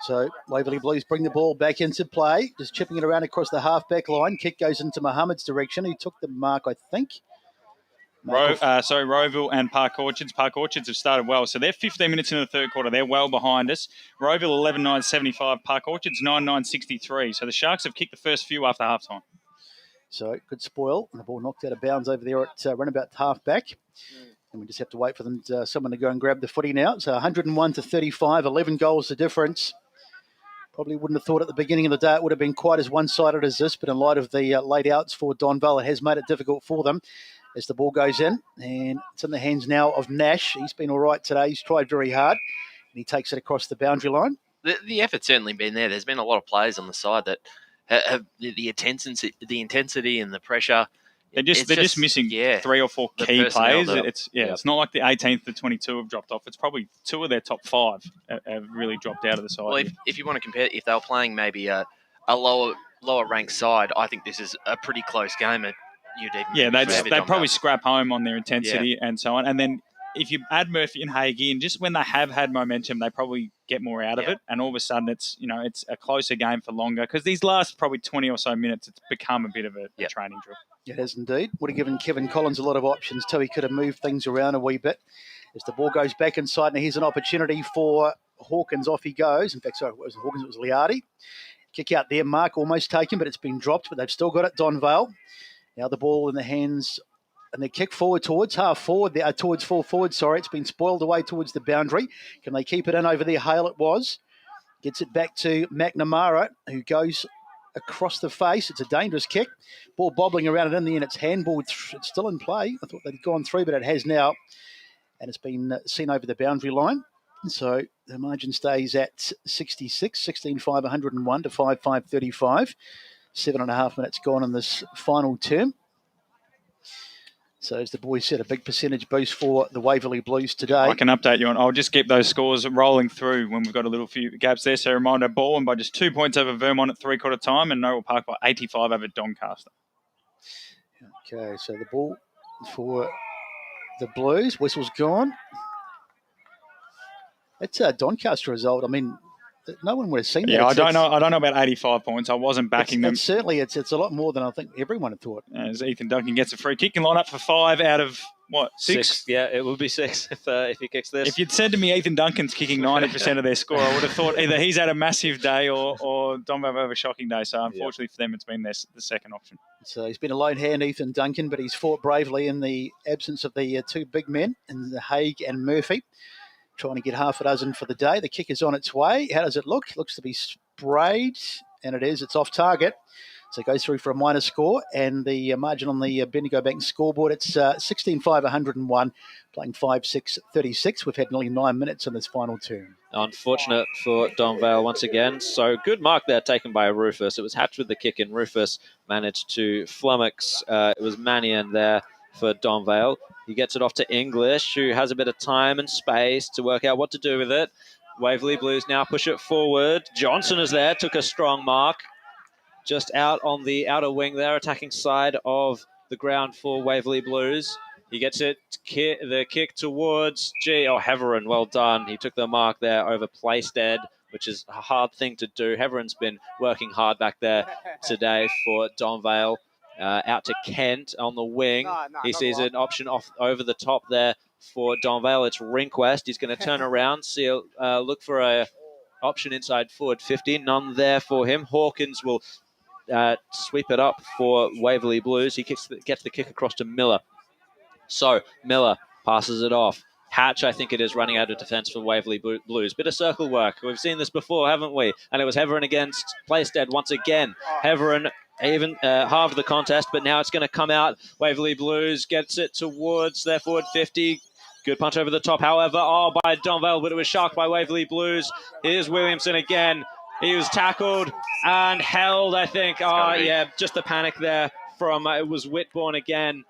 Speaker 4: So Waverley Blues bring the ball back into play, just chipping it around across the half-back line. Kick goes into Mohammed's direction. He took the mark, I think.
Speaker 20: Rowville and Park Orchards. Park Orchards have started well. So they're 15 minutes into the third quarter. They're well behind us. Rowville 11-9-75. Park Orchards 9-9-63. So the Sharks have kicked the first few after halftime.
Speaker 4: So good spoil. And the ball knocked out of bounds over there at runabout half-back. And we just have to wait for them someone to go and grab the footy now. So 101-35, 11 goals the difference. Probably wouldn't have thought at the beginning of the day it would have been quite as one-sided as this, but in light of the late outs for Donvale, it has made it difficult for them as the ball goes in. And it's in the hands now of Nash. He's been all right today. He's tried very hard, and he takes it across the boundary line.
Speaker 19: The effort's certainly been there. There's been a lot of players on the side that have the intensity and the pressure.
Speaker 20: They're just missing 3 or 4 key players. It's not like the 18th to 22 have dropped off. It's probably 2 of their top 5 have really dropped out of the side.
Speaker 19: Well, if you want to compare, if they were playing maybe a lower ranked side, I think this is a pretty close game.
Speaker 20: They'd probably scrap home on their intensity and so on. And then if you add Murphy and Haig in, just when they have had momentum, they probably get more out of it. And all of a sudden, it's a closer game for longer because these last probably 20 or so minutes, it's become a bit of a training drill.
Speaker 4: It has indeed. Would have given Kevin Collins a lot of options too. He could have moved things around a wee bit. As the ball goes back inside, now here's an opportunity for Hawkins. Off he goes. In fact, sorry, it wasn't Hawkins, it was Liardi. Kick out there, mark almost taken, but it's been dropped, but they've still got it, Donvale. Now the ball in the hands, and they kick forward towards half forward, towards full forward, sorry. It's been spoiled away towards the boundary. Can they keep it in over there? Hale it was. Gets it back to McNamara, who goes across the face. It's a dangerous kick. Ball bobbling around it in the end. It's handball. It's still in play. I thought they'd gone through, but it has now. And it's been seen over the boundary line. So the margin stays at 66, 16,501 to 5,535. 7.5 minutes gone in this final term. So as the boys said, a big percentage boost for the Waverley Blues today.
Speaker 20: I can update you on. I'll just keep those scores rolling through when we've got a little few gaps there. So reminder, Baldwin by just 2 points over Vermont at 3/4 time, and Norwell Park by 85 over Doncaster.
Speaker 4: Okay, so the ball for the Blues. Whistle's gone. It's a Doncaster result. I mean, no one would have seen that.
Speaker 20: Yeah, I don't know about 85 points. I wasn't backing them.
Speaker 4: Certainly, it's a lot more than I think everyone had thought.
Speaker 20: As Ethan Duncan gets a free kick and line up for 5 out of, what, 6?
Speaker 3: Yeah, it would be 6 if he kicks this.
Speaker 20: If you'd said to me Ethan Duncan's kicking 90% of their score, I would have thought either he's had a massive day or Donvale have a shocking day. So unfortunately for them, it's been the second option.
Speaker 4: So he's been a lone hand, Ethan Duncan, but he's fought bravely in the absence of the 2 big men, in the Haig and Murphy. Trying to get half a dozen for the day. The kick is on its way. How does it look? Looks to be sprayed, and it is. It's off target. So it goes through for a minor score, and the margin on the Bendigo Bank scoreboard, it's 16,501, playing 5-6-36. We've had nearly 9 minutes in this final term.
Speaker 3: Unfortunate for Donvale once again. So good mark there taken by Rufus. It was Hatch with the kick, and Rufus managed to flummox. It was Mannion there for Donvale. He gets it off to English, who has a bit of time and space to work out what to do with it. Waverley Blues now push it forward. Johnson is there, took a strong mark. Just out on the outer wing there, attacking side of the ground for Waverley Blues. He gets it, the kick towards Heverin, well done. He took the mark there over Playstead, which is a hard thing to do. Heverin's been working hard back there today for Donvale. Out to Kent on the wing. He sees an option off over the top there for Donvale. It's Rinkwest. He's going to turn around, look for a option inside forward 50. None there for him. Hawkins will sweep it up for Waverley Blues. He gets the kick across to Miller. So Miller passes it off. Hatch, I think it is, running out of defence for Waverley Blues. Bit of circle work. We've seen this before, haven't we? And it was Heverin against Playstead once again. Heverin even halved the contest, but now it's going to come out. Waverley Blues gets it towards their forward 50. Good punch over the top, however. By Donvale, but it was sharked by Waverley Blues. Here's Williamson again. He was tackled and held, I think. Just the panic there from, it was Whitbourne again.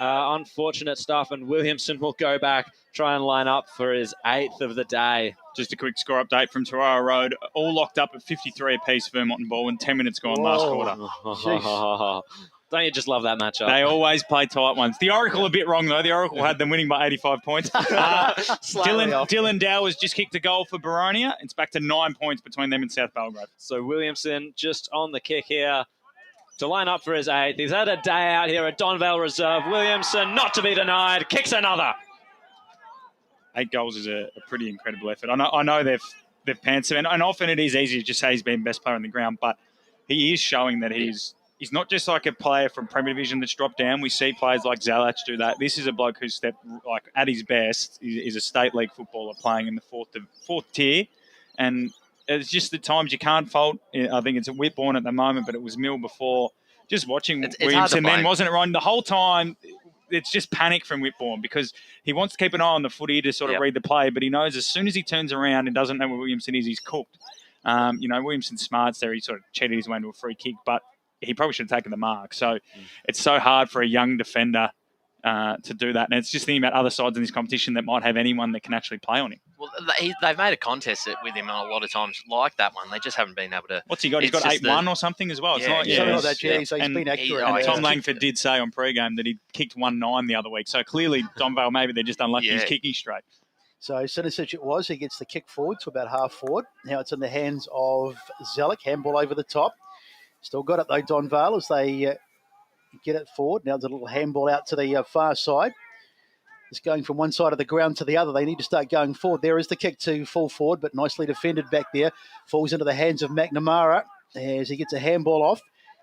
Speaker 3: Unfortunate stuff, and Williamson will go back, try and line up for his 8th of the day.
Speaker 20: Just a quick score update from Tarara Road. All locked up at 53 apiece, Vermont and Baldwin. 10 minutes gone last quarter.
Speaker 3: Don't you just love that matchup?
Speaker 20: They always play tight ones. The Oracle a bit wrong, though. The Oracle had them winning by 85 points. Dylan Dow has just kicked a goal for Baronia. It's back to 9 points between them and South Belgrave.
Speaker 3: So Williamson just on the kick here to line up for his 8th. He's had a day out here at Donvale Reserve. Williamson, not to be denied, kicks another.
Speaker 20: 8 goals is a pretty incredible effort. I know they've pants him, and often it is easy to just say he's been best player on the ground, but he is showing that he's not just like a player from Premier Division that's dropped down. We see players like Zalach do that. This is a bloke who's stepped at his best. Is a state league footballer playing in the fourth tier, and it's just the times you can't fault. I think it's at Whitbourne at the moment, but it was Mill before. Just watching Williamson then, wasn't it, Ron? The whole time, it's just panic from Whitbourne because he wants to keep an eye on the footy to sort of read the play, but he knows as soon as he turns around and doesn't know where Williamson is, he's cooked. Williamson's smarts there. He sort of cheated his way into a free kick, but he probably should have taken the mark. So it's so hard for a young defender to do that. And it's just thinking about other sides in this competition that might have anyone that can actually play on him.
Speaker 19: Well, they've made a contest with him a lot of times like that one. They just haven't been able to.
Speaker 20: What's he got? He's got 8-1 or something as well. It's
Speaker 4: something like that, yeah. So he's been accurate.
Speaker 20: And Tom Langford did say on pre-game that he kicked 1-9 the other week. So clearly, Donvale, maybe they're just unlucky he's kicking straight.
Speaker 4: So Sinisic it was. He gets the kick forward to about half forward. Now it's in the hands of Zellick. Handball over the top. Still got it though, Donvale, as they get it forward. Now there's a little handball out to the far side. It's going from one side of the ground to the other. They need to start going forward. There is the kick to full forward, but nicely defended back there. Falls into the hands of McNamara as he gets a handball off.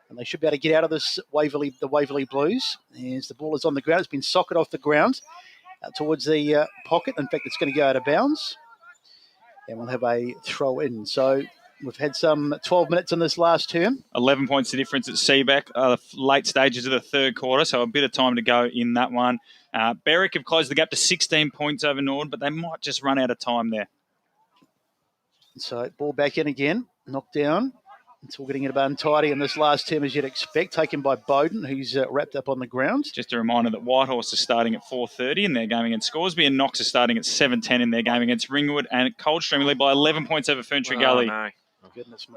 Speaker 4: And they should be able to get out of this the Waverley Blues. As the ball is on the ground, it's been socked off the ground out towards the pocket. In fact, it's going to go out of bounds. And we'll have a throw in. So we've had some 12 minutes in this last term.
Speaker 20: 11 points the difference at Seaback, late stages of the third quarter, so a bit of time to go in that one. Berwick have closed the gap to 16 points over Nord, but they might just run out of time there.
Speaker 4: So ball back in again, knocked down. It's all getting it about untidy in this last term as you'd expect, taken by Bowden, who's wrapped up on the ground.
Speaker 20: Just a reminder that Whitehorse is starting at 4:30 in their game against Scoresby, and Knox is starting at 7:10 in their game against Ringwood, and Coldstream lead by 11 points over Ferntree Gully.
Speaker 19: No.
Speaker 4: Goodness me.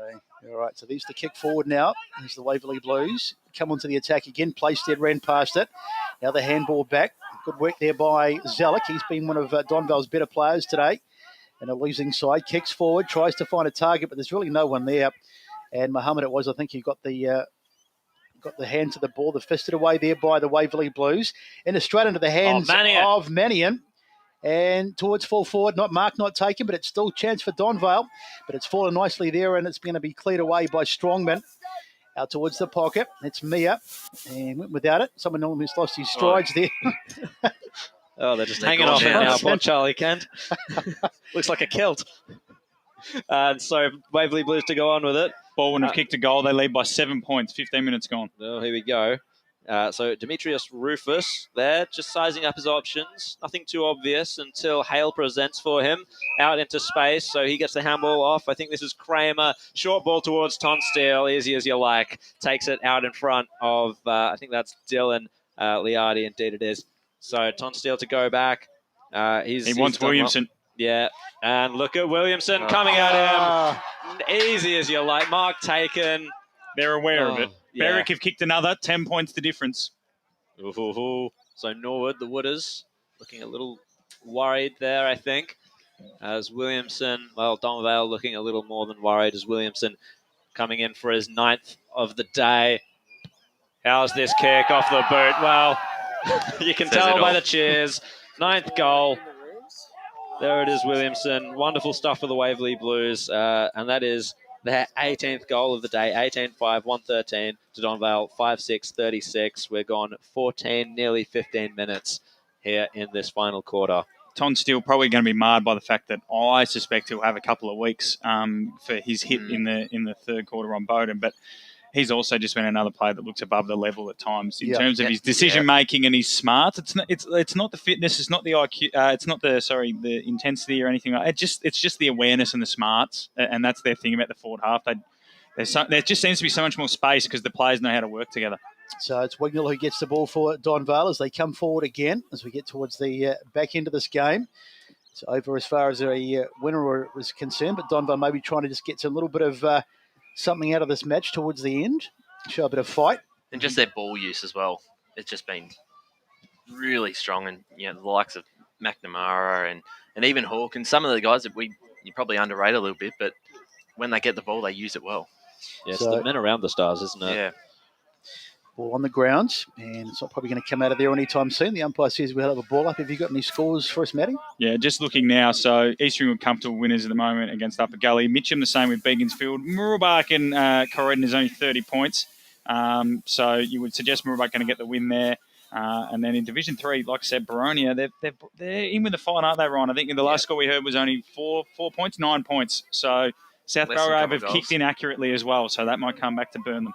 Speaker 4: All right, so there's the kick forward now. There's the Waverley Blues. Come onto the attack again. Playstead ran past it. Now the handball back. Good work there by Zellick. He's been one of Donvale's better players today. And a losing side. Kicks forward, tries to find a target, but there's really no one there. And Mohammed it was, I think he got the hand to the ball. The fisted away there by the Waverley Blues. And straight into the hands of Mannion. And towards full forward, not taken, but it's still a chance for Donvale. But it's fallen nicely there, and it's going to be cleared away by Strongman. Out towards the pocket. It's Mia. And went without it. Someone almost lost his strides there.
Speaker 3: Oh, they're just hanging off it now, poor Charlie Kent. Looks like a kilt. And so Waverley Blues to go on with it.
Speaker 20: Baldwin have kicked a goal. They lead by 7 points. 15 minutes gone.
Speaker 3: Oh, here we go. So Demetrius Rufus there, just sizing up his options. Nothing too obvious until Hale presents for him out into space. So he gets the handball off. I think this is Kramer. Short ball towards Tonsteel, easy as you like. Takes it out in front of, I think that's Dylan Liardi, indeed it is. So Tonsteel to go back. He
Speaker 20: wants Williamson.
Speaker 3: Yeah, and look at Williamson coming at him. Easy as you like. Mark taken.
Speaker 20: They're aware of it. Yeah. Berwick have kicked another, 10 points the difference.
Speaker 3: Ooh. So Norwood, the Wooders, looking a little worried there, I think. As Williamson, Donvale looking a little more than worried as Williamson coming in for his 9th of the day. How's this kick off the boot? Well, you can tell by the cheers. 9th goal. There it is, Williamson. Wonderful stuff for the Waverley Blues. And that is their 18th goal of the day. 18-5, 113 to Donvale, 5-6, 36. We're gone 14, nearly 15 minutes here in this final quarter.
Speaker 20: Tonsteel probably going to be marred by the fact that I suspect he'll have a couple of weeks for his hit in the third quarter on Bowden. But he's also just been another player that looks above the level at times in terms of his decision making and his smarts. It's not the fitness, it's not the IQ, it's not the intensity or anything like that. It's just the awareness and the smarts, and that's their thing about the forward half. There just seems to be so much more space because the players know how to work together.
Speaker 4: So it's Wignall who gets the ball for Donvale as they come forward again as we get towards the back end of this game. It's over as far as a winner is concerned, but Donvale may be trying to just get a little bit of something out of this match towards the end, show a bit of fight.
Speaker 19: And just their ball use as well. It's just been really strong. And the likes of McNamara and even Hawke and some of the guys that you probably underrate a little bit, but when they get the ball, they use it well.
Speaker 3: Yeah, it's the men around the Stars, isn't it?
Speaker 19: Yeah.
Speaker 4: Ball on the ground, and it's not probably going to come out of there anytime soon. The umpire says we'll have a ball up. Have you got any scores for us, Matty?
Speaker 20: Yeah, just looking now. So East Ringwood comfortable winners at the moment against Upper Gully. Mitcham the same with Beaconsfield. Murrabak and Corridon is only 30 points. So you would suggest Murrabak going to get the win there. And then in Division 3, like I said, Baronia, they're in with the fight, aren't they, Ryan? I think the last score we heard was only 4 points, 9 points. So South
Speaker 19: Less than a
Speaker 20: Belgrave
Speaker 19: couple
Speaker 20: have
Speaker 19: goals.
Speaker 20: kicked inaccurately as well, so that might come back to burn them.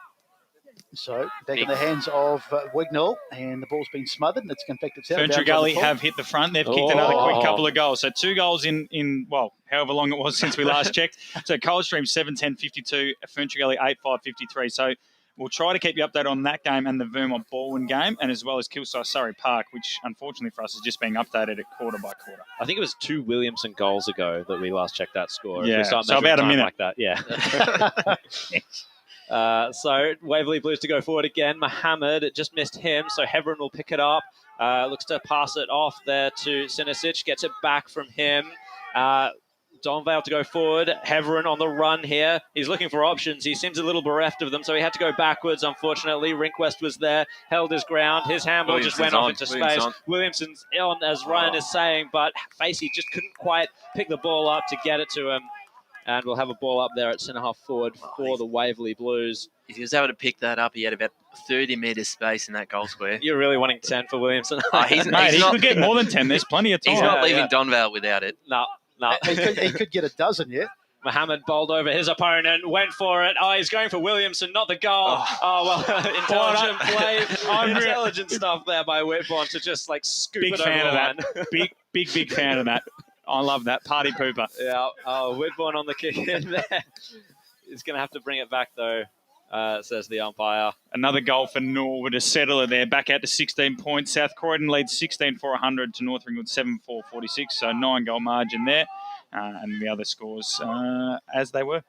Speaker 4: So back in the hands of Wignall, and the ball's been smothered, and it's confected itself.
Speaker 20: Ferntree Gully have hit the front. They've kicked another quick couple of goals. So 2 goals in however long it was since we last checked. So Coldstream 7-10-52, Ferntree Gully 8-5-53. So we'll try to keep you updated on that game and the Vermont Baldwin game, and as well as Kilsyth Surrey Park, which unfortunately for us is just being updated at quarter by quarter.
Speaker 3: I think it was 2 Williamson goals ago that we last checked that score.
Speaker 20: Yeah,
Speaker 3: If we start
Speaker 20: so about a
Speaker 3: measuring time
Speaker 20: minute.
Speaker 3: like that. Yeah. So Waverley Blues to go forward again. Mohammed, it just missed him, so Heveron will pick it up. Looks to pass it off there to Sinisic, gets it back from him. Donvale to go forward. Heveron on the run here. He's looking for options. He seems a little bereft of them, so he had to go backwards, unfortunately. Rinkwest was there, held his ground. His handball just went off into space. Williamson's on, as Ryan is saying, but Facey just couldn't quite pick the ball up to get it to him. And we'll have a ball up there at centre-half forward for the Waverley Blues.
Speaker 19: If he was able to pick that up, he had about 30 metres space in that goal square.
Speaker 3: You're really wanting 10 for Williamson.
Speaker 20: He could get more than 10. There's plenty of time.
Speaker 19: He's not leaving Donvale without it.
Speaker 3: No.
Speaker 4: He could get a dozen yet.
Speaker 3: Mohammed bowled over his opponent, went for it. He's going for Williamson, not the goal. Intelligent play. Intelligent stuff there by Whitbourne to just scoop
Speaker 20: Big
Speaker 3: it
Speaker 20: fan
Speaker 3: over
Speaker 20: of
Speaker 3: the
Speaker 20: that.
Speaker 3: line.
Speaker 20: Big fan of that. I love that. Party pooper.
Speaker 3: Yeah. Whitbourne on the kick in there. He's going to have to bring it back, though, says the umpire.
Speaker 20: Another goal for Norwood, a settler there, back out to 16 points. South Croydon leads 16-400 to North Ringwood 7-4-46, so 9-goal margin there. And the other scores as they were.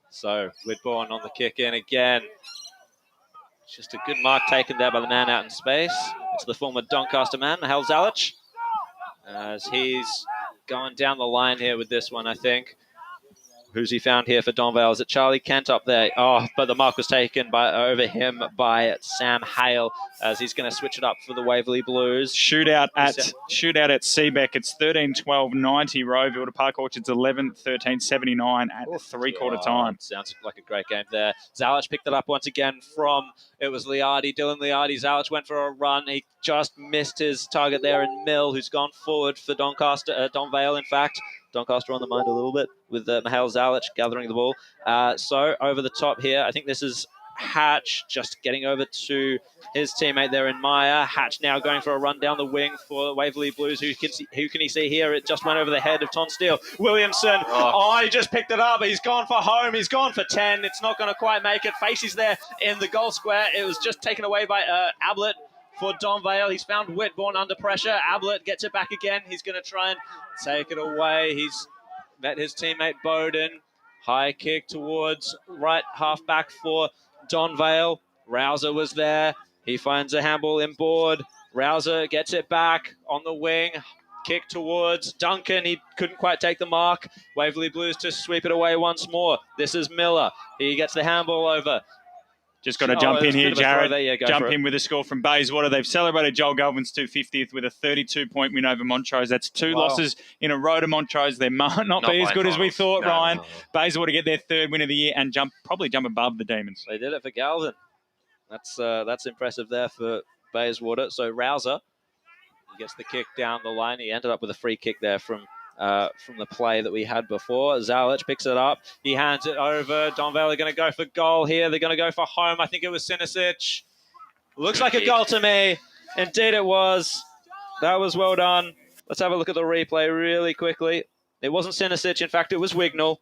Speaker 3: So Whitbourne on the kick in again. Just a good mark taken there by the man out in space. It's the former Doncaster man, Mahal Zalic, as he's going down the line here with this one, I think. Who's he found here for Donvale? Is it Charlie Kent up there? But the mark was taken over him by Sam Hale, as he's going to switch it up for the Waverley Blues.
Speaker 20: Shootout at Seabeck. It's 13-12-90. Roeville to Park Orchards 11-13-79 at three-quarter time.
Speaker 3: Sounds like a great game there. Zalic picked it up once again from, it was Liardi, Dylan Liardi. Zalic went for a run. He just missed his target there in Mill, who's gone forward for Donvale, in fact. Doncaster on the mind a little bit with Mahal Zalic gathering the ball. So over the top here, I think this is Hatch just getting over to his teammate there in Meyer. Hatch now going for a run down the wing for Waverley Blues. Who can he see here? It just went over the head of Ton Steele. Williamson, he just picked it up. He's gone for home. He's gone for 10. It's not going to quite make it. Facey's there in the goal square. It was just taken away by Ablett for Donvale. He's found Whitbourne under pressure. Ablett gets it back again. He's going to try and take it away. He's met his teammate Bowden. High kick towards right half back for Donvale. Rouser was there. He finds a handball inboard. Rouser gets it back on the wing. Kick towards Duncan. He couldn't quite take the mark. Waverley Blues to sweep it away once more. This is Miller. He gets the handball over.
Speaker 20: Just got to jump in here, Jared. Jump in
Speaker 3: it.
Speaker 20: with a score from Bayswater. They've celebrated Joel Galvin's 250th with a 32-point win over Montrose. That's two losses in a row to Montrose. They might not be as good as we thought, Ryan. Bayswater get their third win of the year and probably jump above the Demons.
Speaker 3: They did it for Galvin. That's impressive there for Bayswater. So Rouser gets the kick down the line. He ended up with a free kick there from the play that we had before. Zalic picks it up. He hands it over. Donvale are going to go for goal here. They're going to go for home. I think it was Sinisic. Looks like a goal to me. Indeed it was. That was well done. Let's have a look at the replay really quickly. It wasn't Sinisic. In fact, it was Wignall.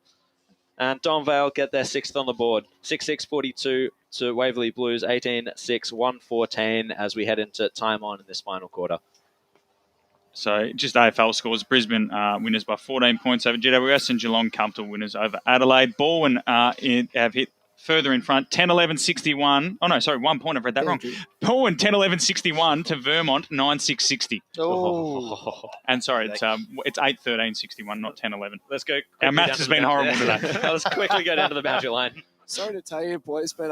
Speaker 3: And Donvale get their sixth on the board. 6-6-42 to Waverley Blues. 18-6-1-14 as we head into time on in this final quarter.
Speaker 20: So just AFL scores. Brisbane winners by 14 points over GWS, and Geelong comfortable winners over Adelaide. Baldwin have hit further in front, 10-11-61. Oh, no, sorry, 1 point. I've read that wrong. Baldwin 10-11-61 to Vermont 9-6-60.
Speaker 4: Oh.
Speaker 20: And sorry, it's 8-13-61, not 10-11.
Speaker 3: Let's go.
Speaker 20: Our maths has been horrible today.
Speaker 3: Let's quickly go down to the boundary line.
Speaker 18: Sorry to tell you, boys, but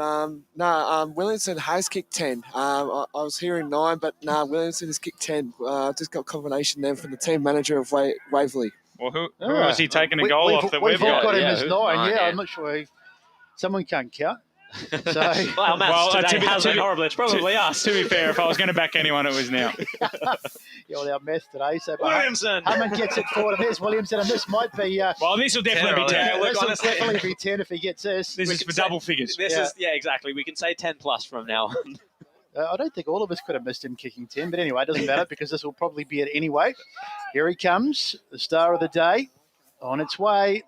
Speaker 18: Williamson has kicked 10. I was hearing 9, but Williamson has kicked 10. Just got confirmation then from the team manager of Waverley.
Speaker 20: Well, who was he taking a goal off that we've
Speaker 4: got
Speaker 20: got?
Speaker 4: him as 9. I'm not sure. Someone can't count. So,
Speaker 6: our maths today has been horrible. It's probably us.
Speaker 20: To be fair, if I was going to back anyone, it was now.
Speaker 4: yeah, well, our math today. So
Speaker 6: Williamson.
Speaker 4: Hammond gets it forward, and there's Williamson, and this might be.
Speaker 20: Well, this will definitely be 10.
Speaker 4: This will definitely be 10 if he gets this.
Speaker 20: This is for double figures.
Speaker 6: This is exactly. We can say 10 plus from now on.
Speaker 4: I don't think all of us could have missed him kicking 10, but anyway, it doesn't matter because this will probably be it anyway. Here he comes, the star of the day, on its way.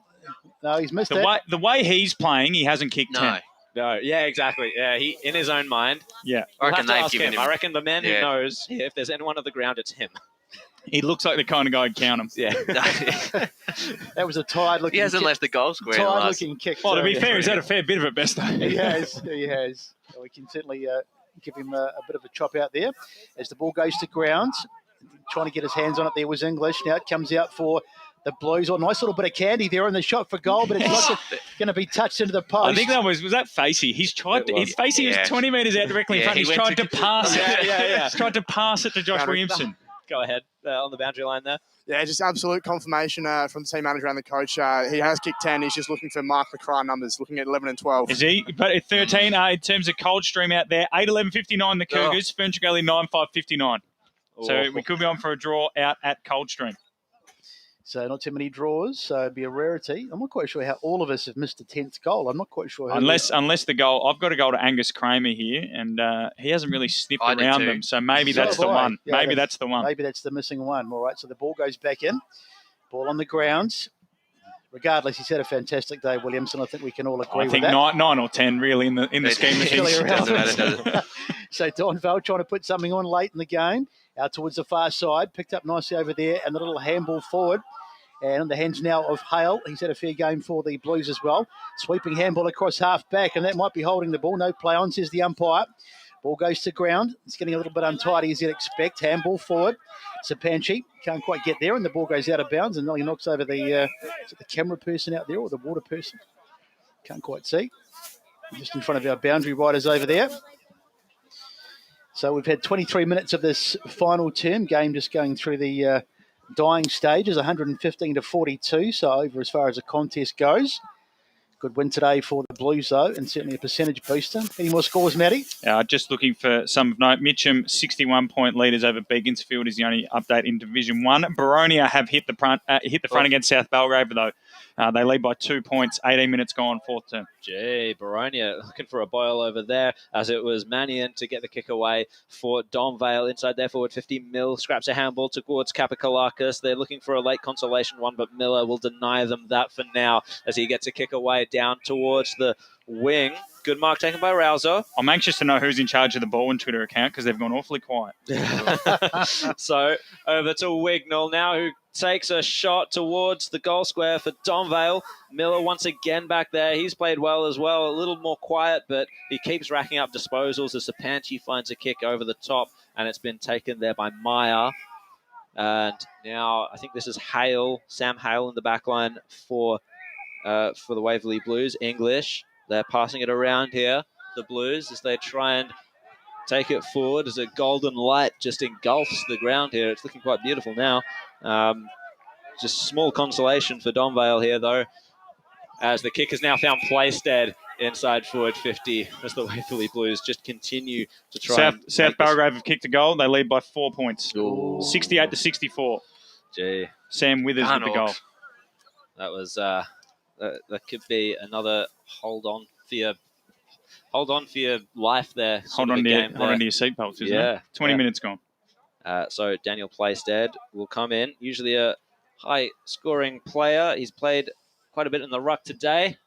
Speaker 4: No, he's missed it.
Speaker 20: The way he's playing, he hasn't kicked 10.
Speaker 6: No, yeah, exactly. Yeah, he in his own mind.
Speaker 20: Yeah.
Speaker 6: I reckon they've given him. I reckon the man who knows if there's anyone on the ground, it's him.
Speaker 20: He looks like the kind of guy who'd count him.
Speaker 6: Yeah.
Speaker 4: That was a tired-looking
Speaker 19: He hasn't left the goal square.
Speaker 4: Tired-looking kick.
Speaker 20: Well, to be fair, he's had a fair bit of it, best though.
Speaker 4: He has. So we can certainly give him a bit of a chop out there. As the ball goes to ground, trying to get his hands on it there was English. Now it comes out for the Blues. Oh, nice little bit of candy there in the shot for goal, but it's not going to be touched into the post.
Speaker 20: I think that was that Facey. His Facey was 20 metres out directly in front. He's tried to pass it. He's tried to pass it to Josh Williamson.
Speaker 6: Go ahead on the boundary line there.
Speaker 21: Yeah, just absolute confirmation from the team manager and the coach. He has kicked 10. He's just looking for Mark LeCras numbers, looking at 11 and 12.
Speaker 20: Is he? But at 13, in terms of Coldstream out there, 8-11-59 the Cougars, Ferntree 9-5-59. So we could be on for a draw out at Coldstream.
Speaker 4: So not too many draws, so it'd be a rarity. I'm not quite sure how all of us have missed the 10th goal. I'm not quite sure.
Speaker 20: Unless the goal, I've got a goal to Angus Kramer here, and he hasn't really sniffed around them. So maybe that's the one.
Speaker 4: Yeah,
Speaker 20: maybe that's the one.
Speaker 4: Maybe that's the missing one. All right, so the ball goes back in. Ball on the ground. Regardless, he's had a fantastic day, Williamson. I think we can all agree with that.
Speaker 20: I think 9 or 10 really in the scheme of things.
Speaker 4: So Donvale trying to put something on late in the game. Out towards the far side, picked up nicely over there, and the little handball forward. And on the hands now of Hale. He's had a fair game for the Blues as well. Sweeping handball across half back, and that might be holding the ball. No play on, says the umpire. Ball goes to ground. It's getting a little bit untidy as you'd expect. Handball forward. Sapanchi can't quite get there, and the ball goes out of bounds and nearly knocks over the camera person out there or the water person. Can't quite see. Just in front of our boundary riders over there. So we've had 23 minutes of this final term game just going through the dying stages, 115-42, so over as far as the contest goes. Good win today for the Blues, though, and certainly a percentage booster. Any more scores, Matty?
Speaker 20: Just looking for some of note. Mitcham, 61-point leaders over Beaconsfield is the only update in Division 1. Boronia have hit the front against South Belgrave, though. They lead by 2 points, 18 minutes gone, fourth term.
Speaker 6: Gee, Boronia looking for a boil over there as it was Mannion to get the kick away for Donvale. Inside their forward 50, Mill scraps a handball towards Kapakalakis. They're looking for a late consolation one, but Miller will deny them that for now as he gets a kick away down towards the wing. Good mark taken by Rouser.
Speaker 20: I'm anxious to know who's in charge of the Baldwin Twitter account because they've gone awfully quiet.
Speaker 6: So over to Wignall now, who takes a shot towards the goal square for Donvale. Miller once again back there. He's played well as well. A little more quiet, but he keeps racking up disposals as Sapanchi finds a kick over the top, and it's been taken there by Meyer. And now I think this is Hale, Sam Hale in the back line for the Waverley Blues. English, they're passing it around here, the Blues, as they try and take it forward as a golden light just engulfs the ground here. It's looking quite beautiful now. Just small consolation for Donvale here, though, as the kick has now found Playstead inside forward 50 as the Waverley Blues just continue to try.
Speaker 20: South Belgrave have kicked a goal. They lead by 4 points, 68-64.
Speaker 6: Gee,
Speaker 20: Sam Withers with the goal.
Speaker 6: That was that could be another hold on for your life there.
Speaker 20: Hold on to your seatbelts, isn't it? 20 minutes gone.
Speaker 6: So Daniel Playstead will come in. Usually a high-scoring player. He's played quite a bit in the ruck today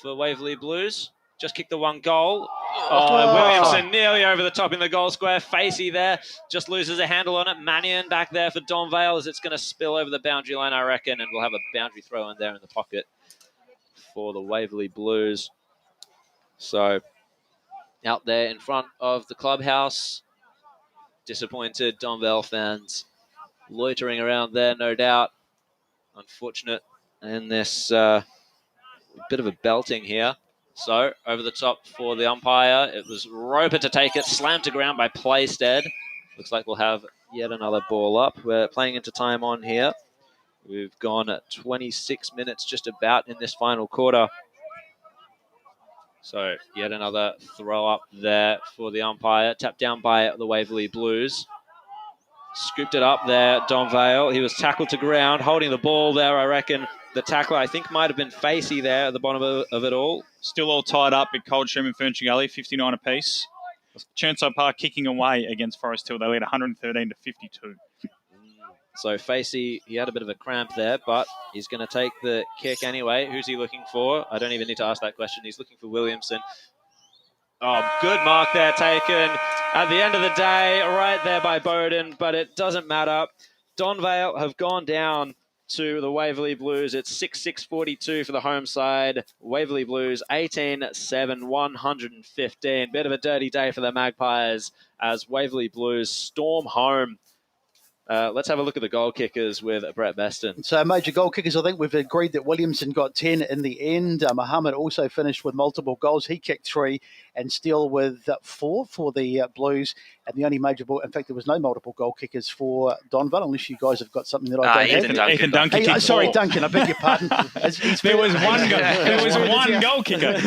Speaker 6: for Waverley Blues. Just kicked the one goal. Williamson nearly over the top in the goal square. Facey there just loses a handle on it. Mannion back there for Donvale as it's going to spill over the boundary line, I reckon, and we'll have a boundary throw in there in the pocket for the Waverley Blues. So out there in front of the clubhouse, disappointed Donvale fans loitering around there, no doubt. Unfortunate in this bit of a belting here. So over the top for the umpire. It was Roper to take it, slammed to ground by Playstead. Looks like we'll have yet another ball up. We're playing into time on here. We've gone at 26 minutes just about in this final quarter.
Speaker 3: So yet another throw up there for the umpire. Tapped down by the Waverley Blues. Scooped it up there, Donvale. He was tackled to ground, holding the ball there. I reckon the tackler, I think, might have been Facey there at the bottom of it all.
Speaker 20: Still all tied up at Coldstream and Furniture Gully, 59 apiece. Churnside Park kicking away against Forest Hill. They lead 113 to 52.
Speaker 3: So Facey, he had a bit of a cramp there, but he's going to take the kick anyway. Who's he looking for? I don't even need to ask that question. He's looking for Williamson. Oh, good mark there taken at the end of the day, right there by Bowden, but it doesn't matter. Donvale have gone down to the Waverley Blues. It's 6-6-42 for the home side. Waverley Blues 18-7, 115. Bit of a dirty day for the Magpies as Waverley Blues storm home. Let's have a look at the goal kickers with Brett Beston.
Speaker 4: So major goal kickers, I think we've agreed that Williamson got 10 in the end. Muhammad also finished with multiple goals. He kicked 3 and Steele with 4 for the Blues. And the only major ball, in fact, there was no multiple goal kickers for Donvale, unless you guys have got something that I don't have.
Speaker 20: Ethan Duncan kicked
Speaker 4: sorry,
Speaker 20: 4.
Speaker 4: Duncan, I beg your pardon.
Speaker 20: There was one goal kicker.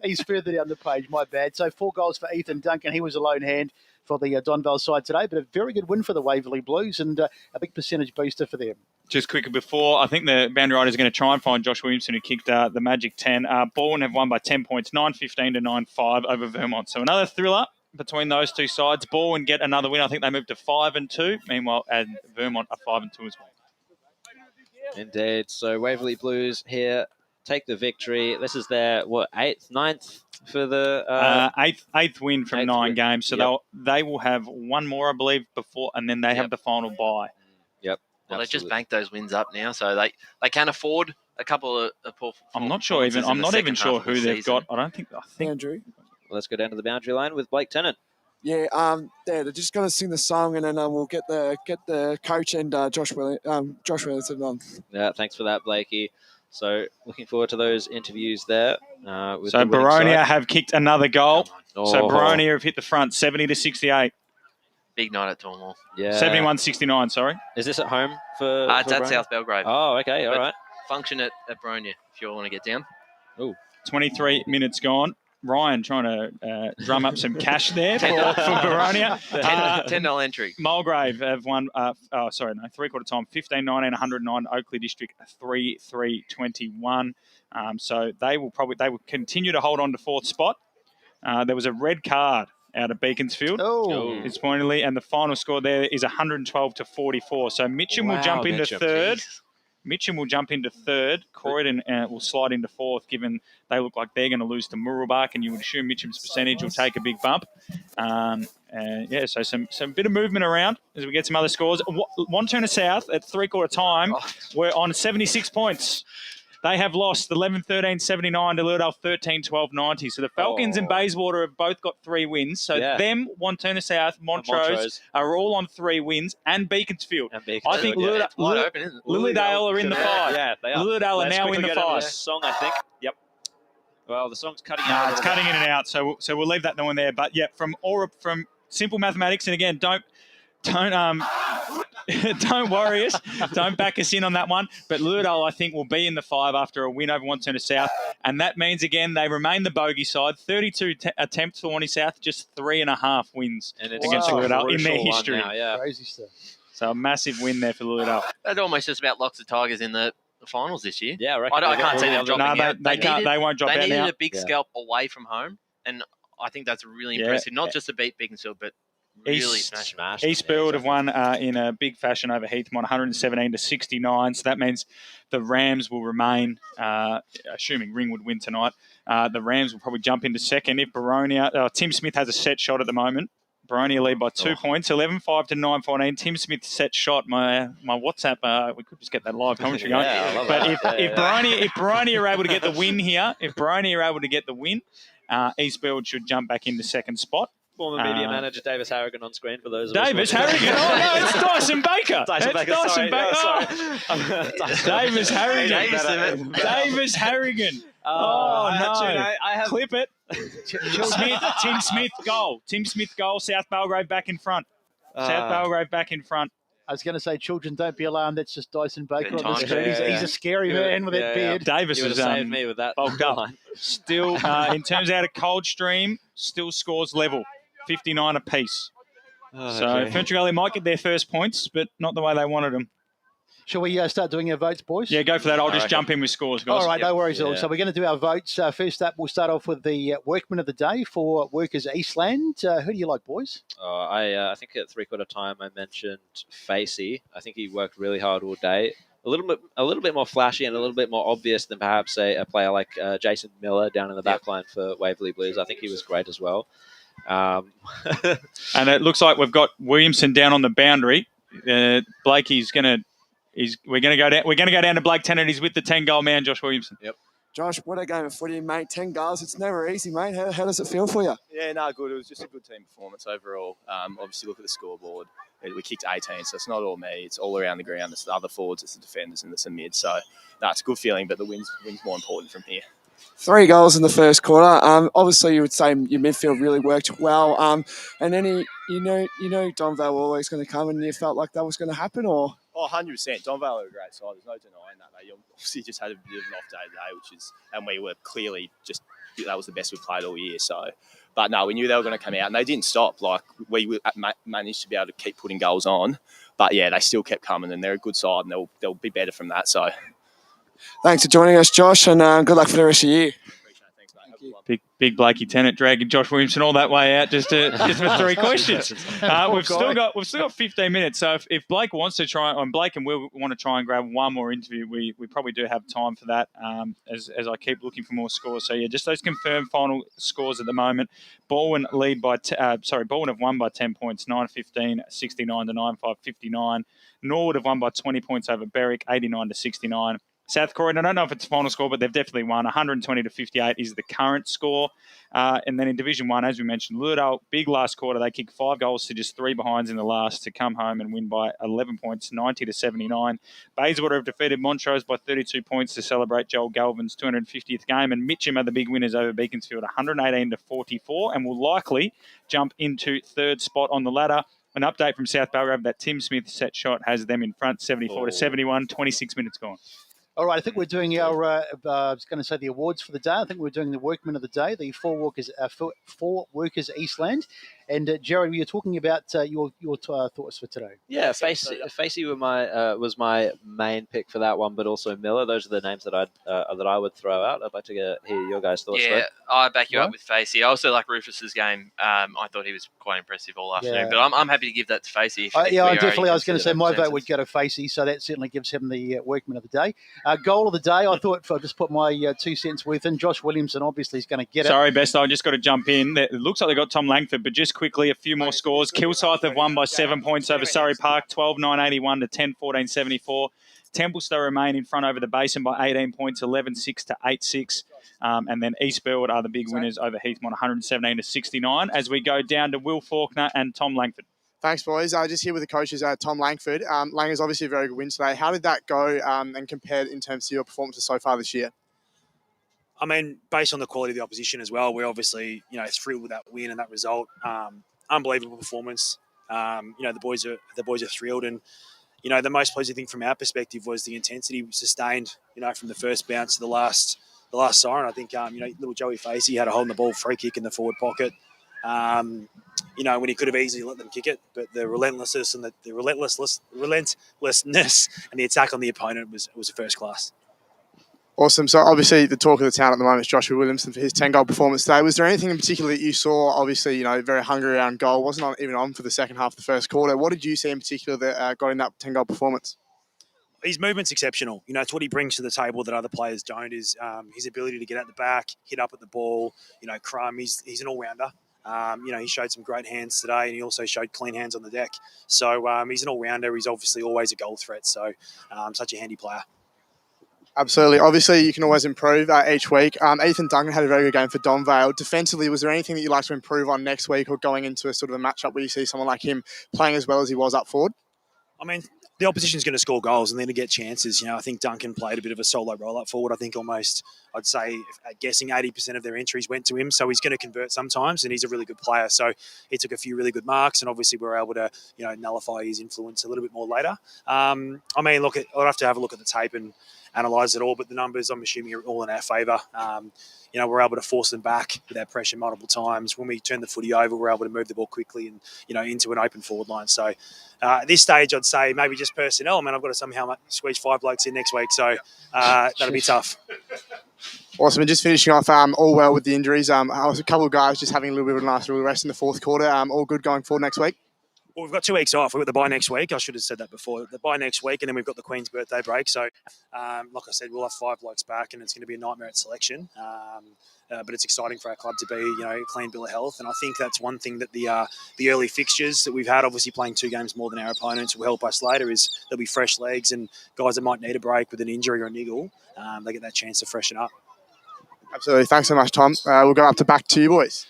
Speaker 4: He's further down the page, my bad. So 4 goals for Ethan Duncan. He was a lone hand for the Donvale side today, but a very good win for the Waverley Blues and a big percentage booster for them.
Speaker 20: Just quickly before, I think the boundary riders are going to try and find Josh Williamson, who kicked the Magic 10. Bourne have won by 10 points, 9-15 to 9-5 over Vermont. So another thriller between those two sides. Bourne get another win. I think they moved to 5-2. Meanwhile, and Vermont are 5-2 as well.
Speaker 3: Indeed. So Waverley Blues here take the victory. This is their, 8th, 9th for the...
Speaker 20: eighth win from 9 games. So they will have one more, I believe, before, and then they have the final bye.
Speaker 3: Yep.
Speaker 19: Well, they just banked those wins up now, so they can afford a couple of
Speaker 20: I'm not sure even. I'm not even sure who they've got. I think
Speaker 18: Andrew.
Speaker 3: Let's go down to the boundary line with Blake Tennant.
Speaker 18: Yeah, they're just going to sing the song, and then we'll get the coach and Josh Williamson on.
Speaker 3: Yeah, thanks for that, Blakey. So looking forward to those interviews there. With
Speaker 20: so
Speaker 3: the
Speaker 20: Baronia have kicked another goal.
Speaker 3: Oh.
Speaker 20: So Baronia have hit the front, 70 to 68.
Speaker 19: Big night at Donvale.
Speaker 3: Yeah.
Speaker 20: 71-69, sorry.
Speaker 3: Is this at home for
Speaker 19: It's at
Speaker 3: Baronia?
Speaker 19: South Belgrave.
Speaker 3: Oh, okay, all right.
Speaker 19: Function at Baronia if you all want to get down.
Speaker 3: Oh,
Speaker 20: 23 minutes gone. Ryan trying to drum up some cash there for Baronia.
Speaker 19: $10 entry.
Speaker 20: Mulgrave have won, three-quarter time, 15-19, 109. Oakley District, 3-3-21. So they will continue to hold on to 4th spot. There was a red card out of Beaconsfield, disappointingly, and the final score there is 112 to 44. So Mitcham will jump into 3rd. Mitcham will jump into 3rd. Croydon will slide into 4th, given they look like they're going to lose to Murrelbach, and you would assume Mitcham's percentage will take a big bump. So some bit of movement around as we get some other scores. Wanturna South at three-quarter time, we're on 76 points. They have lost 11-13-79 to Lilydale 13-12-90. So the Falcons and Bayswater have both got 3 wins. So them, Wanturna South, Montrose are all on 3 wins, and Beaconsfield. I think Lilydale are in the 5.
Speaker 3: Yeah, they are.
Speaker 20: Lilydale are now in the 5.
Speaker 3: Song, I think.
Speaker 20: Yep.
Speaker 3: Well, the song's cutting out.
Speaker 20: It's cutting in and out. So we'll leave that knowing there. But yeah, from simple mathematics, and again, don't worry us. Don't back us in on that one. But Lilydale, I think, will be in the 5 after a win over Wanturna South. And that means, again, they remain the bogey side. 32 attempts for Wanty South, just 3.5 wins against Lilydale in their history.
Speaker 4: Crazy stuff.
Speaker 20: So a massive win there for Lilydale.
Speaker 19: That almost just about locks the Tigers in the finals this year.
Speaker 3: Yeah, I reckon.
Speaker 19: I can't see them dropping out.
Speaker 20: They won't drop out now.
Speaker 19: They needed a big scalp away from home, and I think that's really impressive. Not just to beat Beaconsfield, but really smash.
Speaker 20: Eastfield have won in a big fashion over Heathmont, 117 to 69. So that means the Rams will remain, assuming Ringwood win tonight. The Rams will probably jump into 2nd if Baronia. Tim Smith has a set shot at the moment. Baronia lead by 2 points, 11-5 to 9-14. Tim Smith's set shot. My WhatsApp, we could just get that live commentary going. But if Baronia are able to get the win here, Eastfield should jump back into 2nd spot.
Speaker 3: Former media manager Davis Harrigan on screen for those.
Speaker 20: Davis Harrigan. Oh no, it's Dyson Baker. Davis Harrigan. Davis Harrigan. Oh no!
Speaker 3: I have
Speaker 20: clip it. Tim Smith goal. South Belgrave back in front.
Speaker 4: I was going to say, children, don't be alarmed. That's just Dyson Baker on the
Speaker 3: time.
Speaker 4: screen. He's a scary man with that beard.
Speaker 20: Davis
Speaker 3: You would
Speaker 20: has
Speaker 3: have saved me with that.
Speaker 20: bulked up. Still, in terms out of Coldstream, still scores level, 59 apiece. So Ferntree Gully might get their first points, but not the way they wanted them.
Speaker 4: Shall we start doing our votes, boys?
Speaker 20: Yeah, go for that. I'll just jump in with scores, guys.
Speaker 4: All right, no worries at all. So we're going to do our votes. First up, we'll start off with the Workman of the Day for Workers Eastland. Who do you like, boys?
Speaker 3: I think at three-quarter time I mentioned Facey. I think he worked really hard all day. A little bit more flashy and a little bit more obvious than perhaps a player like Jason Miller down in the back line for Waverley Blues. I think he was great as well.
Speaker 20: And it looks like we've got Williamson down on the boundary. Blakey's we're going to go down to Blake Tennant. He's with the 10-goal man, Josh Williamson.
Speaker 3: Yep.
Speaker 18: Josh, what a game of footy, mate. 10 goals. It's never easy, mate. How does it feel for you?
Speaker 2: Yeah, no, good. It was just a good team performance overall. Obviously, look at the scoreboard. We kicked 18, so it's not all me. It's all around the ground. It's the other forwards, it's the defenders, and it's the mid. So, no, it's a good feeling, but the win's more important from here.
Speaker 18: 3 goals in the first quarter. Obviously, you would say your midfield really worked well. And then you know Donvale always going to come, and you felt like that was going to happen, or?
Speaker 2: Oh, 100%. Donvale are a great side. There's no denying that. They obviously just had a bit of an off day today, and we were clearly that was the best we've played all year. So, but no, we knew they were going to come out, and they didn't stop. Like we managed to be able to keep putting goals on, but yeah, they still kept coming, and they're a good side, and they'll be better from that. So,
Speaker 18: thanks for joining us, Josh, and good luck for the rest of the year.
Speaker 20: Big Blakey Tennant dragging Josh Williamson all that way out just for 3 questions. We've still got 15 minutes. So if Blake wants to try, and Blake and Will want to try and grab one more interview, we probably do have time for that. As I keep looking for more scores. So yeah, just those confirmed final scores at the moment. Baldwin Baldwin have won by 10 points, 9-15, 69 to 9-5, 59. Norwood have won by 20 points over Berwick, 89 to 69. South Croydon, I don't know if it's the final score, but they've definitely won. 120 to 58 is the current score. And then in Division 1, as we mentioned, Lurdale, big last quarter. They kicked 5 goals to just 3 behinds in the last to come home and win by 11 points, 90 to 79. Bayswater have defeated Montrose by 32 points to celebrate Joel Galvin's 250th game. And Mitcham are the big winners over Beaconsfield, 118 to 44, and will likely jump into 3rd spot on the ladder. An update from South Belgrave that Tim Smith set shot has them in front, 74 to 71, 26 minutes gone.
Speaker 4: All right, I think we're doing our, I was going to say the awards for the day. I think we're doing the Workman of the Day, the four Workers Eastland. And Jared, we were talking about your thoughts for today.
Speaker 3: Yeah, Facey was my main pick for that one, but also Miller. Those are the names that I would throw out. I'd like to hear your guys' thoughts.
Speaker 19: Yeah, I back you up with Facey. I also like Rufus's game. I thought he was quite impressive all afternoon, but I'm happy to give that to Facey.
Speaker 4: I was going to say my vote would go to Facey, so that certainly gives him the Workman of the Day. Goal of the day, I thought I'll just put my 2 cents worth in. Josh Williamson obviously is going to get it.
Speaker 20: Sorry, Best, I just got to jump in. It looks like they got Tom Langford, but just quickly, a few more scores. Kilsyth have won by 7 points over Surrey Park, 12-9-81 to 10-14-74. Templestowe remain in front over the Basin by 18 points, 11-6 to 8-6. And then East Burwood are the big winners over Heathmont, 117 to 69, as we go down to Will Faulkner and Tom Langford.
Speaker 21: Thanks, boys. Just here with the coaches, Tom Langford. Lang is obviously a very good win today. How did that go and compare in terms of your performances so far this year?
Speaker 17: I mean, based on the quality of the opposition as well, we're obviously, thrilled with that win and that result. Unbelievable performance. The boys are thrilled, and the most pleasing thing from our perspective was the intensity sustained. From the first bounce to the last siren. I think little Joey Facey had a hold in the ball, free kick in the forward pocket. When he could have easily let them kick it, but the relentlessness and the relentlessness and the attack on the opponent was first class.
Speaker 21: Awesome. So obviously the talk of the town at the moment is Joshua Williamson for his 10-goal performance today. Was there anything in particular that you saw? Obviously, very hungry around goal. Wasn't even on for the second half of the first quarter. What did you see in particular that got in that 10-goal performance?
Speaker 17: His movement's exceptional. It's what he brings to the table that other players don't. Is his ability to get at the back, hit up at the ball. Crumb. He's an all-rounder. He showed some great hands today, and he also showed clean hands on the deck. So he's an all-rounder. He's obviously always a goal threat. So such a handy player.
Speaker 21: Absolutely. Obviously, you can always improve each week. Ethan Duncan had a very good game for Donvale. Defensively, was there anything that you'd like to improve on next week or going into a sort of a matchup where you see someone like him playing as well as he was up forward?
Speaker 17: I mean, the opposition's going to score goals and then to get chances. I think Duncan played a bit of a solo roll-up forward. I think almost, I'd say, guessing 80% of their entries went to him. So he's going to convert sometimes, and he's a really good player. So he took a few really good marks, and obviously we were able to, nullify his influence a little bit more later. I mean, look, I'll have to have a look at the tape and analyse it all, but the numbers, I'm assuming, are all in our favour. We're able to force them back without pressure multiple times. When we turn the footy over, we're able to move the ball quickly and, into an open forward line. So at this stage, I'd say maybe just personnel. I mean, I've got to somehow squeeze 5 blokes in next week, so that'll be tough.
Speaker 21: Awesome. And just finishing off, all well with the injuries. I was a couple of guys just having a little bit of a nice little rest in the fourth quarter. All good going forward next week?
Speaker 17: Well, we've got 2 weeks off. We've got the bye next week. I should have said that before. The bye next week, and then we've got the Queen's birthday break. So, like I said, we'll have 5 blokes back, and it's going to be a nightmare at selection. But it's exciting for our club to be, a clean bill of health. And I think that's one thing that the early fixtures that we've had, obviously playing 2 games more than our opponents, will help us later. Is there'll be fresh legs and guys that might need a break with an injury or a niggle. They get that chance to freshen up.
Speaker 21: Absolutely. Thanks so much, Tom. We'll go back to you boys.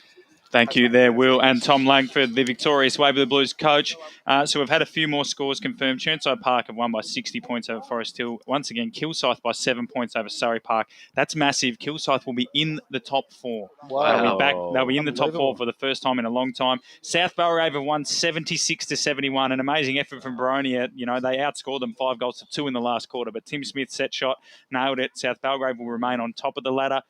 Speaker 20: Thank you there, Will and Tom Langford, the victorious Waverley Blues coach. So we've had a few more scores confirmed. Chirnside Park have won by 60 points over Forest Hill. Once again, Kilsyth by 7 points over Surrey Park. That's massive. Kilsyth will be in the top 4.
Speaker 4: Wow.
Speaker 20: They'll be in the top 4 for the first time in a long time. South Belgrave have won 76-71. An amazing effort from Baronia. They outscored them 5-2 in the last quarter. But Tim Smith's set shot nailed it. South Belgrave will remain on top of the ladder.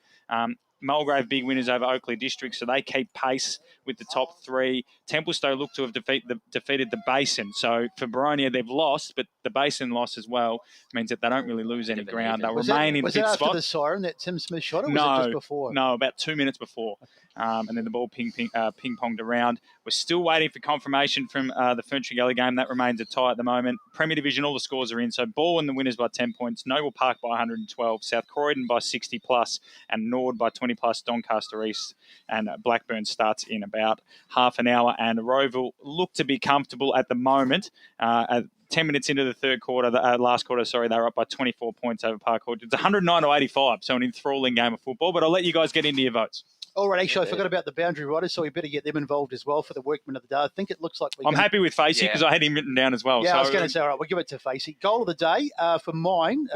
Speaker 20: Mulgrave big winners over Oakley District, so they keep pace with the top 3. Templestowe look to have defeated the Basin. So for Baronia, they've lost, but the Basin loss as well means that they don't really lose any ground. They'll remain in 5th spot. Was it after
Speaker 4: the siren that Tim Smith shot, or was
Speaker 20: it
Speaker 4: just before?
Speaker 20: No, about 2 minutes before. And then the ball ping-ponged around. We're still waiting for confirmation from the Ferntree Gully game. That remains a tie at the moment. Premier Division, all the scores are in. So Ball and the winners by 10 points. Noble Park by 112. South Croydon by 60+. And Nord by 20+. Doncaster East and Blackburn starts in about half an hour. And Roeville look to be comfortable at the moment. At 10 minutes into the third quarter, last quarter, they were up by 24 points over Park Court. It's 109-85, so an enthralling game of football. But I'll let you guys get into your votes.
Speaker 4: All right, actually, I forgot about the boundary riders, so we better get them involved as well for the workone of the day. I think it looks like
Speaker 20: I'm happy with Facey because I had him written down as well.
Speaker 4: Yeah,
Speaker 20: so
Speaker 4: I was going to say, all right, we'll give it to Facey. Goal of the day for mine.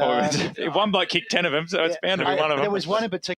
Speaker 20: One bloke kicked 10 of them, so it's bound to be one of them.
Speaker 4: There was one in particular.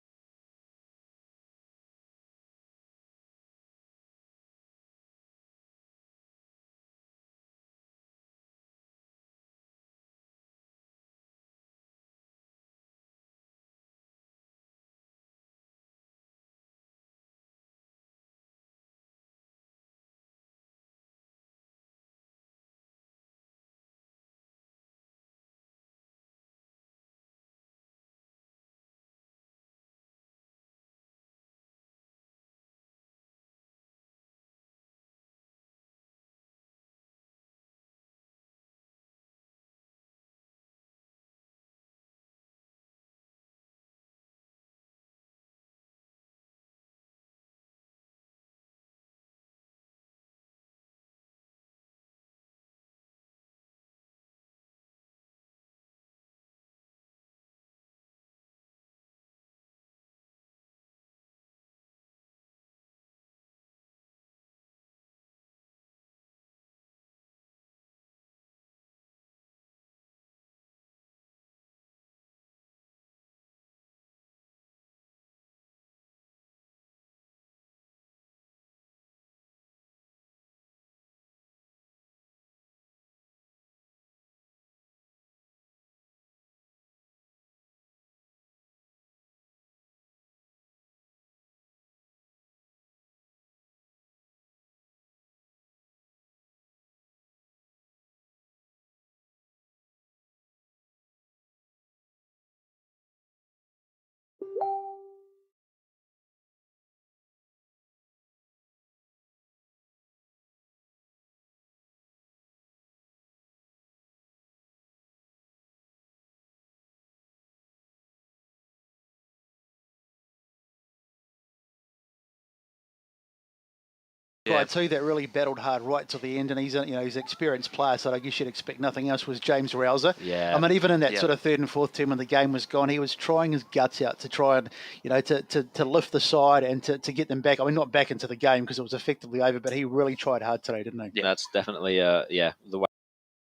Speaker 4: Guy too that really battled hard right till the end, and he's he's an experienced player, so I guess you'd expect nothing else, was James Rouser.
Speaker 3: Yeah.
Speaker 4: I mean, even in that sort of third and fourth term when the game was gone, he was trying his guts out to try and to lift the side and to get them back. I mean, not back into the game because it was effectively over, but he really tried hard today, didn't he?
Speaker 3: Yeah, that's definitely the way.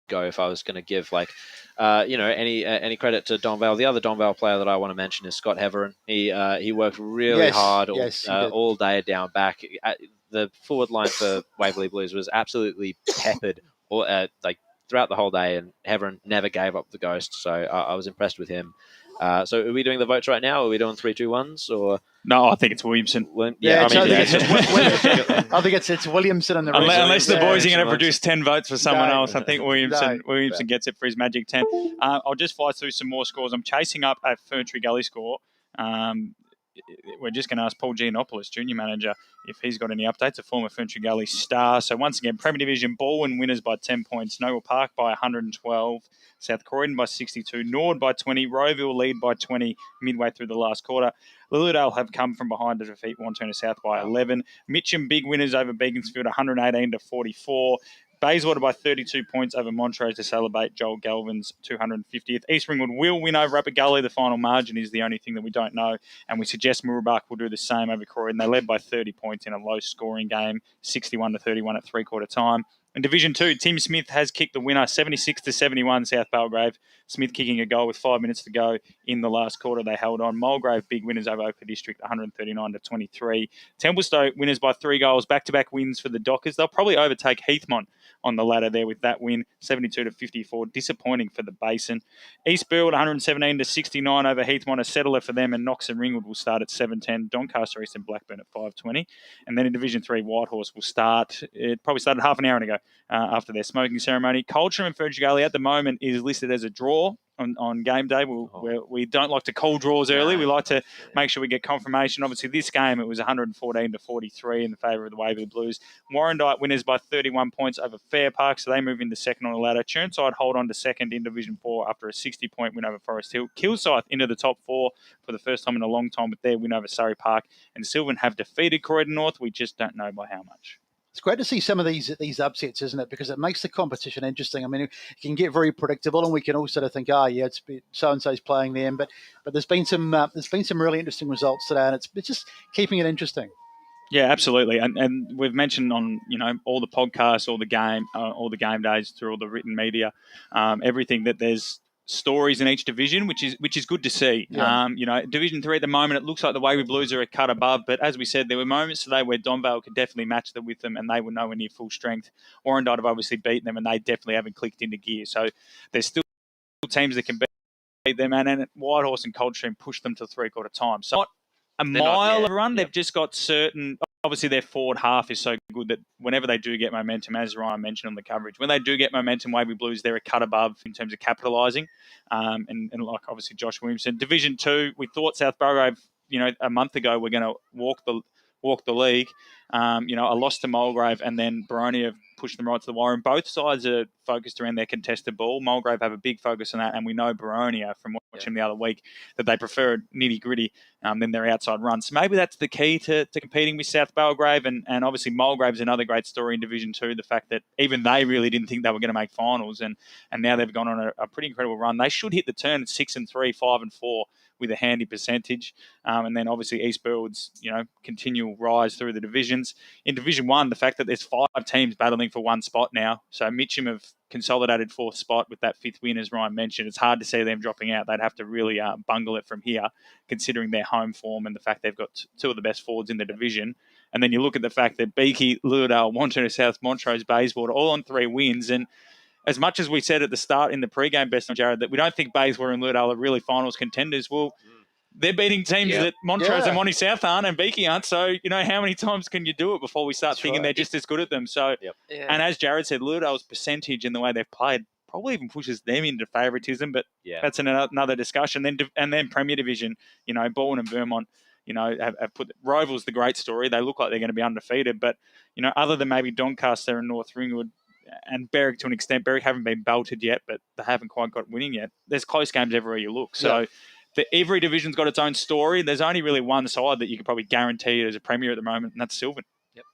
Speaker 3: go if I was going to give any credit to Donvale. The other Donvale player that I want to mention is Scott Heverin. He worked really hard all day down back. The forward line for Waverley Blues was absolutely peppered throughout the whole day, and Heverin never gave up the ghost. So I was impressed with him. So are we doing the votes right now? Are we doing 3-2-1s or?
Speaker 20: No, I think it's Williamson.
Speaker 4: I think it's Williamson and the rest.
Speaker 20: Unless the boys are going to produce 10 votes for someone else, I think Williamson gets it for his magic 10. I'll just fly through some more scores. I'm chasing up a Ferntree Gully score. We're just going to ask Paul Giannopoulos, junior manager, if he's got any updates. A former Ferntree Gully star. So once again, Premier Division, Balwyn winners by 10 points, Noble Park by 112, South Croydon by 62, Nord by 20, Rowville lead by 20 midway through the last quarter. Lilydale have come from behind to defeat Wantirna South by 11. Mitcham big winners over Beaconsfield, 118-44. Bayswater by 32 points over Montrose to celebrate Joel Galvin's 250th. East Ringwood will win over Upper Gully. The final margin is the only thing that we don't know. And we suggest Mooroolbark will do the same over Croydon. They led by 30 points in a low-scoring game, 61-31 at three-quarter time. In Division 2, Tim Smith has kicked the winner, 76-71, South Belgrave. Smith kicking a goal with 5 minutes to go in the last quarter. They held on. Mulgrave big winners over Oakland District, 139-23. Templestowe winners by 3 goals. Back-to-back wins for the Dockers. They'll probably overtake Heathmont on the ladder there with that win, 72-54. Disappointing for the Basin. East Burwood, 117-69 over Heathmont. A settler for them, and Knox and Ringwood will start at 7:10. Doncaster East and Blackburn at 5:20. And then in Division 3, Whitehorse will start. It probably started half an hour ago after their smoking ceremony. Culture and Ferntree Gully at the moment is listed as a draw on game day. We don't like to call draws early. We like to make sure we get confirmation. Obviously, this game, it was 114-43 in the favour of the Waverley Blues. Warrandyte winners by 31 points over Fair Park, so they move into second on the ladder. Chirnside hold on to second in Division 4 after a 60-point win over Forest Hill. Kilsyth into the top 4 for the first time in a long time with their win over Surrey Park. And Sylvan have defeated Croydon North. We just don't know by how much.
Speaker 4: It's great to see some of these upsets, isn't it? Because it makes the competition interesting. I mean, it can get very predictable, and we can all sort of think, it's so and so's playing them. But there's been some really interesting results today, and it's just keeping it interesting.
Speaker 20: Yeah, absolutely, and we've mentioned on all the podcasts, all the game days through all the written media, everything that there's stories in each division, which is good to see.
Speaker 4: Yeah.
Speaker 20: Division 3 at the moment, it looks like the Waverley Blues are a cut above, but as we said, there were moments today where Donvale could definitely match them with them, and they were nowhere near full strength. Warrandyte have obviously beaten them, and they definitely haven't clicked into gear. So there's still teams that can beat them, and Whitehorse and Coldstream push them to three-quarter time. So not a mile of a run. They've just got certain. Obviously, their forward half is so good that whenever they do get momentum, as Ryan mentioned on the coverage, when they do get momentum, Waverley Blues, they're a cut above in terms of capitalising. And like obviously Josh Williamson. Division 2, we thought South Belgrave, a month ago, we're going to walk the league. A loss to Mulgrave, and then Baroni have pushed them right to the wire. And both sides are focused around their contested ball. Mulgrave have a big focus on that, and we know Baronia from watching the other week that they prefer nitty-gritty than their outside run. So maybe that's the key to competing with South Belgrave, and obviously Mulgrave's another great story in Division 2, the fact that even they really didn't think they were going to make finals, and now they've gone on a pretty incredible run. They should hit the turn at 6-3, 5-4 with a handy percentage. And then obviously East Burwood's, continual rise through the divisions. In Division 1, the fact that there's 5 teams battling for one spot now. So Mitcham have consolidated 4th spot with that 5th win, as Ryan mentioned. It's hard to see them dropping out. They'd have to really bungle it from here, considering their home form and the fact they've got 2 of the best forwards in the division. And then you look at the fact that Beaky, Lilydale, Wantirna South, Montrose, Bayswater, all on 3 wins. And as much as we said at the start in the pre-game best, Jared, that we don't think Bayswater and Lilydale are really finals contenders, well, they're beating teams that Montrose and Monty South aren't and Beaky aren't. So, how many times can you do it before we start thinking they're just as good at them? So, and as Jared said, Lilydale's percentage in the way they've played probably even pushes them into favouritism, but that's another discussion. And then Premier Division, Baldwin and Vermont, have put Rowville's the great story. They look like they're going to be undefeated, but, other than maybe Doncaster and North Ringwood, and Berwick to an extent, Berwick haven't been belted yet, but they haven't quite got winning yet. There's close games everywhere you look. So every division's got its own story. There's only really one side that you can probably guarantee as a premier at the moment, and that's Sylvan.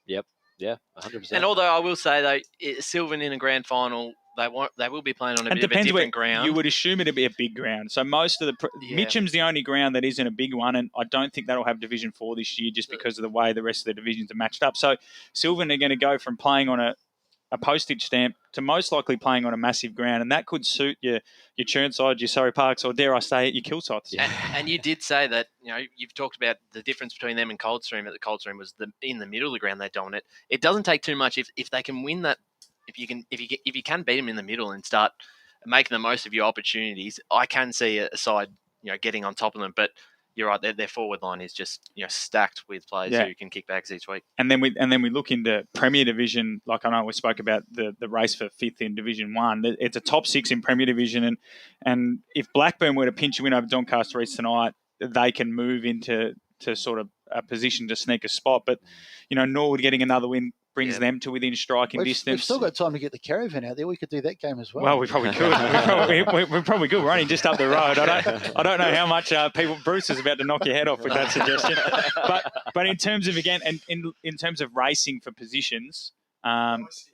Speaker 3: Yep. Yeah, 100%.
Speaker 19: And although I will say, though, Sylvan in a grand final, they will be playing on a bit of a different ground.
Speaker 20: You would assume it'd be a big ground. So most of Mitcham's the only ground that isn't a big one, and I don't think that'll have Division 4 this year just because of the way the rest of the divisions are matched up. So Sylvan are going to go from playing on a a postage stamp to most likely playing on a massive ground, and that could suit your Churnside, your Surrey Parks, or dare I say it, your Kilsydes.
Speaker 19: And you did say that, you've talked about the difference between them and Coldstream. That the Coldstream was in the middle of the ground they dominate. It doesn't take too much if they can win that. If you can beat them in the middle and start making the most of your opportunities, I can see a side getting on top of them. But you're right, their forward line is just stacked with players who can kick backs each week.
Speaker 20: And then we look into Premier Division. Like I know we spoke about the race for 5th in Division 1. It's a top 6 in Premier Division, and if Blackburn were to pinch a win over Doncaster East tonight, they can move into sort of a position to sneak a spot. But Norwood getting another win brings them to within striking distance.
Speaker 4: We've still got time to get the caravan out there. We could do that game as well.
Speaker 20: Well, we probably could. we probably could. We're only just up the road. I don't know how much Bruce is about to knock your head off with that suggestion. But in terms of, again, and in terms of racing for positions, Dyson's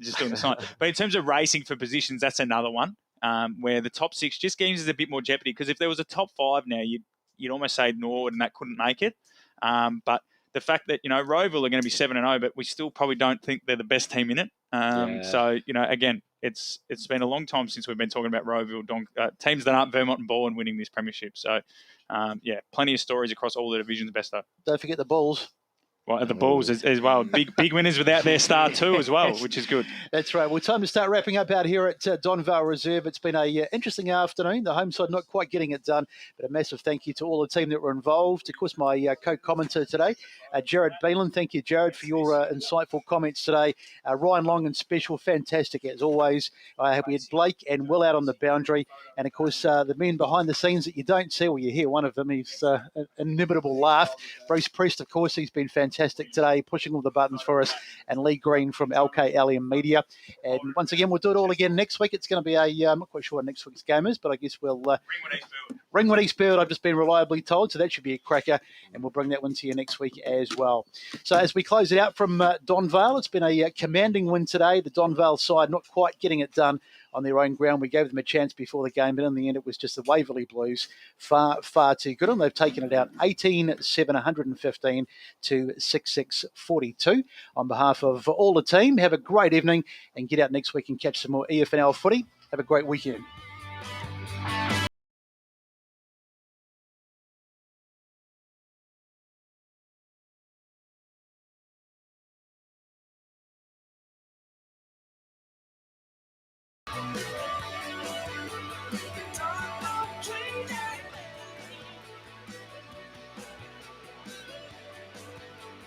Speaker 20: just doing the sign. But in terms of racing for positions, that's another one where the top 6 just gives us a bit more jeopardy, because if there was a top 5 now, you'd almost say Norwood and that couldn't make it. But the fact that, Roeville are going to be 7-0, but we still probably don't think they're the best team in it. So, again, it's been a long time since we've been talking about Roeville, teams that aren't Vermont and Baldwin winning this premiership. So, plenty of stories across all the divisions, Besto.
Speaker 4: Don't forget the Bulls.
Speaker 20: Well, the Bulls as well. Big winners without their star too as well, which is good.
Speaker 4: That's right. Well, time to start wrapping up out here at Donvale Reserve. It's been a interesting afternoon. The home side not quite getting it done, but a massive thank you to all the team that were involved. Of course, my co-commentator today, Jared Beelan. Thank you, Jared, for your insightful comments today. Ryan Long and special, fantastic as always. We had Blake and Will out on the boundary. And, of course, the men behind the scenes that you don't see, well, you hear one of them. He's an inimitable laugh. Bruce Priest, of course, he's been fantastic today, pushing all the buttons for us, and Lee Green from LK Allium Media. And once again, we'll do it all again next week. It's going to be I'm not quite sure what next week's game is, but I guess we'll Ringwood Eastfield, I've just been reliably told, so that should be a cracker, and we'll bring that one to you next week as well. So as we close it out from Donvale, it's been a commanding win today. The Donvale side not quite getting it done on their own ground. We gave them a chance before the game, but in the end it was just the Waverley Blues far, far too good, and they've taken it out 18-7, 115 to 6-6-42. On behalf of all the team, have a great evening and get out next week and catch some more EFNL footy. Have a great weekend.